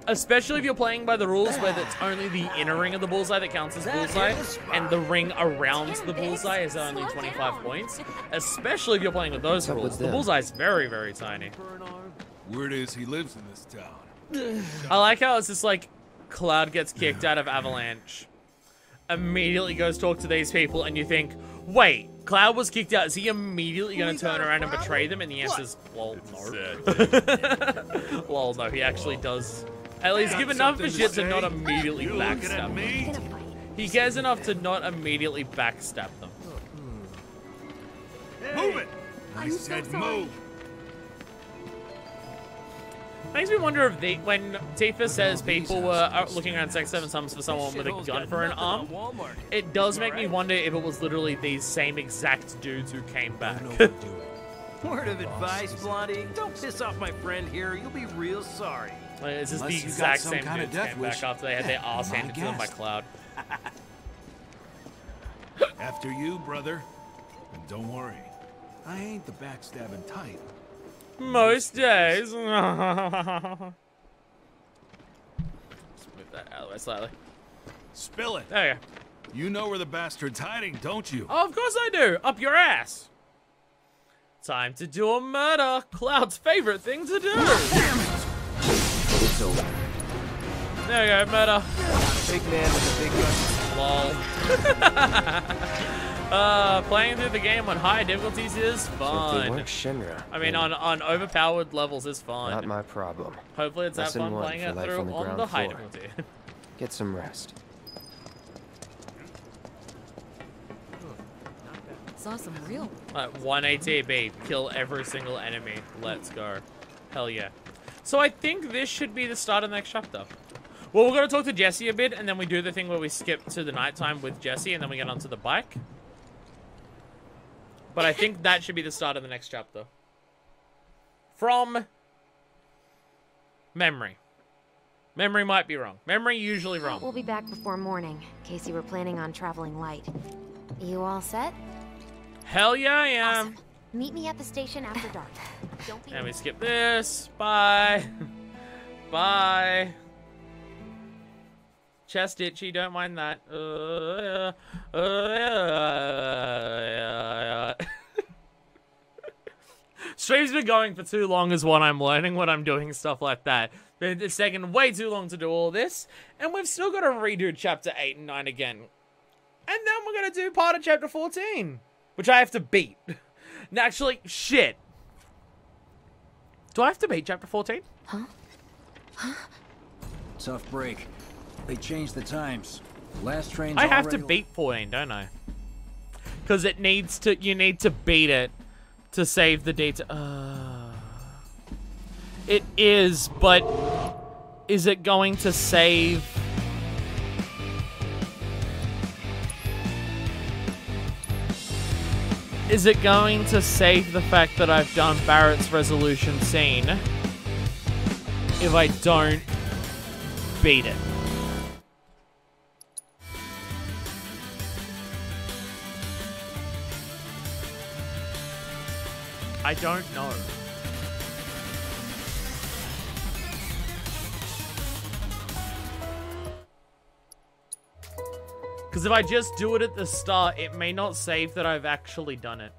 Especially if you're playing by the rules where it's only the inner ring of the bullseye that counts as bullseye, and the ring around the bullseye is only 25 points. Especially if you're playing with those rules. The bullseye is very, very tiny. Word is he lives in this town. I like how it's just like, Cloud gets kicked out of Avalanche. Immediately goes talk to these people, and you think, wait, Cloud was kicked out. Is he immediately going to turn around and betray them? And the answer is, lol, no. Lol, no, he actually does. At least give enough for shit to not immediately backstab them. He cares enough to not immediately backstab them. Move it! I said move. Makes me wonder if when Tifa says people were looking around Sex 7 Summons for someone with a gun for an arm, it does make me wonder if it was literally these same exact dudes who came back. Word of advice, Blondie. Don't piss off my friend here. You'll be real sorry. Like, it's just the exact same dudes came back after they had their ass handed to them by Cloud. After you, brother. And don't worry, I ain't the backstabbing type. Most days. Let's move that out of the way slightly. Spill it. There you go. You know where the bastard's hiding, don't you? Oh, of course I do. Up your ass. Time to do a murder. Cloud's favorite thing to do. Damn it. It's over. There you go, murder. Big man with a big gun. Lol. Playing through the game on high difficulties is fun. Shinra, I mean, on overpowered levels is fun. Not my problem. Hopefully it's that fun playing it through on the high difficulty. Get some rest. Saw some real. 1 ATB, kill every single enemy. Let's go. Hell yeah. So I think this should be the start of the next chapter. Well, we're going to talk to Jesse a bit, and then we do the thing where we skip to the nighttime with Jesse, and then we get onto the bike. But I think that should be the start of the next chapter. From memory. Memory might be wrong. Memory usually wrong. We'll be back before morning, in case you were planning on traveling light. You all set? Hell yeah, I am. Awesome. Meet me at the station after dark. Don't be. And we skip this. Bye. Bye. Chest itchy, don't mind that. Stream's been going for too long is what I'm learning when I'm doing stuff like that. It's taken way too long to do all this, and we've still got to redo chapter 8 and 9 again. And then we're going to do part of chapter 14, which I have to beat. Actually, shit. Do I have to beat chapter 14? Huh? Tough break. They changed the times. Last train's I have to already- beat 14, don't I? Because it needs to. You need to beat it to save the data. It is, but is it going to save? Is it going to save the fact that I've done Barrett's resolution scene if I don't beat it? I don't know. Because if I just do it at the start, it may not save that I've actually done it.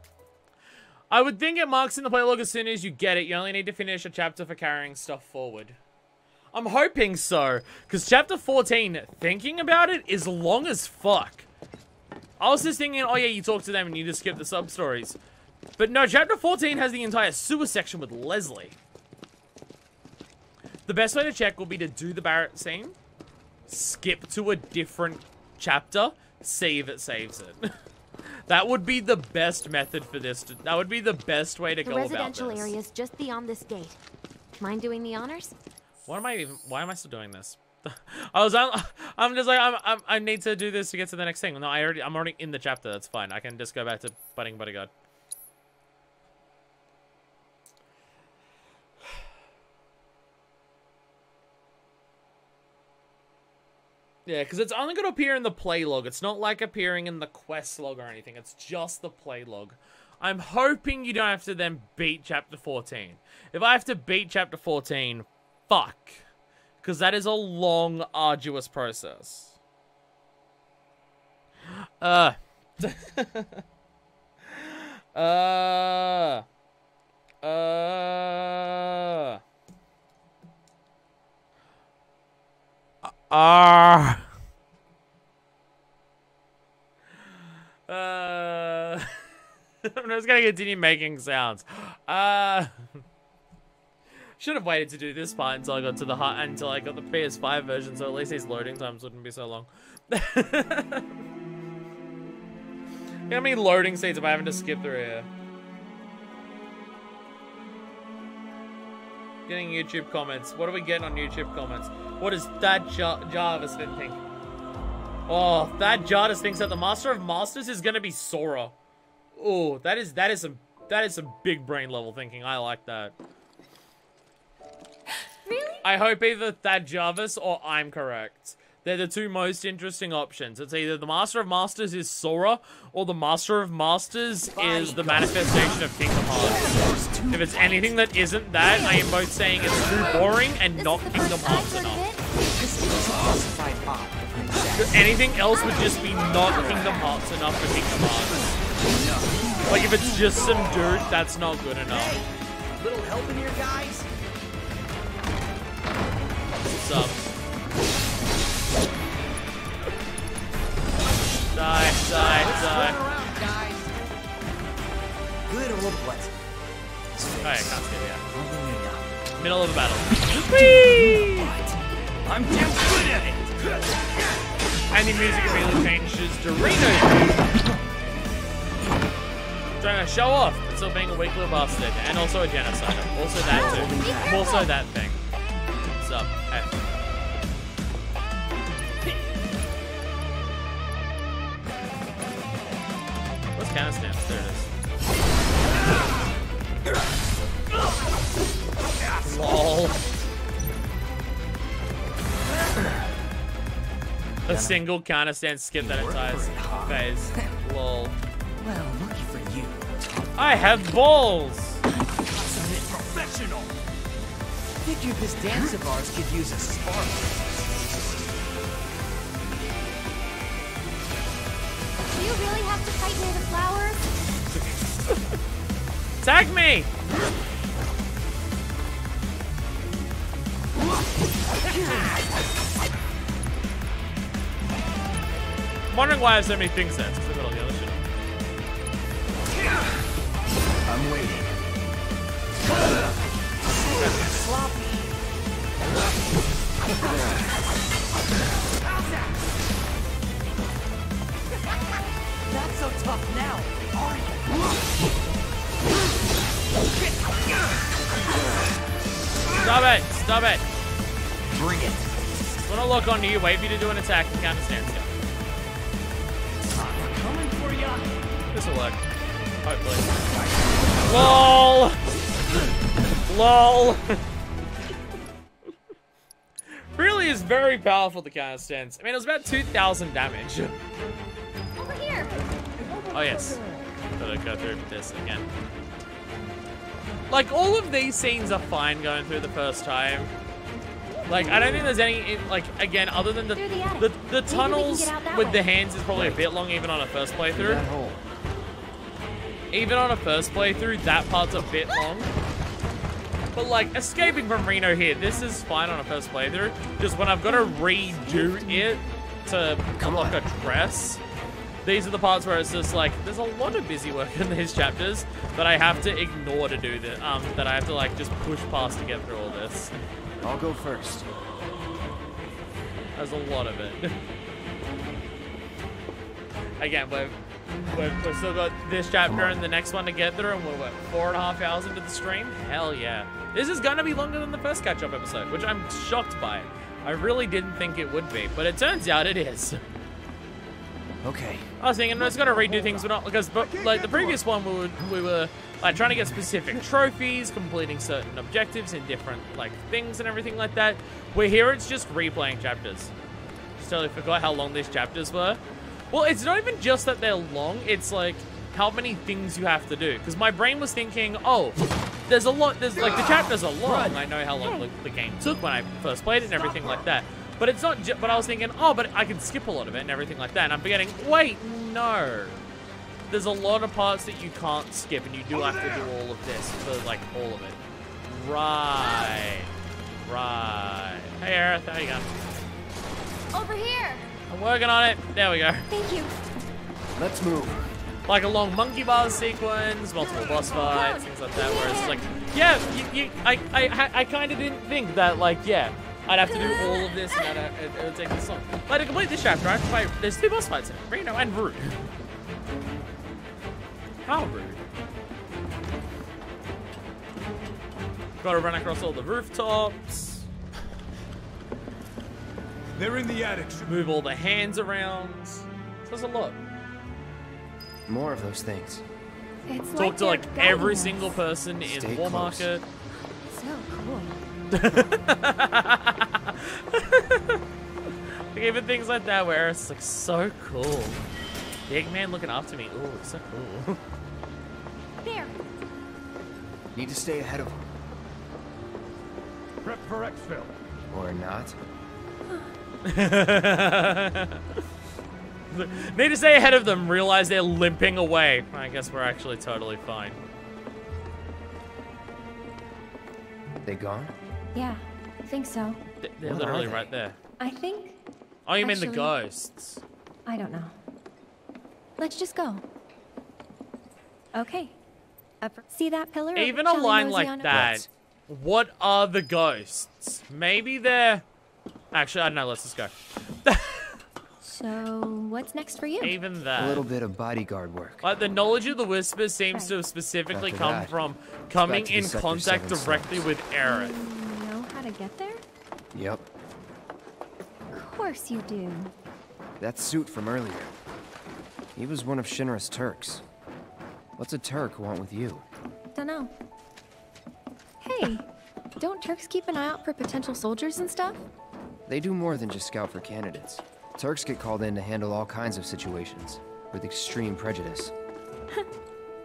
I would think it marks in the playlog as soon as you get it. You only need to finish a chapter for carrying stuff forward. I'm hoping so. Because chapter 14, thinking about it, is long as fuck. I was just thinking, oh yeah, you talk to them and you just skip the sub-stories. But no, chapter 14 has the entire sewer section with Leslie. The best way to check will be to do the Barrett scene, skip to a different chapter, see if it saves it. That would be the best method for this. That would be the best way to go about this. The residential area is just beyond this gate. Mind doing the honors? What am I even? Why am I still doing this? I'm just like I need to do this to get to the next thing. No, I'm already in the chapter. That's fine. I can just go back to Budding Bodyguard. Yeah, because it's only going to appear in the play log. It's not like appearing in the quest log or anything. It's just the play log. I'm hoping you don't have to then beat chapter 14. If I have to beat chapter 14, fuck. Because that is a long, arduous process. I'm just gonna continue making sounds. Should have waited to do this part until I got to the until I got the PS5 version, so at least these loading times wouldn't be so long. How many loading states am I having to skip through here? Getting YouTube comments. What are we getting on YouTube comments? What is that Jarvis think? Oh, that Jarvis thinks that the Master of Masters is gonna be Sora. Oh, that is some big brain level thinking. I like that. Really? I hope either Thad Jarvis or I'm correct. They're the two most interesting options. It's either the Master of Masters is Sora, or the Master of Masters is the manifestation of Kingdom Hearts. If it's anything that isn't that, I am both saying it's too boring and not Kingdom Hearts enough. Anything else would just be not Kingdom Hearts enough for Kingdom Hearts. Like, if it's just some dude, that's not good enough. Hey, little help in here, guys? What's up? Die. Around, guys. Good old what? Oh, yeah, I can't skip, yeah. Middle of the battle. Whee! I'm damn good at it! And the music immediately changes to Reno. Trying to show off, but still being a weak little bastard. And also a genocider. Also that too. Also that thing. What's up? Hey. What's counter stance? There it is. LOL. A single counter stance skip that entire phase. LOL. Well, lucky for you. I have balls! Professional! Figured this dance of ours could use a spark. Do you really have to fight near the flowers? Tag me! I'm wondering why I have so many things there. Because I got all the other shit. I'm waiting. sloppy. Not so tough now, are you? Stop it! Stop it! Bring it. When I lock onto you, wait for you to do an attack and counter stance. Coming for ya. This will work. Hopefully. LOL! LOL! Really is very powerful, the counter stance. I mean, it was about 2,000 damage. Over here. Oh, yes. Gotta go through this again. Like, all of these scenes are fine going through the first time. Like, I don't think there's any, like, again, other than the tunnels with the hands is probably a bit long even on a first playthrough. Even on a first playthrough, that part's a bit long. But, like, escaping from Reno here, this is fine on a first playthrough. Just when I've got to redo it to unlock a dress, these are the parts where it's just like, there's a lot of busy work in these chapters that I have to ignore to do this, that I have to, like, just push past to get through all this. I'll go first. There's a lot of it. Again, we've still got this chapter and the next one to get through, and we're, what, 4.5 hours into the stream? Hell yeah. This is gonna be longer than the first catch-up episode, which I'm shocked by. I really didn't think it would be, but it turns out it is. Okay. I was thinking, it's gonna redo things, but not because, like the previous one, we were like trying to get specific trophies, completing certain objectives in different like things and everything like that. Where here, it's just replaying chapters. Just totally forgot how long these chapters were. Well, it's not even just that they're long. It's like how many things you have to do. Because my brain was thinking, oh, there's a lot. There's like the chapters are long. I know how long the game took when I first played it and everything like that. But it's not, but I was thinking, oh, but I can skip a lot of it and everything like that. And I'm forgetting, wait, no. There's a lot of parts that you can't skip, and you do have to do all of this for, like, all of it. Right. Right. Hey, Aerith, how you going? Over here. I'm working on it. There we go. Thank you. Let's move. Like a long monkey bars sequence, multiple boss fights, things like that, where it's like, yeah, I kind of didn't think that, like, yeah, I'd have to do all of this and it would take this long. But to complete this chapter, I have to fight. There's 2 boss fights in it, Reno and Rude. How rude. Gotta run across all the rooftops. They're in the attic. Move all the hands around. There's a lot. More of those things. It's Talk to like every single person in Stay War close. Market. So cool. Like even things like that where it's like so cool. The Eggman looking after me. Ooh, it's so cool. There. Need to stay ahead of them. Prep for exfil. Or not. Need to stay ahead of them, realize they're limping away. I guess we're actually totally fine. They gone? Yeah, I think so. They're What literally are they? right there. I think. Oh, you mean the Actually, ghosts? I don't know. Let's just go. Okay. See that pillar? Even a line like that. What are the ghosts? Maybe they're... Actually, I don't know. Let's just go. So, what's next for you? Even that. A little bit of bodyguard work. Like, the knowledge of the Whispers seems to have specifically After come that, from coming back to the in Sector contact 7 directly cells. with Aerith. You know how to get there? Yep. Of course you do. That suit from earlier. He was one of Shinra's Turks. What's a Turk want with you? Dunno. Hey, don't Turks keep an eye out for potential soldiers and stuff? They do more than just scout for candidates. Turks get called in to handle all kinds of situations, with extreme prejudice.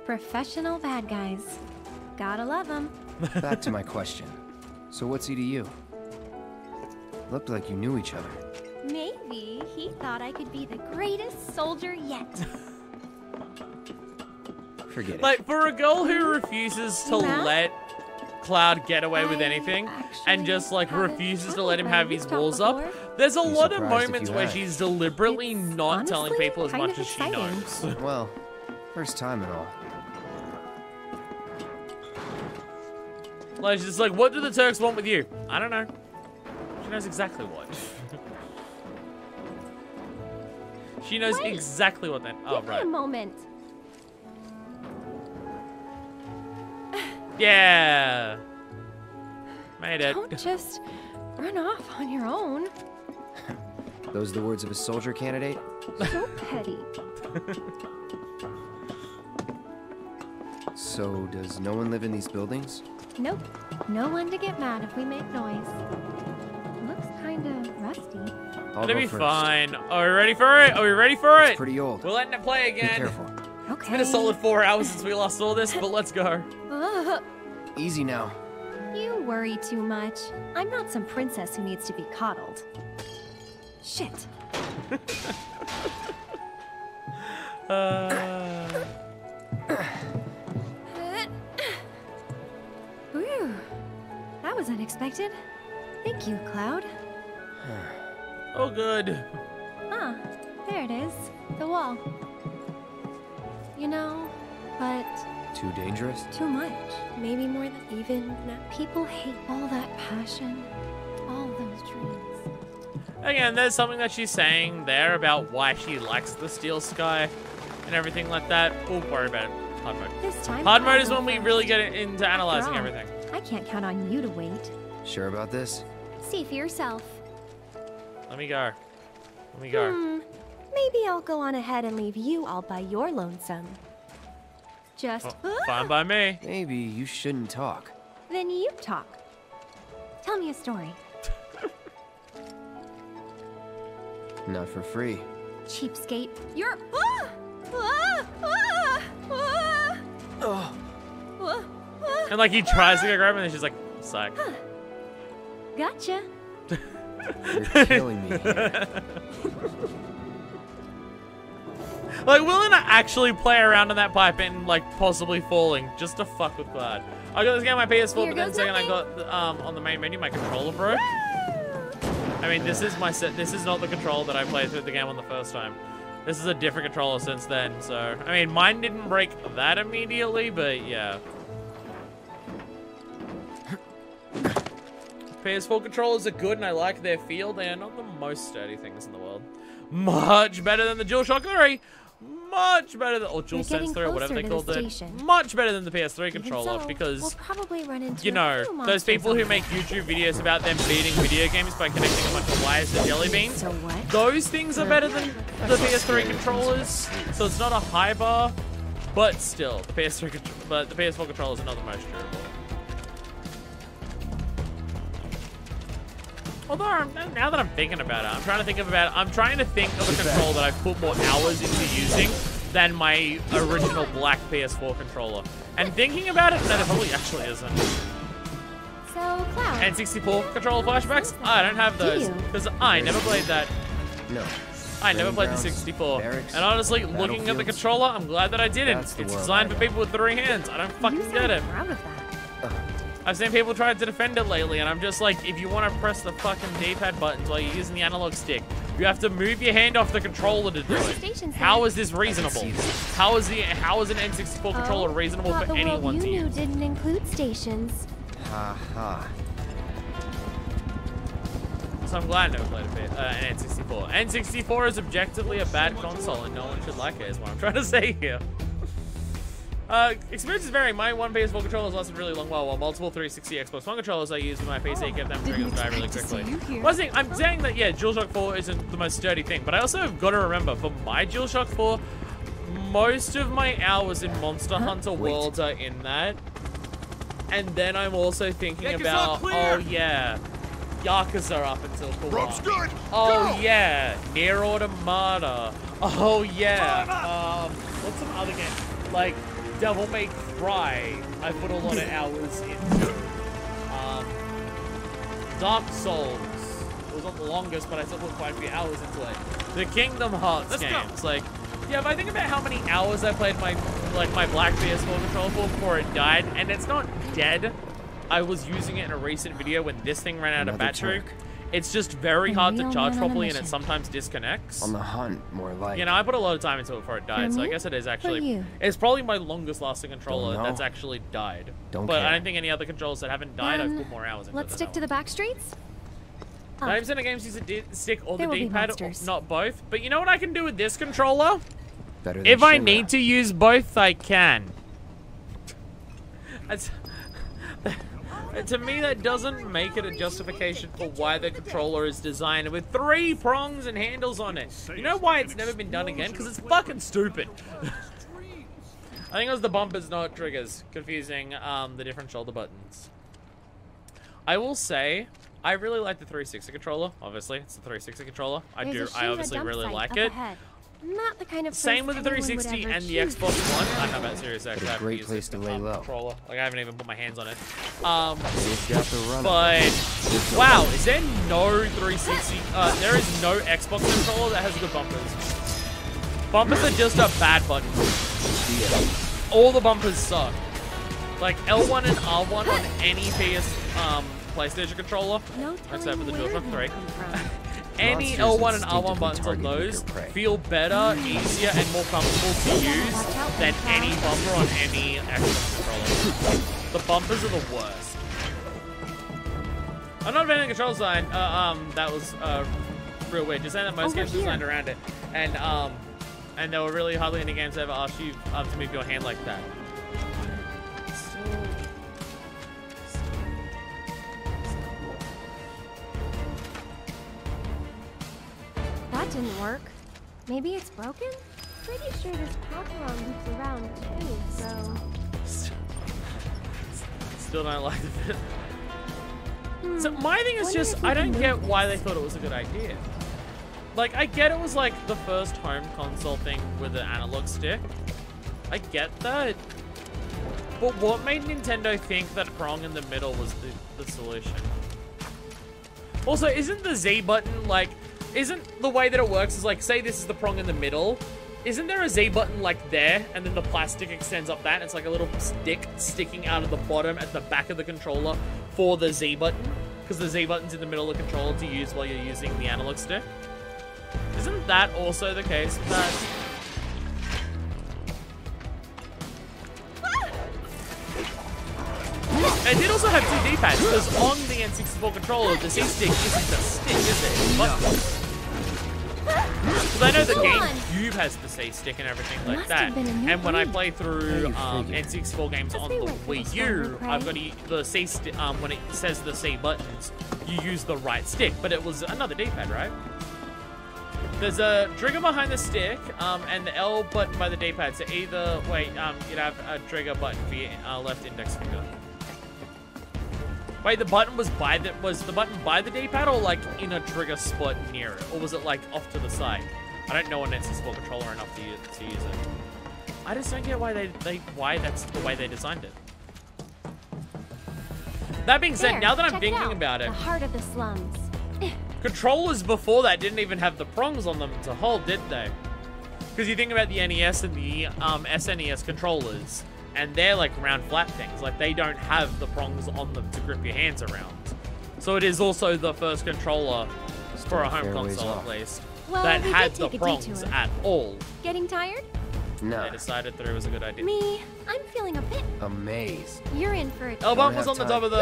Professional bad guys. Gotta love them. Back to my question. So what's he to you? Looked like you knew each other. Maybe he thought I could be the greatest soldier yet. Forget it. Like, for a girl who refuses to let Cloud get away with anything and just, like, refuses to let him have his walls up, there's a lot of moments where she's deliberately not telling people as much as she knows. Well, first time and all. Like, she's just like, what do the Turks want with you? I don't know. She knows exactly what. She knows exactly what that. Oh, Give right. me a moment. Yeah. Made it. Don't just run off on your own. Those the words of a soldier candidate? So petty. So, does no one live in these buildings? Nope. No one to get mad if we make noise. Looks kinda rusty. It'll be fine. Are we ready for it? Are we ready for it? It's pretty old. We're letting it play again. Be careful. Okay. It's been a solid 4 hours since we last saw this, but let's go. Easy now. You worry too much. I'm not some princess who needs to be coddled. Shit. Whew. That was unexpected. Thank you, Cloud. Oh, good. Ah, there it is. The wall. You know, but Too dangerous? too much. Maybe more than even that people hate all that passion, all those dreams. Again, there's something that she's saying there about why she likes the Steel Sky and everything like that. We'll worry about it. Hard mode. This time, Hard mode I'll is go when we first. really get into analyzing After all, everything. I can't count on you to wait. Sure about this? See for yourself. Let me go. Let me go. Maybe I'll go on ahead and leave you all by your lonesome. Just Fine by me. Maybe you shouldn't talk. Then you talk. Tell me a story. Not for free. Cheapskate. You're And like he tries to get grab her, and then she's like, psych. Gotcha. You're killing me here. Like, willing to actually play around on that pipe and like possibly falling just to fuck with Cloud. I got this game on my PS4, but then second I got on the main menu my controller broke. I mean, this is my set. This is not the controller that I played through the game on the first time. This is a different controller since then. So, I mean, mine didn't break that immediately, but yeah. PS4 controllers are good and I like their feel. They are not the most sturdy things in the world. Much better than the DualShock 3. Much better than, or DualSense 3 or whatever they called it. Much better than the PS3 controller because, we'll probably run into you know, those people who make YouTube videos about them beating video games by connecting a bunch of wires to jelly beans, those things are better than the PS3 controllers. So it's not a high bar, but still, the PS4 controllers are not the most durable. Although, now that I'm thinking about it, I'm trying to think of a controller that I've put more hours into using than my original black PS4 controller. And thinking about it, no, there probably actually isn't. So, Cloud. N64 controller flashbacks? I don't have those, because I never played that. No. I never played the 64. And honestly, looking at the controller, I'm glad that I didn't. It's designed for people with 3 hands. I don't fucking get it. Proud of that. I've seen people try to defend it lately, and I'm just like, if you want to press the fucking D-pad buttons while you're using the analog stick, you have to move your hand off the controller to do it. How is this reasonable? How is an N64 controller reasonable for anyone to use? The world you knew didn't include stations. Ha ha. So I'm glad I never played an N64. N64 is objectively a bad console, and no one should like it, is what I'm trying to say here. Experiences vary. My one PS4 controllers lasted really long while multiple 360 Xbox One controllers I used with my PC kept them triggers die really quickly. I'm saying that, yeah, DualShock 4 isn't the most sturdy thing, but I also have got to remember, for my DualShock 4, most of my hours in Monster Hunter Worlds are in that. And then I'm also thinking about, oh yeah, Yakuza up until Kiwami. Oh yeah, Nier Automata. Oh yeah, what's some other game? Like, Devil May Cry, I put a lot of hours into. Dark Souls was not the longest, but I still put quite a few hours into it. The Kingdom Hearts games, like, yeah, if I think about how many hours I played my black PS4 controller for before it died, and it's not dead. I was using it in a recent video when this thing ran out of battery. It's just very hard to charge properly, and it sometimes disconnects. On the hunt, more like. You know, I put a lot of time into it before it died, so I guess it is actually. It's probably my longest lasting controller that's actually died. But I don't think any other controllers that haven't died, I've put more hours into. Let's stick to the back streets. 90% of games use a stick or the D-pad, not both. But you know what I can do with this controller? Better than if I Shinra. need to use both, I can. To me, that doesn't make it a justification for why the controller is designed with 3 prongs and handles on it. You know why it's never been done again? Because it's fucking stupid. I think it was the bumpers, not triggers, confusing the different shoulder buttons. I will say, I really like the 360 controller. Obviously, it's the 360 controller. I obviously really like it. Not the kind of Same with the 360 and the Xbox One. I don't know about Series X. It's a great place to lay low. Controller. Like I haven't even put my hands on it. But wow, is there no 360? There is no Xbox controller that has good bumpers. Bumpers are just a bad button. All the bumpers suck. Like L1 and R1 on any PlayStation controller, except for the DualShock 3. Any L1 and R1 buttons on those feel better, easier, and more comfortable to use than any bumper on any Xbox controller. The bumpers are the worst. I'm not inventing the control design. That was real weird. Just saying that most games are designed around it, and there were really hardly any games that ever asked you to move your hand like that. That didn't work. Maybe it's broken? Pretty sure this path loops around too, so... Still don't like it. So my thing is just, I don't get why they thought it was a good idea. Like, I get it was like the first home console thing with an analog stick. I get that. But what made Nintendo think that prong in the middle was the solution? Also, isn't the Z button like... Isn't the way that it works is like, say this is the prong in the middle, isn't there a Z button like there, and then the plastic extends up that, and it's like a little stick sticking out of the bottom at the back of the controller for the Z button? Because the Z button's in the middle of the controller to use while you're using the analog stick. Isn't that also the case with that? It did also have 2 D-pads, because on the N64 controller, the C-stick isn't a stick, is it? Because I know the GameCube has the C-stick and everything like that. And when I play through N64 games on the Wii U, I've got the C-stick, when it says the C buttons, you use the right stick. But it was another D-pad, right? There's a trigger behind the stick, and the L button by the D-pad. So either, you'd have a trigger button for your left index finger. Wait, the button was the button by the D-pad or like in a trigger spot near it? Or was it like off to the side? I don't know an N64 controller enough to use it. I just don't get why why that's the way they designed it. That being said, now that I'm thinking about it, the heart of the slums. Controllers before that didn't even have the prongs on them to hold, did they? Because you think about the NES and the SNES controllers, and they're like round flat things. Like they don't have the prongs on them to grip your hands around. So it is also the first controller for a home console at least that had the prongs at all. Getting tired? No. They decided that it was a good idea. Me, I'm feeling a bit amazed. You're in for it. L button was on the top of the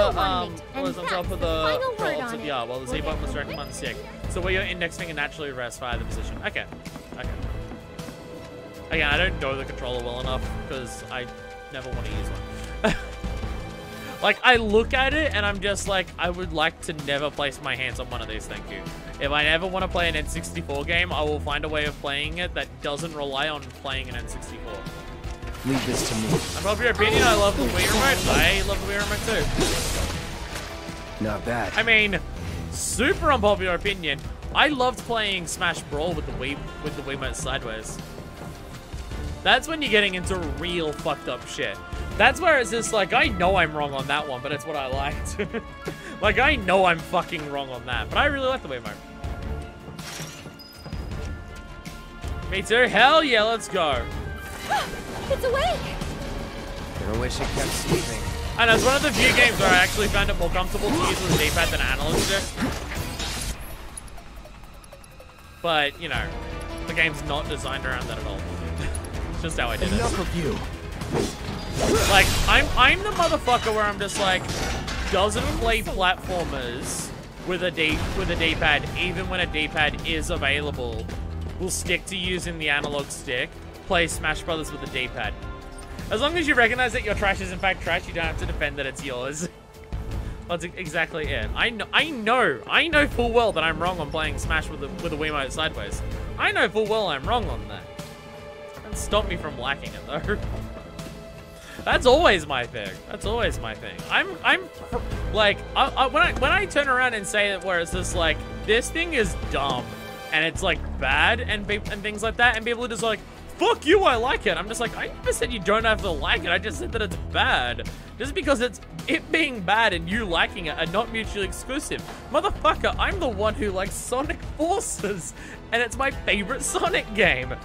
was on top of the controls of the R, while the Z button was directly on the stick. So where you're indexing and naturally rest via the position. Okay. Okay. Again, I don't know the controller well enough because I never want to use one. Like, I look at it and I'm just like, I would like to never place my hands on one of these, thank you. If I ever want to play an N64 game, I will find a way of playing it that doesn't rely on playing an N64. Leave this to me. Unpopular opinion, I love the Wii Remote. I love the Wii Remote too. Not bad. I mean, super unpopular opinion, I loved playing Smash Brawl with the Wiimote sideways. That's when you're getting into real fucked up shit. That's where it's just like, I know I'm wrong on that one, but it's what I liked. Like, I know I'm fucking wrong on that, but I really like the Wiimote. Me too? Hell yeah, let's go. It's awake! I wish it kept sleeping. I know, it's one of the few games where I actually found it more comfortable to use with a D-pad than an analog stick. But, you know, the game's not designed around that at all. It's just how I did it. Enough of you. Like, I'm the motherfucker where I'm just like, doesn't play platformers with a D-pad, even when a D-pad is available. Will stick to using the analog stick. Play Smash Brothers with a D-pad. As long as you recognize that your trash is in fact trash, you don't have to defend that it's yours. That's exactly it. I know full well that I'm wrong on playing Smash with a Wiimote sideways. I know full well I'm wrong on that. Don't stop me from liking it though. That's always my thing. That's always my thing. I'm like when I turn around and say it where it's just like this thing is dumb and it's like bad and things like that, and people are just like, fuck you, I like it. I'm just like, I never said you don't have to like it. I just said that it's bad. Just because it's it being bad and you liking it are not mutually exclusive. Motherfucker, I'm the one who likes Sonic Forces, and it's my favorite Sonic game.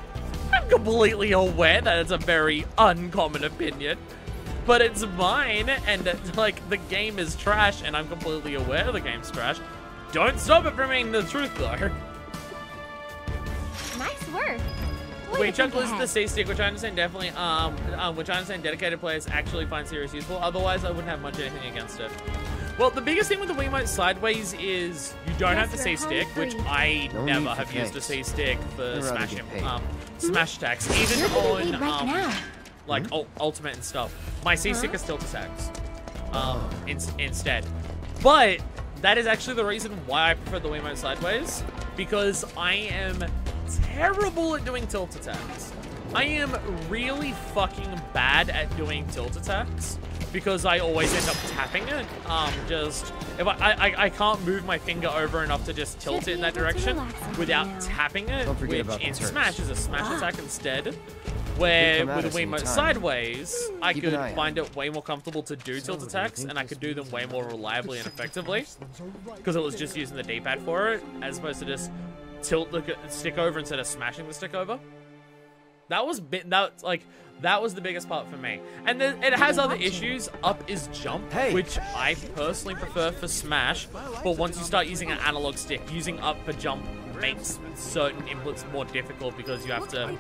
I'm completely aware that it's a very uncommon opinion, but it's mine, and it's like, the game is trash, and I'm completely aware the game's trash. Don't stop it from being the truth, though. Nice work. Wait, Chuck loses the C-stick, which I understand definitely, which I understand dedicated players actually find serious useful. Otherwise, I wouldn't have much anything against it. Well, the biggest thing with the Wiimote sideways is you don't have the C-stick, which I never have used a C-stick for smash attacks, even on like Ultimate and stuff. My C-stick is tilt attacks instead. But that is actually the reason why I prefer the Wiimote sideways, because I am terrible at doing tilt attacks. I am really fucking bad at doing tilt attacks because I always end up tapping it. Just if I can't move my finger over enough to just tilt it in that direction without tapping it, which in Smash is a smash attack instead. Where with a Wiimote sideways, I could find it way more comfortable to do tilt attacks, and I could do them way more reliably and effectively because it was just using the D-pad for it, as opposed to just tilt the stick over instead of smashing the stick over. That was the biggest part for me. And then it has other issues. Up is jump, which I personally prefer for Smash, but once you start using an analog stick, using up for jump makes certain inputs more difficult because you have to,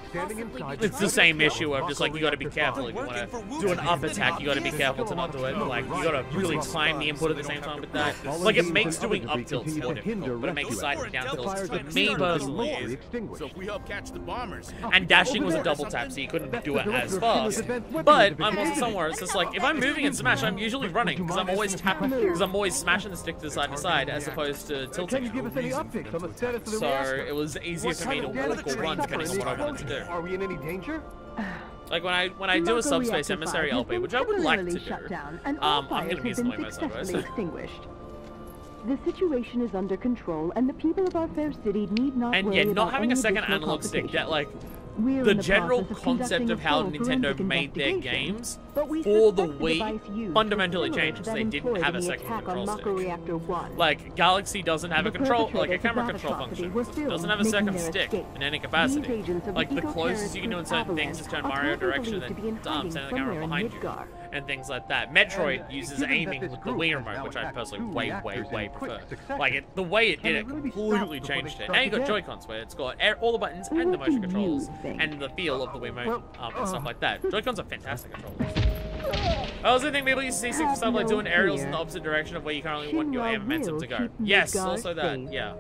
it's the same issue of just like, you got to be careful. If you want to do an up attack, you got to be careful to not do it. Like, you got to really time the input at the same time with that. Like, it makes doing up tilts more difficult, but it makes side and down tilts, with me personally, easy. So if we help catch the bombers. And dashing was a double tap, so you couldn't do it as fast. But I'm also somewhere, it's just like, if I'm moving in Smash, I'm usually running, because I'm always tapping, because I'm always smashing the stick to side, as opposed to tilting. So it was easier for me to walk or run depending on what I wanted to do. Are we in any danger? Like when I do a Subspace Emissary LP, which I would like to do, I'm going to be using the Wiimote sideways. The situation is under control, and the people of our fair city need not and worry yeah, not about having a any second additional analog stick, that like We're the in the general process of concept of how conducting a Nintendo full made their investigation, games but we for the suspect the Wii device used fundamentally was similar changed to because they that didn't employed have a in the second attack control on stick. Mako Reactor 1. Like Galaxy doesn't have a The control, like a perpetrators camera of that control atrocity function. were filmed Doesn't have a making second their stick escape. in any capacity. These agents of Like the eco-terrorist closest you can do in certain group things is turn Avalanche Mario are direction believed and to be in then hiding send the camera somewhere in behind you Midgar. and things like that. Metroid uses aiming with the Wii remote, which I personally way prefer. Like the way it did it completely changed it. And you got Joy-Cons where it's got all the buttons and the motion controls and the feel of the Wiimote and stuff like that. Joy-Cons are fantastic controllers. I also think people used to see stuff like doing aerials in the opposite direction of where you currently want your air momentum to go. Yes, also that, yeah.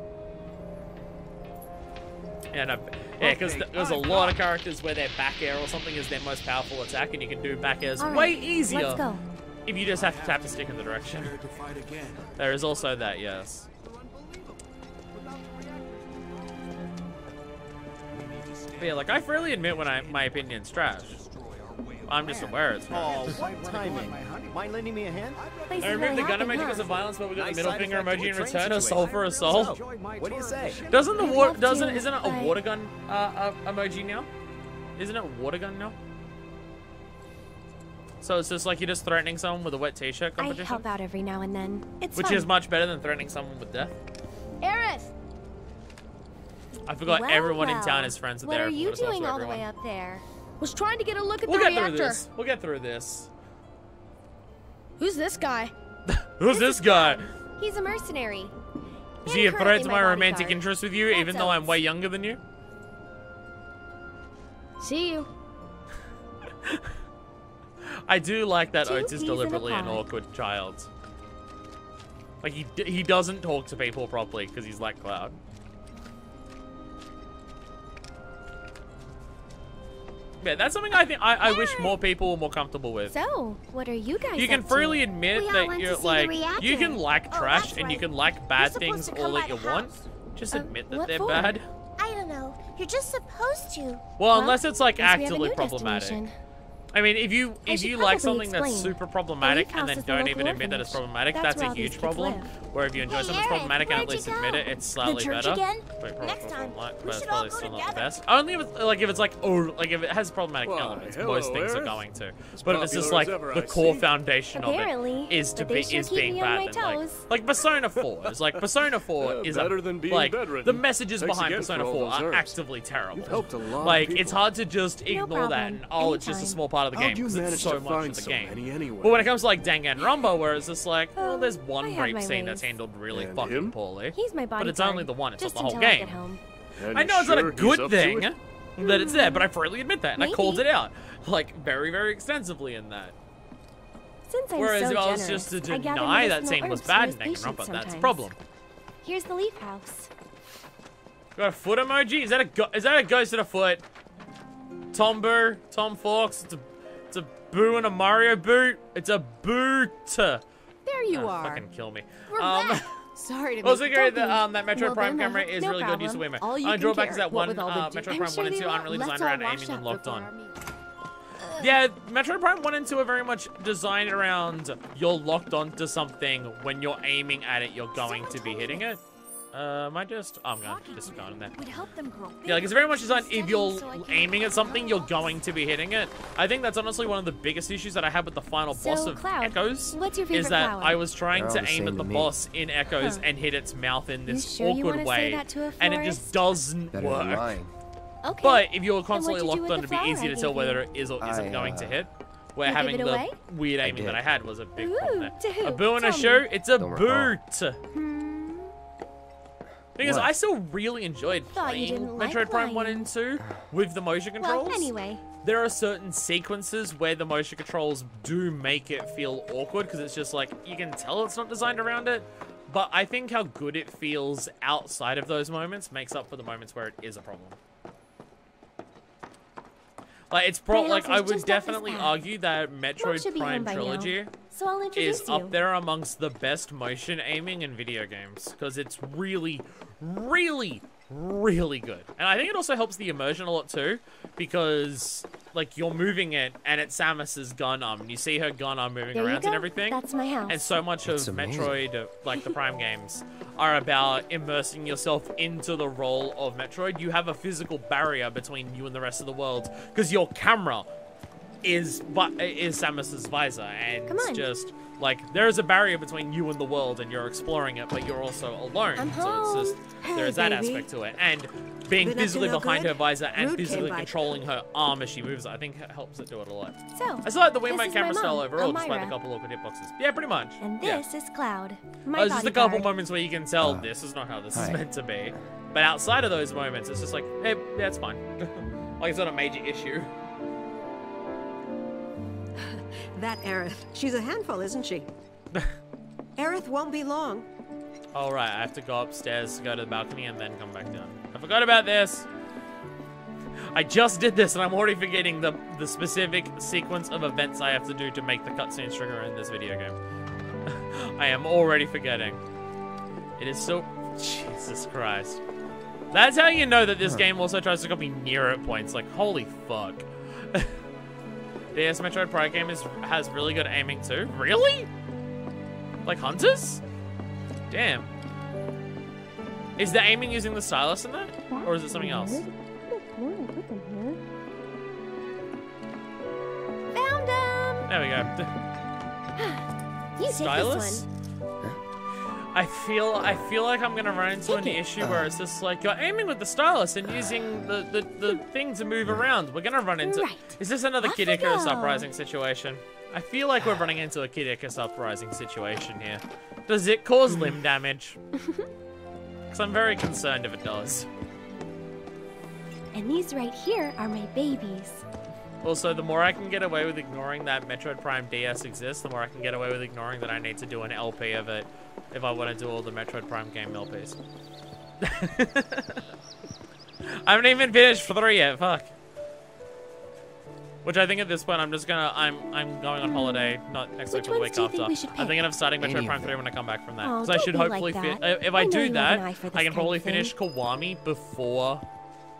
Yeah, no, yeah, because there's a lot of characters where their back air or something is their most powerful attack, and you can do back airs way easier if you just have to tap the stick in the direction. There is also that, yes. But yeah, like, I freely admit when my opinion's trash. I'm just aware it's trash. Oh, what timing? Mind lending me a hand? I removed the gun emoji because of violence, but we got the middle finger emoji in return. A soul for a soul. What do you say? Isn't it a water gun emoji now? Isn't it water gun now? So it's just like you're just threatening someone with a wet t-shirt competition? I help out every now and then. It's Which fun. is much better than threatening someone with death. Aerith! I forgot everyone in town is friends with What Aerith. are you doing all the way up there? Was trying to get a look at the reactor. We'll get through this. Who's this guy? Who's this guy? He's a mercenary. Is he a threat to my romantic bodyguard. interest with you, even though I'm way younger than you? See you. I do like that 2 Oates peas is in a deliberately an pod. awkward child. Like, he doesn't talk to people properly because he's like Cloud. Yeah, that's something I think I wish more people were more comfortable with. So, what are you guys You can up to? freely admit We all that went you're to see the like, reactor. you can like Oh, trash that's and you right. can like bad You're things supposed to all come that you by the want. house. Just admit that what they're for? bad. I don't know. You're just supposed to. Well, unless it's like guess we have a actively new problematic. destination. I mean, if you should like probably something that's explain. super problematic The and Leaf then House is the don't local even admit that it's orphanage. problematic, That's that's where a all these huge kids problem. live. Where if you enjoy Hey, something Eric, problematic and at where'd least you admit go? it, it's slightly church better. again? Wait, probably Next time, but we it's should probably all go still not the together. best. Only if it's like like if it has problematic Why, elements, hello, most things are Eric. going to. As But if it's just popular like as ever, the I core see. foundation of Apparently, it is but they sure keep being me on my bad, then toes. like Persona 4 is like Persona 4 is better than being like bedridden. the messages Thanks behind again Persona for all 4 those are herbs. actively terrible. You've helped a lot of Like people. it's hard to just ignore that and it's just a small part of the How'd game you because it's manage so to much find of the so game. many anyway? But when it comes to like Danganronpa, where it's just like, well, there's I one have rape my scene that's ways. handled really And fucking him? poorly. He's my But it's bodyguard, only the one, it's not just the whole until I game. get home. And I know it's not a sure he's good up to thing it? that it's there, but I freely admit that, and I called Maybe. it out, like, very, very extensively in that. Since I'm Whereas so if I was generous, just to I gather deny that medicinal scene was herbs bad in for his Danganronpa, patients that's a sometimes. problem. Here's the Leaf House. Got a foot emoji? Is that a ghost in a foot? Tom Boo, Tom Forks, it's a boo and a Mario boot. It's a boot. There you are. Fucking kill me. We're back. Sorry to Also, be Gary, don't that be. Metroid Well, Prime then, camera is no really good use of problem. Wiimote. All you Only can drawback is carry. that What one with all the Metroid I'm Prime sure 1 and they 2 aren't will. really Let's designed all around wash aiming and up locked before on. our meeting. Yeah, Metroid Prime 1 and 2 are very much designed around you're locked onto something. When you're aiming at it, you're going to be hitting it. Am I just... Oh, I'm going to just go in there. Would help them grow Yeah, like it's very much designed if you're aiming at something, you're going to be hitting it. I think that's honestly one of the biggest issues that I had with the final boss of Cloud, Echoes. what's your favorite is that flower? I was trying They're to all the aim same at the to me. boss in Echoes and hit its mouth in this sure you awkward wanna say way. that to a And it just florist? doesn't Better than work. mine. Okay. But if you're Then constantly what'd you do locked with on, the it'd be flower easy I to tell gave whether you? it is or isn't I, going to hit. Where You having give it the away? weird I aiming that did. I had was a big Ooh, problem there. to who? A boo and a Tell shoe? me. It's a Don't recall. boot! Thing is, What? I still really enjoyed Thought you playing didn't like Metroid Prime 1 lion. and 2 with the motion controls. Well, anyway. There are certain sequences where the motion controls do make it feel awkward because it's just like, you can tell it's not designed around it. But I think how good it feels outside of those moments makes up for the moments where it is a problem. Like, it's My like, house I is would just up this definitely path. argue that Mom Metroid should be home Prime by now. Trilogy So I'll introduce is you. up there amongst the best motion aiming in video games because it's really, really, really good. And I think it also helps the immersion a lot too because like you're moving it and it's Samus's gun arm and you see her gun arm moving There you around go. and everything. That's my house. And so much That's of amazing. Metroid, like the Prime games, are about immersing yourself into the role of Metroid. You have a physical barrier between you and the rest of the world because your camera is Samus's visor, and Come it's on. just like there is a barrier between you and the world, and you're exploring it, but you're also alone. I'm so home. it's just Hey, there is that baby. aspect to it, and being Been up to physically no behind good? her visor and Rude came physically by. controlling her arm as she moves, I think it helps it do it a lot. So, I still like the this Wiimote is my camera style mom, overall, despite Elmira. the couple awkward hitboxes. Yeah, pretty much. And Yeah. this is Cloud, my There's just a couple bodyguard. moments where you can tell this is not how this is hi. meant to be. But outside of those moments, it's just like, hey, yeah, it's fine. Like, it's not a major issue. That Aerith. She's a handful, isn't she? Aerith won't be long. Alright, I have to go upstairs to go to the balcony and then come back down. I forgot about this. I just did this and I'm already forgetting the specific sequence of events I have to do to make the cutscenes trigger in this video game. I am already forgetting. It is so... Jesus Christ. That's how you know that this game also tries to copy Nier at points. Like, holy fuck. DS Metroid Prime game has really good aiming too. Really? Like Hunters? Damn. Is the aiming using the stylus in that? Or is it something else? Found him! There we go. You take Stylus? this one. I feel like I'm gonna run into an issue where it's just like you're aiming with the stylus and using the thing to move around. We're gonna run into. Right. Is this another Off Kid we Icarus go. uprising situation? I feel like we're running into a Kid Icarus uprising situation here. Does it cause limb damage? Because I'm very concerned if it does. And these right here are my babies. Also, the more I can get away with ignoring that Metroid Prime DS exists, the more I can get away with ignoring that I need to do an LP of it if I want to do all the Metroid Prime game LPs. I haven't even finished 3 yet, fuck. Which I think at this point I'm just gonna, I'm going on holiday, not next week, but the week after. I'm thinking of starting Metroid Prime 3 when I come back from that. Because I should hopefully, if I do that, I can probably finish Kiwami before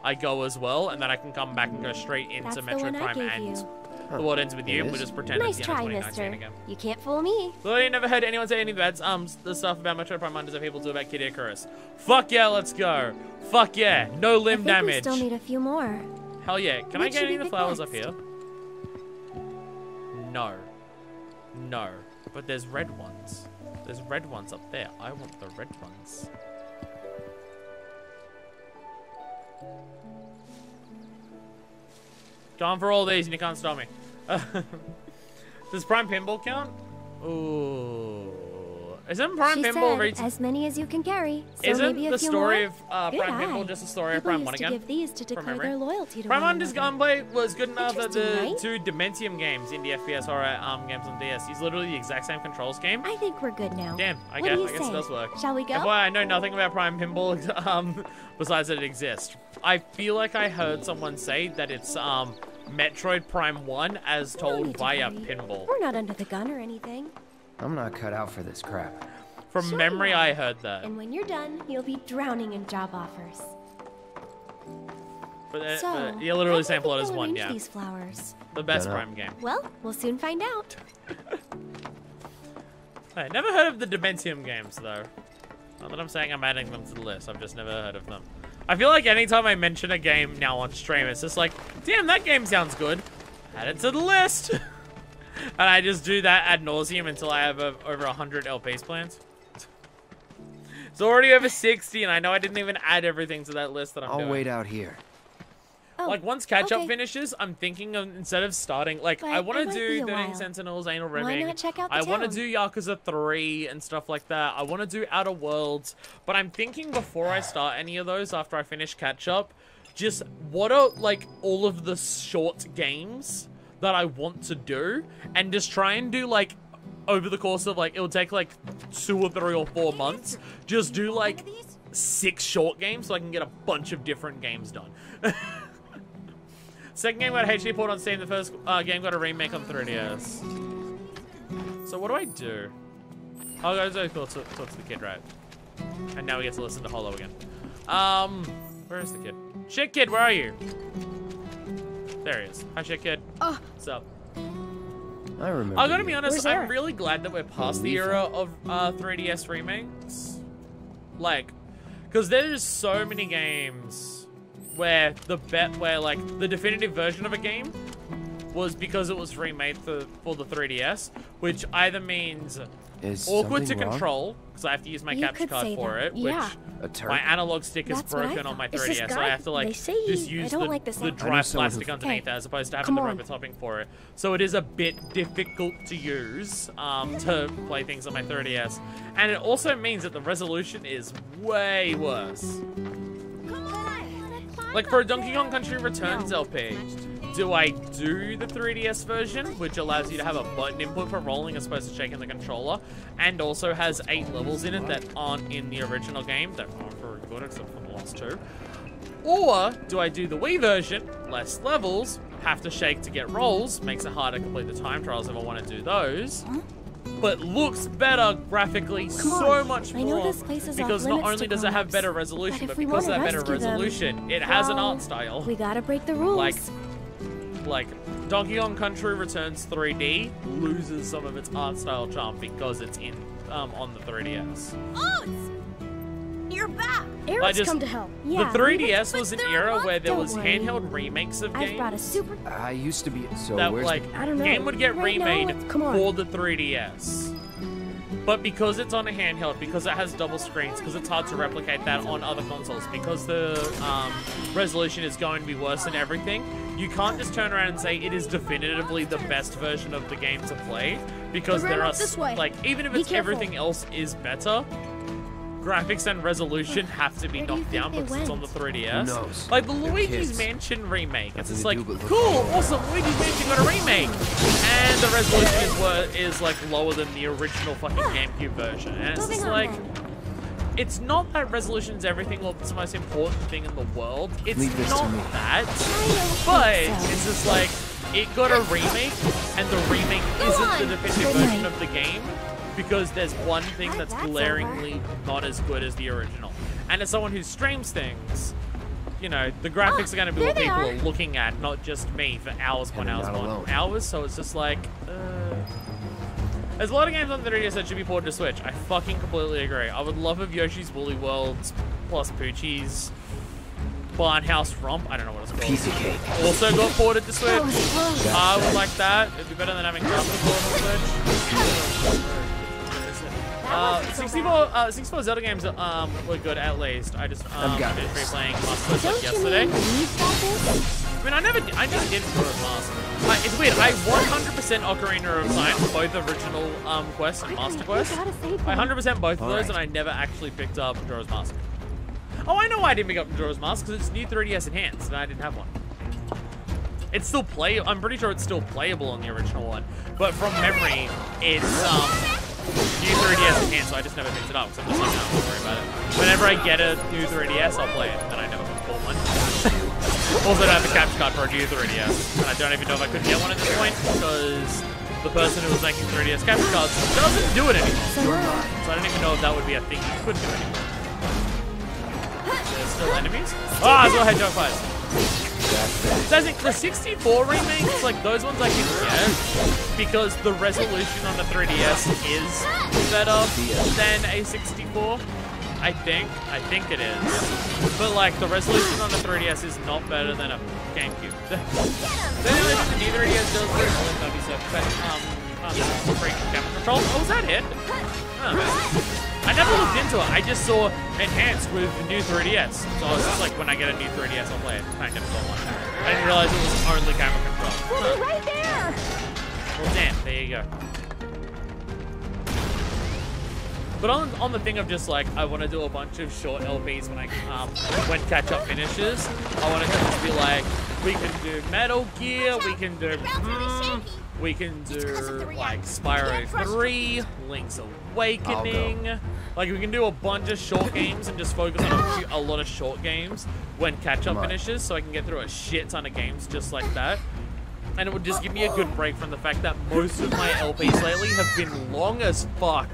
I go as well, and then I can come back and go straight into Metroid Prime and The World Ends With You, and we'll just pretend Nice it's the end try, of 2019 mister. again. You can't fool me. So you never heard anyone say any bad the stuff about Metroid Prime 1 that people do about Kid Icarus. Fuck yeah, let's go. Fuck yeah, no limb I think we damage. still need a few more. Hell yeah. Can I get any of the flowers up here? No. No. But there's red ones. There's red ones up there. I want the red ones. Going for all these and you can't stop me. Does Prime Pinball count? Ooh. Isn't Prime She Pinball said, as many as you can carry. So Isn't maybe a the few story more? of Prime Pinball just the story of Prime 1 again? Give these to declare their loyalty to Prime one 1's another. gunplay was good enough that the Interesting, right? 2 Dementium games, indie FPS horror games on DS. Use literally the exact same control scheme. I think we're good now. Damn, I What guess, do you I guess say? it does work. Shall we go? FYI, I know nothing about Prime Pinball besides that it exists. I feel like I heard someone say that it's Metroid Prime 1 as told via Pinball. We're not under the gun or anything. I'm not cut out for this crap. From Sure memory, you are. I heard that. And when you're done, you'll be drowning in job offers. But you literally same plot as 1, yeah. These flowers. The best Dunno. Prime game. Well, we'll soon find out. Hey, never heard of the Dementium games, though. Not that I'm saying I'm adding them to the list, I've just never heard of them. I feel like anytime I mention a game now on stream, it's just like, damn, that game sounds good. Add it to the list. And I just do that ad nauseum until I have over 100 LPs planned. It's already over 60, and I know I didn't even add everything to that list that I'm doing. I'll wait out here. Like, once catch-up finishes, I'm thinking of, instead of starting, like, But I want it to might do be a 13 while. Sentinels, Anal Why Remake. not check out the I want to town? do Yakuza 3 and stuff like that. I want to do Outer Worlds. But I'm thinking before I start any of those, after I finish catch-up, just what are, like, all of the short games that I want to do, and just try and do, like, over the course of, like, it'll take, like, 2 or 3 or 4 months, just do, like, 6 short games so I can get a bunch of different games done. Second game got a HD port on Steam. The first game got a remake on 3DS. So what do I do? I'll go talk to the kid, right? And now we get to listen to Hollow again. Where is the kid? Shit kid, where are you? There he is. Hi shit kid. What's up? I remember. I gotta be you. honest, I'm really glad that we're past the era of 3DS remakes. Like, because there's so many games where like the definitive version of a game was because it was remade for the 3DS, which either means Is awkward to something wrong? control because I have to use my You capture could card say for that. it, Yeah. A turd? my analog stick is That's what I broken on my thought. Is this 3DS, so guy- I have to like they say just I use don't like the the sound. I know dry someone plastic who- underneath Okay. it as opposed to having Come the on. rubber topping for it. So it is a bit difficult to use to play things on my 3DS, and it also means that the resolution is way worse. Like for a Donkey Kong Country Returns LP, do I do the 3DS version, which allows you to have a button input for rolling as opposed to shaking the controller, and also has 8 levels in it that aren't in the original game, that aren't very good except for the last 2? Or do I do the Wii version, less levels, have to shake to get rolls, makes it harder to complete the time trials if I want to do those, but looks better graphically so much I know more this place is because off not limits only to does it have grown-ups, better resolution, but but if we because of that wanna better rescue them, resolution, it has an well, art style. We gotta break the rules. Like Donkey Kong Country Returns 3D loses some of its art style charm because it's in on the 3DS. You're back. I just, the 3DS was an era where there was Don't worry. handheld remakes of I've brought a games super. I used to be so. that where's like I don't know. game would get Right now, remade it's- come on. for the 3DS. But because it's on a handheld, because it has double screens, because it's hard to replicate that on other consoles, because the resolution is going to be worse than everything, you can't just turn around and say it is definitively the best version of the game to play, because We there ran are, up this way. like, even if Be it's careful. everything else is better, graphics and resolution have to be knocked down because it's on the 3DS. Who knows? Like the They're Luigi's kids. Mansion remake. It's just Nothing like, to do but look cool, at it. awesome, Luigi's Mansion got a remake. And the resolution is like lower than the original fucking GameCube version. And it's just like, it's not that resolution's everything or it's the most important thing in the world. It's Leave this to not me. that. But it's just like, it got a remake, and the remake isn't the definitive version of the game because there's one thing that's glaringly not as good as the original. And as someone who streams things, you know, the graphics are going to be what people are looking at, not just me for hours upon hours upon hours. So it's just like, there's a lot of games on the 3DS that should be ported to Switch. I fucking completely agree. I would love if Yoshi's Woolly World plus Poochie's Barnhouse Romp, I don't know what it's called, Piece of cake. also got ported to Switch. I would like that. It'd be better than having nothing ported to Switch. 64 Zelda games were good at least. I just finished replaying Master Quest like yesterday. I mean, I never did Majora's Mask. It's weird. I 100% Ocarina of Time, both original quests and Master Quest. I 100% both of those, and I never actually picked up Majora's Mask. Oh, I know why I didn't pick up Majora's Mask, because it's new 3DS Enhanced, and I didn't have one. It's still I'm pretty sure it's still playable on the original one, but from memory, it's new 3DS Enhanced, so I just never picked it up, so I'm just like, no, don't worry about it. Whenever I get a new 3DS, I'll play it, and then I never bought one. Also, I don't have a capture card for a new 3DS, and I don't even know if I could get one at this point, because the person who was making 3DS capture cards doesn't do it anymore. So I don't even know if that would be a thing you could do anymore. There's still enemies? Ah, there's no hedgehog fights. So I think the 64 remakes, like those ones I can get because the resolution on the 3DS is better than a 64. I think it is. But like the resolution on the 3DS is not better than a GameCube. Then the new 3DS does very well in 37%. Breaking camera control. Oh, was that it? Oh. I never looked into it. I just saw enhanced with the new 3DS. So I was just like, when I get a new 3DS, I'll play it. I never got one. I didn't realize it was only camera control. We'll be right there. Well, damn. There you go. But on the thing of just like, I want to do a bunch of short LPs when catch-up finishes. I want it to just be like, we can do Metal Gear, we can do like Spyro 3, Link's Awakening. Like we can do a bunch of short games and just focus on a lot of short games when catch-up finishes, so I can get through a shit ton of games just like that. And it would just give me a good break from the fact that most of my LPs lately have been long as fuck.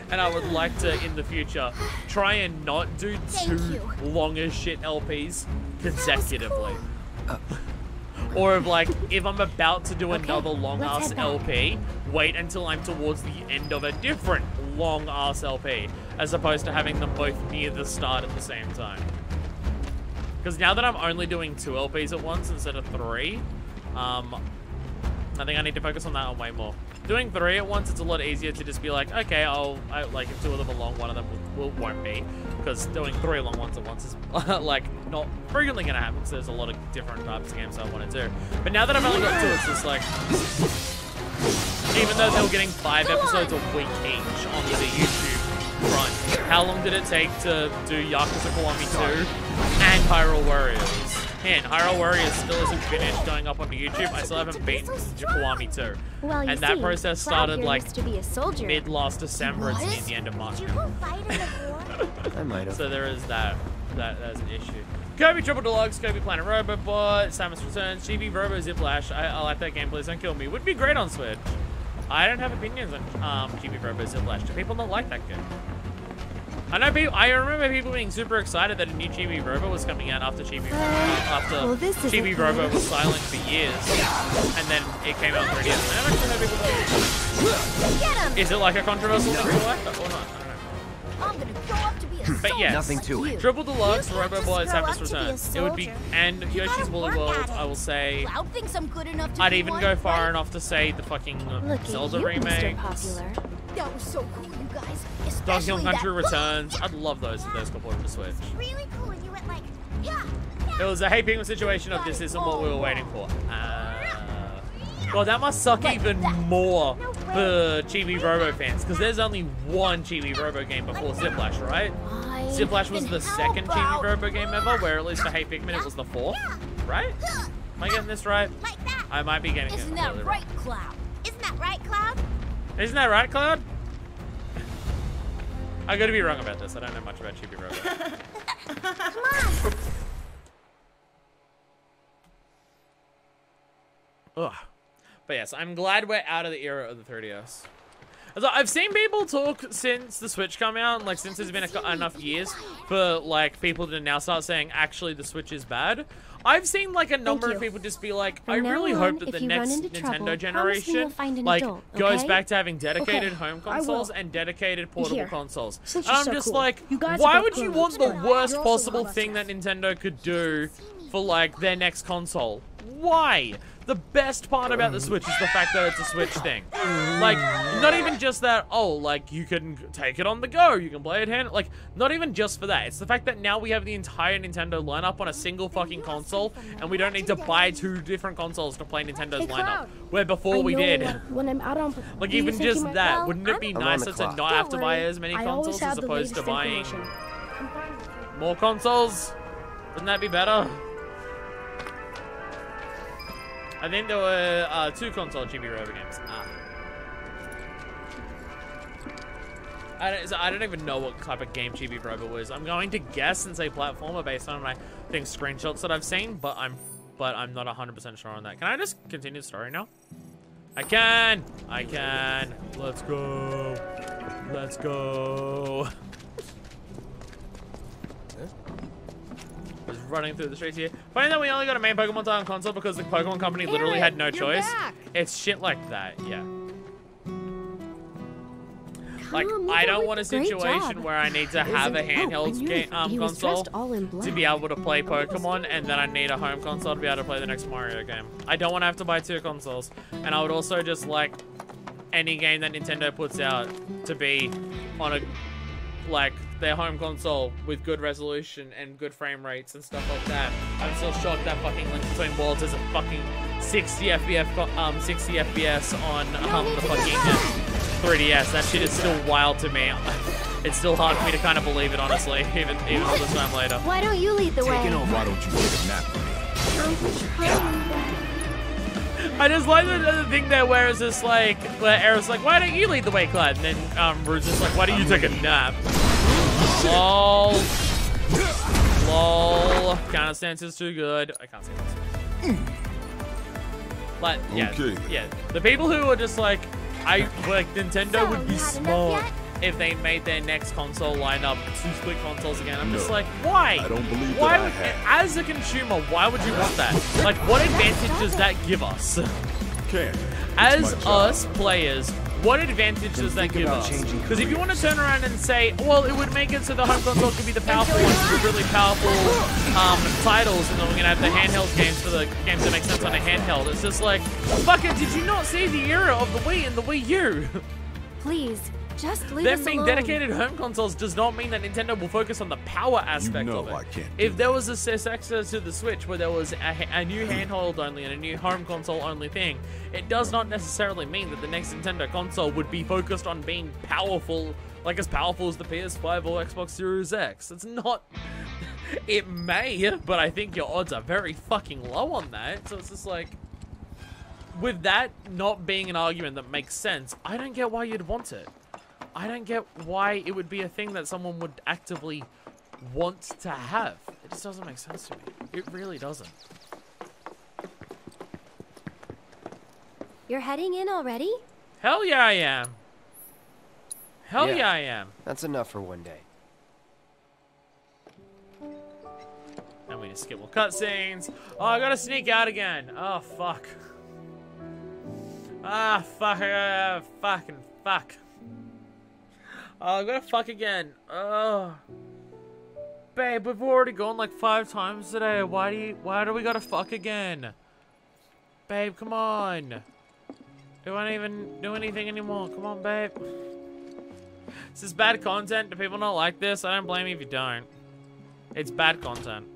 And I would like to, in the future, try and not do two long as shit LPs consecutively. Or if like, if I'm about to do another long ass LP, wait until I'm towards the end of a different long ass LP, as opposed to having them both near the start at the same time. Because now that I'm only doing 2 LPs at once instead of 3, I think I need to focus on that way more. Doing 3 at once, it's a lot easier to just be like, okay, like if 2 of them are long, one of them won't be. Because doing 3 long ones at once is like not frequently gonna happen, because there's a lot of different types of games I want to do. But now that I've only got 2, it's just like, even though they were getting 5 episodes a week each on the YouTube front, how long did it take to do Yakuza Kiwami 2 and Hyrule Warriors? Man, Hyrule Warriors still isn't finished going up onto YouTube. I still haven't beaten Kiwami 2. Well, and that process started like soldier. mid last December. It's near the end of March now. I might have. So there is that's an issue. Kirby Triple Deluxe, Kirby Planet Robobot, Samus Returns, GB Robo Ziplash. I like that game, please don't kill me. Would be great on Switch. I don't have opinions on GB Robo Ziplash. Do people not like that game? I know people. I remember people being super excited that a new Chibi Robo was coming out after Chibi Robo was silent for years, and then it came out in 3DS. I don't actually know people. Is it like a controversial thing to like, or not? I don't know. But yes, nothing to it. Triple Deluxe, Robobot, Samus Returns. It would be, and Yoshi's Woolly World. I will say. Cloud thinks I'm good enough to I'd even go far enough to say the fucking Zelda remake. That was so cool, you guys. Donkey Kong Country Returns. I'd love those if those got ported to Switch. Really cool, and you went like, yeah. It was a hey penguin situation of this isn't what we were waiting for. God, that must suck even more for Chibi Robo fans, because there's only one Chibi Robo game before Ziplash, right? Ziplash was the second Chibi Robo game ever, where at least for Hey Pikmin it was the fourth, right? Am I getting this right? I might be getting it. Isn't that right, Cloud? Isn't that right, Cloud? Isn't that right, Cloud? I gotta be wrong about this. I don't know much about Chibi Robo. Come on. Ugh. But yes, I'm glad we're out of the era of the 3DS. So I've seen people talk since the Switch come out, like since there's been enough years for like people to now start saying actually the Switch is bad. I've seen like a number of people just be like, I really hope that the next Nintendo generation like goes back to having dedicated home consoles and dedicated portable consoles. And I'm just like, why would you want the worst possible thing that Nintendo could do for like their next console? Why? The best part about the Switch is the fact that it's a Switch thing. Like, not even just that, oh, like, you can take it on the go, you can play it hand, like, not even just for that. It's the fact that now we have the entire Nintendo lineup on a single fucking console, and we don't need to buy 2 different consoles to play Nintendo's lineup. Where before we did. When I'm out on, like, even just that, wouldn't it be nicer to not have to buy as many consoles as opposed to buying more consoles? Wouldn't that be better? I think there were 2 console Chibi Robo games. I don't even know what type of game Chibi Robo was. I'm going to guess and say platformer based on my screenshots that I've seen, but I'm not 100% sure on that. Can I just continue the story now? I can. Let's go. Let's go. Just running through the streets here. Funny that we only got a main Pokemon title on console because the Pokemon Company literally had no choice. It's shit like that, yeah. Like, I don't want a situation where I need to have a handheld console to be able to play Pokemon, and then I need a home console to be able to play the next Mario game. I don't want to have to buy 2 consoles. And I would also just like any game that Nintendo puts out to be on a, like, their home console with good resolution and good frame rates and stuff like that. I'm still shocked that fucking Link Between Worlds is a fucking 60 FPS on the fucking 3DS. That shit is still wild to me. It's still hard for me to kind of believe it, honestly, even all this time later. Why don't you lead the way? Why don't you take a nap for me? I just like the thing there where it's just like, where Aerith's like, why don't you lead the way, Clyde? And then Rude's just like, why don't you take a nap? LOL. LOL. Counter stance is too good. I can't say this. But yeah, yeah. The people who are just like, Nintendo would be smart if they made their next console lineup 2 split consoles again. I'm just like, why? I don't believe that I have. As a consumer, why would you want that? Like, what advantage does that give us? As us players, what advantage does that give us? Because if you want to turn around and say, well, it would make it so the home console could be the powerful ones with really powerful titles, and then we're going to have the handheld games for the games that make sense on a handheld. It's just like, fucker, did you not see the era of the Wii and the Wii U? Please, just leave Them us being alone. dedicated home consoles does not mean that Nintendo will focus on the power aspect of it. If there was a successor to the Switch where there was a new handheld only and a new home console only thing, it does not necessarily mean that the next Nintendo console would be focused on being powerful, like as powerful as the PS5 or Xbox Series X. It's not. It may, but I think your odds are very fucking low on that. So it's just like, with that not being an argument that makes sense, I don't get why you'd want it. I don't get why it would be a thing that someone would actively want to have. It just doesn't make sense to me. It really doesn't. You're heading in already? Hell yeah, I am. Hell yeah, I am. That's enough for one day. And we just skip more cutscenes. Oh, I gotta sneak out again. Oh, fuck. Ah, fuck. Fucking fuck. Oh, I'm gonna fuck again. Oh. Babe, we've already gone like 5 times today. Why do we gotta fuck again? Babe, come on. We won't even do anything anymore. Come on, babe. This is bad content. Do people not like this? I don't blame you if you don't. It's bad content.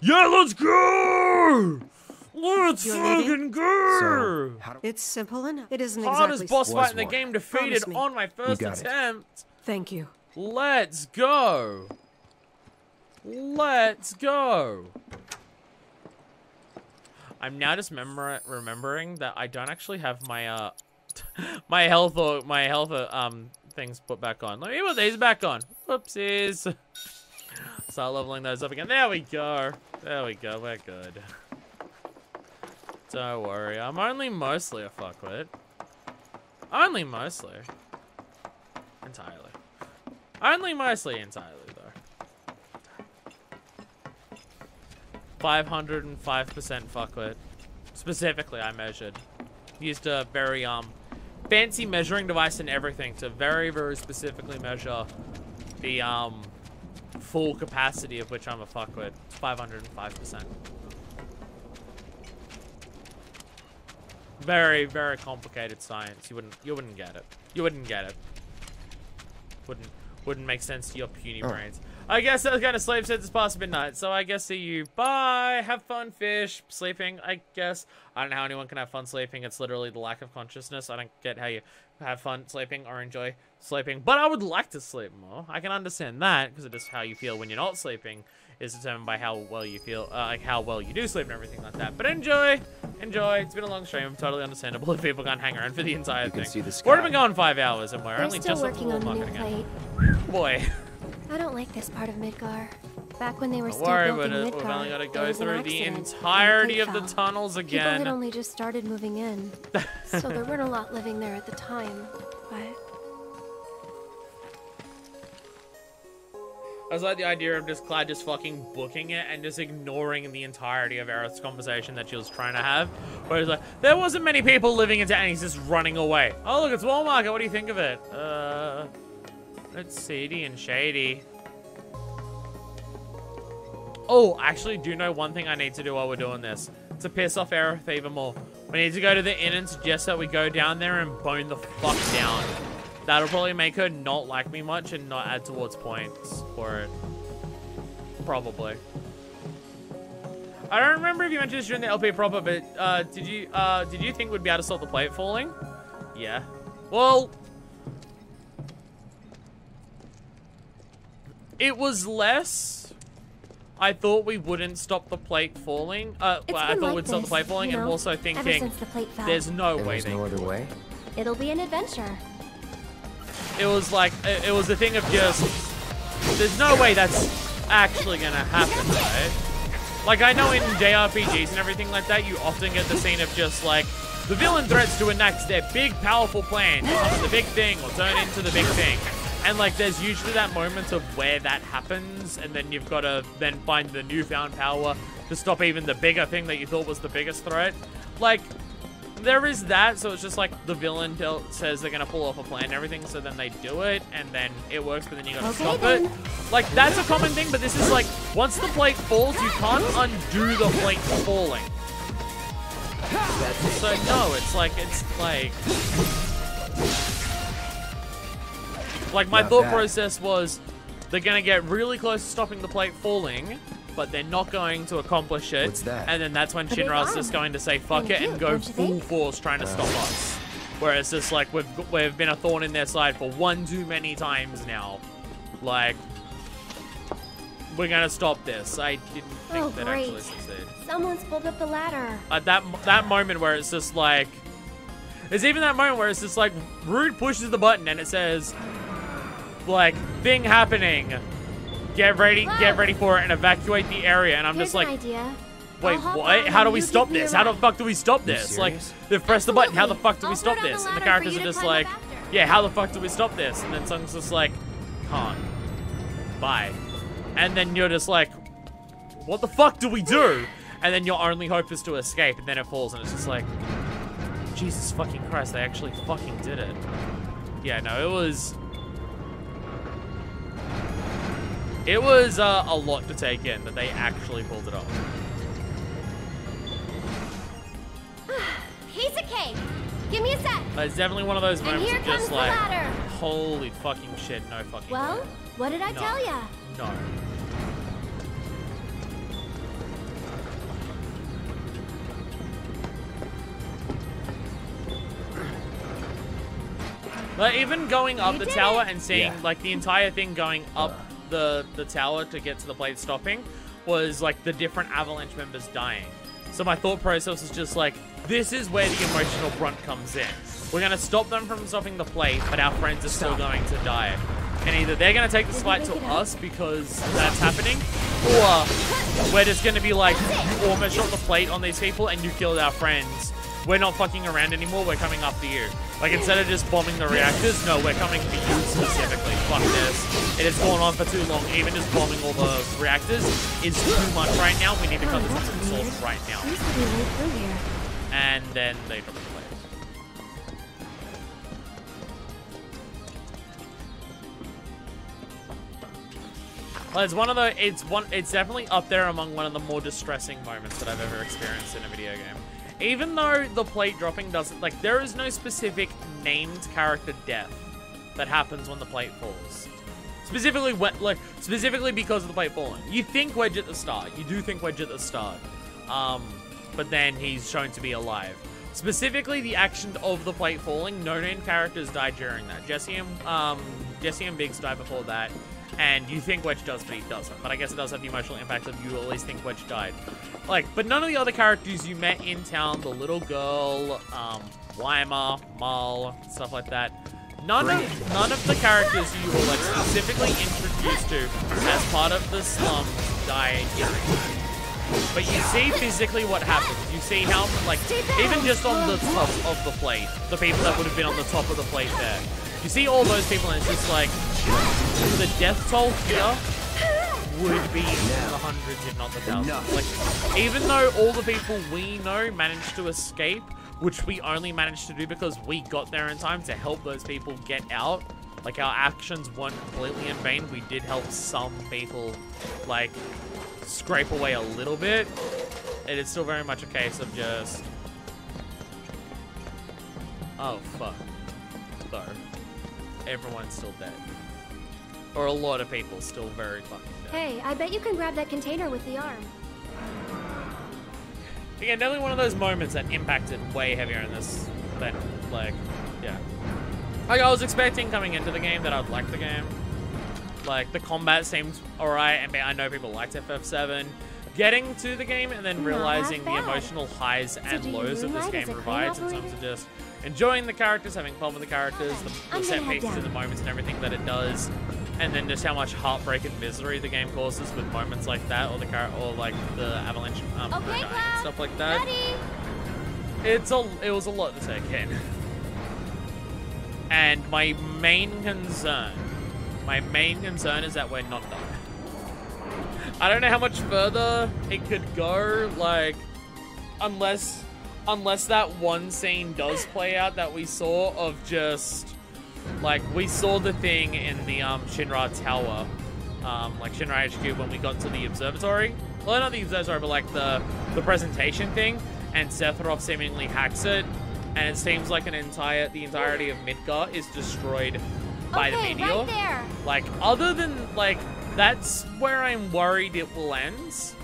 Yeah, let's go! Let's fucking go! It's simple enough. It isn't Hardest exactly boss fight in the game defeated Promise me. on my first attempt. Thank you. Let's go. Let's go. I'm now just remembering that I don't actually have my my health things put back on. Let me put these back on. Whoopsies. Start leveling those up again. There we go. There we go. We're good. Don't worry. I'm only mostly a fuckwit. Only mostly. Entirely. Only mostly entirely, though. 505% fuckwit. Specifically, I measured. Used a very, fancy measuring device and everything to very, very specifically measure the, full capacity of which I'm a fuckwit. It's 505%. Very, very complicated science. You wouldn't get it. You wouldn't get it. Wouldn't make sense to your puny brains. I guess that's kind of sleep since it's past midnight. So I guess see you. Bye. Have fun, fish. Sleeping, I guess. I don't know how anyone can have fun sleeping. It's literally the lack of consciousness. I don't get how you have fun sleeping or enjoy sleeping. But I would like to sleep more. I can understand that because it is how you feel when you're not sleeping is determined by how well you feel, like how well you do sleep and everything like that. But enjoy. Enjoy. It's been a long stream. Totally understandable if people can't hang around for the entire thing. We've already been going 5 hours and we're only just working on the new again. plate. Boy. I don't like this part of Midgar. Back when they were still worry building about it. Midgar, We've only got to there go was an through the accident, entirety and of the the plate fell. tunnels People again. had only just started moving in, so there weren't a lot living there at the time, but... I was like the idea of just Clyde just fucking booking it and just ignoring the entirety of Aerith's conversation that she was trying to have. Where he's like, there wasn't many people living in town, and he's just running away. Oh, look, it's Walmart. What do you think of it? It's seedy and shady. Oh, I actually do know one thing I need to do while we're doing this. To piss off Aerith even more. We need to go to the inn and suggest that we go down there and bone the fuck down. That'll probably make her not like me much and not add towards points for it. Probably. I don't remember if you mentioned this during the LP proper, but did you think we'd be able to stop the plate falling? Yeah. Well, it was less. I thought we wouldn't stop the plate falling. I thought we'd stop the plate falling, and also thinking there's no way. There's no other way. It'll be an adventure. It was like, it was a thing of just, there's no way that's actually gonna happen, right? Like, I know in JRPGs and everything like that, you often get the scene of just like, the villain threats to enact their big, powerful plan, become the big thing, or turn into the big thing. And like, there's usually that moment of where that happens, and then you've got to then find the newfound power to stop even the bigger thing that you thought was the biggest threat. Like, there is that, so it's just like the villain says they're gonna pull off a plan and everything, so then they do it, and then it works, but then you gotta stop it. Like, that's a common thing, but this is like, once the plate falls, you can't undo the plate falling. So no, it's like, my thought process was, they're gonna get really close to stopping the plate falling, but they're not going to accomplish it. What's that? And then that's when Shinra's just going to say fuck it and go full force trying to stop us. Whereas it's like we've been a thorn in their side for one too many times now. Like, we're gonna stop this. I didn't think that actually succeed. Someone's pulled up the ladder. That moment where it's just like, there's even that moment where it's just like Rude pushes the button and it says like thing happening. Get ready for it and evacuate the area. And I'm just like, wait, what? How do we stop this? How the fuck do we stop this? Like, they've pressed the button. How the fuck do we stop this? And the characters are just like, yeah, how the fuck do we stop this? And then someone's just like, can't. Bye. And then you're just like, what the fuck do we do? And then your only hope is to escape, and then it falls, and it's just like, Jesus fucking Christ, they actually fucking did it. Yeah, no, it was a lot to take in that they actually pulled it off. Piece of cake. Give me a sec. It's definitely one of those moments here of just comes the like, ladder. holy fucking shit, no fucking Well, way. what did I tell ya? No. Like, even going up the tower and seeing, like, the entire thing going up the tower to get to the plate stopping was, like, the different Avalanche members dying. So my thought process was just like, this is where the emotional brunt comes in. We're going to stop them from stopping the plate, but our friends are still going to die. And either they're going to take this fight to us because that's happening, or we're just going to be like, you almost shot the plate on these people and you killed our friends. We're not fucking around anymore, we're coming after you. Like, instead of just bombing the reactors, no, we're coming for you specifically. Fuck this. It has gone on for too long. Even just bombing all the reactors is too much right now. We need to cut this into the source right now. And then they drop the plate. Well, it's one of the, it's definitely up there among one of the more distressing moments that I've ever experienced in a video game. Even though the plate dropping doesn't, like, there is no specific named character death that happens when the plate falls. Specifically, specifically because of the plate falling. You think Wedge at the start. You do think Wedge at the start. But then he's shown to be alive. Specifically, the action of the plate falling, no named characters died during that. Jesse and Biggs died before that. And you think Wedge does, but he doesn't. But I guess it does have the emotional impact of you always think Wedge died. Like, but none of the other characters you met in town, the little girl, Weimar, Mal, stuff like that, none of the characters you were like specifically introduced to as part of the slums died during that. But you see physically what happens. You see how, like, even just on the top of the plate, the people that would have been on the top of the plate there, you see all those people and it's just like, the death toll here would be in the hundreds, if not the thousands. Like, even though all the people we know managed to escape, which we only managed to do because we got there in time to help those people get out, like, our actions weren't completely in vain. We did help some people, like, scrape away a little bit. It is still very much a case of just... Oh, fuck. Though. Everyone's still dead. Or a lot of people still very fucking dead. Hey, I bet you can grab that container with the arm. Again, definitely one of those moments that impacted way heavier in this than, like, yeah. Like, I was expecting coming into the game that I'd like the game. Like, the combat seems alright, and I know people liked FF7. Getting to the game and then realizing the emotional highs and lows that this game provides in terms of just enjoying the characters, having fun with the characters, the set pieces and the moments and everything that it does, and then just how much heartbreak and misery the game causes with moments like that, or like the Avalanche dying and stuff like that. It was a lot to take in. And my main concern is that we're not done. I don't know how much further it could go, like, unless that one scene does play out that we saw of just, like, we saw the thing in the Shinra Tower, like Shinra HQ when we got to the observatory. Well, not the observatory, but like the presentation thing, and Sephiroth seemingly hacks it, and it seems like the entirety of Midgar is destroyed by the meteor. Right there. Like, other than, like, that's where I'm worried it will end.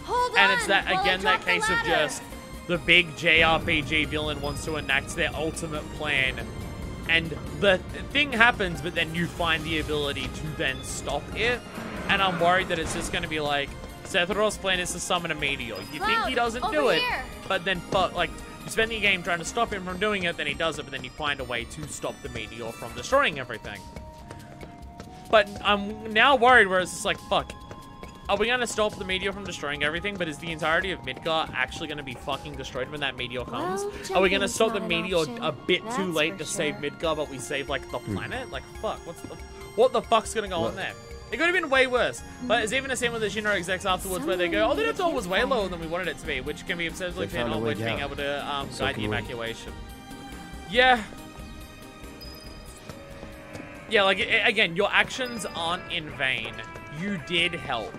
Hold and on, it's that, again, that case of just the big JRPG villain wants to enact their ultimate plan. And the thing happens, but then you find the ability to then stop it. And I'm worried that it's just going to be like, Sephiroth's plan is to summon a meteor. You think he doesn't do it, but then, like, you spend the game trying to stop him from doing it, then he does it, but then you find a way to stop the meteor from destroying everything. But I'm now worried where it's just like, fuck. Are we going to stop the meteor from destroying everything, but is the entirety of Midgar actually going to be fucking destroyed when that meteor comes? Well, are we going to stop the meteor option, a bit too late to save Midgar, but we save, like, the planet? Like, fuck, what the fuck's going to go on there? It could have been way worse. But there's even a scene with the Shinra execs afterwards where they go, oh, the death toll was way lower than we wanted it to be, which can be obsessively pinned on Wedge being able to guide the evacuation. Yeah. Yeah, like, again, your actions aren't in vain. You did help.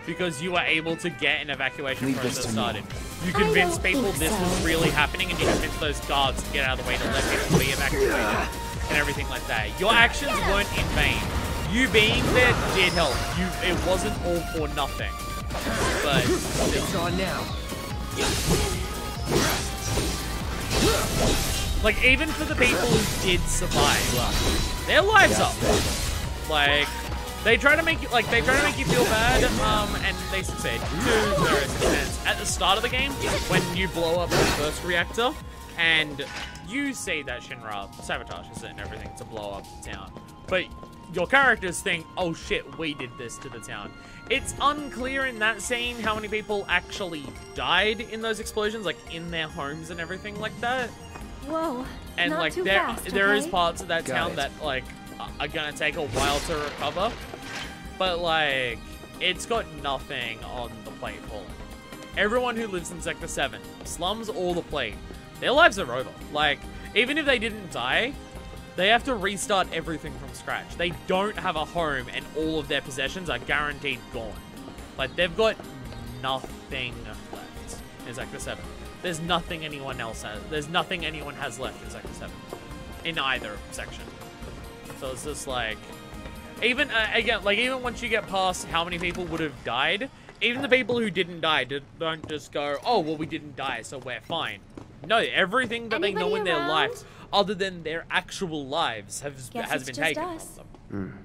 Because you were able to get an evacuation process started. You convinced people this was really happening, and you convinced those guards to get out of the way to let people be evacuated. And everything like that. Your actions weren't in vain. You being there did help. It wasn't all for nothing. But it's on now. Like, even for the people who did survive, their lives are awful. Like, they try to make you, feel bad, and they succeed to various extents. At the start of the game, when you blow up the first reactor, and you see that Shinra sabotages it and everything to blow up the town. But your characters think, oh shit, we did this to the town. It's unclear in that scene how many people actually died in those explosions, like in their homes and everything like that. Whoa. And not like too there fast, there is okay? parts of that town that like are gonna take a while to recover. But like it's got nothing on the plate for them. Everyone who lives in Sector 7, slums or the plate, their lives are over. Like, even if they didn't die, they have to restart everything from scratch. They don't have a home and all of their possessions are guaranteed gone. Like, they've got nothing left in Sector 7. There's nothing anyone else has. There's nothing anyone has left in Sector 7. In either section. So it's just like... Even, again, like, even once you get past how many people would have died, even the people who didn't die don't just go, oh, well, we didn't die, so we're fine. No, everything that they know in their lives, other than their actual lives, has been taken from them.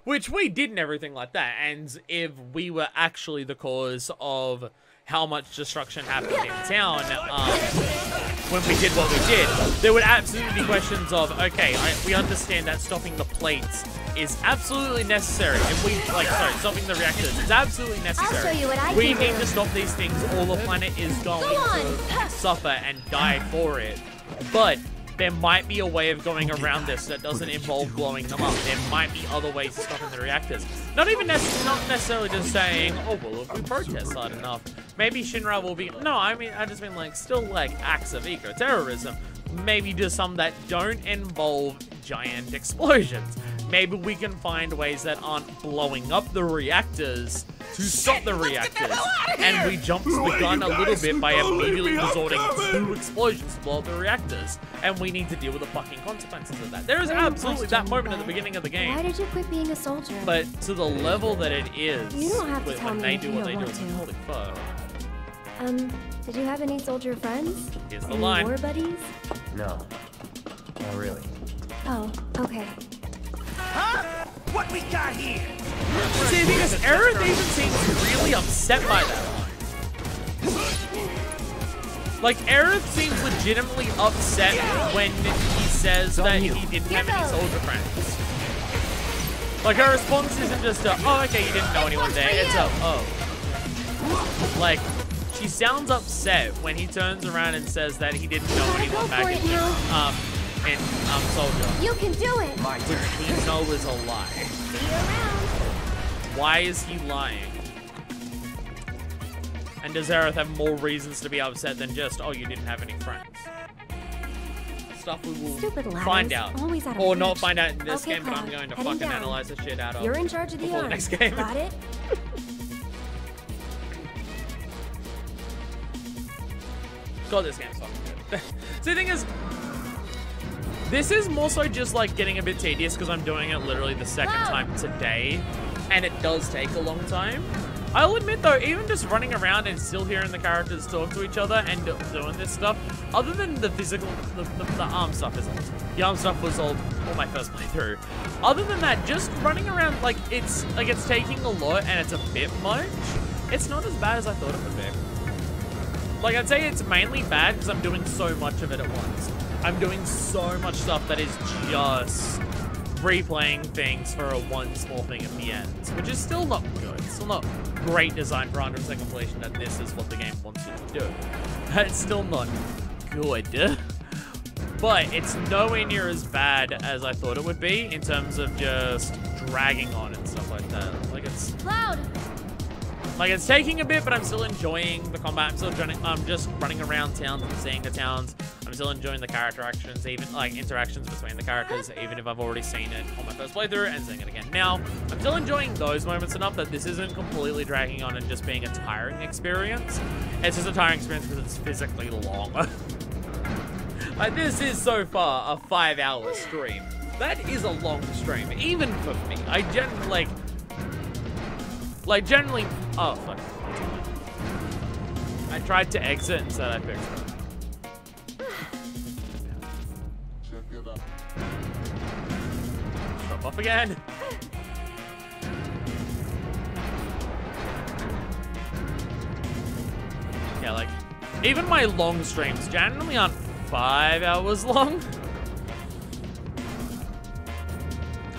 Which we did and everything like that, and if we were actually the cause of how much destruction happened in town when we did what we did, there would absolutely be questions of, okay, we understand that stopping the plates is absolutely necessary, and stopping the reactors is absolutely necessary. I'll show you what I We can need do. to stop these things, or the planet is going to suffer and die for it. But there might be a way of going around this that doesn't involve blowing them up. There might be other ways of stopping the reactors. Not necessarily just saying, oh, well, if we protest hard enough, maybe Shinra will be... No, I just mean, like, still, like, acts of eco-terrorism. Maybe just some that don't involve giant explosions. Maybe we can find ways that aren't blowing up the reactors to stop the reactors. And we jumped the gun a little bit by immediately resorting to explosions to blow up the reactors. And we need to deal with the fucking consequences of that. There is absolutely that moment at the beginning of the game. Why did you quit being a soldier? But to the level that it is, You don't have to tell when me they if do you what they don't do, want it's to. holy fuck. Did you have any soldier friends? Here's the Any line. war buddies? No. Not really. Oh, okay. Huh? What we got here? See, the thing is, Aerith even seems really upset by that line. Like, Aerith seems legitimately upset when he says that he didn't have any soldier friends. Like, her response isn't just a, oh, okay, you didn't know anyone there. It's a, oh. Like, she sounds upset when he turns around and says that he didn't know anyone back in Soldier. You can do it! Which we know is a lie. See you around. Why is he lying? And does Aerith have more reasons to be upset than just, oh, you didn't have any friends? Stuff we will find out. Always out of Or not reach. find out in this Okay, game, but I'm Cloud, going to heading fucking down. analyze the shit out of You're in charge of the before the yard. next game. Got it? God, this game's fucking good. So the thing is, this is more so just like getting a bit tedious because I'm doing it literally the second time today, and it does take a long time. I'll admit though, even just running around and still hearing the characters talk to each other and doing this stuff, other than the physical, the arm stuff isn't. The arm stuff was all my first playthrough. Other than that, just running around, it's taking a lot and it's a bit much. It's not as bad as I thought it would be. Like, I'd say it's mainly bad because I'm doing so much of it at once. I'm doing so much stuff that is just replaying things for one small thing at the end, which is still not good. It's still not great design for 100% completion that this is what the game wants you to do. It's still not good. But it's nowhere near as bad as I thought it would be in terms of just dragging on and stuff like that. Like, it's taking a bit, but I'm still enjoying the combat. I'm just running around towns and seeing the towns. I'm still enjoying the character actions, even like interactions between the characters, even if I've already seen it on my first playthrough and seeing it again now. I'm still enjoying those moments enough that this isn't completely dragging on and just being a tiring experience. It's just a tiring experience because it's physically long. Like, this is so far a 5-hour stream. That is a long stream, even for me. I generally, generally, oh, fuck. I tried to exit instead I fixed it. off again. Yeah, like, even my long streams generally aren't 5 hours long.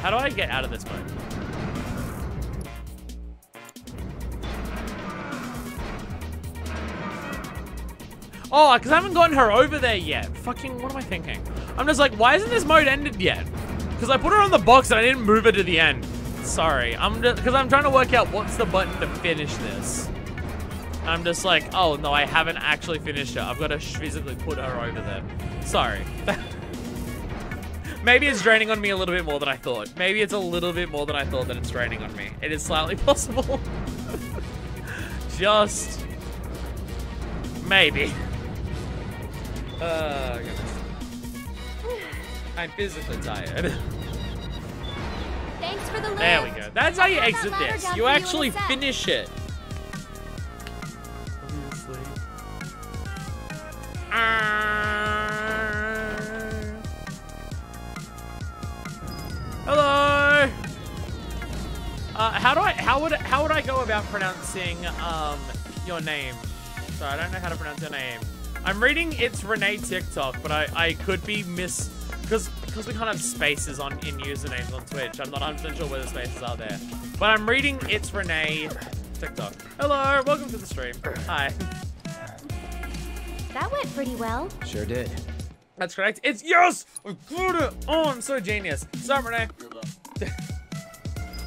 How do I get out of this mode? Oh, because I haven't gotten her over there yet. Fucking, what am I thinking? I'm just like, why isn't this mode ended yet? Because I put her on the box and I didn't move her to the end. Sorry, because I'm trying to work out what's the button to finish this. I'm just like, oh no, I haven't actually finished her. I've got to physically put her over there. Sorry. Maybe it's draining on me a little bit more than I thought. Maybe it's a little bit more than I thought that it's draining on me. It is slightly possible. Just maybe. Goodness. I'm physically tired. Thanks for the lift. There we go. That's how you exit this. You actually finish it. Hello. How would I go about pronouncing your name? Sorry, I don't know how to pronounce your name. I'm reading it's Renee TikTok, but I could be because we can't have spaces in usernames on Twitch. I'm not 100% sure where the spaces are there. But I'm reading it's Renee TikTok. Hello, welcome to the stream. Hi. That went pretty well. Sure did. That's correct. It's yes! I got it! Oh, I'm so genius. Sup, Renee?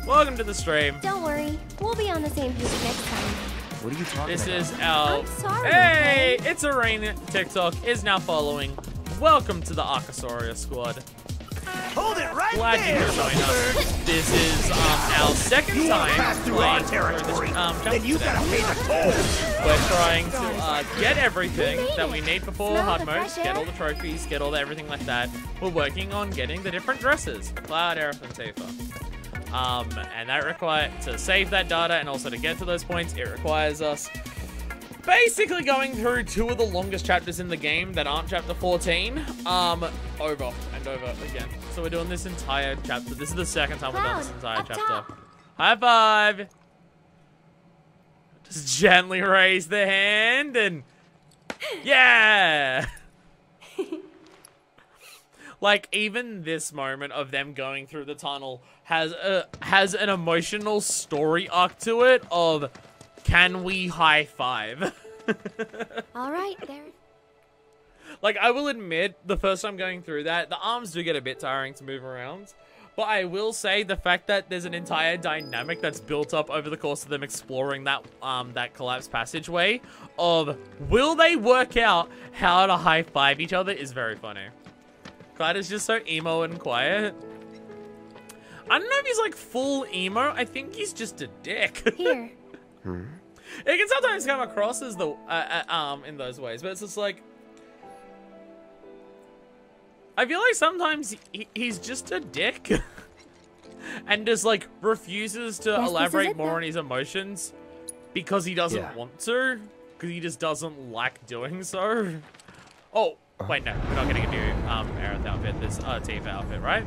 Welcome to the stream. Don't worry, we'll be on the same page next time. What are you talking This about? is our... I'm sorry, Hey! okay? It's Arena TikTok is now following. Welcome to the Archosaurus squad. Hold it right Glad there, you could join us. This is our second time playing through this chapter then you gotta pay the toll. We're trying to get everything that we need before Smell hard the mode, fresh get air. all the trophies, get all the everything like that. We're working on getting the different dresses, Cloud, Aerith, and Tifa. And that requires to save that data and also to get to those points, it requires us basically going through 2 of the longest chapters in the game that aren't chapter 14, over and over again. So we're doing this entire chapter. This is the second time we've done this entire chapter. Top. High five! Just gently raise the hand and yeah! Like, even this moment of them going through the tunnel has an emotional story arc to it of, can we high five? All right, there. Like, I will admit, the first time going through that, the arms do get a bit tiring to move around. But I will say the fact that there's an entire dynamic that's built up over the course of them exploring that that collapsed passageway of, will they work out how to high five each other is very funny. Clyde is just so emo and quiet. I don't know if he's like full emo. I think he's just a dick. Here. It can sometimes come across as the in those ways, but it's just like, I feel like sometimes he's just a dick and just like refuses to elaborate more on his emotions because he doesn't want to, because he just doesn't like doing so. Oh, wait, no, we're not getting a new Aerith outfit. This Tifa outfit, right?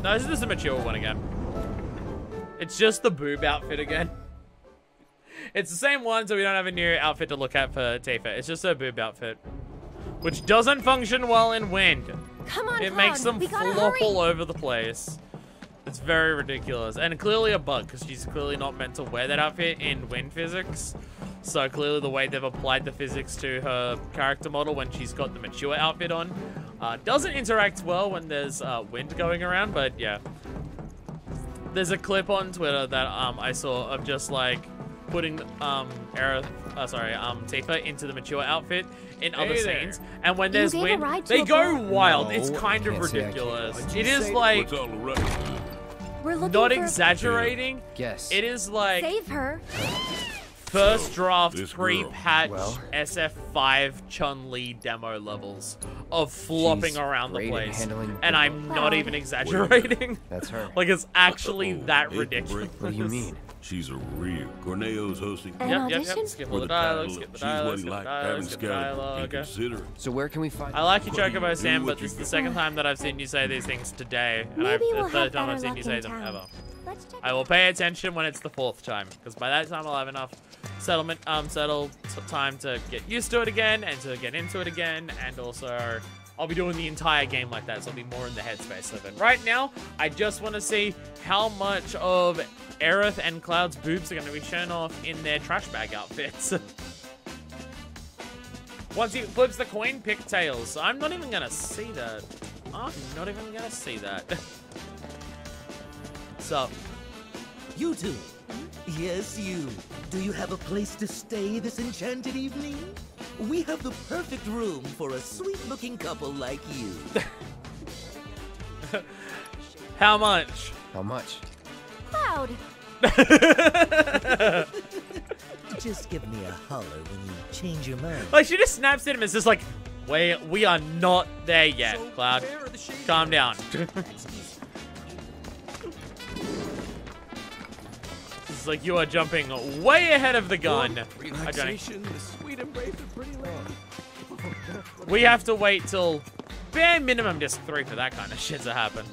No, this is a mature one again. It's just the boob outfit again. It's the same one, so we don't have a new outfit to look at for Tifa. It's just a boob outfit, which doesn't function well in wind. Come on, It Cloud, makes them we gotta flop hurry. all over the place. It's very ridiculous, and clearly a bug because she's clearly not meant to wear that outfit in wind physics. So clearly the way they've applied the physics to her character model when she's got the mature outfit on doesn't interact well when there's wind going around. But yeah, there's a clip on Twitter that I saw of just like putting Tifa into the mature outfit in other scenes, and when there's wind, they go wild. It's kind of ridiculous. It is like, We're looking not for... exaggerating. Yes. It is like Save her. first draft this girl. pre-patch Well. SF5 Chun-Li demo levels of flopping She's around the great at place. handling And I'm not even exaggerating. That's her. Like, it's actually that Nathan ridiculous. Brink. What do you mean? She's a real. Corneo's hosting. Yep. Skip all the dialogue, title skip the of dialogue, She's skip the What He Like, dialogue, Having skip the Scouted, dialogue. and consider. So where can we find? I like you, Chocobo Do Sam, what but you this is the can. second time that I've seen you say these things today, and Maybe the we'll third have time I've better seen you luck say in them town. ever. Let's check I will pay attention when it's the fourth time, because by that time I'll have enough time to get used to it again and to get into it again, and also I'll be doing the entire game like that, so I'll be more in the headspace of it. Right now, I just want to see how much of Aerith and Cloud's boobs are going to be shown off in their trash bag outfits. Once he flips the coin, pick tails. I'm not even going to see that. I'm not even going to see that. So, You two. Yes, you. Do you have a place to stay this enchanted evening? We have the perfect room for a sweet-looking couple like you. how much? How much? Cloud. Just give me a holler when you change your mind. Like, she just snaps at him. It's just like, wait, we are not there yet, Cloud. Calm down. It's like you are jumping way ahead of the gun. Relaxation, the sweet embrace of pretty lady. We have to wait till bare minimum disc 3 for that kind of shit to happen.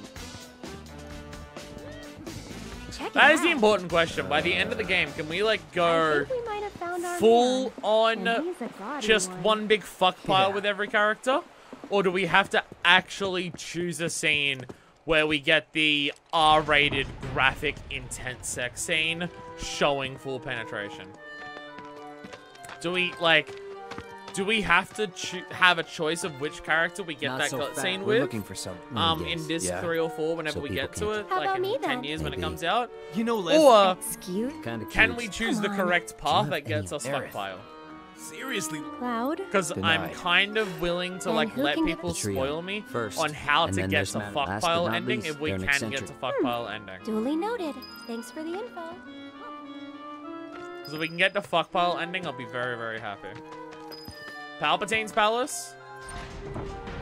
That is the important question. By the end of the game, can we, like, go full on just one big fuck pile with every character? Or do we have to actually choose a scene where we get the R-rated graphic intense sex scene showing full penetration? Do we have to have a choice of which character we get Not that so fast. scene We're with? looking for some. In Yes. disc Yeah. 3 or 4 whenever So we people get to can- it, How like about in me, 10 then? years when it Maybe. comes out. You know, Or Leslie. It's cute. Kinda can cute. we choose Come the on. correct path that any gets us fuck Aerith? pile? Seriously. Cloud. Because I'm Denied. kind of willing to And like who let can get people the trio spoil me first, on how and to then get there's to Matt. fuck Last pile but not ending least, if we they're an can get to eccentric. fuck pile ending. Duly noted. Thanks for the info. So if we can get to fuck pile ending, I'll be very, very happy. Palpatine's Palace?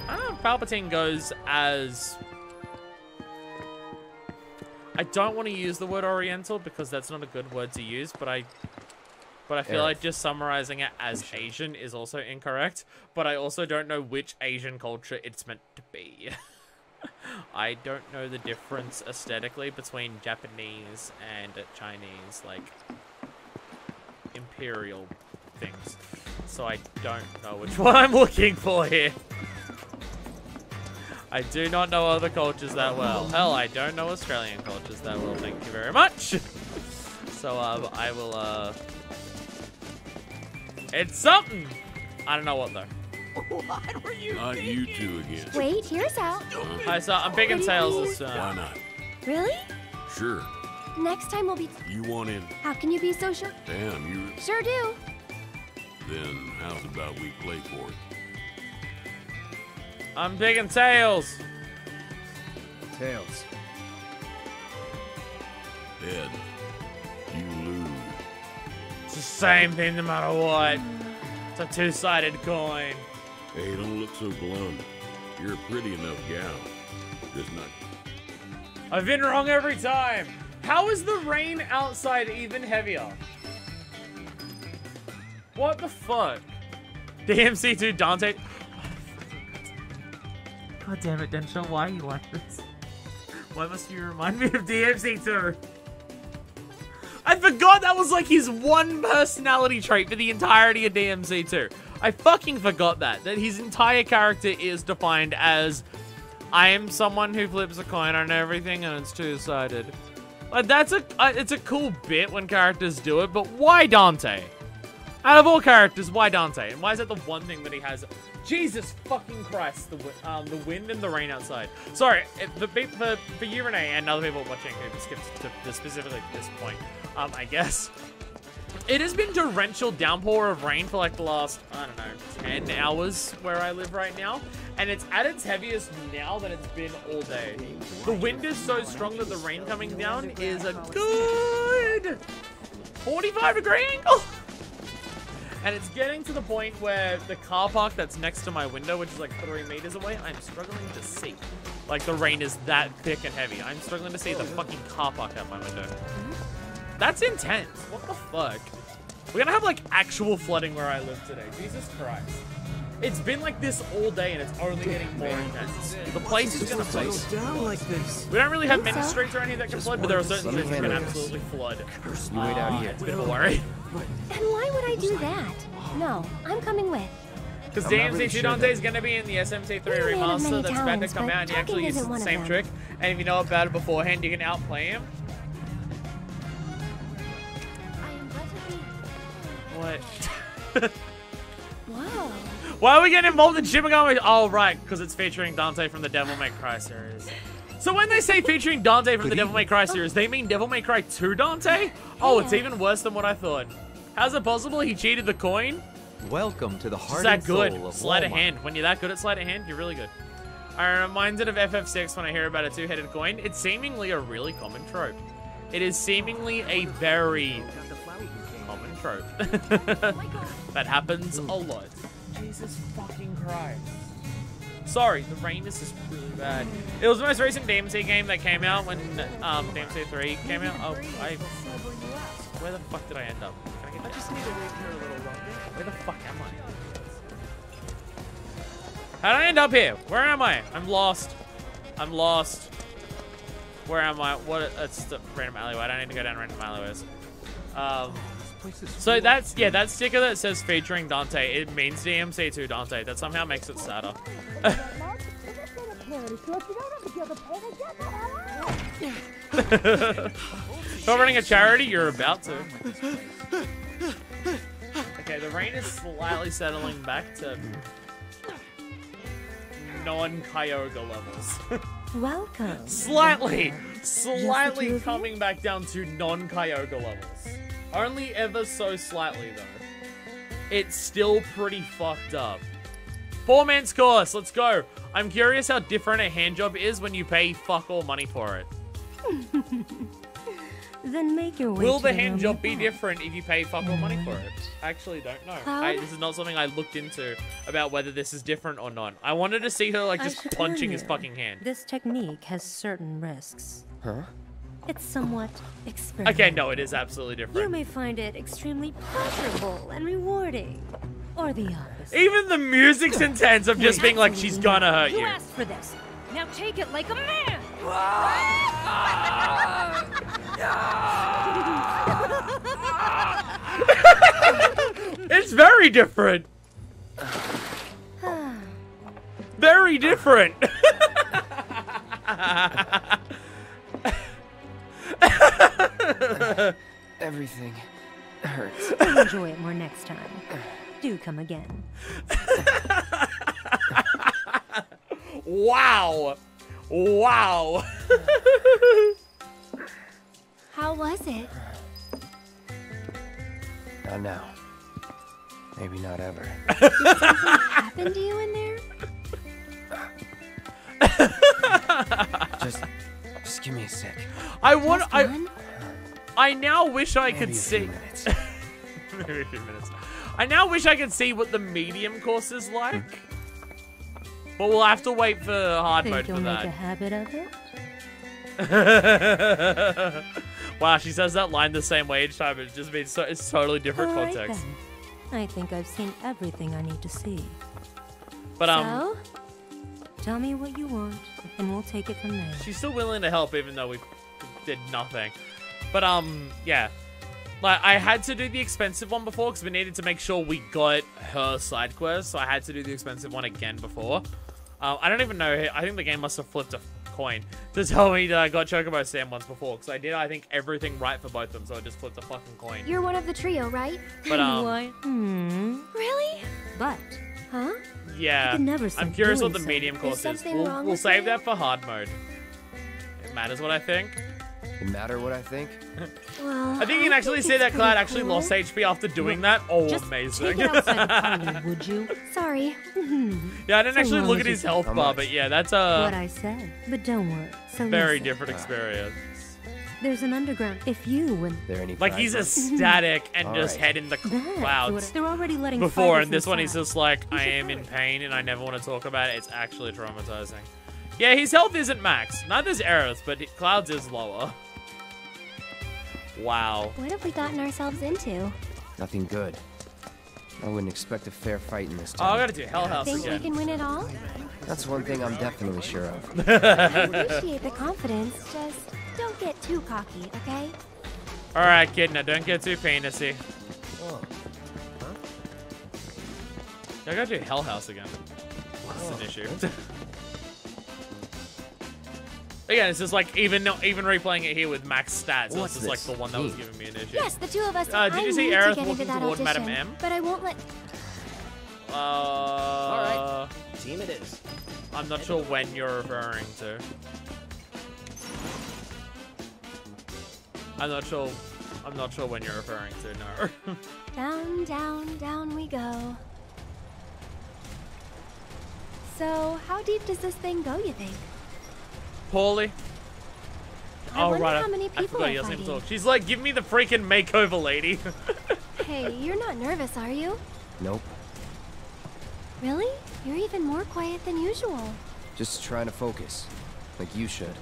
I don't know if Palpatine goes as... I don't want to use the word Oriental because that's not a good word to use, but I feel like just summarizing it as Asian is also incorrect. But I also don't know which Asian culture it's meant to be. I don't know the difference aesthetically between Japanese and Chinese, like, imperial things. So I don't know which one I'm looking for here. I do not know other cultures that well. Hell, I don't know Australian cultures that well, thank you very much. So, I will, it's something! I don't know what, though. What were you Not you two again. Wait, here's how. Hi, so I'm big in sales this Why not? Really? Sure. Next time we'll be... You want in? How can you be so sure? Damn, you. Sure do. Then how's about we play for it? I'm big in tails. Tails. Ed, you lose. It's the same thing no matter what. It's a two-sided coin. Hey, don't look so blunt. You're a pretty enough gal. Just not. I've been wrong every time. How is the rain outside even heavier? What the fuck? DMC2 Dante. God damn it, Densho, why are you like this? Why must you remind me of DMC2? I forgot that was like his one personality trait for the entirety of DMC2. I fucking forgot that his entire character is defined as I am someone who flips a coin on everything and it's two-sided. Like, that's it's a cool bit when characters do it, but why Dante? Out of all characters, why Dante? And why is that the one thing that he has? Jesus fucking Christ, the wind and the rain outside. Sorry, for you, Renee, and other people watching who skipped to specifically this point, I guess. It has been torrential downpour of rain for like the last, I don't know, 10 hours where I live right now. And it's at its heaviest now than it's been all day. The wind is so strong that the rain coming down is a good 45-degree angle. And it's getting to the point where the car park that's next to my window, which is like 3 meters away, I'm struggling to see. Like, the rain is that thick and heavy. I'm struggling to see the fucking car park out my window. That's intense. What the fuck? We're gonna have, like, actual flooding where I live today. Jesus Christ. It's been like this all day, and it's only getting more intense. The place is gonna flood. Down like this. We don't really have many streets or anything that can flood, but there are certain streets that can absolutely flood. You wait out here. It's a bit of a worry. And why would I do that? No, I'm coming with. Because DMC2 Dante is going to be in the SMT3 remaster that's about to come out, and he actually uses the same trick. And if you know about it beforehand, you can outplay him. What? Whoa. Why are we getting involved in Shin Megami? Oh, right, because it's featuring Dante from the Devil May Cry series. So when they say featuring Dante from the Devil May Cry series, they mean Devil May Cry 2 Dante? Oh, it's even worse than what I thought. How's it possible? He cheated the coin? Welcome to the heart and and soul good. of Sleight of Walmart. hand. When you're that good at sleight of hand, you're really good. I'm reminded of FF6 when I hear about a two-headed coin. It's seemingly a really common trope. It is seemingly a very common trope. That happens a lot. Jesus fucking Christ. Sorry, the rain is just really bad. It was the most recent DMC game that came out when DMC 3 came out. Oh, where the fuck did I end up? Can I get that? I just need to wait here a little longer. Where the fuck am I? How did I end up here? Where am I? I'm lost. I'm lost. Where am I? What? It's the random alleyway. I don't need to go down random alleyways. So that's, yeah, that sticker that says featuring Dante, it means DMC2 Dante. That somehow makes it sadder. Not running a charity, you're about to. Okay, the rain is slightly settling back to non-Kyogre levels. Welcome. Slightly coming back down to non-Kyogre levels. Only ever so slightly, though. It's still pretty fucked up. Poor man's course, let's go. I'm curious how different a handjob is when you pay fuck all money for it. Then make your way. Will to the handjob be different if you pay fuck all money for it? I actually don't know. Cloud? This is not something I looked into about whether this is different or not. I wanted to see her like just punching his fucking hand. This technique has certain risks. Huh? It's somewhat experimental. Okay, no, it is absolutely different. You may find it extremely pleasurable and rewarding, or the opposite. Even the music's intense of just being like, she's gonna hurt you. You asked for this. Now take it like a man. It's very different. Very different. Everything hurts. You'll enjoy it more next time. Do come again. Wow. Wow. How was it? Not now. Maybe not ever. Did something happen to you in there? Just give me a sec. I now wish I could see. Maybe a few minutes. I now wish I could see what the medium course is like. But we'll have to wait for hard mode for Think you'll make a that. habit of it? Wow, she says that line the same way each time. It just means it's totally different All right, context. then. I think I've seen everything I need to see. But So? Tell me what you want, and we'll take it from there. she's still willing to help even though we did nothing. But yeah. Like, I had to do the expensive one before because we needed to make sure we got her side quest, so I had to do the expensive one again before. I don't even know. I think the game must have flipped a coin to tell me that I got Chocobo Sam once before because I did, I think, everything right for both of them, so I just flipped a fucking coin. You're one of the trio, right? But, What? Really? But. Huh? Yeah, I could never I'm stop curious what doing the so. medium Is course is. something wrong We'll with save me? that for hard mode. It matters what I think. It matter what I think? Well, I think you can actually see that Cloud actually lost HP after doing that. Oh, Just amazing. take it outside the parlor, would you? Sorry. Yeah, I didn't So actually long look as at you his don't- health bar, but yeah, that's What a I said, but don't worry. So very listen. different experience. There's an underground. If you win. There any Like he's prizes? ecstatic and All just right. head in the clouds. They're already letting Before, fighters and this one he's inside. just like, I am in pain and I never want to talk about it. It's actually traumatizing. Yeah, his health isn't max. Neither's Aerith, but Cloud's is lower. Wow. What have we gotten ourselves into? Nothing good. I wouldn't expect a fair fight in this Oh, town. I gotta do Hell House Think again. we can win it all? That's one thing I'm definitely sure of. I appreciate the confidence, just don't get too cocky, okay? Alright, kid, now don't get too penisy. Oh. I gotta do Hell House again. That's an issue. Again, it's just like even replaying it here with max stats. So What's it's just like this? the one that was giving me an issue. Yes, the two of us. Did you see I need Aerith to get walking into that toward audition, Madam M? but I won't let. All right, team it is. I'm not sure when you're referring to. I'm not sure when you're referring to. No. Down, down, down we go. So, how deep does this thing go, you think? Poorly. I wonder how many I people forgot are he doesn't even fighting. talk. She's like, give me the freaking makeover, lady. Hey, you're not nervous, are you? Nope. Really? You're even more quiet than usual. Just trying to focus. Like you should.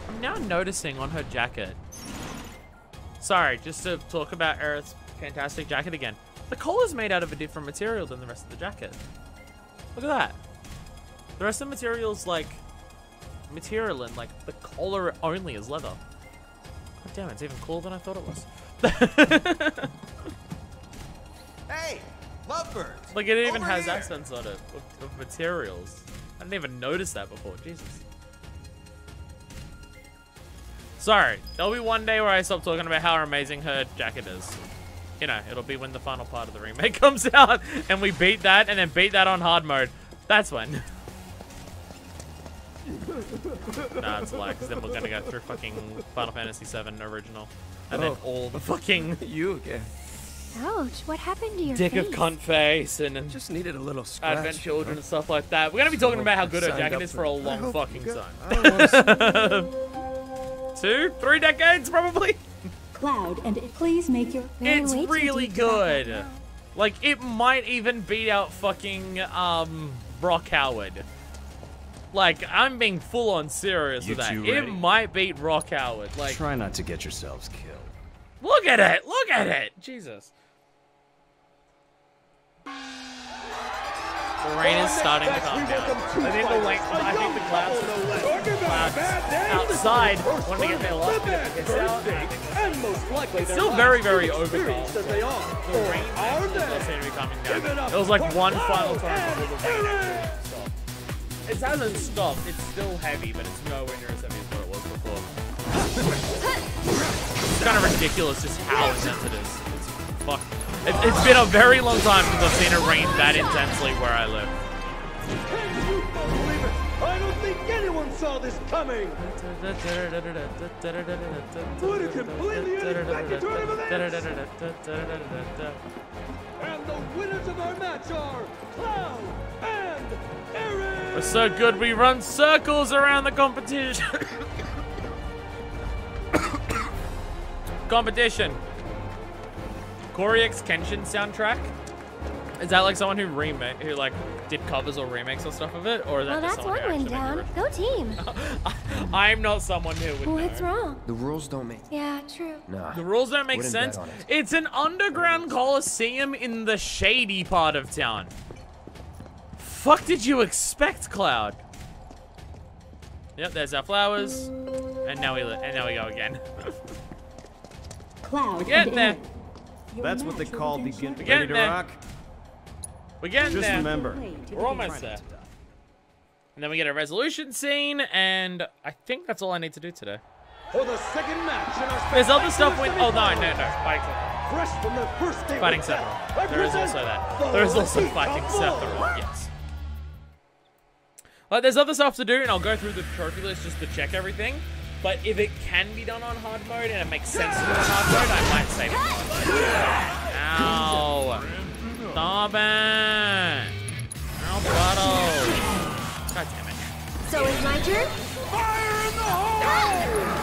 I'm now noticing on her jacket. Sorry, just to talk about Aerith's fantastic jacket again. The collar's made out of a different material than the rest of the jacket. Look at that. The rest of the material's like material and like the collar only is leather. God damn it, it's even cooler than I thought it was. Hey, lovebirds. Like it even over has here. accents on it of materials. I didn't even notice that before. Jesus. Sorry, there'll be one day where I stop talking about how amazing her jacket is. You know, it'll be when the final part of the remake comes out and we beat that and then beat that on hard mode. That's when. Nah, it's a lie, because then we're gonna go through fucking Final Fantasy VII original. And then all the fucking... You again. Ouch, what happened to your Dick face? of cunt face and Just needed a little scratch. Advent Children and stuff like that. We're gonna be talking about how good her Signed jacket up is for for a it. I long hope fucking you time. 2, 3 decades, probably? Cloud, and please make your... It's really good. Like, it might even beat out fucking, Brock Howard. Like, I'm being full on serious You with that. two It ready? might beat Rock Howard. Like, Try not to get yourselves killed. look at it! Look at it! Jesus. The rain is starting to calm down. I think the clouds outside want to get their last bit of piss out. It's still very, very overcast. The rain does seem to be coming down. It was like one final time before the rain actually stopped. It hasn't stopped. It's still heavy, but it's nowhere near as heavy as what it was before. It's kind of ridiculous just how intense it is. It's fuck. It's been a very long time since I've seen it rain that intensely where I live. I don't think anyone saw this coming! What a completely unexpected turn of events! And the winners of our match are Cloud and Aaron! We're so good we run circles around the competition. Competition. Koryo's Kenshin soundtrack. Is that like someone who like did covers or remakes or stuff of it, or is that Well, just that's someone one who win actually down. Go team. I'm not someone who would What's know. wrong? The rules don't make... Yeah, true. Nah. The rules don't make Wouldn't sense. bet on it. It's an underground coliseum in the shady part of town. Fuck did you expect, Cloud? Yep, there's our flowers, and now we go again. Cloud, We're getting there. That's what they call begin. We're Ready getting to there. rock? We're getting Just there. remember. We're almost there. And then we get a resolution scene, and I think that's all I need to do today. For the second match in our There's other stuff when. Oh, no. Fighting fresh from their first day Fighting with Sephiroth. Death, There is also that. There is also fighting Sephiroth, yes. Like, there's other stuff to do, and I'll go through the trophy list just to check everything. But if it can be done on hard mode, and it makes sense to do on hard mode, I might save it for hard mode. Ow. Stop it. Ow, Bottle. God damn it. So it's my turn? Fire in the hole!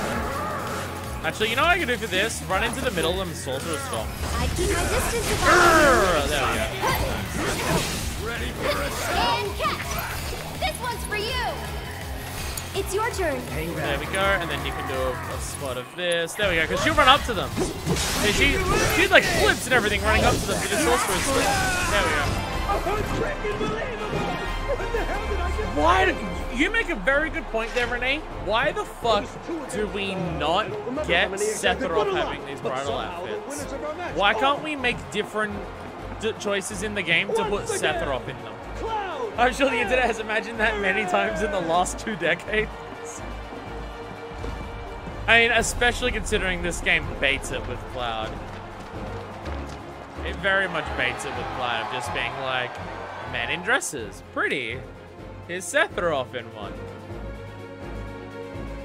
Actually, you know what I can do for this? Run into the middle and Sorcerer's Stone. I keep my distance if There we go. Ready for a and catch! This one's for you! It's your turn. There we go, and then you can do a spot of this. There we go, because she'll run up to them. See, she like flips and everything running up to them with the Sorcerer's Stone. There we go. Why do you make a very good point there, Renee? Why the fuck do we not get Sephiroth having these bridal outfits? Why can't we make different choices in the game to put Sephiroth in them? I'm sure the internet has imagined that many times in the last 2 decades. I mean, especially considering this game baits it with Cloud. It very much baits it with Cloud, just being like, men in dresses, pretty. Here's Sephiroth in one.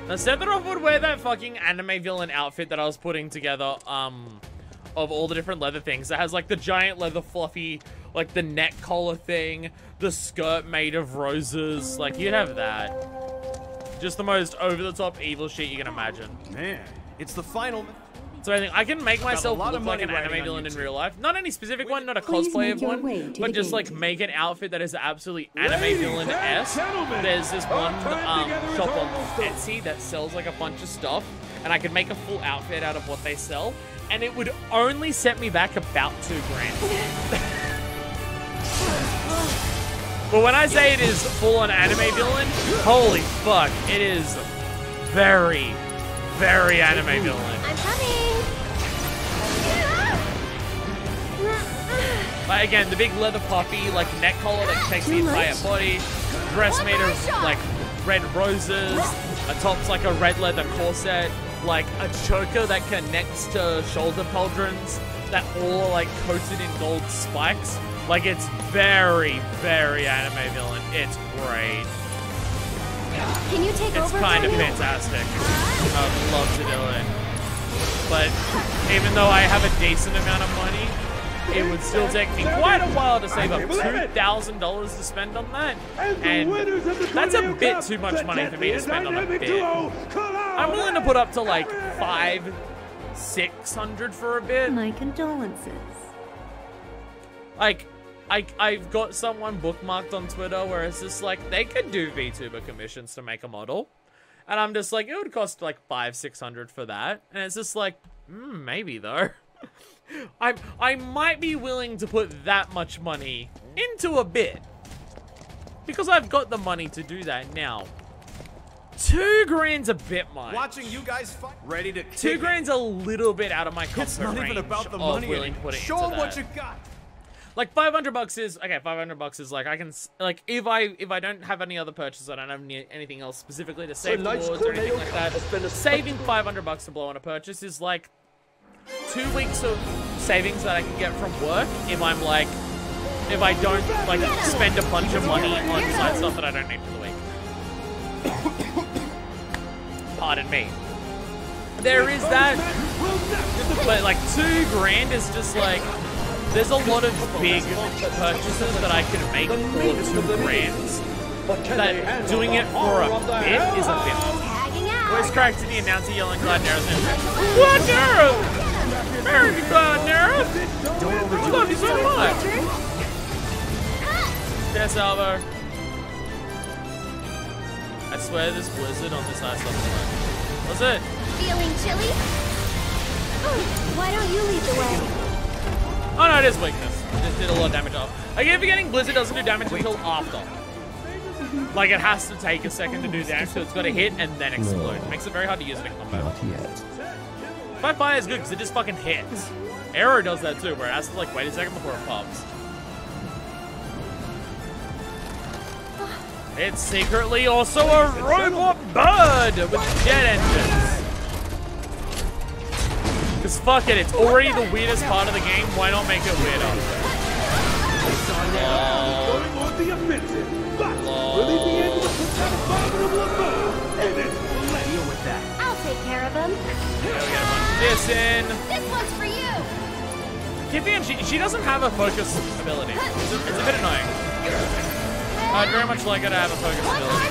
Now, Sephiroth would wear that fucking anime villain outfit that I was putting together, of all the different leather things. It has, like, the giant leather fluffy, like, the neck collar thing, the skirt made of roses. Like, you'd have that. Just the most over-the-top evil shit you can imagine. Man, it's the final... So I think I can make myself look like an anime villain in real life. Not any specific one, not a cosplay of one, but just like make an outfit that is absolutely anime villain-esque. There's this one shop on Etsy that sells like a bunch of stuff, and I could make a full outfit out of what they sell, and it would only set me back about $2 grand. But when I say it is full-on anime villain, holy fuck, it is very, very anime villain. I'm coming! Like, again, the big leather puffy, like, neck collar that takes the entire body, dress made of, like, red roses, a top's like a red leather corset, like, a choker that connects to shoulder pauldrons that all are, like, coated in gold spikes. Like, it's very, very anime villain. It's great. Can you take over? It's kind of fantastic. I'd love to do it. But even though I have a decent amount of money, it would still take me quite a while to save up $2,000 to spend on that. And that's a bit too much money for me to spend on a bit. I'm willing to put up to like $500-600 for a bit. My condolences. Like, I've got someone bookmarked on Twitter where it's just like, they could do VTuber commissions to make a model. And I'm just like, it would cost like $500-600 for that. And it's just like, maybe though. I might be willing to put that much money into a bit. Because I've got the money to do that now. $2 grand's a bit much. Watching you guys fight, ready to $2 grand's a little bit out of my comfort It's not range even about the of money. willing to put it Show into them what that. you got. Like $500 is okay. $500 is like I can like if I don't have any other purchases, I don't have anything else specifically to save towards or anything like that. Saving $500 to blow on a purchase is like 2 weeks of savings that I can get from work if I'm like if I don't like spend a bunch of money on side stuff that I don't need for the week. Pardon me. There is that, but like $2 grand is just like. There's a lot of big purchases that I can make for $2 grand. That doing it for a bit is a bit. Voice cracked to the announcer yelling Cloud Nera's name. Cloud Nera! Marry me, Cloud Nera! I love you so much! Yes, Salvo. I swear this blizzard on this ice level. What's it? Feeling chilly? Why don't you lead the way? Oh no, it is weakness. It did a lot of damage off. I keep forgetting Blizzard doesn't do damage until after. Like it has to take a second to do damage, so it's got to hit and then explode. It makes it very hard to use it in combat. Not yet. But fire is good because it just fucking hits. Arrow does that too, where it has to like wait a second before it pops. It's secretly also a robot bird with jet engines. Because fuck it, it's already the weirdest part of the game. Why not make it weirder? I'll take care of him. There we go. This in. This one's for you. Kivian, she doesn't have a focus ability. It's a bit annoying. I'd very much like her to have a focus ability.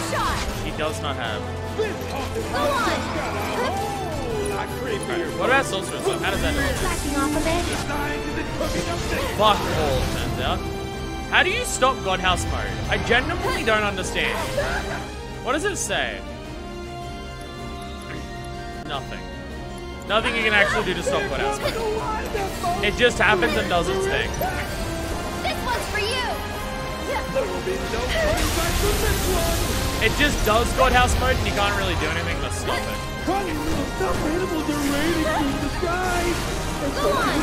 She does not have. Go on. What about sorcerers? How does that work? Backing off a bit. Fuck all, it turns out. How do you stop Godhouse mode? I genuinely don't understand. What does it say? Nothing. Nothing you can actually do to stop Godhouse mode. It just happens and does its thing. This one's for you. There will be no coming back from this one. It just does Godhouse mode and you can't really do anything to stop it. Tiny little stuff animals are raining through the sky. Go on.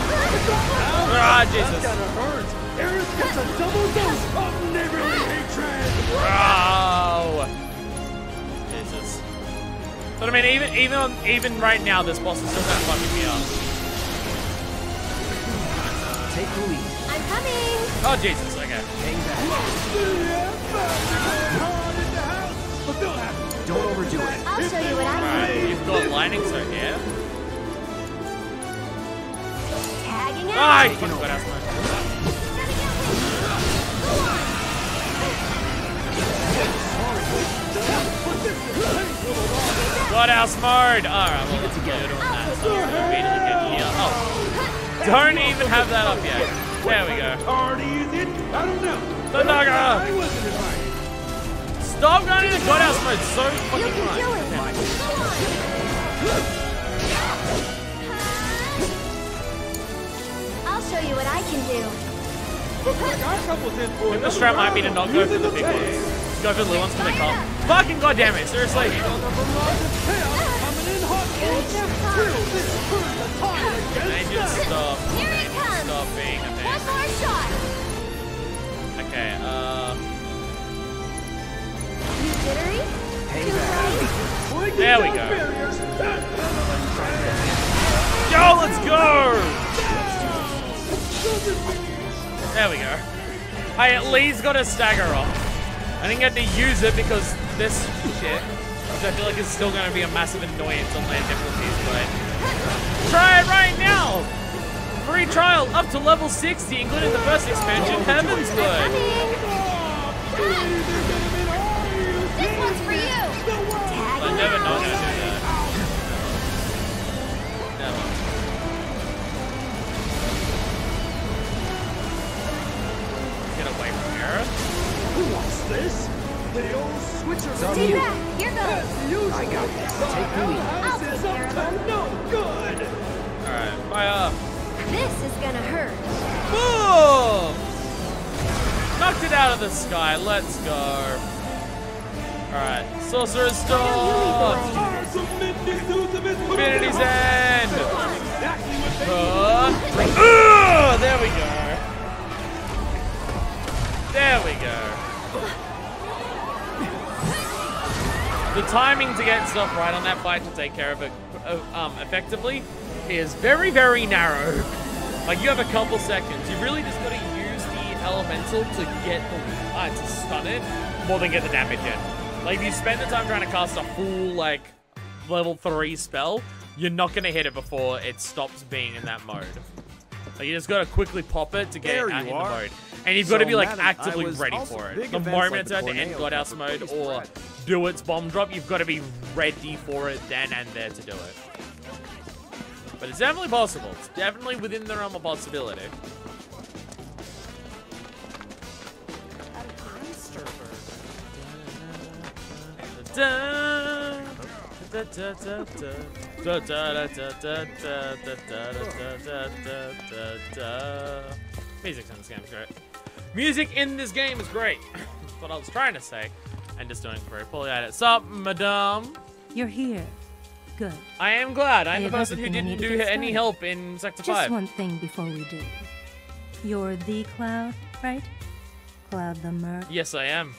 Ah, Jesus. That's gonna hurt. Aerith gets a double dose of neighborly hatred. Oh. Jesus. But I mean, even right now, this boss is still kind of fucking me up. Take the lead. I'm coming. Oh, Jesus. Okay. Hang back. Don't overdo it. I'll show you what I Alright, can do. you've got lightning, so yeah. Tagging out. Ah, you fucking Godhouse mode. Godhouse mode! Alright, well, let's get it on that. So I'm gonna immediately get here. Oh. Don't even have that up yet. There we go. Already is it? I don't know. The Naga! I wasn't invited. Stop going into Godhouse mode so fucking You can much. do it. I'll show you what I can do. Looks like our couple's in for I think the strat might be to not go for the big ones. Just go for the little ones because they come. Fucking goddamn it, seriously. Coming in hot, folks. Will this turn the tide They against just us? stop. Here They it just comes. stop being a One thing. more shot. Okay, You jittery? Hang Too back. late? there we go. Yo, let's go! There we go. I at least got a stagger off. I didn't get to use it because this shit, which I feel like is still going to be a massive annoyance on land difficulties, but try it right now! Free trial up to level 60, including the first expansion, Heaven's Word. This one's for you. I'm never not going to do that. Never. Get away from here. Who wants this? The old switcher. Stay back. Here goes. I got this. Take the lead. I'll take care of them. No good. Alright, fire. This is gonna hurt. Boom! Knocked it out of the sky. Let's go. Alright, Sorcerer's Stone. Infinity's End. There we go. There we go. The timing to get stuff right on that fight to take care of it effectively is very, very narrow. Like, you have a couple seconds. You really just got to use the elemental to get to stun it more than get the damage in. Like, if you spend the time trying to cast a full, like, level 3 spell, you're not going to hit it before it stops being in that mode. Like, you just got to quickly pop it to get it out in the mode. And you've got to be, like, actively ready for it. The moment it's at the end Godhouse mode or do its bomb drop, you've got to be ready for it then and there to do it. But it's definitely possible. It's definitely within the realm of possibility. Music in this game is great. Music in this game is great. That's what I was trying to say. And just doing very poorly at it. Sup, madame? You're here. Good. I am glad. I'm the have person who everything I didn't need to do get any started. help in Sector Just 5. one thing before we do. You're the Cloud, right? Cloud the Merc. Yes, I am.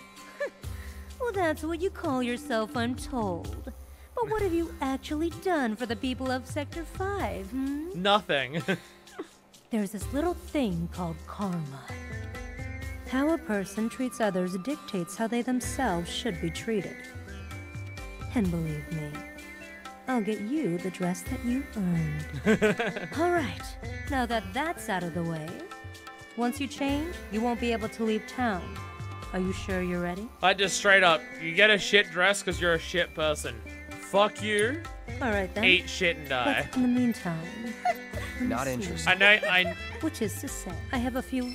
Well, that's what you call yourself, I'm told. But what have you actually done for the people of Sector 5, hmm? Nothing. There's this little thing called karma. How a person treats others dictates how they themselves should be treated. And believe me, I'll get you the dress that you earned. All right, now that that's out of the way, once you change, you won't be able to leave town. Are you sure you're ready? I just straight up, you get a shit dress because you're a shit person. Fuck you. Alright then. eat shit and die. But in the meantime... Not interested. I know. Which is to say, I have a few...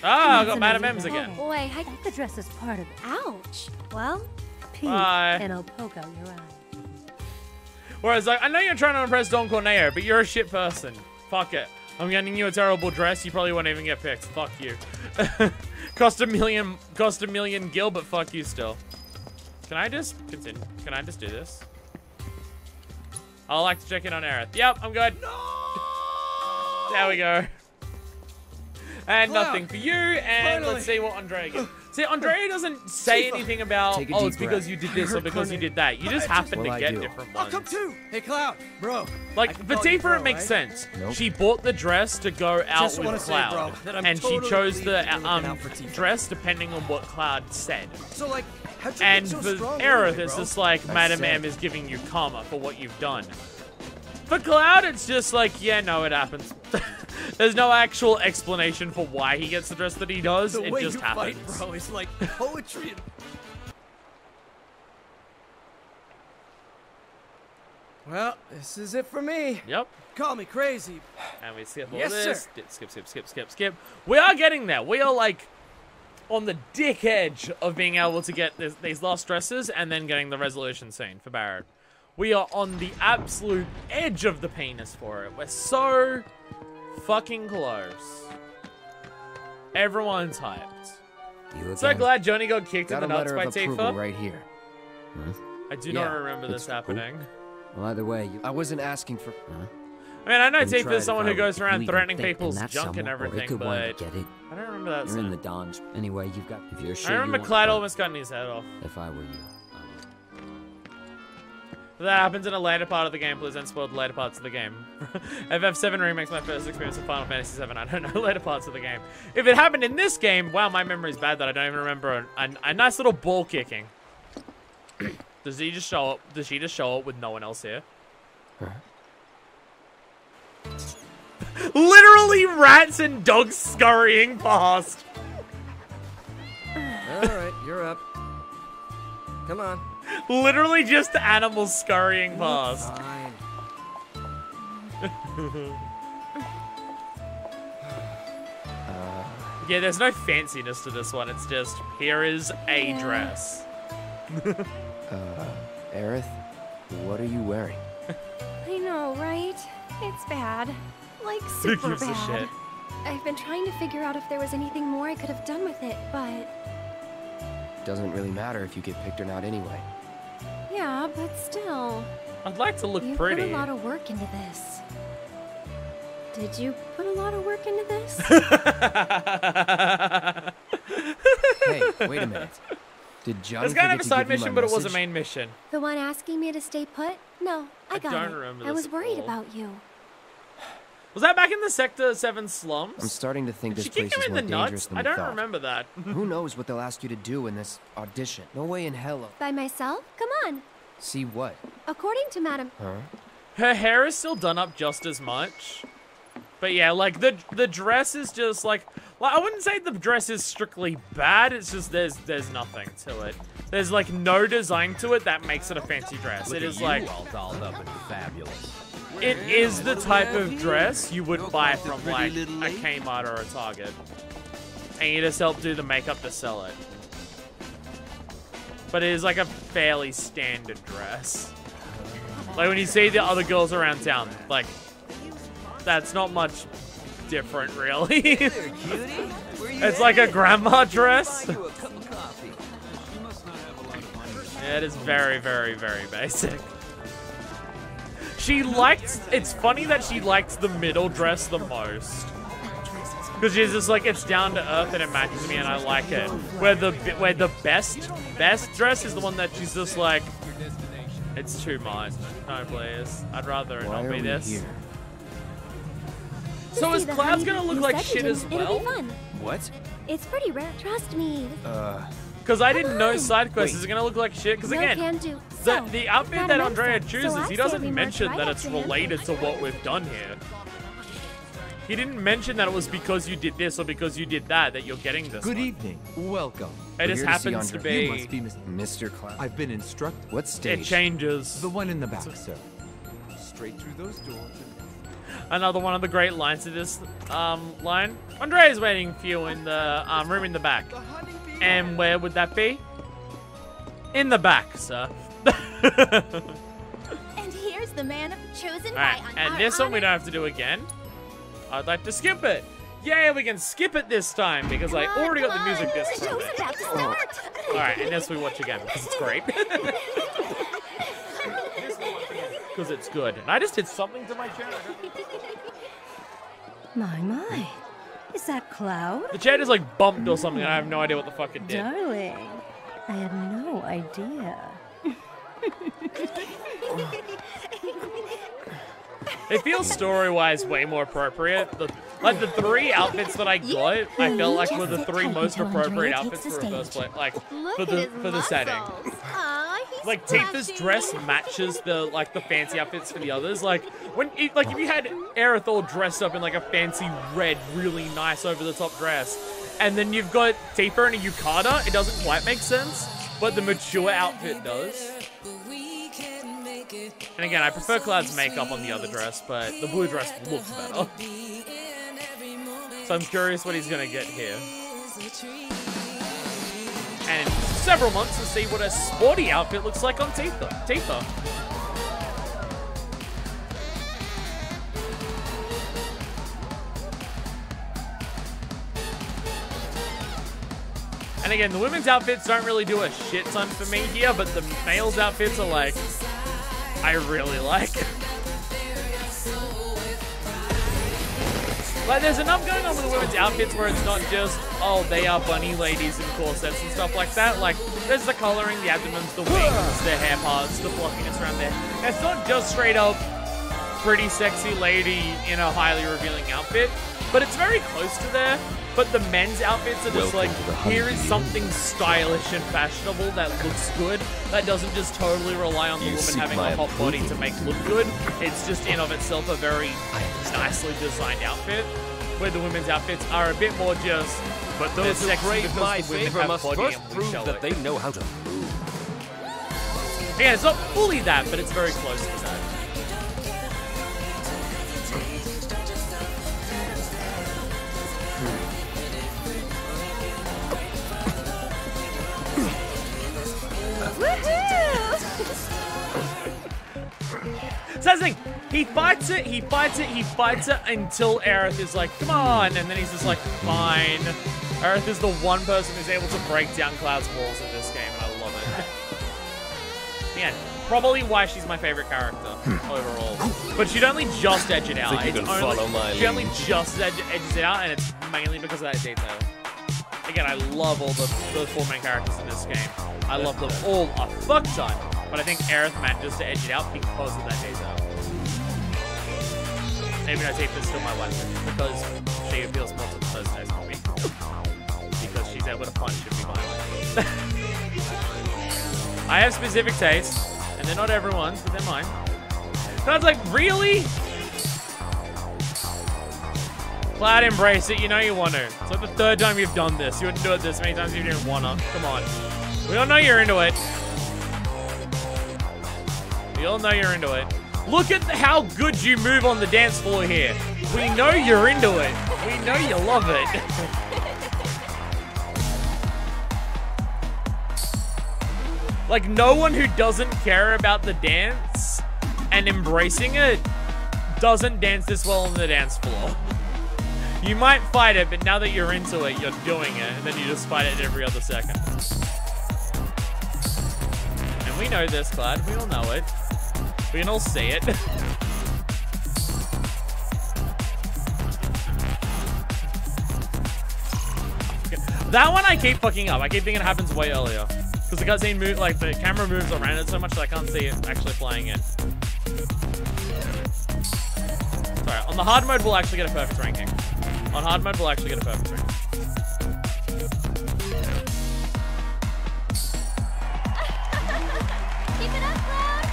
I got Madam M's again. Boy, the dress is part of it. Ouch. Well, Pete, Bye. and I'll poke out your eye. Whereas, like, I know you're trying to impress Don Corneo, but you're a shit person. Fuck it. I'm getting you a terrible dress. You probably won't even get picked. Fuck you. Cost a million gil, but fuck you still. Can I just continue? Can I just do this? I'd like to check in on Aerith. Yep, I'm good. No! There we go. And nothing for you. And let's see what Andrea gets. See, Andrea doesn't say anything about, oh, it's because you did this or because you did that. You just happen to get different ones. I'll come too. Hey, Cloud, bro. Like, for Tifa, it makes sense. Nope. She bought the dress to go out Just with wanna say, Cloud. bro, that I'm And she totally chose the looking out for Tifa. dress depending on what Cloud said. So, like, how'd you And get so for strong Aerith, anyway, it's bro? just like, Madam M is giving you karma for what you've done. For Cloud, it's just like, yeah, no, it happens. There's no actual explanation for why he gets the dress that he does. The It way just you happens. fight, bro, is like poetry. And... Well, this is it for me. Yep. Call me crazy. And we skip all Yes, this. sir. Skip. We are getting there. We are like on the dick edge of being able to get these last dresses and then getting the resolution scene for Barrett. We are on the absolute edge of the penis for it. We're so fucking close. Everyone's hyped. So glad Johnny got kicked in the nuts by Tifa. Right here. I do not remember this happening. Well, either way, I wasn't asking for... I mean, I know Let me Tifa is someone who goes around really threatening thick, people's and that's junk and someone, or it everything, could but wind up getting- I don't remember that You're in scene. the Dons. Anyway, you've got. If you're sure I you remember want Clyde to- almost cutting his head off. If I were you. That happens in a later part of the game. Please don't spoil the later parts of the game. FF7 Remake's my first experience of Final Fantasy 7. I don't know later parts of the game. If it happened in this game, wow, my memory's bad that I don't even remember a nice little ball kicking. Does he just show up? Does she just show up with no one else here? Literally rats and dogs scurrying past. Alright, you're up. Come on. Literally just animals scurrying past. Fine. Yeah, there's no fanciness to this one. It's just, here is a dress. Aerith, what are you wearing? I know, right? It's bad. Like, Who super gives a bad. shit? I've been trying to figure out if there was anything more I could have done with it, but... Doesn't really matter if you get picked or not anyway. Yeah, but still. I'd like to look You pretty. put a lot of work into this. Did you put a lot of work into this? Hey, wait a minute. Did Johnny It's kind of forget a to side give you my mission, but it was a message? main mission. The one asking me to stay put? No, I got don't it. remember I this was at worried all. about you. Was that back in the Sector 7 slums? I'm starting to think Did this she kick place him is in more the dangerous nuts? than I we don't thought. remember that. Who knows what they'll ask you to do in this audition? No way in hell. By myself? Come on. See what? According to Madam... Huh? Her hair is still done up just as much. But yeah, like, the dress is just, like, I wouldn't say the dress is strictly bad. It's just there's nothing to it. There's, like, no design to it that makes it a fancy dress. Look it at is, you, like... all dolled up and fabulous. It is the type of dress you would buy from, like, a Kmart or a Target. And you just help do the makeup to sell it. But it is, like, a fairly standard dress. Like, when you see the other girls around town, like, that's not much different, really. It's like a grandma dress. Yeah, it is very, very, very basic. She liked... It's funny that she likes the middle dress the most. Because she's just like, it's down to earth and it matches me and I like it. Where the best dress is the one that she's just like, it's too much. No, please. I'd rather it not be this. Here? So is Cloud's gonna look like shit as well? It'll be fun. What? It's pretty rare. Trust me. Because I didn't know side quest is gonna look like shit. Because No again, can do. So, the outfit that Madam Andrea M said, chooses, so I he say doesn't we march mention right that up it's to him. related to what we've done here. He didn't mention that it was because you did this or because you did that you're getting this. Good one. evening. Welcome. It just happens to be. You must be Mr. Cloud. I've been instructed. What stage? It changes. The one in the back, sir. straight through those doors. Another one of the great lines of this line. Andrea's waiting for you in the room in the back. And where would that be? In the back, sir. And here's the man chosen Alright, by and this one we don't have to do again. I'd like to skip it. Yeah, we can skip it this time because I already got the music disc from it. Alright, and this we watch again because it's great. Because it's good. And I just did something to my chair. My. Is that Cloud? The chair just like bumped or something and I have no idea what the fuck it did. Darling, I had no idea. It feels story-wise way more appropriate. Like the 3 outfits that I got, I felt like were the 3 most appropriate outfits for reverse play, like for the setting. Like Tifa's dress matches the fancy outfits for the others. Like if you had Aerith all dressed up in like a fancy red, really nice over the top dress, and then you've got Tifa and a yukata, it doesn't quite make sense, but the mature outfit does. And again, I prefer Cloud's makeup on the other dress, but the blue dress looks better. So I'm curious what he's gonna get here. And in several months to see what a sporty outfit looks like on Tifa. And again, the women's outfits don't really do a shit ton for me here, but the males' outfits are like, I really like. Like, there's enough going on with the women's outfits where it's not just, oh, they are bunny ladies in corsets and stuff like that. Like, there's the coloring, the abdomens, the wings, the hair parts, the fluffiness around there. It's not just straight up pretty sexy lady in a highly revealing outfit, but it's very close to there. But the men's outfits are just like, here is something stylish and fashionable that looks good, that doesn't just totally rely on the woman having a hot body to make look good. It's just in of itself a very nicely designed outfit, where the women's outfits are a bit more just, but those who crave my favor must first prove that they know how to move. Yeah, it's not fully that, but it's very close to that. So that's the thing, he fights it until Aerith is like, come on, and then he's just like, fine. Aerith is the one person who's able to break down Cloud's walls in this game, and I love it. Yeah, probably why she's my favorite character overall. But she'd only just edge it out. She only just edges it out, and it's mainly because of that detail. Again, I love all the 4 main characters in this game. I love them all a fuck ton. But I think Aerith manages to edge it out because of that detail. Even though Tifa's still my weapon, because she appeals more to the person as me. Because she's able to punch and be violent. I have specific tastes, and they're not everyone's, but they're mine. So I was like, really? Cloud, embrace it. You know you want to. It's like the 3rd time you've done this. You wouldn't do it this many times if you didn't want to. Come on. We all know you're into it. We all know you're into it. Look at how good you move on the dance floor here. We know you're into it. We know you love it. Like, no one who doesn't care about the dance and embracing it doesn't dance this well on the dance floor. You might fight it, but now that you're into it, you're doing it, and then you just fight it every other second. And we know this, Cloud. We all know it. We can all see it. That one I keep fucking up. I keep thinking it happens way earlier. Because the cutscene move, like the camera moves around it so much that I can't see it actually playing it. Sorry, on the hard mode we'll actually get a perfect ranking. On hard mode we'll actually get a perfect ranking. Keep it up, Cloud!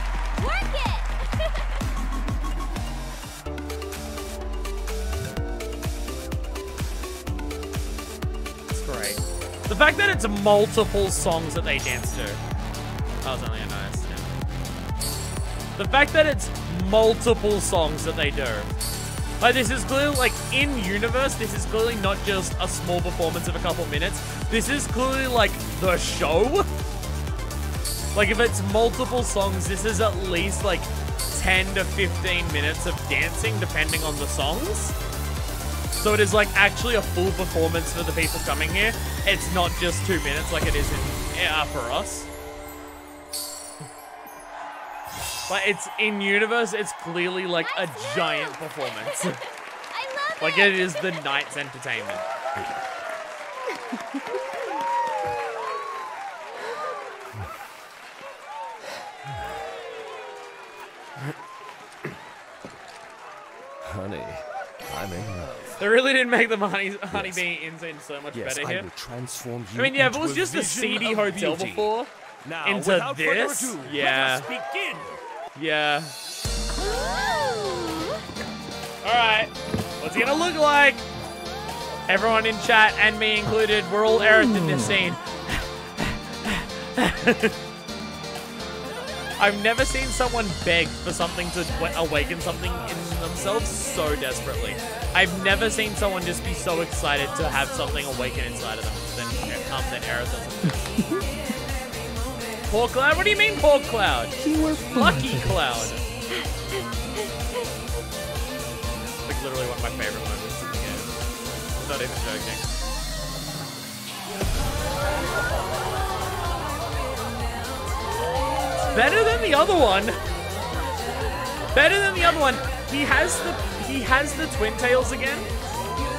Work it! It's great. The fact that it's multiple songs that they dance to. That was only a nice, yeah. The fact that it's multiple songs that they do. Like, this is clearly, like, in universe, this is clearly not just a small performance of a couple minutes. This is clearly, like, the show. Like, if it's multiple songs, this is at least, like, 10 to 15 minutes of dancing, depending on the songs. So it is, like, actually a full performance for the people coming here. It's not just 2 minutes like it is for us. But it's in universe, it's clearly like a giant performance. Like it is the night's entertainment. Honey, I'm in love. They really didn't make the honeybee insane so much better here. I will transform you. I mean, yeah, if it was just a seedy hotel before, now, into this, ado, yeah. let us begin. Yeah. Alright. What's it gonna look like? Everyone in chat, and me included, we're all Aerith in this scene. I've never seen someone beg for something to awaken something in themselves so desperately. I've never seen someone just be so excited to have something awaken inside of them than Aerith does. Poor Cloud? What do you mean, poor Cloud? Lucky Cloud. Like literally one of my favorite moments in the game. I'm not even joking. It's better than the other one. Better than the other one. He has the twin tails again.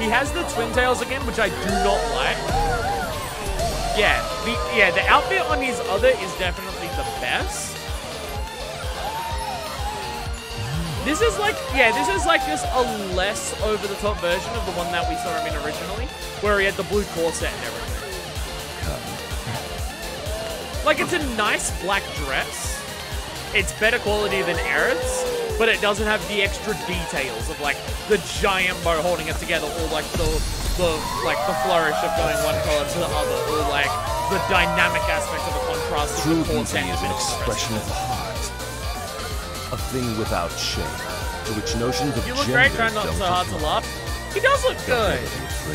He has the twin tails again, which I do not like. Yeah, the outfit on his other is definitely the best. This is like just a less over-the-top version of the one that we saw him in originally, where he had the blue corset and everything. Like, it's a nice black dress. It's better quality than Aerith's, but it doesn't have the extra details of, like, the giant bow holding it together, or, like, the flourish of going one color to the other, or, like, the dynamic aspect of the contrast of the corset. Beauty is an expression of the heart. A thing without shape, to which notions of You look gender great, trying not don't so hard to apply. laugh. He does look good.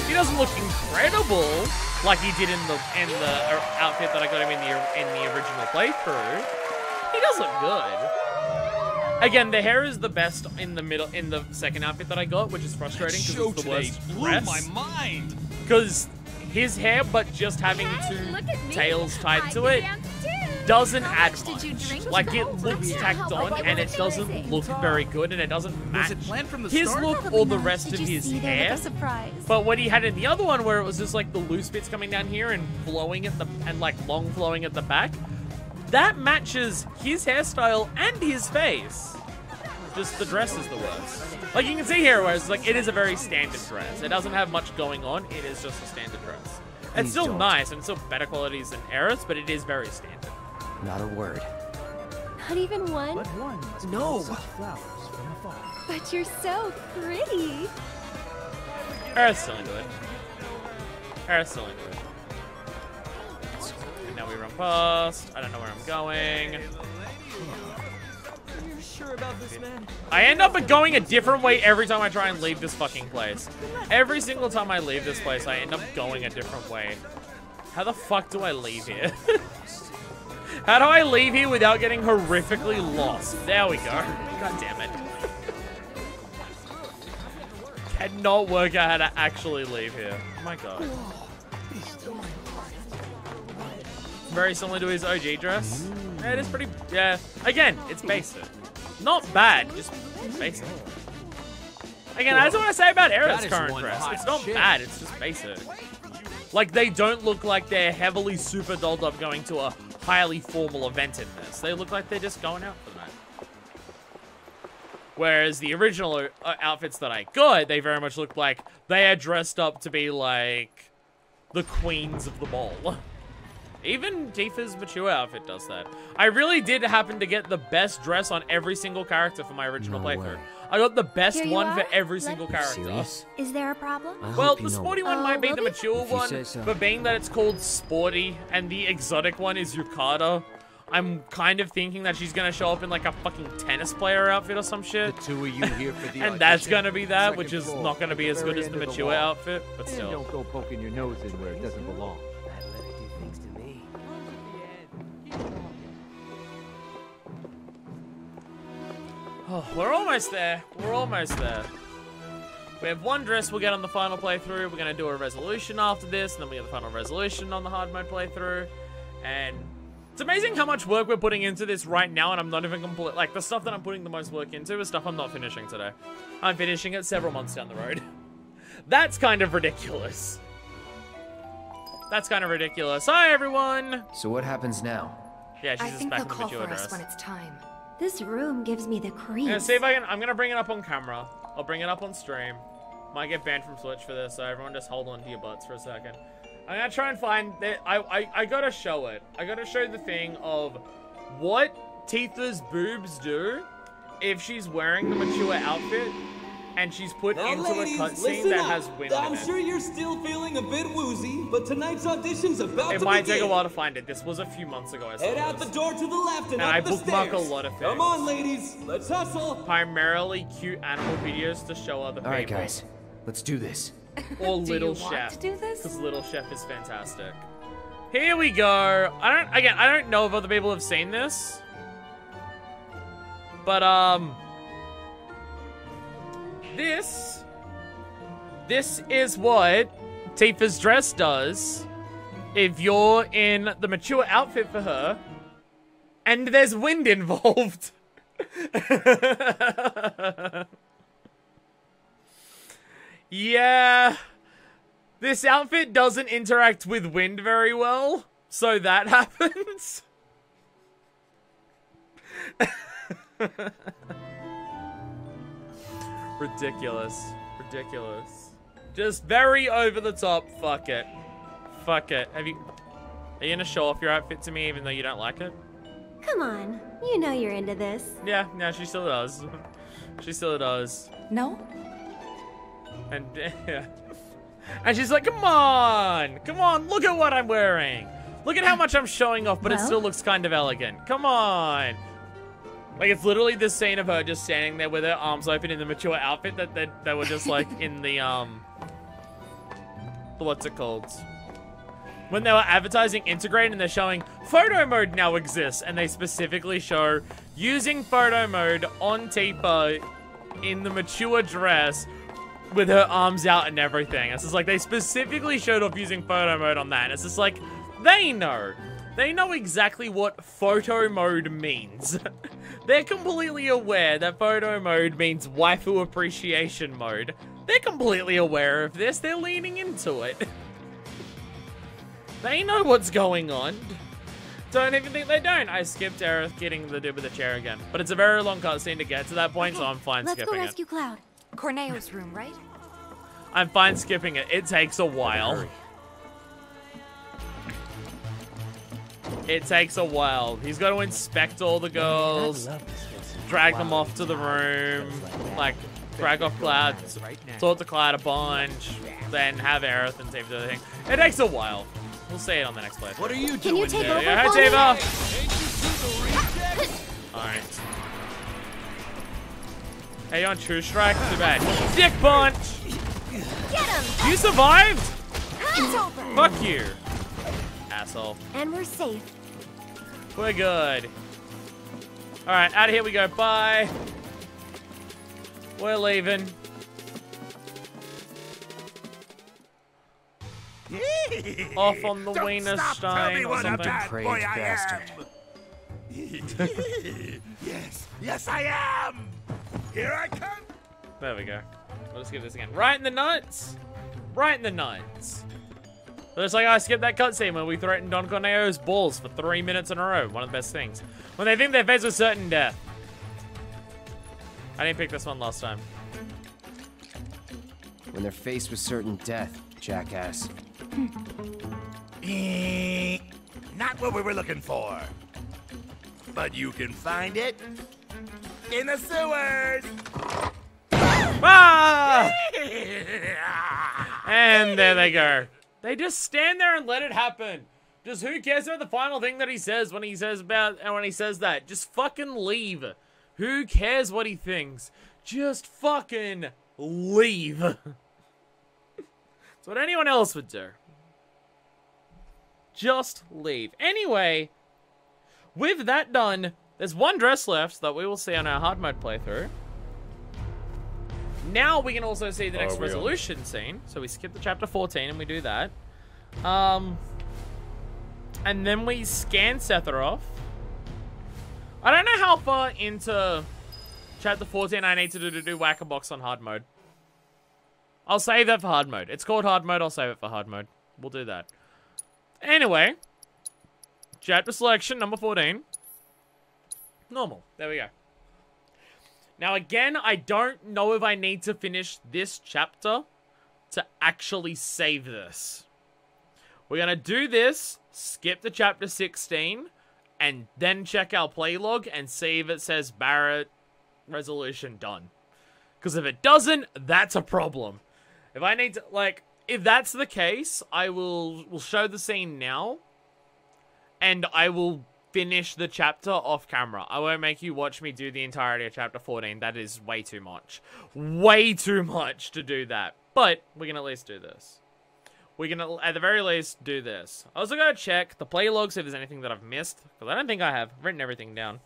He doesn't look incredible like he did in the outfit that I got him in the original playthrough. He does look good. Again, the hair is the best in the second outfit that I got, which is frustrating because it's the worst dress. Blew my mind. Because his hair, but just having two tails tied to it, doesn't add much. Like, it looks tacked on, and it doesn't look very good, and it doesn't match his look or the rest of his hair. But what he had in the other one, where it was just like the loose bits coming down here and flowing at the like long flowing at the back, that matches his hairstyle and his face. Just the dress is the worst. Like, you can see here where it's like, it is a very standard dress. It doesn't have much going on. It is just a standard dress. It's still nice, and it's still better qualities than Aerith's, but it is very standard. Not a word. Not even one? But one must No. such flowers from afar. But you're so pretty. Aerith's still into it. Aerith's still into it. And now we run past. I don't know where I'm going. You're sure about this, man? I end up going a different way every time I try and leave this fucking place. Every single time I leave this place, I end up going a different way. How the fuck do I leave here? How do I leave here without getting horrifically lost? There we go. God damn it. Cannot work out how to actually leave here. Oh my god. Very similar to his OG dress. Yeah, it is pretty, yeah. Again, it's basic. Not bad, just basic. Again, that's what I say about Aerith's current dress. It's not bad, it's just basic. Like, they don't look like they're heavily super dolled up going to a highly formal event in this. They look like they're just going out for the night. Whereas the original outfits that I got, they very much look like they are dressed up to be like the queens of the ball. Even Tifa's mature outfit does that. I really did happen to get the best dress on every single character for my original playthrough. I got the best one for every single character. Is there a problem? Well, the sporty one might be the mature If you one, say so. but being that it's called sporty and the exotic one is Yukata, I'm kind of thinking that she's gonna show up in like a fucking tennis player outfit or some shit. The two of you here for the And that's audition? gonna be that, Second which is floor, not gonna be as good very as the end of mature wall. outfit, but And still. don't go poking your nose in where it doesn't belong. Oh, we're almost there. We're almost there. We have one dress we'll get on the final playthrough. We're gonna do a resolution after this, and then we get the final resolution on the hard mode playthrough. And it's amazing how much work we're putting into this right now, and I'm not even complete. Like, the stuff that I'm putting the most work into is stuff I'm not finishing today. I'm finishing it several months down the road. That's kind of ridiculous. That's kind of ridiculous. Hi, everyone! So what happens now? Yeah, she's I just think back they'll in the call mature for us dress. when it's time. This room gives me the creeps. Yeah, see if I can. I'm gonna bring it up on camera. I'll bring it up on stream. Might get banned from Switch for this, so everyone just hold on to your butts for a second. I'm gonna try and find that. I gotta show it. I gotta show the thing of what Tifa's boobs do if she's wearing the mature outfit and she's put Now, into ladies, a cutscene listen that up. has wind I'm in it. sure you're still feeling a bit woozy, but tonight's audition's about It to might begin. take a while to find it. This was a few months ago. I saw Head out this. the door to the left and, And I up the bookmark stairs. a lot of things. Come on, ladies, let's hustle. Primarily cute animal videos to show other people. All right, guys, let's do this. Or Do Little you want Chef. to do this? Because Little Chef is fantastic. Here we go. I don't know if other people have seen this. But, This is what Tifa's dress does if you're in the mature outfit for her and there's wind involved. Yeah. This outfit doesn't interact with wind very well, so that happens. Ridiculous. Ridiculous. Just very over the top. Fuck it. Fuck it. Are you gonna show off your outfit to me even though you don't like it? Come on, you know you're into this. Yeah, she still does. She still does. No? And yeah. And she's like, come on, look at what I'm wearing. Look at how much I'm showing off, but it Well? still looks kind of elegant. Come on. Like, it's literally this scene of her just standing there with her arms open in the mature outfit that were just like in the, what's it called? When they were advertising Intergrade and they're showing photo mode now exists, and they specifically show using photo mode on Tifa in the mature dress with her arms out and everything. It's just like they specifically showed off using photo mode on that. And it's just like, they know. They know exactly what photo mode means. They're completely aware that photo mode means waifu appreciation mode. They're completely aware of this. They're leaning into it. They know what's going on. Don't even think they don't. I skipped Aerith getting the dude with the chair again. But it's a very long cutscene to get to that point, so I'm fine Let's go skipping it. rescue Cloud. Corneo's room, right? I'm fine skipping it. It takes a while. It takes a while. He's got to inspect all the girls, drag them off to the room, like drag off Cloud, talk to Cloud a bunch, then have Aerith and Tifa do the thing. It takes a while. We'll see it on the next playthrough. What are you Can you doing take there? over Yeah, hi, for me? Tifa. Alright. Hey, you on True Strike? Too bad. Dick punch! Get him! You survived? It's over. Fuck you. Asshole. And we're safe. We're good. Alright, out of here we go. Bye. We're leaving. Off on the Wiener Stein or something. Depraved bastard. Yes, I am. Here I come. There we go. Let's give this again. Right in the nuts. Right in the nuts. Looks like I skipped that cutscene where we threatened Don Corneo's balls for 3 minutes in a row. One of the best things. When they think they're faced with certain death. I didn't pick this one last time. When they're faced with certain death, jackass. Not what we were looking for. But you can find it in the sewers. Ah! And there they go. They just stand there and let it happen. Just who cares about the final thing that he says when he says that? Just fucking leave. Who cares what he thinks? Just fucking leave. That's what anyone else would do. Just leave. Anyway, with that done, there's one dress left that we will see on our hard mode playthrough. Now we can also see the next resolution scene. So we skip the chapter 14 and we do that. And then we scan Sephiroth. I don't know how far into chapter 14 I need to do Whack-A-Box on hard mode. I'll save that for hard mode. It's called hard mode, I'll save it for hard mode. We'll do that. Anyway. Chapter selection, number 14. Normal. There we go. Now again, I don't know if I need to finish this chapter to actually save this. We're gonna do this, skip to chapter 16, and then check our play log and see if it says Barrett resolution done. Because if it doesn't, that's a problem. If I need to, like, if that's the case, I will show the scene now, and I will finish the chapter off camera. I won't make you watch me do the entirety of chapter 14. That is way too much. Way too much to do that. But we can at least do this. We can, at the very least, do this. I also gotta check the play log, see if there's anything that I've missed. Because I don't think I have. I've written everything down.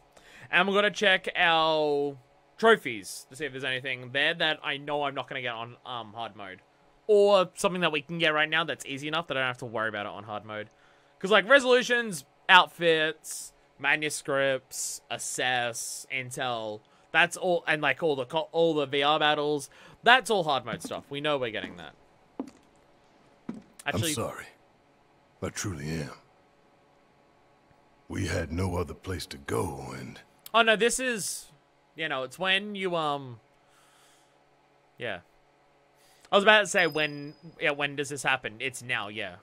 And we're gonna check our trophies to see if there's anything there that I know I'm not gonna get on hard mode. Or something that we can get right now that's easy enough that I don't have to worry about it on hard mode. Because, like, resolutions, outfits, manuscripts, assess, intel, that's all, and, like, all the VR battles, that's all hard mode stuff. We know we're getting that. Actually, I'm sorry. I truly am. We had no other place to go, and... Oh, no, this is... You know, it's when you, yeah. I was about to say, when does this happen? It's now, yeah.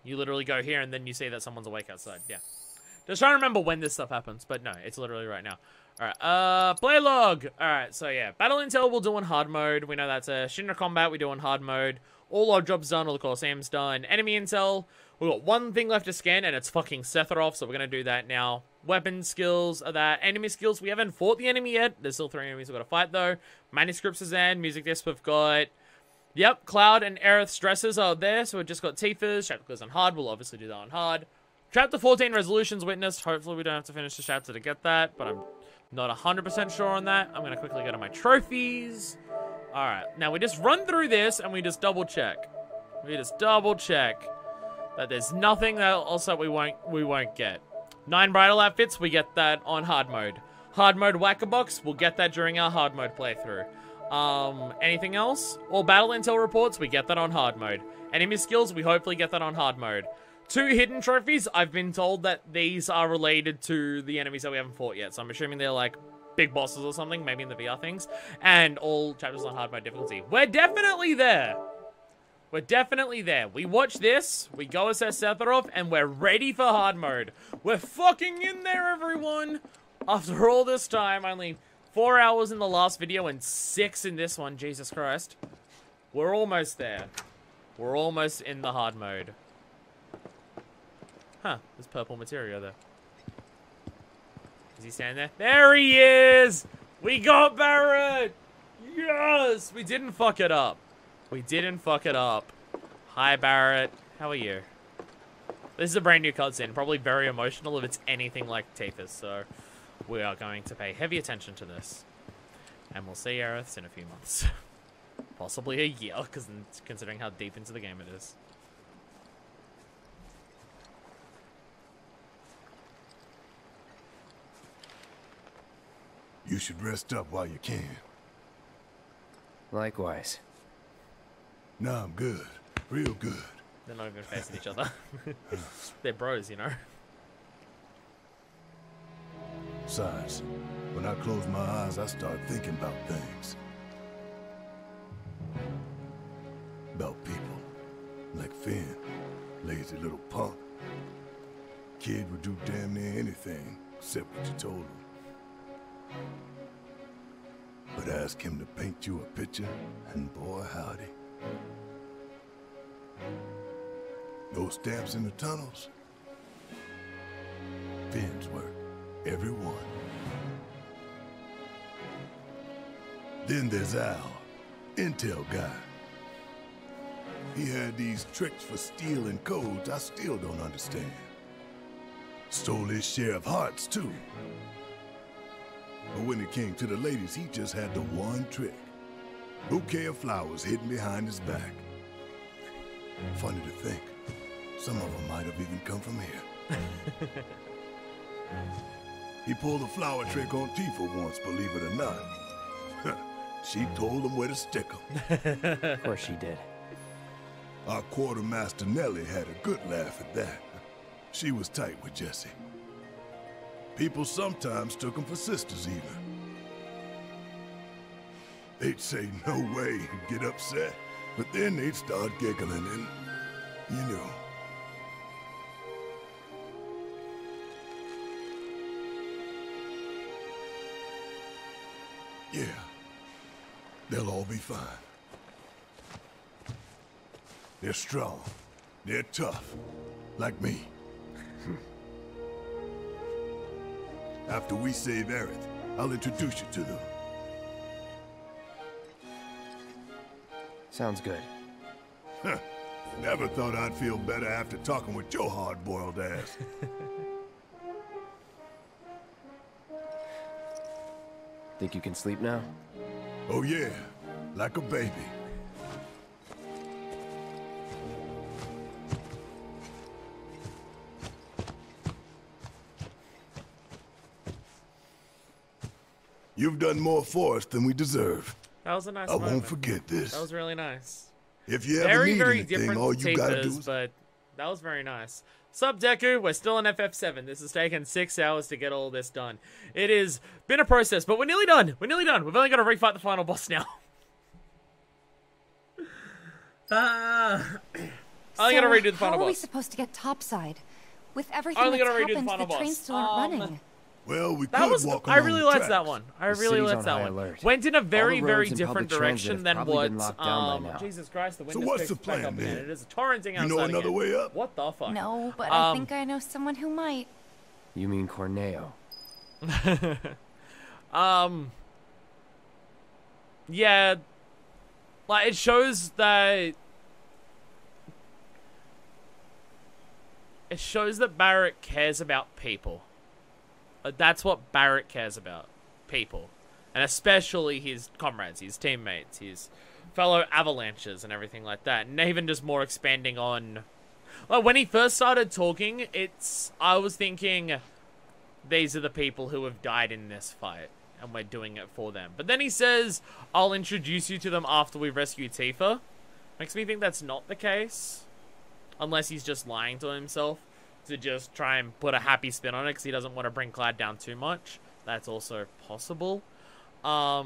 You literally go here, and then you see that someone's awake outside, yeah. Just trying to remember when this stuff happens, but no, it's literally right now. Alright, play log! Alright, so yeah, Battle Intel we'll do on hard mode. We know that's a Shinra Combat we do on hard mode. All our jobs done, all the Colosseum's done. Enemy Intel, we've got one thing left to scan, and it's fucking Sephiroth, so we're gonna do that now. Weapon skills are that. Enemy skills, we haven't fought the enemy yet. There's still 3 enemies we've got to fight, though. Manuscripts is in. Music disc we've got. Yep, Cloud and Aerith stresses are there, so we've just got Tifa's. Chapter goes on hard, we'll obviously do that on hard. Chapter 14 resolutions witnessed. Hopefully we don't have to finish the chapter to get that, but I'm not 100% sure on that. I'm gonna quickly go to my trophies. Alright, now we just run through this and we just double check. We just double check that there's nothing else that we won't get. 9 bridal outfits, we get that on hard mode. Hard mode Whack-A-Box, we'll get that during our hard mode playthrough. Anything else? All battle intel reports, we get that on hard mode. Enemy skills, we hopefully get that on hard mode. 2 hidden trophies, I've been told that these are related to the enemies that we haven't fought yet. So I'm assuming they're like big bosses or something, maybe in the VR things. And all chapters on hard mode difficulty. We're definitely there. We're definitely there. We watch this, we go assess Sephiroth, and we're ready for hard mode. We're fucking in there, everyone! After all this time, only 4 hours in the last video and 6 in this one, Jesus Christ. We're almost there. We're almost in the hard mode. Huh, there's purple materia there. Is he standing there? There he is! We got Barrett! Yes! We didn't fuck it up. We didn't fuck it up. Hi, Barrett. How are you? This is a brand new cutscene. Probably very emotional if it's anything like Tifa's, so we are going to pay heavy attention to this. And we'll see Aerith's in a few months. Possibly a year, considering how deep into the game it is. You should rest up while you can. Likewise. Nah, I'm good. Real good. They're not even facing each other. They're bros, you know? Besides, when I close my eyes, I start thinking about things. About people. Like Finn. Lazy little punk. Kid would do damn near anything, except what you told him. But ask him to paint you a picture, and boy howdy. No stamps in the tunnels, pins work. Every one. Then there's Al, intel guy. He had these tricks for stealing codes I still don't understand. Stole his share of hearts, too. But when it came to the ladies, he just had the one trick. Bouquet of flowers hidden behind his back. Funny to think, some of them might have even come from here. He pulled a flower trick on Tifa once, believe it or not. She told him where to stick them. Of course she did. Our quartermaster Nellie had a good laugh at that. She was tight with Jesse. People sometimes took them for sisters even. They'd say no way and get upset, but then they'd start giggling and, you know. Yeah, they'll all be fine. They're strong. They're tough. Like me. After we save Aerith, I'll introduce you to them. Sounds good. Huh. Never thought I'd feel better after talking with your hard-boiled ass. Think you can sleep now? Oh yeah, like a baby. You've done more for us than we deserve. That was a nice I moment. won't forget this. That was really nice. If you ever need very anything, different all you gotta do Tifa's, is... but that was very nice. Sup, Deku? We're still in FF7. This has taken 6 hours to get all this done. It has been a process, but we're nearly done. We're nearly done. We've only got to refight the final boss now. I only got to redo the final how are we boss. supposed to get topside? With everything Only that's gotta redo the happened, final the trains boss. still aren't running. Well, we That could was, walk I along really the liked tracks. that one. I really liked that one. alert. Went in a very, All the very roads and different public transit direction have than probably what, been locked down by now. Jesus Christ, the So windows what's the picked back plan up again. then? It is torrenting You outside know another again. way up? What the fuck? No, but I think I know someone who might. You mean Corneo? Yeah, like it shows that Barrett cares about people. That's what Barrett cares about, people, and especially his comrades, his teammates, his fellow avalanches, and everything like that. And even just more expanding on, like when he first started talking, I was thinking, these are the people who have died in this fight, and we're doing it for them. But then he says, I'll introduce you to them after we rescue Tifa. Makes me think that's not the case. Unless he's just lying to himself to just try and put a happy spin on it because he doesn't want to bring Cloud down too much. That's also possible. But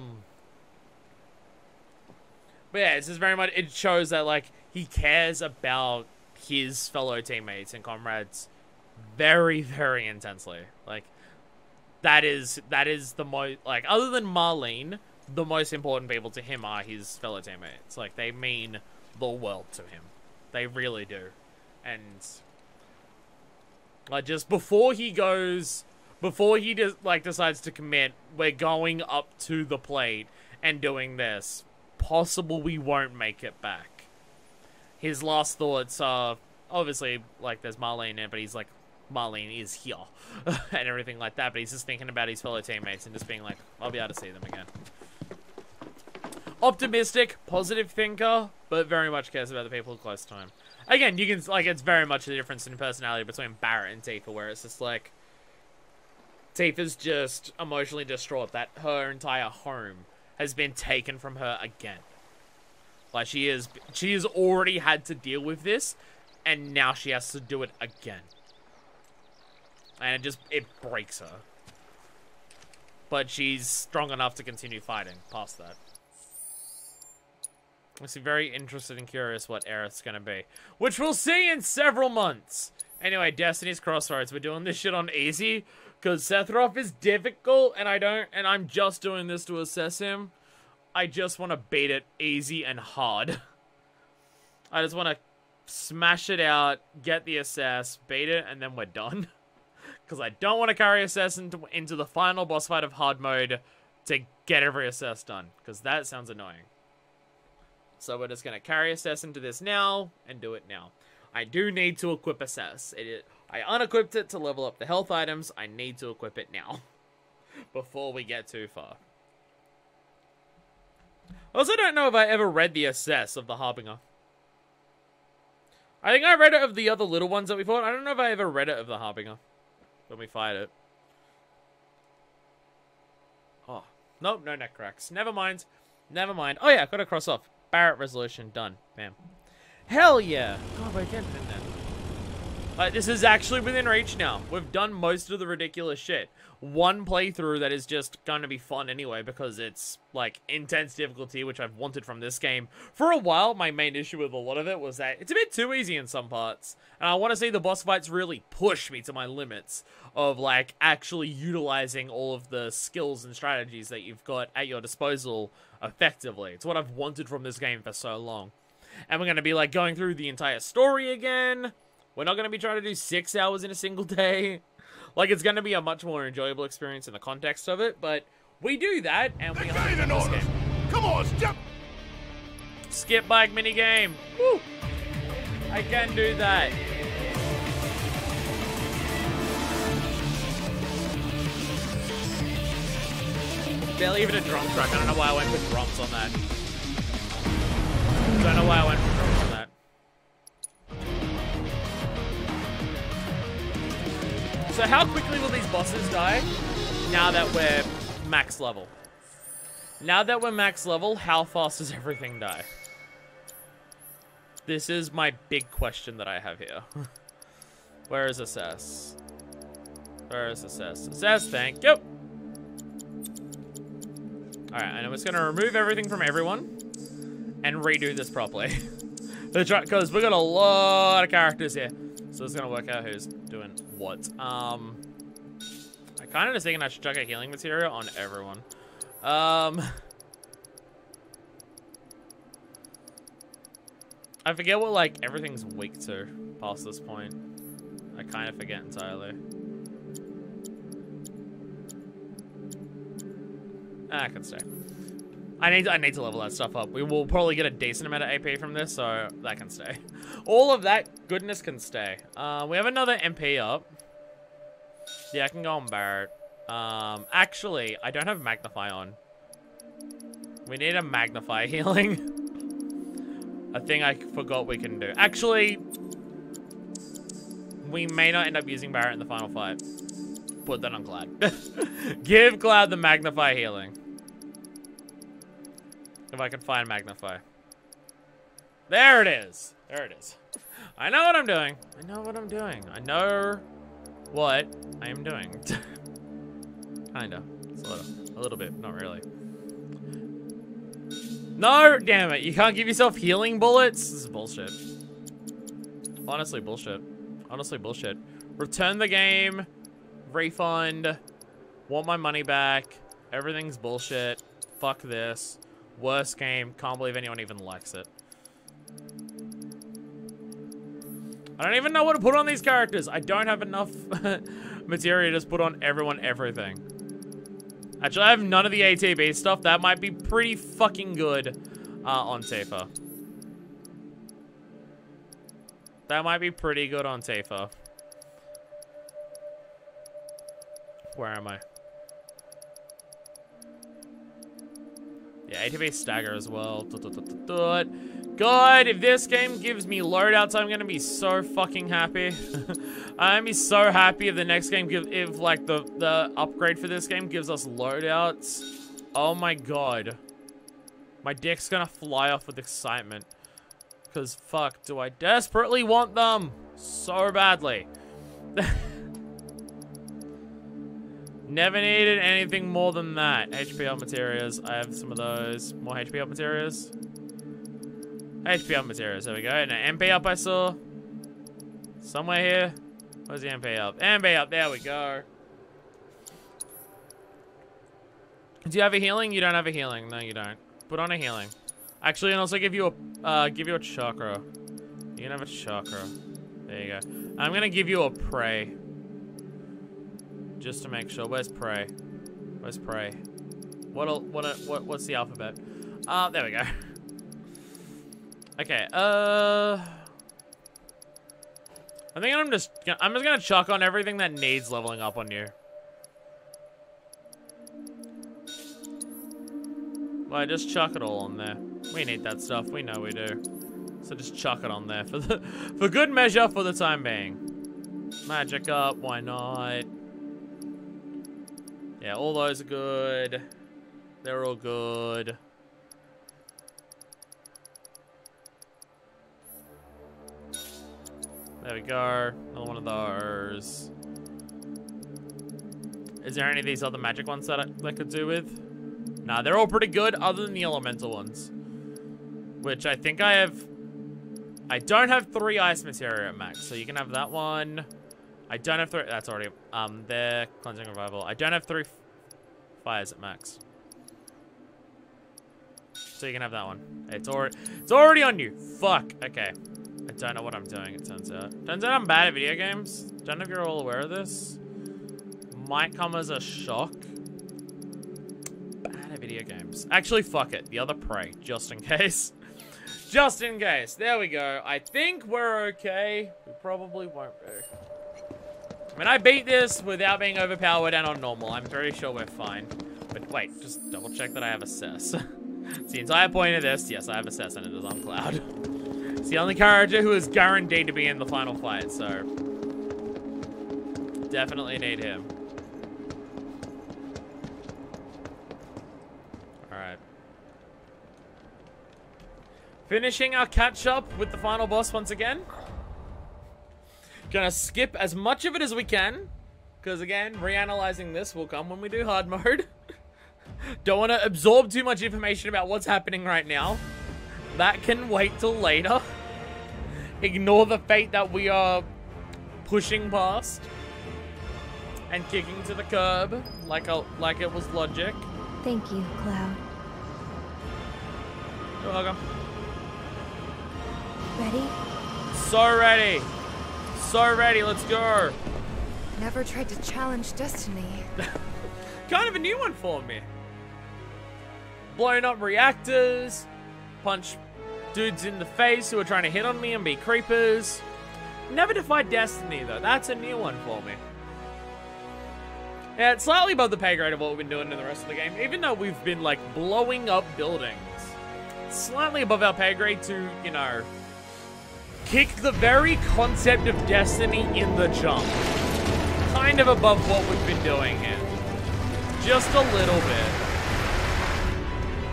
yeah, it's just very much, it shows that, like, he cares about his fellow teammates and comrades very, very intensely. Like, that is the most, like, other than Marlene, the most important people to him are his fellow teammates. Like, they mean the world to him. They really do. And, like, just before he decides to commit, we're going up to the plate and doing this. Possible we won't make it back. His last thoughts are, obviously, like, there's Marlene in it, but he's like, Marlene is here. And everything like that, but he's just thinking about his fellow teammates and just being like, I'll be able to see them again. Optimistic, positive thinker, but very much cares about the people close to him. Again, you can, like, it's very much the difference in personality between Barrett and Tifa, where it's just like, Tifa's just emotionally distraught that her entire home has been taken from her again. Like, she has already had to deal with this, and now she has to do it again. And it breaks her. But she's strong enough to continue fighting past that. I'm very interested and curious what Aerith's gonna be. Which we'll see in several months. Anyway, Destiny's Crossroads. We're doing this shit on easy. Because Sephiroth is difficult, and I'm just doing this to assess him. I just want to beat it easy and hard. I just want to smash it out, get the assess, beat it, and then we're done. Because I don't want to carry assess into the final boss fight of hard mode to get every assess done. Because that sounds annoying. So we're just going to carry assess into this now and do it now. I do need to equip assess. I unequipped it to level up the health items. I need to equip it now. Before we get too far. I also don't know if I ever read the assess of the Harbinger. I think I read it of the other little ones that we fought. I don't know if I ever read it of the Harbinger. When we fight it. Oh. Nope, no neck cracks. Never mind. Never mind. Oh yeah, gotta cross off. Barrett resolution. Done. Bam. Hell yeah. Oh, we're getting in there. Like, this is actually within reach now. We've done most of the ridiculous shit. One playthrough that is just going to be fun anyway because it's, like, intense difficulty, which I've wanted from this game. For a while, my main issue with a lot of it was that it's a bit too easy in some parts. And I want to see the boss fights really push me to my limits of, like, actually utilizing all of the skills and strategies that you've got at your disposal effectively. It's what I've wanted from this game for so long. And we're going to be, like, going through the entire story again. We're not going to be trying to do 6 hours in a single day. Like, it's going to be a much more enjoyable experience in the context of it, but we do that, and we have this game. Come on, step! Skip bike minigame. Woo! I can do that. Barely even a drum track. I don't know why I went with drums on that. Don't know why I went with drums on that. So how quickly will these bosses die now that we're max level? Now that we're max level, how fast does everything die? This is my big question that I have here. Where is assess? Where is assess? Assess, thank you. Alright, and I'm just going to remove everything from everyone and redo this properly. Because we got a lot of characters here. So it's gonna work out who's doing what. I kind of just thinking I should chuck a healing material on everyone. I forget what, like, everything's weak to past this point. I kind of forget entirely. I can stay. I need to level that stuff up. We will probably get a decent amount of AP from this, so that can stay. All of that goodness can stay. We have another MP up. Yeah, I can go on Barrett. Actually, I don't have Magnify on. We need a Magnify healing. A thing I forgot we can do. Actually, we may not end up using Barrett in the final fight. Put that on Cloud. Give Cloud the Magnify healing. If I can find Magnify. There it is. There it is. I know what I'm doing. I know what I'm doing. I know what I am doing. Kinda. It's a little bit. Not really. No! Damn it. You can't give yourself healing bullets? This is bullshit. Honestly, bullshit. Honestly, bullshit. Return the game. Refund. Want my money back. Everything's bullshit. Fuck this. Worst game. Can't believe anyone even likes it. I don't even know what to put on these characters. I don't have enough material to just put on everyone everything. Actually, I have none of the ATB stuff. That might be pretty fucking good on Tifa. That might be pretty good on Tifa. Where am I? Yeah, ATB stagger as well. God, if this game gives me loadouts, I'm gonna be so fucking happy. I'm gonna be so happy if the next game if like the upgrade for this game gives us loadouts. Oh my god. My dick's gonna fly off with excitement. Cause fuck, do I desperately want them so badly. Never needed anything more than that. HP up materials. I have some of those. More HP up materials. HP up materials. There we go. And an MP up I saw. Somewhere here. Where's the MP up? MP up. There we go. Do you have a healing? You don't have a healing. No, you don't. Put on a healing. Actually, and also give you a chakra. You can have a chakra. There you go. I'm gonna give you a pray. Just to make sure. Where's Prey? Where's Prey? What's the alphabet? There we go. Okay, I think I'm just gonna chuck on everything that needs leveling up on you. Well, just chuck it all on there. We need that stuff. We know we do. So just chuck it on there for good measure for the time being. Magic up, why not? Yeah, all those are good. They're all good. There we go. Another one of those. Is there any of these other magic ones that I could do with? Nah, they're all pretty good other than the elemental ones. Which I think I have... I don't have 3 ice materia at max, so you can have that one. I don't have 3... That's already... there. Cleansing Revival. I don't have 3 fires at max. So you can have that one. It's already on you. Fuck. Okay. I don't know what I'm doing, it turns out. Turns out I'm bad at video games. Don't know if you're all aware of this. Might come as a shock. Bad at video games. Actually, fuck it. The other Prey, just in case. Just in case. There we go. I think we're okay. We probably won't be. I mean, I beat this without being overpowered and on normal. I'm very sure we're fine. But wait, just double check that I have Assess. It's the entire point of this. Yes, I have Assess and it is on Cloud. It's the only character who is guaranteed to be in the final fight, so... Definitely need him. Alright. Finishing our catch-up with the final boss once again. Gonna skip as much of it as we can. Because again, reanalyzing this will come when we do hard mode. Don't want to absorb too much information about what's happening right now. That can wait till later. Ignore the fate that we are pushing past. And kicking to the curb. Like it was logic. Thank you, Cloud. You're welcome. Ready? So ready. So ready, let's go. Never tried to challenge destiny. Kind of a new one for me. Blowing up reactors. Punch dudes in the face who are trying to hit on me and be creepers. Never defied destiny though. That's a new one for me. Yeah, it's slightly above the pay grade of what we've been doing in the rest of the game. Even though we've been like blowing up buildings. It's slightly above our pay grade to, you know, kick the very concept of destiny in the jump. Kind of above what we've been doing here. Just a little bit.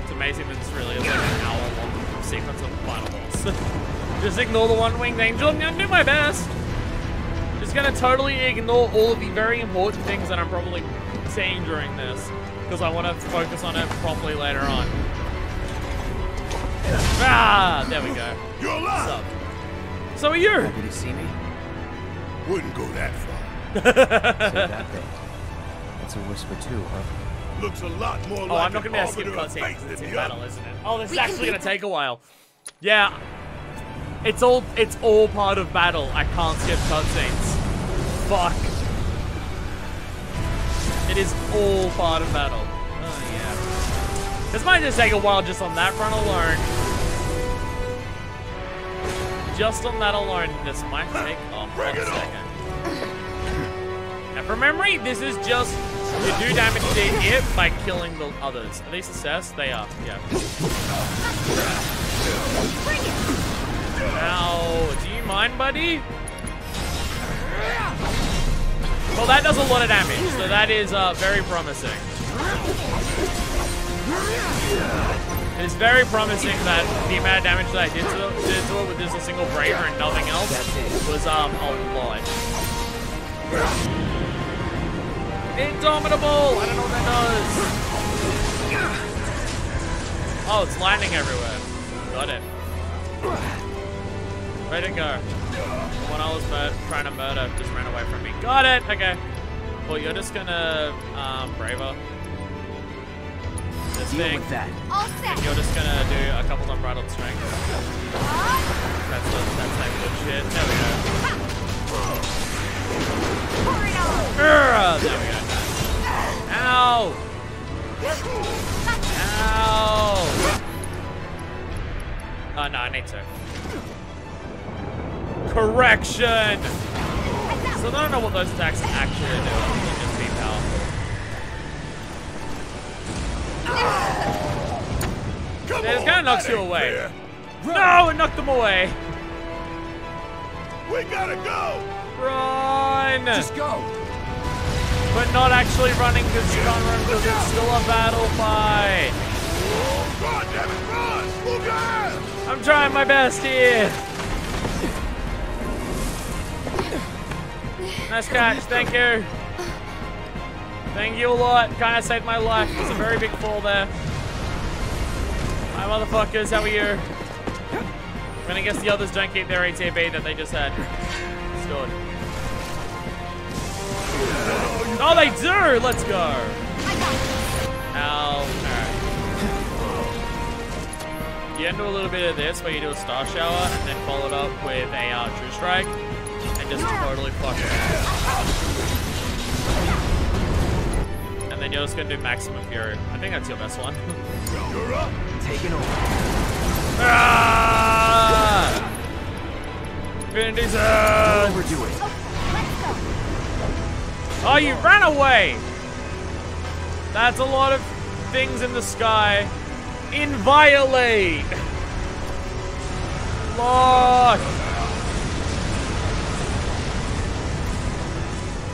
It's amazing that this really is like an hour-long sequence of the final boss. Just ignore the one-winged angel. I'm gonna do my best. Just gonna totally ignore all of the very important things that I'm probably saying during this. Because I want to focus on it properly later on. Ah, there we go. You're alive! What's up? So are you? Happy to see me? Wouldn't go that far. Say that thing. That's a whisper too, huh? Looks a lot more oh, like I'm not gonna be able to skip cutscenes because it's in battle, isn't it? Oh, this is actually gonna take a while. Yeah. It's all part of battle. I can't skip cutscenes. Fuck. It is all part of battle. Oh yeah. This might just take a while just on that front alone. Just on that alone, this might take a hot second. And from memory, this is just you do damage to it by killing the others. Are these assess? They are, yeah. Now, do you mind, buddy? Well, that does a lot of damage, so that is very promising. It is very promising that the amount of damage that I did to it with just a single braver and nothing else was a lot. Indomitable! I don't know what that does. Oh, it's lightning everywhere. Got it. Where'd it go? The one I was trying to murder just ran away from me. Got it! Okay. Well, you're just gonna, braver. This thing. With that. All set. And you're just gonna do a couple of unbridled strength. That's that good shit. There we go. There we go. Ow! Ow! Oh, no, I need to. Correction! So I don't know what those attacks actually do. They just beat power. Yeah, this kind of knocks you away. No, it knocked them away. We gotta go! Run! Just go! But not actually running because you can't run because it's still a battle fight. Oh, God damn it, run! Move your ass! I'm trying my best here. Nice catch, thank you. Thank you a lot. Kind of saved my life. It was a very big fall there. Hi, motherfuckers, how are you? I'm gonna guess the others don't keep their ATB that they just had stored. Oh, they do! Let's go. Ow. Alright. You end do a little bit of this where you do a star shower and then follow it up with a true strike and just totally fuck it. And then you're just gonna do maximum fury. I think that's your best one. You're up. Taking over. Ah! Infinity Zone! Overdo it. Oh, you ran away! That's a lot of things in the sky. Inviolate! Lock!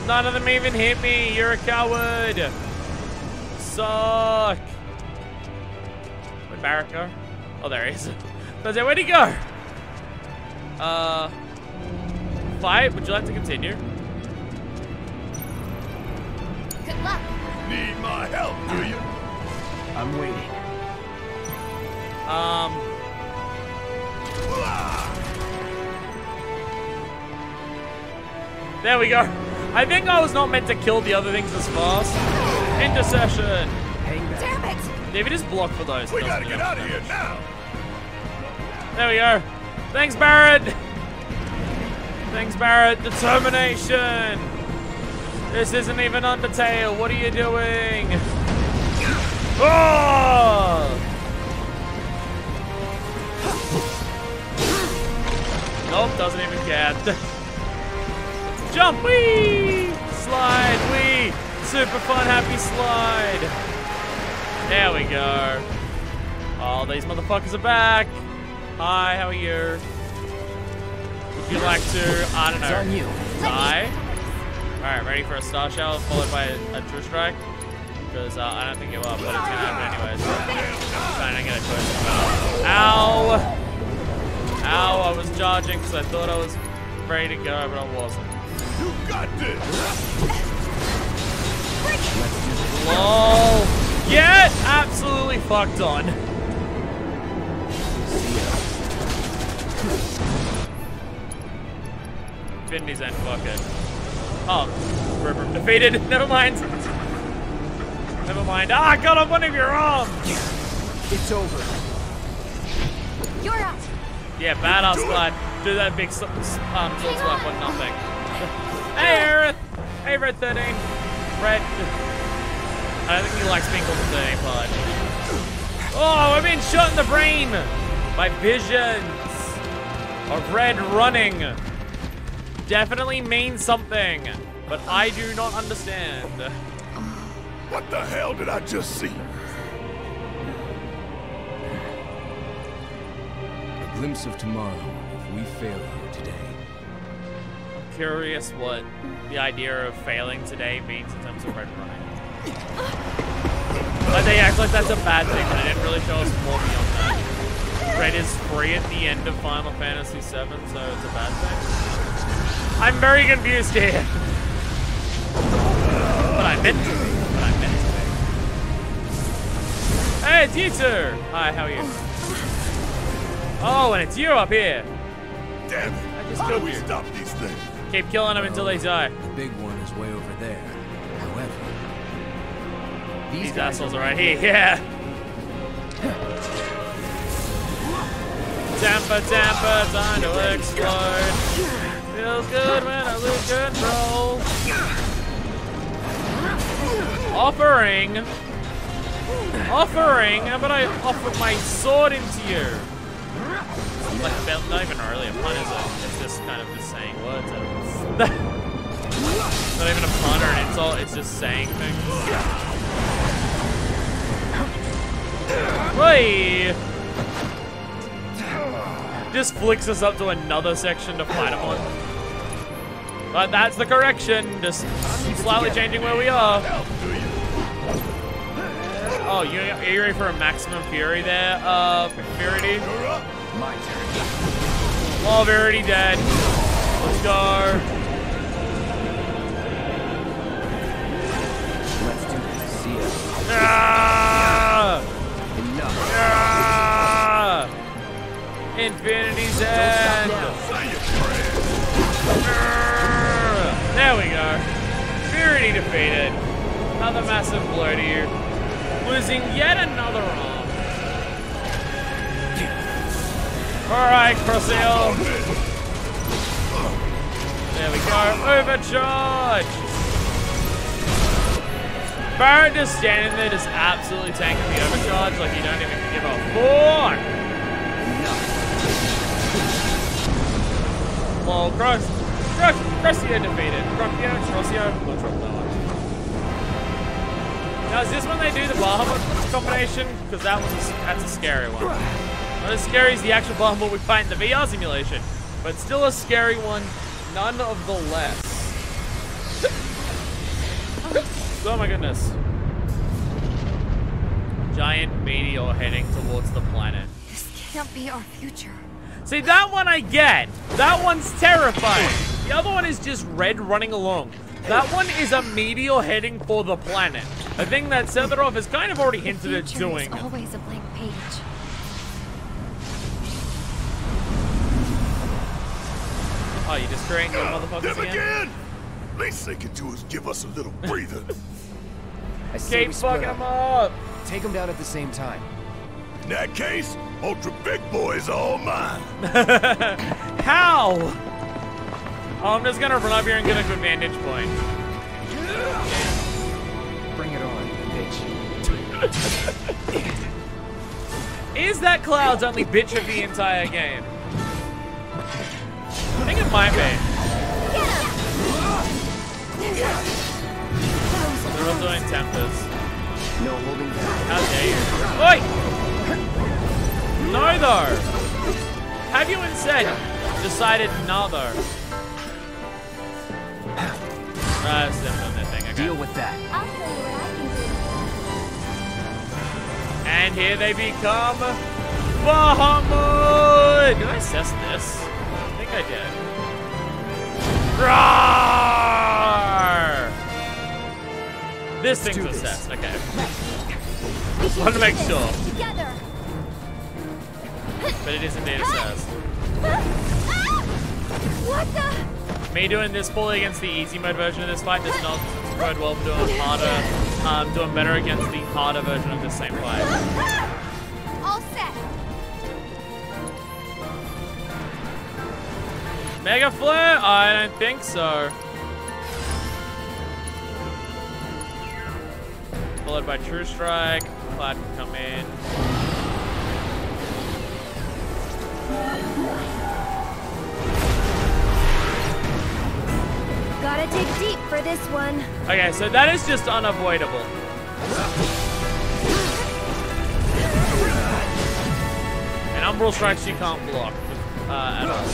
None of them even hit me. You're a coward. Suck. Where'd Barrett go? Oh, there he is. Where'd he go? Fight? Would you like to continue? Good luck. Need my help, do you? I'm waiting. There we go. I think I was not meant to kill the other things as fast. Intercession. Damn it! David is blocked for those. We gotta get out of here now. There we go. Thanks, Barrett. Thanks, Barrett. Determination. This isn't even Undertale. What are you doing? Oh! Nope, doesn't even care. Jump, wee! Slide, wee! Super fun, happy slide. There we go. Oh, these motherfuckers are back. Hi, how are you? Would you like to, I don't know, It's on you. die? Alright, ready for a star shower followed by a true strike? Because I don't think you are, but it's gonna happen anyways. Fine, I'm gonna push. Ow! Ow, I was charging because I thought I was ready to go, but I wasn't. You got this! LOL! Get absolutely fucked on. Findy's end, fuck it. Oh, River defeated. Never mind. Never mind. Ah, I got on one of your arms. It's over. You're up. Yeah, badass glide. Do that big sword swap on nothing. Hey, Aerith. Hey, Red 13. Red. I don't think he likes being called the 13 pod. Oh, I'm being shot in the brain by visions of Red running. Definitely means something, but I do not understand. What the hell did I just see? A glimpse of tomorrow if we fail here today. I'm curious what the idea of failing today means in terms of Red running. Like they act like that's a bad thing, but it didn't really show us more beyond that. Red is free at the end of Final Fantasy VII, so it's a bad thing. I'm very confused here. But I meant to be. Hey, it's you two. Hi, how are you? Oh, and it's you up here. Damn it. I just How do killed we you. stop these things? Keep killing them until they die. The big one is way over there. However, These assholes are right here. Yeah. Tampa, time to explode. Feels good when I lose control. Offering. How about I offer my sword into you? Like, not even really a pun, is it? It's just kind of just saying words. Not even a pun or an insult, it's just saying things. Wait. Just flicks us up to another section to fight on. But that's the correction, just slightly changing where we are. Oh, are you ready for a maximum fury there, Verity? My turn. Oh, Verity dead. Let's go. Let's do this. See ya. Ah! Enough. Ah! Infinity's end. There we go. Verity defeated. Another massive blow to you. Losing yet another arm. Alright, Crosshair. There we go. Overcharge. Barrett just standing there, just absolutely tanking the overcharge like you don't even give a fuck. Well, Crosshair defeated. Crosshair. We'll drop that one. Now, is this when they do the Bahamut combination? Because that's a scary one. Not as scary as the actual Bahamut we fight in the VR simulation, but still a scary one, none of the less. Oh my goodness. Giant meteor heading towards the planet. This can't be our future. See, that one I get. That one's terrifying. The other one is just red running along. That one is a meteor heading for the planet. A thing that Sephiroth has kind of already hinted at doing. Is always a blank page. Oh, you just creating your motherfuckers again? Least they can do is give us a little breather. I say Keep fucking them up. Take them down at the same time. In that case, Ultra Big Boy is all mine. How? Oh, I'm just gonna run up here and get a good vantage point. Bring it on, bitch. Is that Cloud's only bitch of the entire game? I think it might be. They're all doing tempers. No holding back. How dare you? Oi! No, though. Have you instead decided no, though? That's them doing their thing. Okay. Deal with that. I'll show you what I can do. And here they become Bahamut! Did I assess this? I think I did. Roar! This thing's assessed, okay. Just wanted to make sure. Together. But it is indeed assessed. What the? Me doing this fully against the easy mode version of this fight does not bode well for doing harder, doing better against the harder version of this same fight. All set. Mega Flare? I don't think so. Followed by True Strike. Cloud can come in. Gotta dig deep for this one. Okay, so that is just unavoidable. And Umbral Strikes you can't block at all.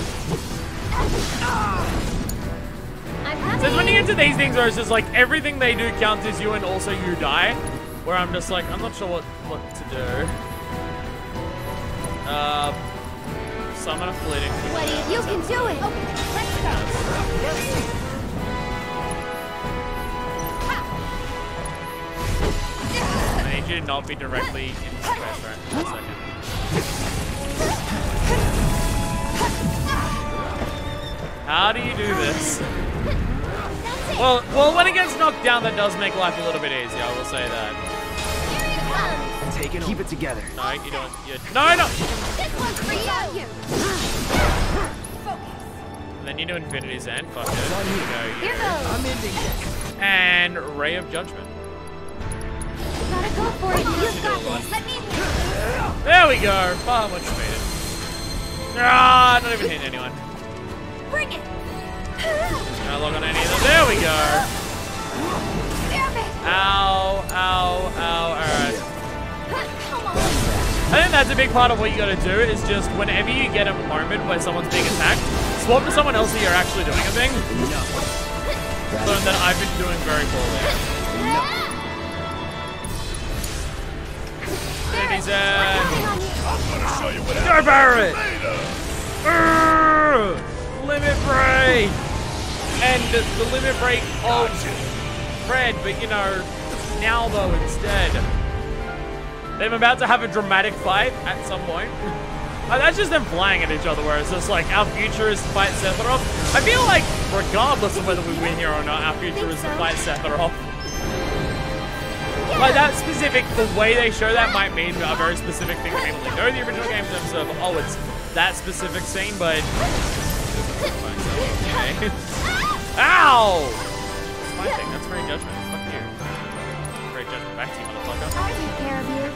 So it's when you get to these things where it's just like everything they do counters you and also you die. Where I'm just like, I'm not sure what to do. Summon a fleeting. You can do it. Okay, let's go. I need you to not be directly in the space right for a second. How do you do this? Well, when it gets knocked down, that does make life a little bit easier. I will say that. Take it. Keep it together. No, you don't. No. This one's for you. And then you do Infinity's End. Fuck it. Here goes. I'm ending this. And Ray of Judgment. Go for it. You've got this. Let me. There we go. Far much faded. Ah, not even hitting anyone. Bring it. Not log on any of them. There we go. Damn it. Ow, ow, ow. Alright. Come on. I think that's a big part of what you gotta do is just whenever you get a moment where someone's being attacked, swap to someone else that you're actually doing a thing. Something that I've been doing very poorly. Go Barrett! Limit break! And the limit break of Fred, but you know, now though instead. They're about to have a dramatic fight at some point. That's just them flying at each other, where it's just like, our future is to fight Sephiroth. I feel like, regardless of whether we win here or not, our future is to fight Sephiroth. Like, that specific, the way they show that might mean a very specific thing to people who know the original game in terms of, oh, it's that specific scene, but... Okay. Ow! That's my thing, that's very judgment. Fuck you. Great judgment back to you, motherfucker. I'll take care of you.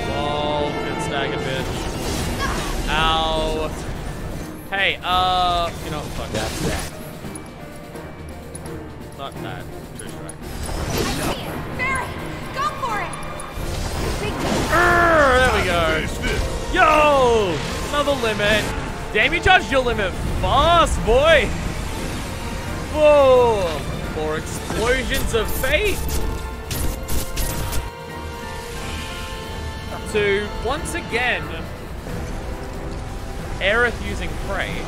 Whoa, good stagger, bitch. Ow. Hey, you know, fuck that's that. Not that. True strike. Barrett, go for it. There we go. Yo! Another limit. Damn, you charged your limit fast, boy. Whoa! More explosions of fate. To, once again, Aerith using Prey.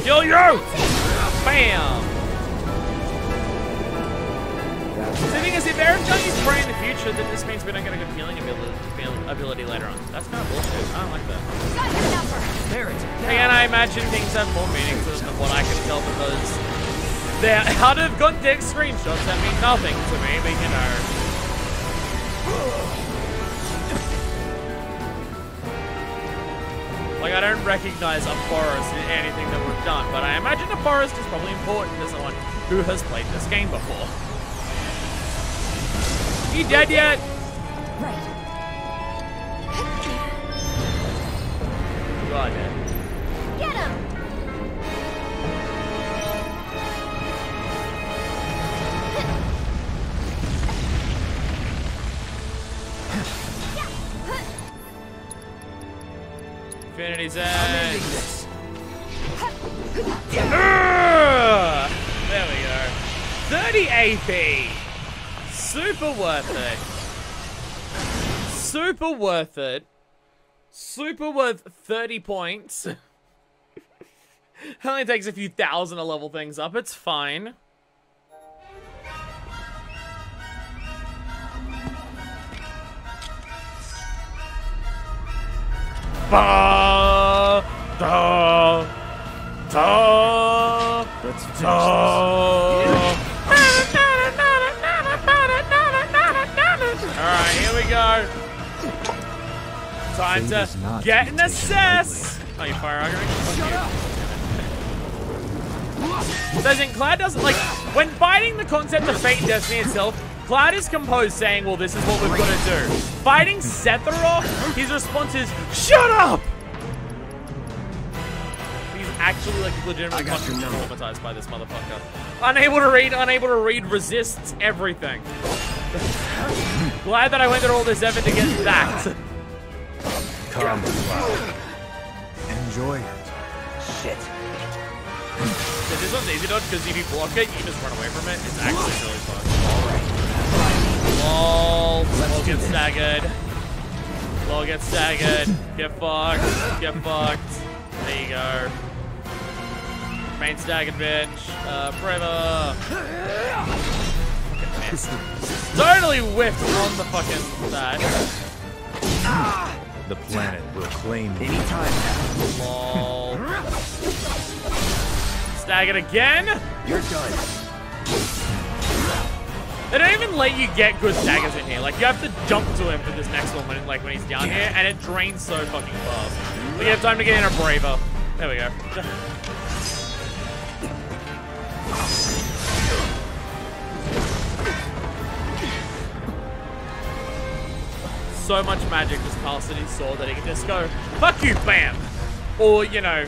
Yo, yo! Bam! The thing is, if Aerith don't use Prey in the future, then this means we don't get a good healing ability later on. That's kind of bullshit. I don't like that. Again, I imagine things have more meaning to them than what I can tell because they're out of context screenshots that mean nothing to me, but you know. Like, I don't recognize a forest in anything that we've done, but I imagine a forest is probably important to someone who has played this game before. You dead yet? Right. You are dead. Get him! Infinity's Edge. There we go. 30 AP. Super worth it. Super worth it. Super worth 30 points. It only takes a few thousand to level things up. It's fine. Ba da da. Let's finish Alright, here we go. Time to get an assess. Oh, you fire arguing? Doesn't Cloud doesn't like when fighting the concept of Fate and Destiny itself, Cloud is composed saying, well, this is what we've got to do. Fighting Sephiroth, his response is, shut up! He's actually like legitimately fucking traumatized by this motherfucker. Unable to read, resists everything. Glad that I went through all this effort to get that. Come, Cloud. Enjoy it. Shit. So this one's easy dodge because if you block it, you just run away from it. It's actually really fun. Lol. Lol gets staggered. Lol gets staggered. Get fucked. Get fucked. There you go. Main staggered bitch. Forever. Fucking missed. Totally whiffed on the fucking that. The planet will claim me. Anytime now. Lol. Staggered again. You're done. They don't even let you get good daggers in here. Like, you have to jump to him for this next one when he's down here, and it drains so fucking fast. But you have time to get in a braver. There we go. So much magic just casted his sword that he can just go, fuck you, bam! Or, you know,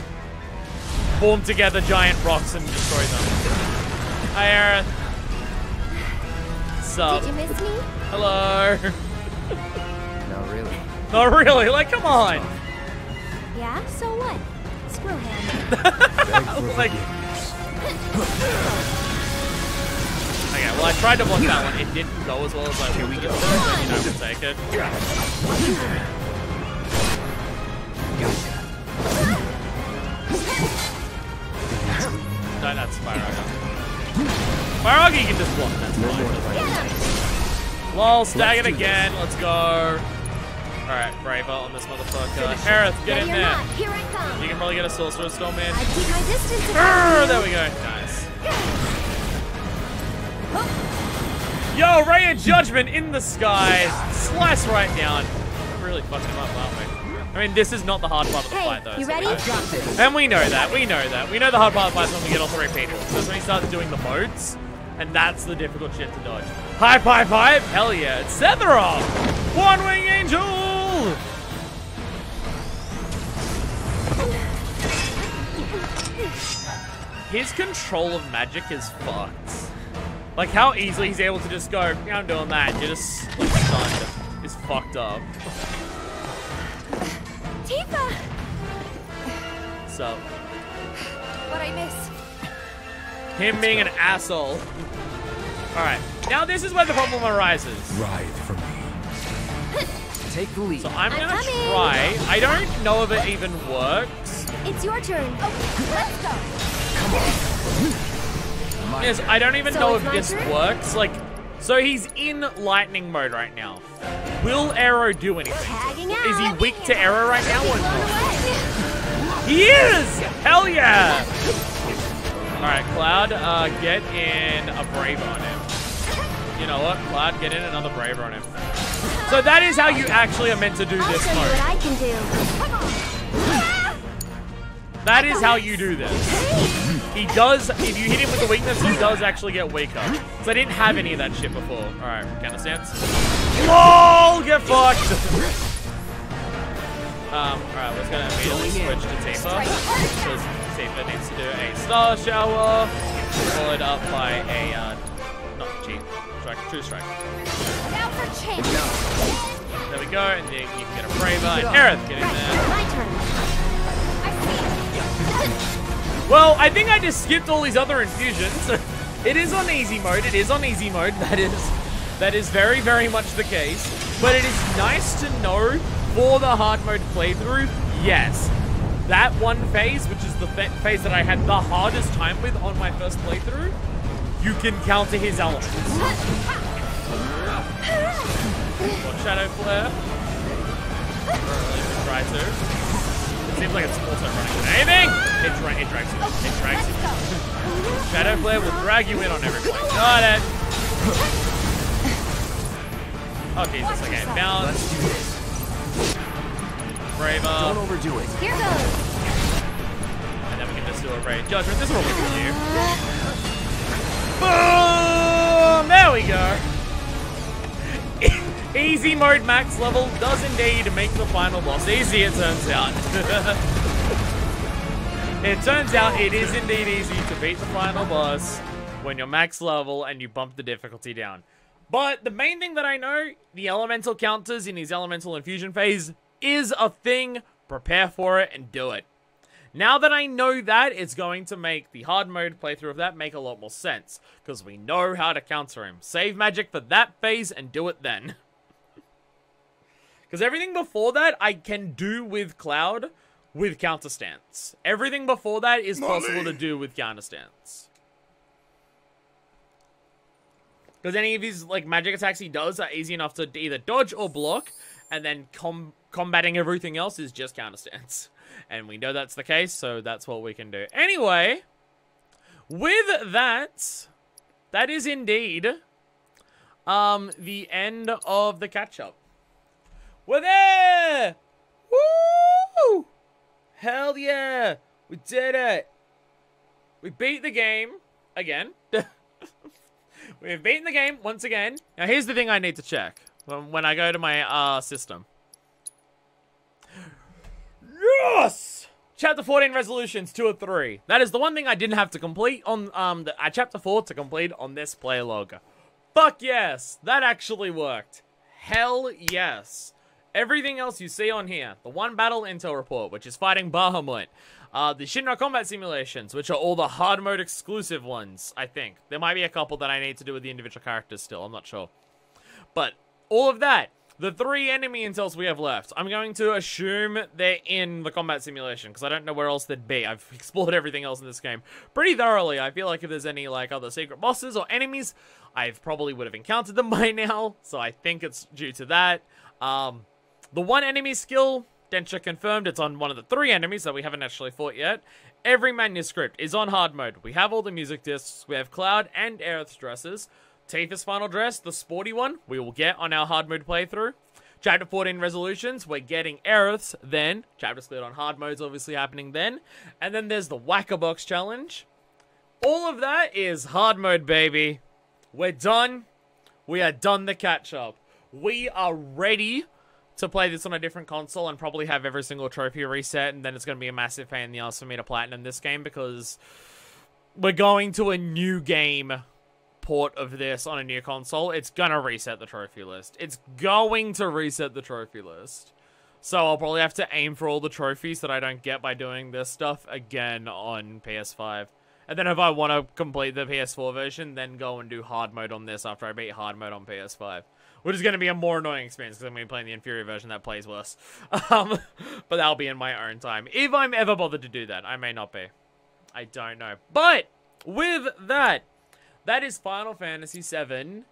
form together giant rocks and destroy them. Hi, Aerith. Sup? Did you miss me? Hello. Not really. Not really? Like, come on. Yeah, so what? Screw him. Like, okay, well, I tried to block that one. It didn't go as well as I wanted it to, so you know, we'll take it. No, that's Spyroga. Spyroga, you can just block. That's fine. Lol, stag it again. Let's go. Alright, Braver on this motherfucker. Aerith, get in there. Here I come. You can probably get a Sorcerer's Storm in. I keep my distance. There we go. Nice. Yo, Ray of Judgment in the sky. Slice right down. We're really fucking him up, aren't we? I mean, this is not the hard part of the fight, though. You so ready? And we know that. We know that. We know the hard part of the fight is when we get all three people. So that's when he starts doing the modes, and that's the difficult shit to dodge. Hype, hype, hype. Hell yeah. It's Sephiroth. One-Wing Angel. His control of magic is fucked. Like, how easily he's able to just go, yeah, I'm doing that. You're just like, stunned. Is fucked up. Tifa! So. What'd I miss? Him being an asshole. Alright. Now this is where the problem arises. Ride for me. Take the lead. So I'm gonna try. I don't know if it even works. It's your turn. Okay, let's go. Come on. Yes, I don't even know if this turn? works. Like, so he's in lightning mode right now. Will Arrow do anything? Is he weak to Arrow right now or not? He is! Hell yeah! Alright, Cloud, get in a Brave on him. You know what? Cloud, get in another Brave on him. So that is how you actually are meant to do this mode. What I can do. That is how you do this. He does, if you hit him with the weakness, he does actually get weaker. So I didn't have any of that shit before. Alright, counter stance. LOL! Get fucked! Alright, we're just gonna immediately switch to Tifa. Because Tifa needs to do a Star Shower, followed up by a, not cheat, strike, true strike. Now for change. There we go, and then you can get a Braver, and Aerith, get in there. My turn. Well, I think I just skipped all these other infusions. It is on easy mode. It is on easy mode. That is very, very much the case. But it is nice to know for the hard mode playthrough, yes, that one phase, which is the phase that I had the hardest time with on my first playthrough, you can counter his elements. What Shadow Flare? Or at least try to. It seems like it's also running with anything. It drags you. It drags you. Shadow Flare will drag you in on everything. Got it. Oh Jesus, okay. Balance. Braver. Don't overdo it. Here goes. And then we can just do a Ray of Judgment. This will be for you. Boom! There we go. Easy mode max level does indeed make the final boss easy, it turns out. It turns out it is indeed easy to beat the final boss when you're max level and you bump the difficulty down. But the main thing that I know, the elemental counters in his elemental infusion phase is a thing. Prepare for it and do it. Now that I know that, it's going to make the hard mode playthrough of that make a lot more sense. Because we know how to counter him. Save magic for that phase and do it then. Because everything before that, I can do with Cloud with counter stance. Everything before that is possible to do with counter stance. Because any of his like magic attacks he does are easy enough to either dodge or block. And then combating everything else is just counter stance. And we know that's the case, so that's what we can do. Anyway, with that, that is indeed the end of the catch-up. We're there! Woo! Hell yeah! We did it! We beat the game again. We've beaten the game once again. Now here's the thing I need to check when I go to my system. Yes! Chapter 14 resolutions 2 or 3. That is the one thing I didn't have to complete on chapter 4 to complete on this play log. Fuck yes! That actually worked. Hell yes. Everything else you see on here, the one battle intel report, which is fighting Bahamut, the Shinra combat simulations, which are all the hard mode exclusive ones, I think. There might be a couple that I need to do with the individual characters still, I'm not sure. But all of that, the 3 enemy intels we have left, I'm going to assume they're in the combat simulation, because I don't know where else they'd be. I've explored everything else in this game pretty thoroughly. I feel like if there's any like other secret bosses or enemies, I probably would have encountered them by now, so I think it's due to that. The one enemy skill, Densha confirmed it's on one of the 3 enemies that we haven't actually fought yet. Every manuscript is on hard mode. We have all the music discs. We have Cloud and Aerith's dresses. Tifa's final dress, the sporty one, we will get on our hard mode playthrough. Chapter 14 resolutions, we're getting Aerith's then. Chapters cleared on hard mode's obviously happening then. And then there's the Whack-a-Box challenge. All of that is hard mode, baby. We're done. We are done the catch-up. We are ready to play this on a different console and probably have every single trophy reset, and then it's going to be a massive pain in the ass for me to platinum this game because we're going to a new game port of this on a new console. It's going to reset the trophy list. It's going to reset the trophy list. So I'll probably have to aim for all the trophies that I don't get by doing this stuff again on PS5. And then if I want to complete the PS4 version, then go and do hard mode on this after I beat hard mode on PS5. Which is going to be a more annoying experience because I'm going to be playing the inferior version that plays worse. But that'll be in my own time. If I'm ever bothered to do that. I may not be. I don't know. But with that, that is Final Fantasy VII,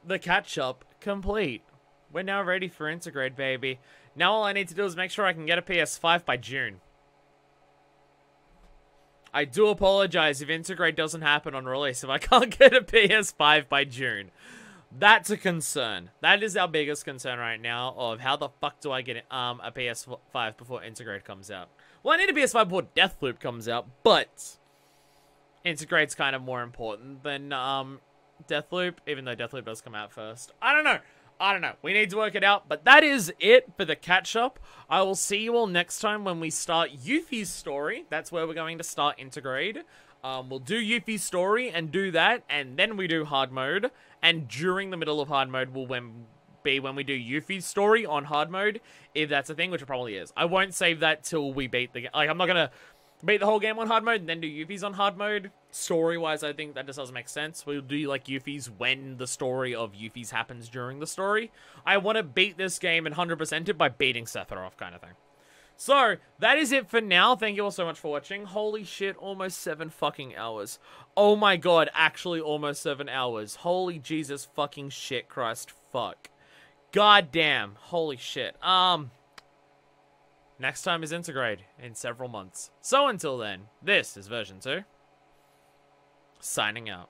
the catch-up, complete. We're now ready for Intergrade, baby. Now all I need to do is make sure I can get a PS5 by June. I do apologize if Intergrade doesn't happen on release, if I can't get a PS5 by June. That's a concern. That is our biggest concern right now of how the fuck do I get a PS5 before Intergrade comes out. Well, I need a PS5 before Deathloop comes out, but Intergrade's kind of more important than Deathloop, even though Deathloop does come out first. I don't know. We need to work it out, but that is it for the catch-up. I will see you all next time when we start Yuffie's story. That's where we're going to start Intergrade. We'll do Yuffie's story and do that, and then we do hard mode. And during the middle of hard mode will be when we do Yuffie's story on hard mode, if that's a thing, which it probably is. I won't save that till we beat the game. Like, I'm not gonna beat the whole game on hard mode and then do Yuffie's on hard mode. Story-wise, I think that just doesn't make sense. We'll do, like, Yuffie's when the story of Yuffie's happens during the story. I want to beat this game and 100% it by beating Sephiroth, kind of thing. So, that is it for now. Thank you all so much for watching. Holy shit, almost 7 fucking hours. Oh my god, actually almost 7 hours. Holy Jesus fucking shit, Christ, fuck. God damn, holy shit. Next time is Intergrade in several months. So until then, this is version 2. Signing out.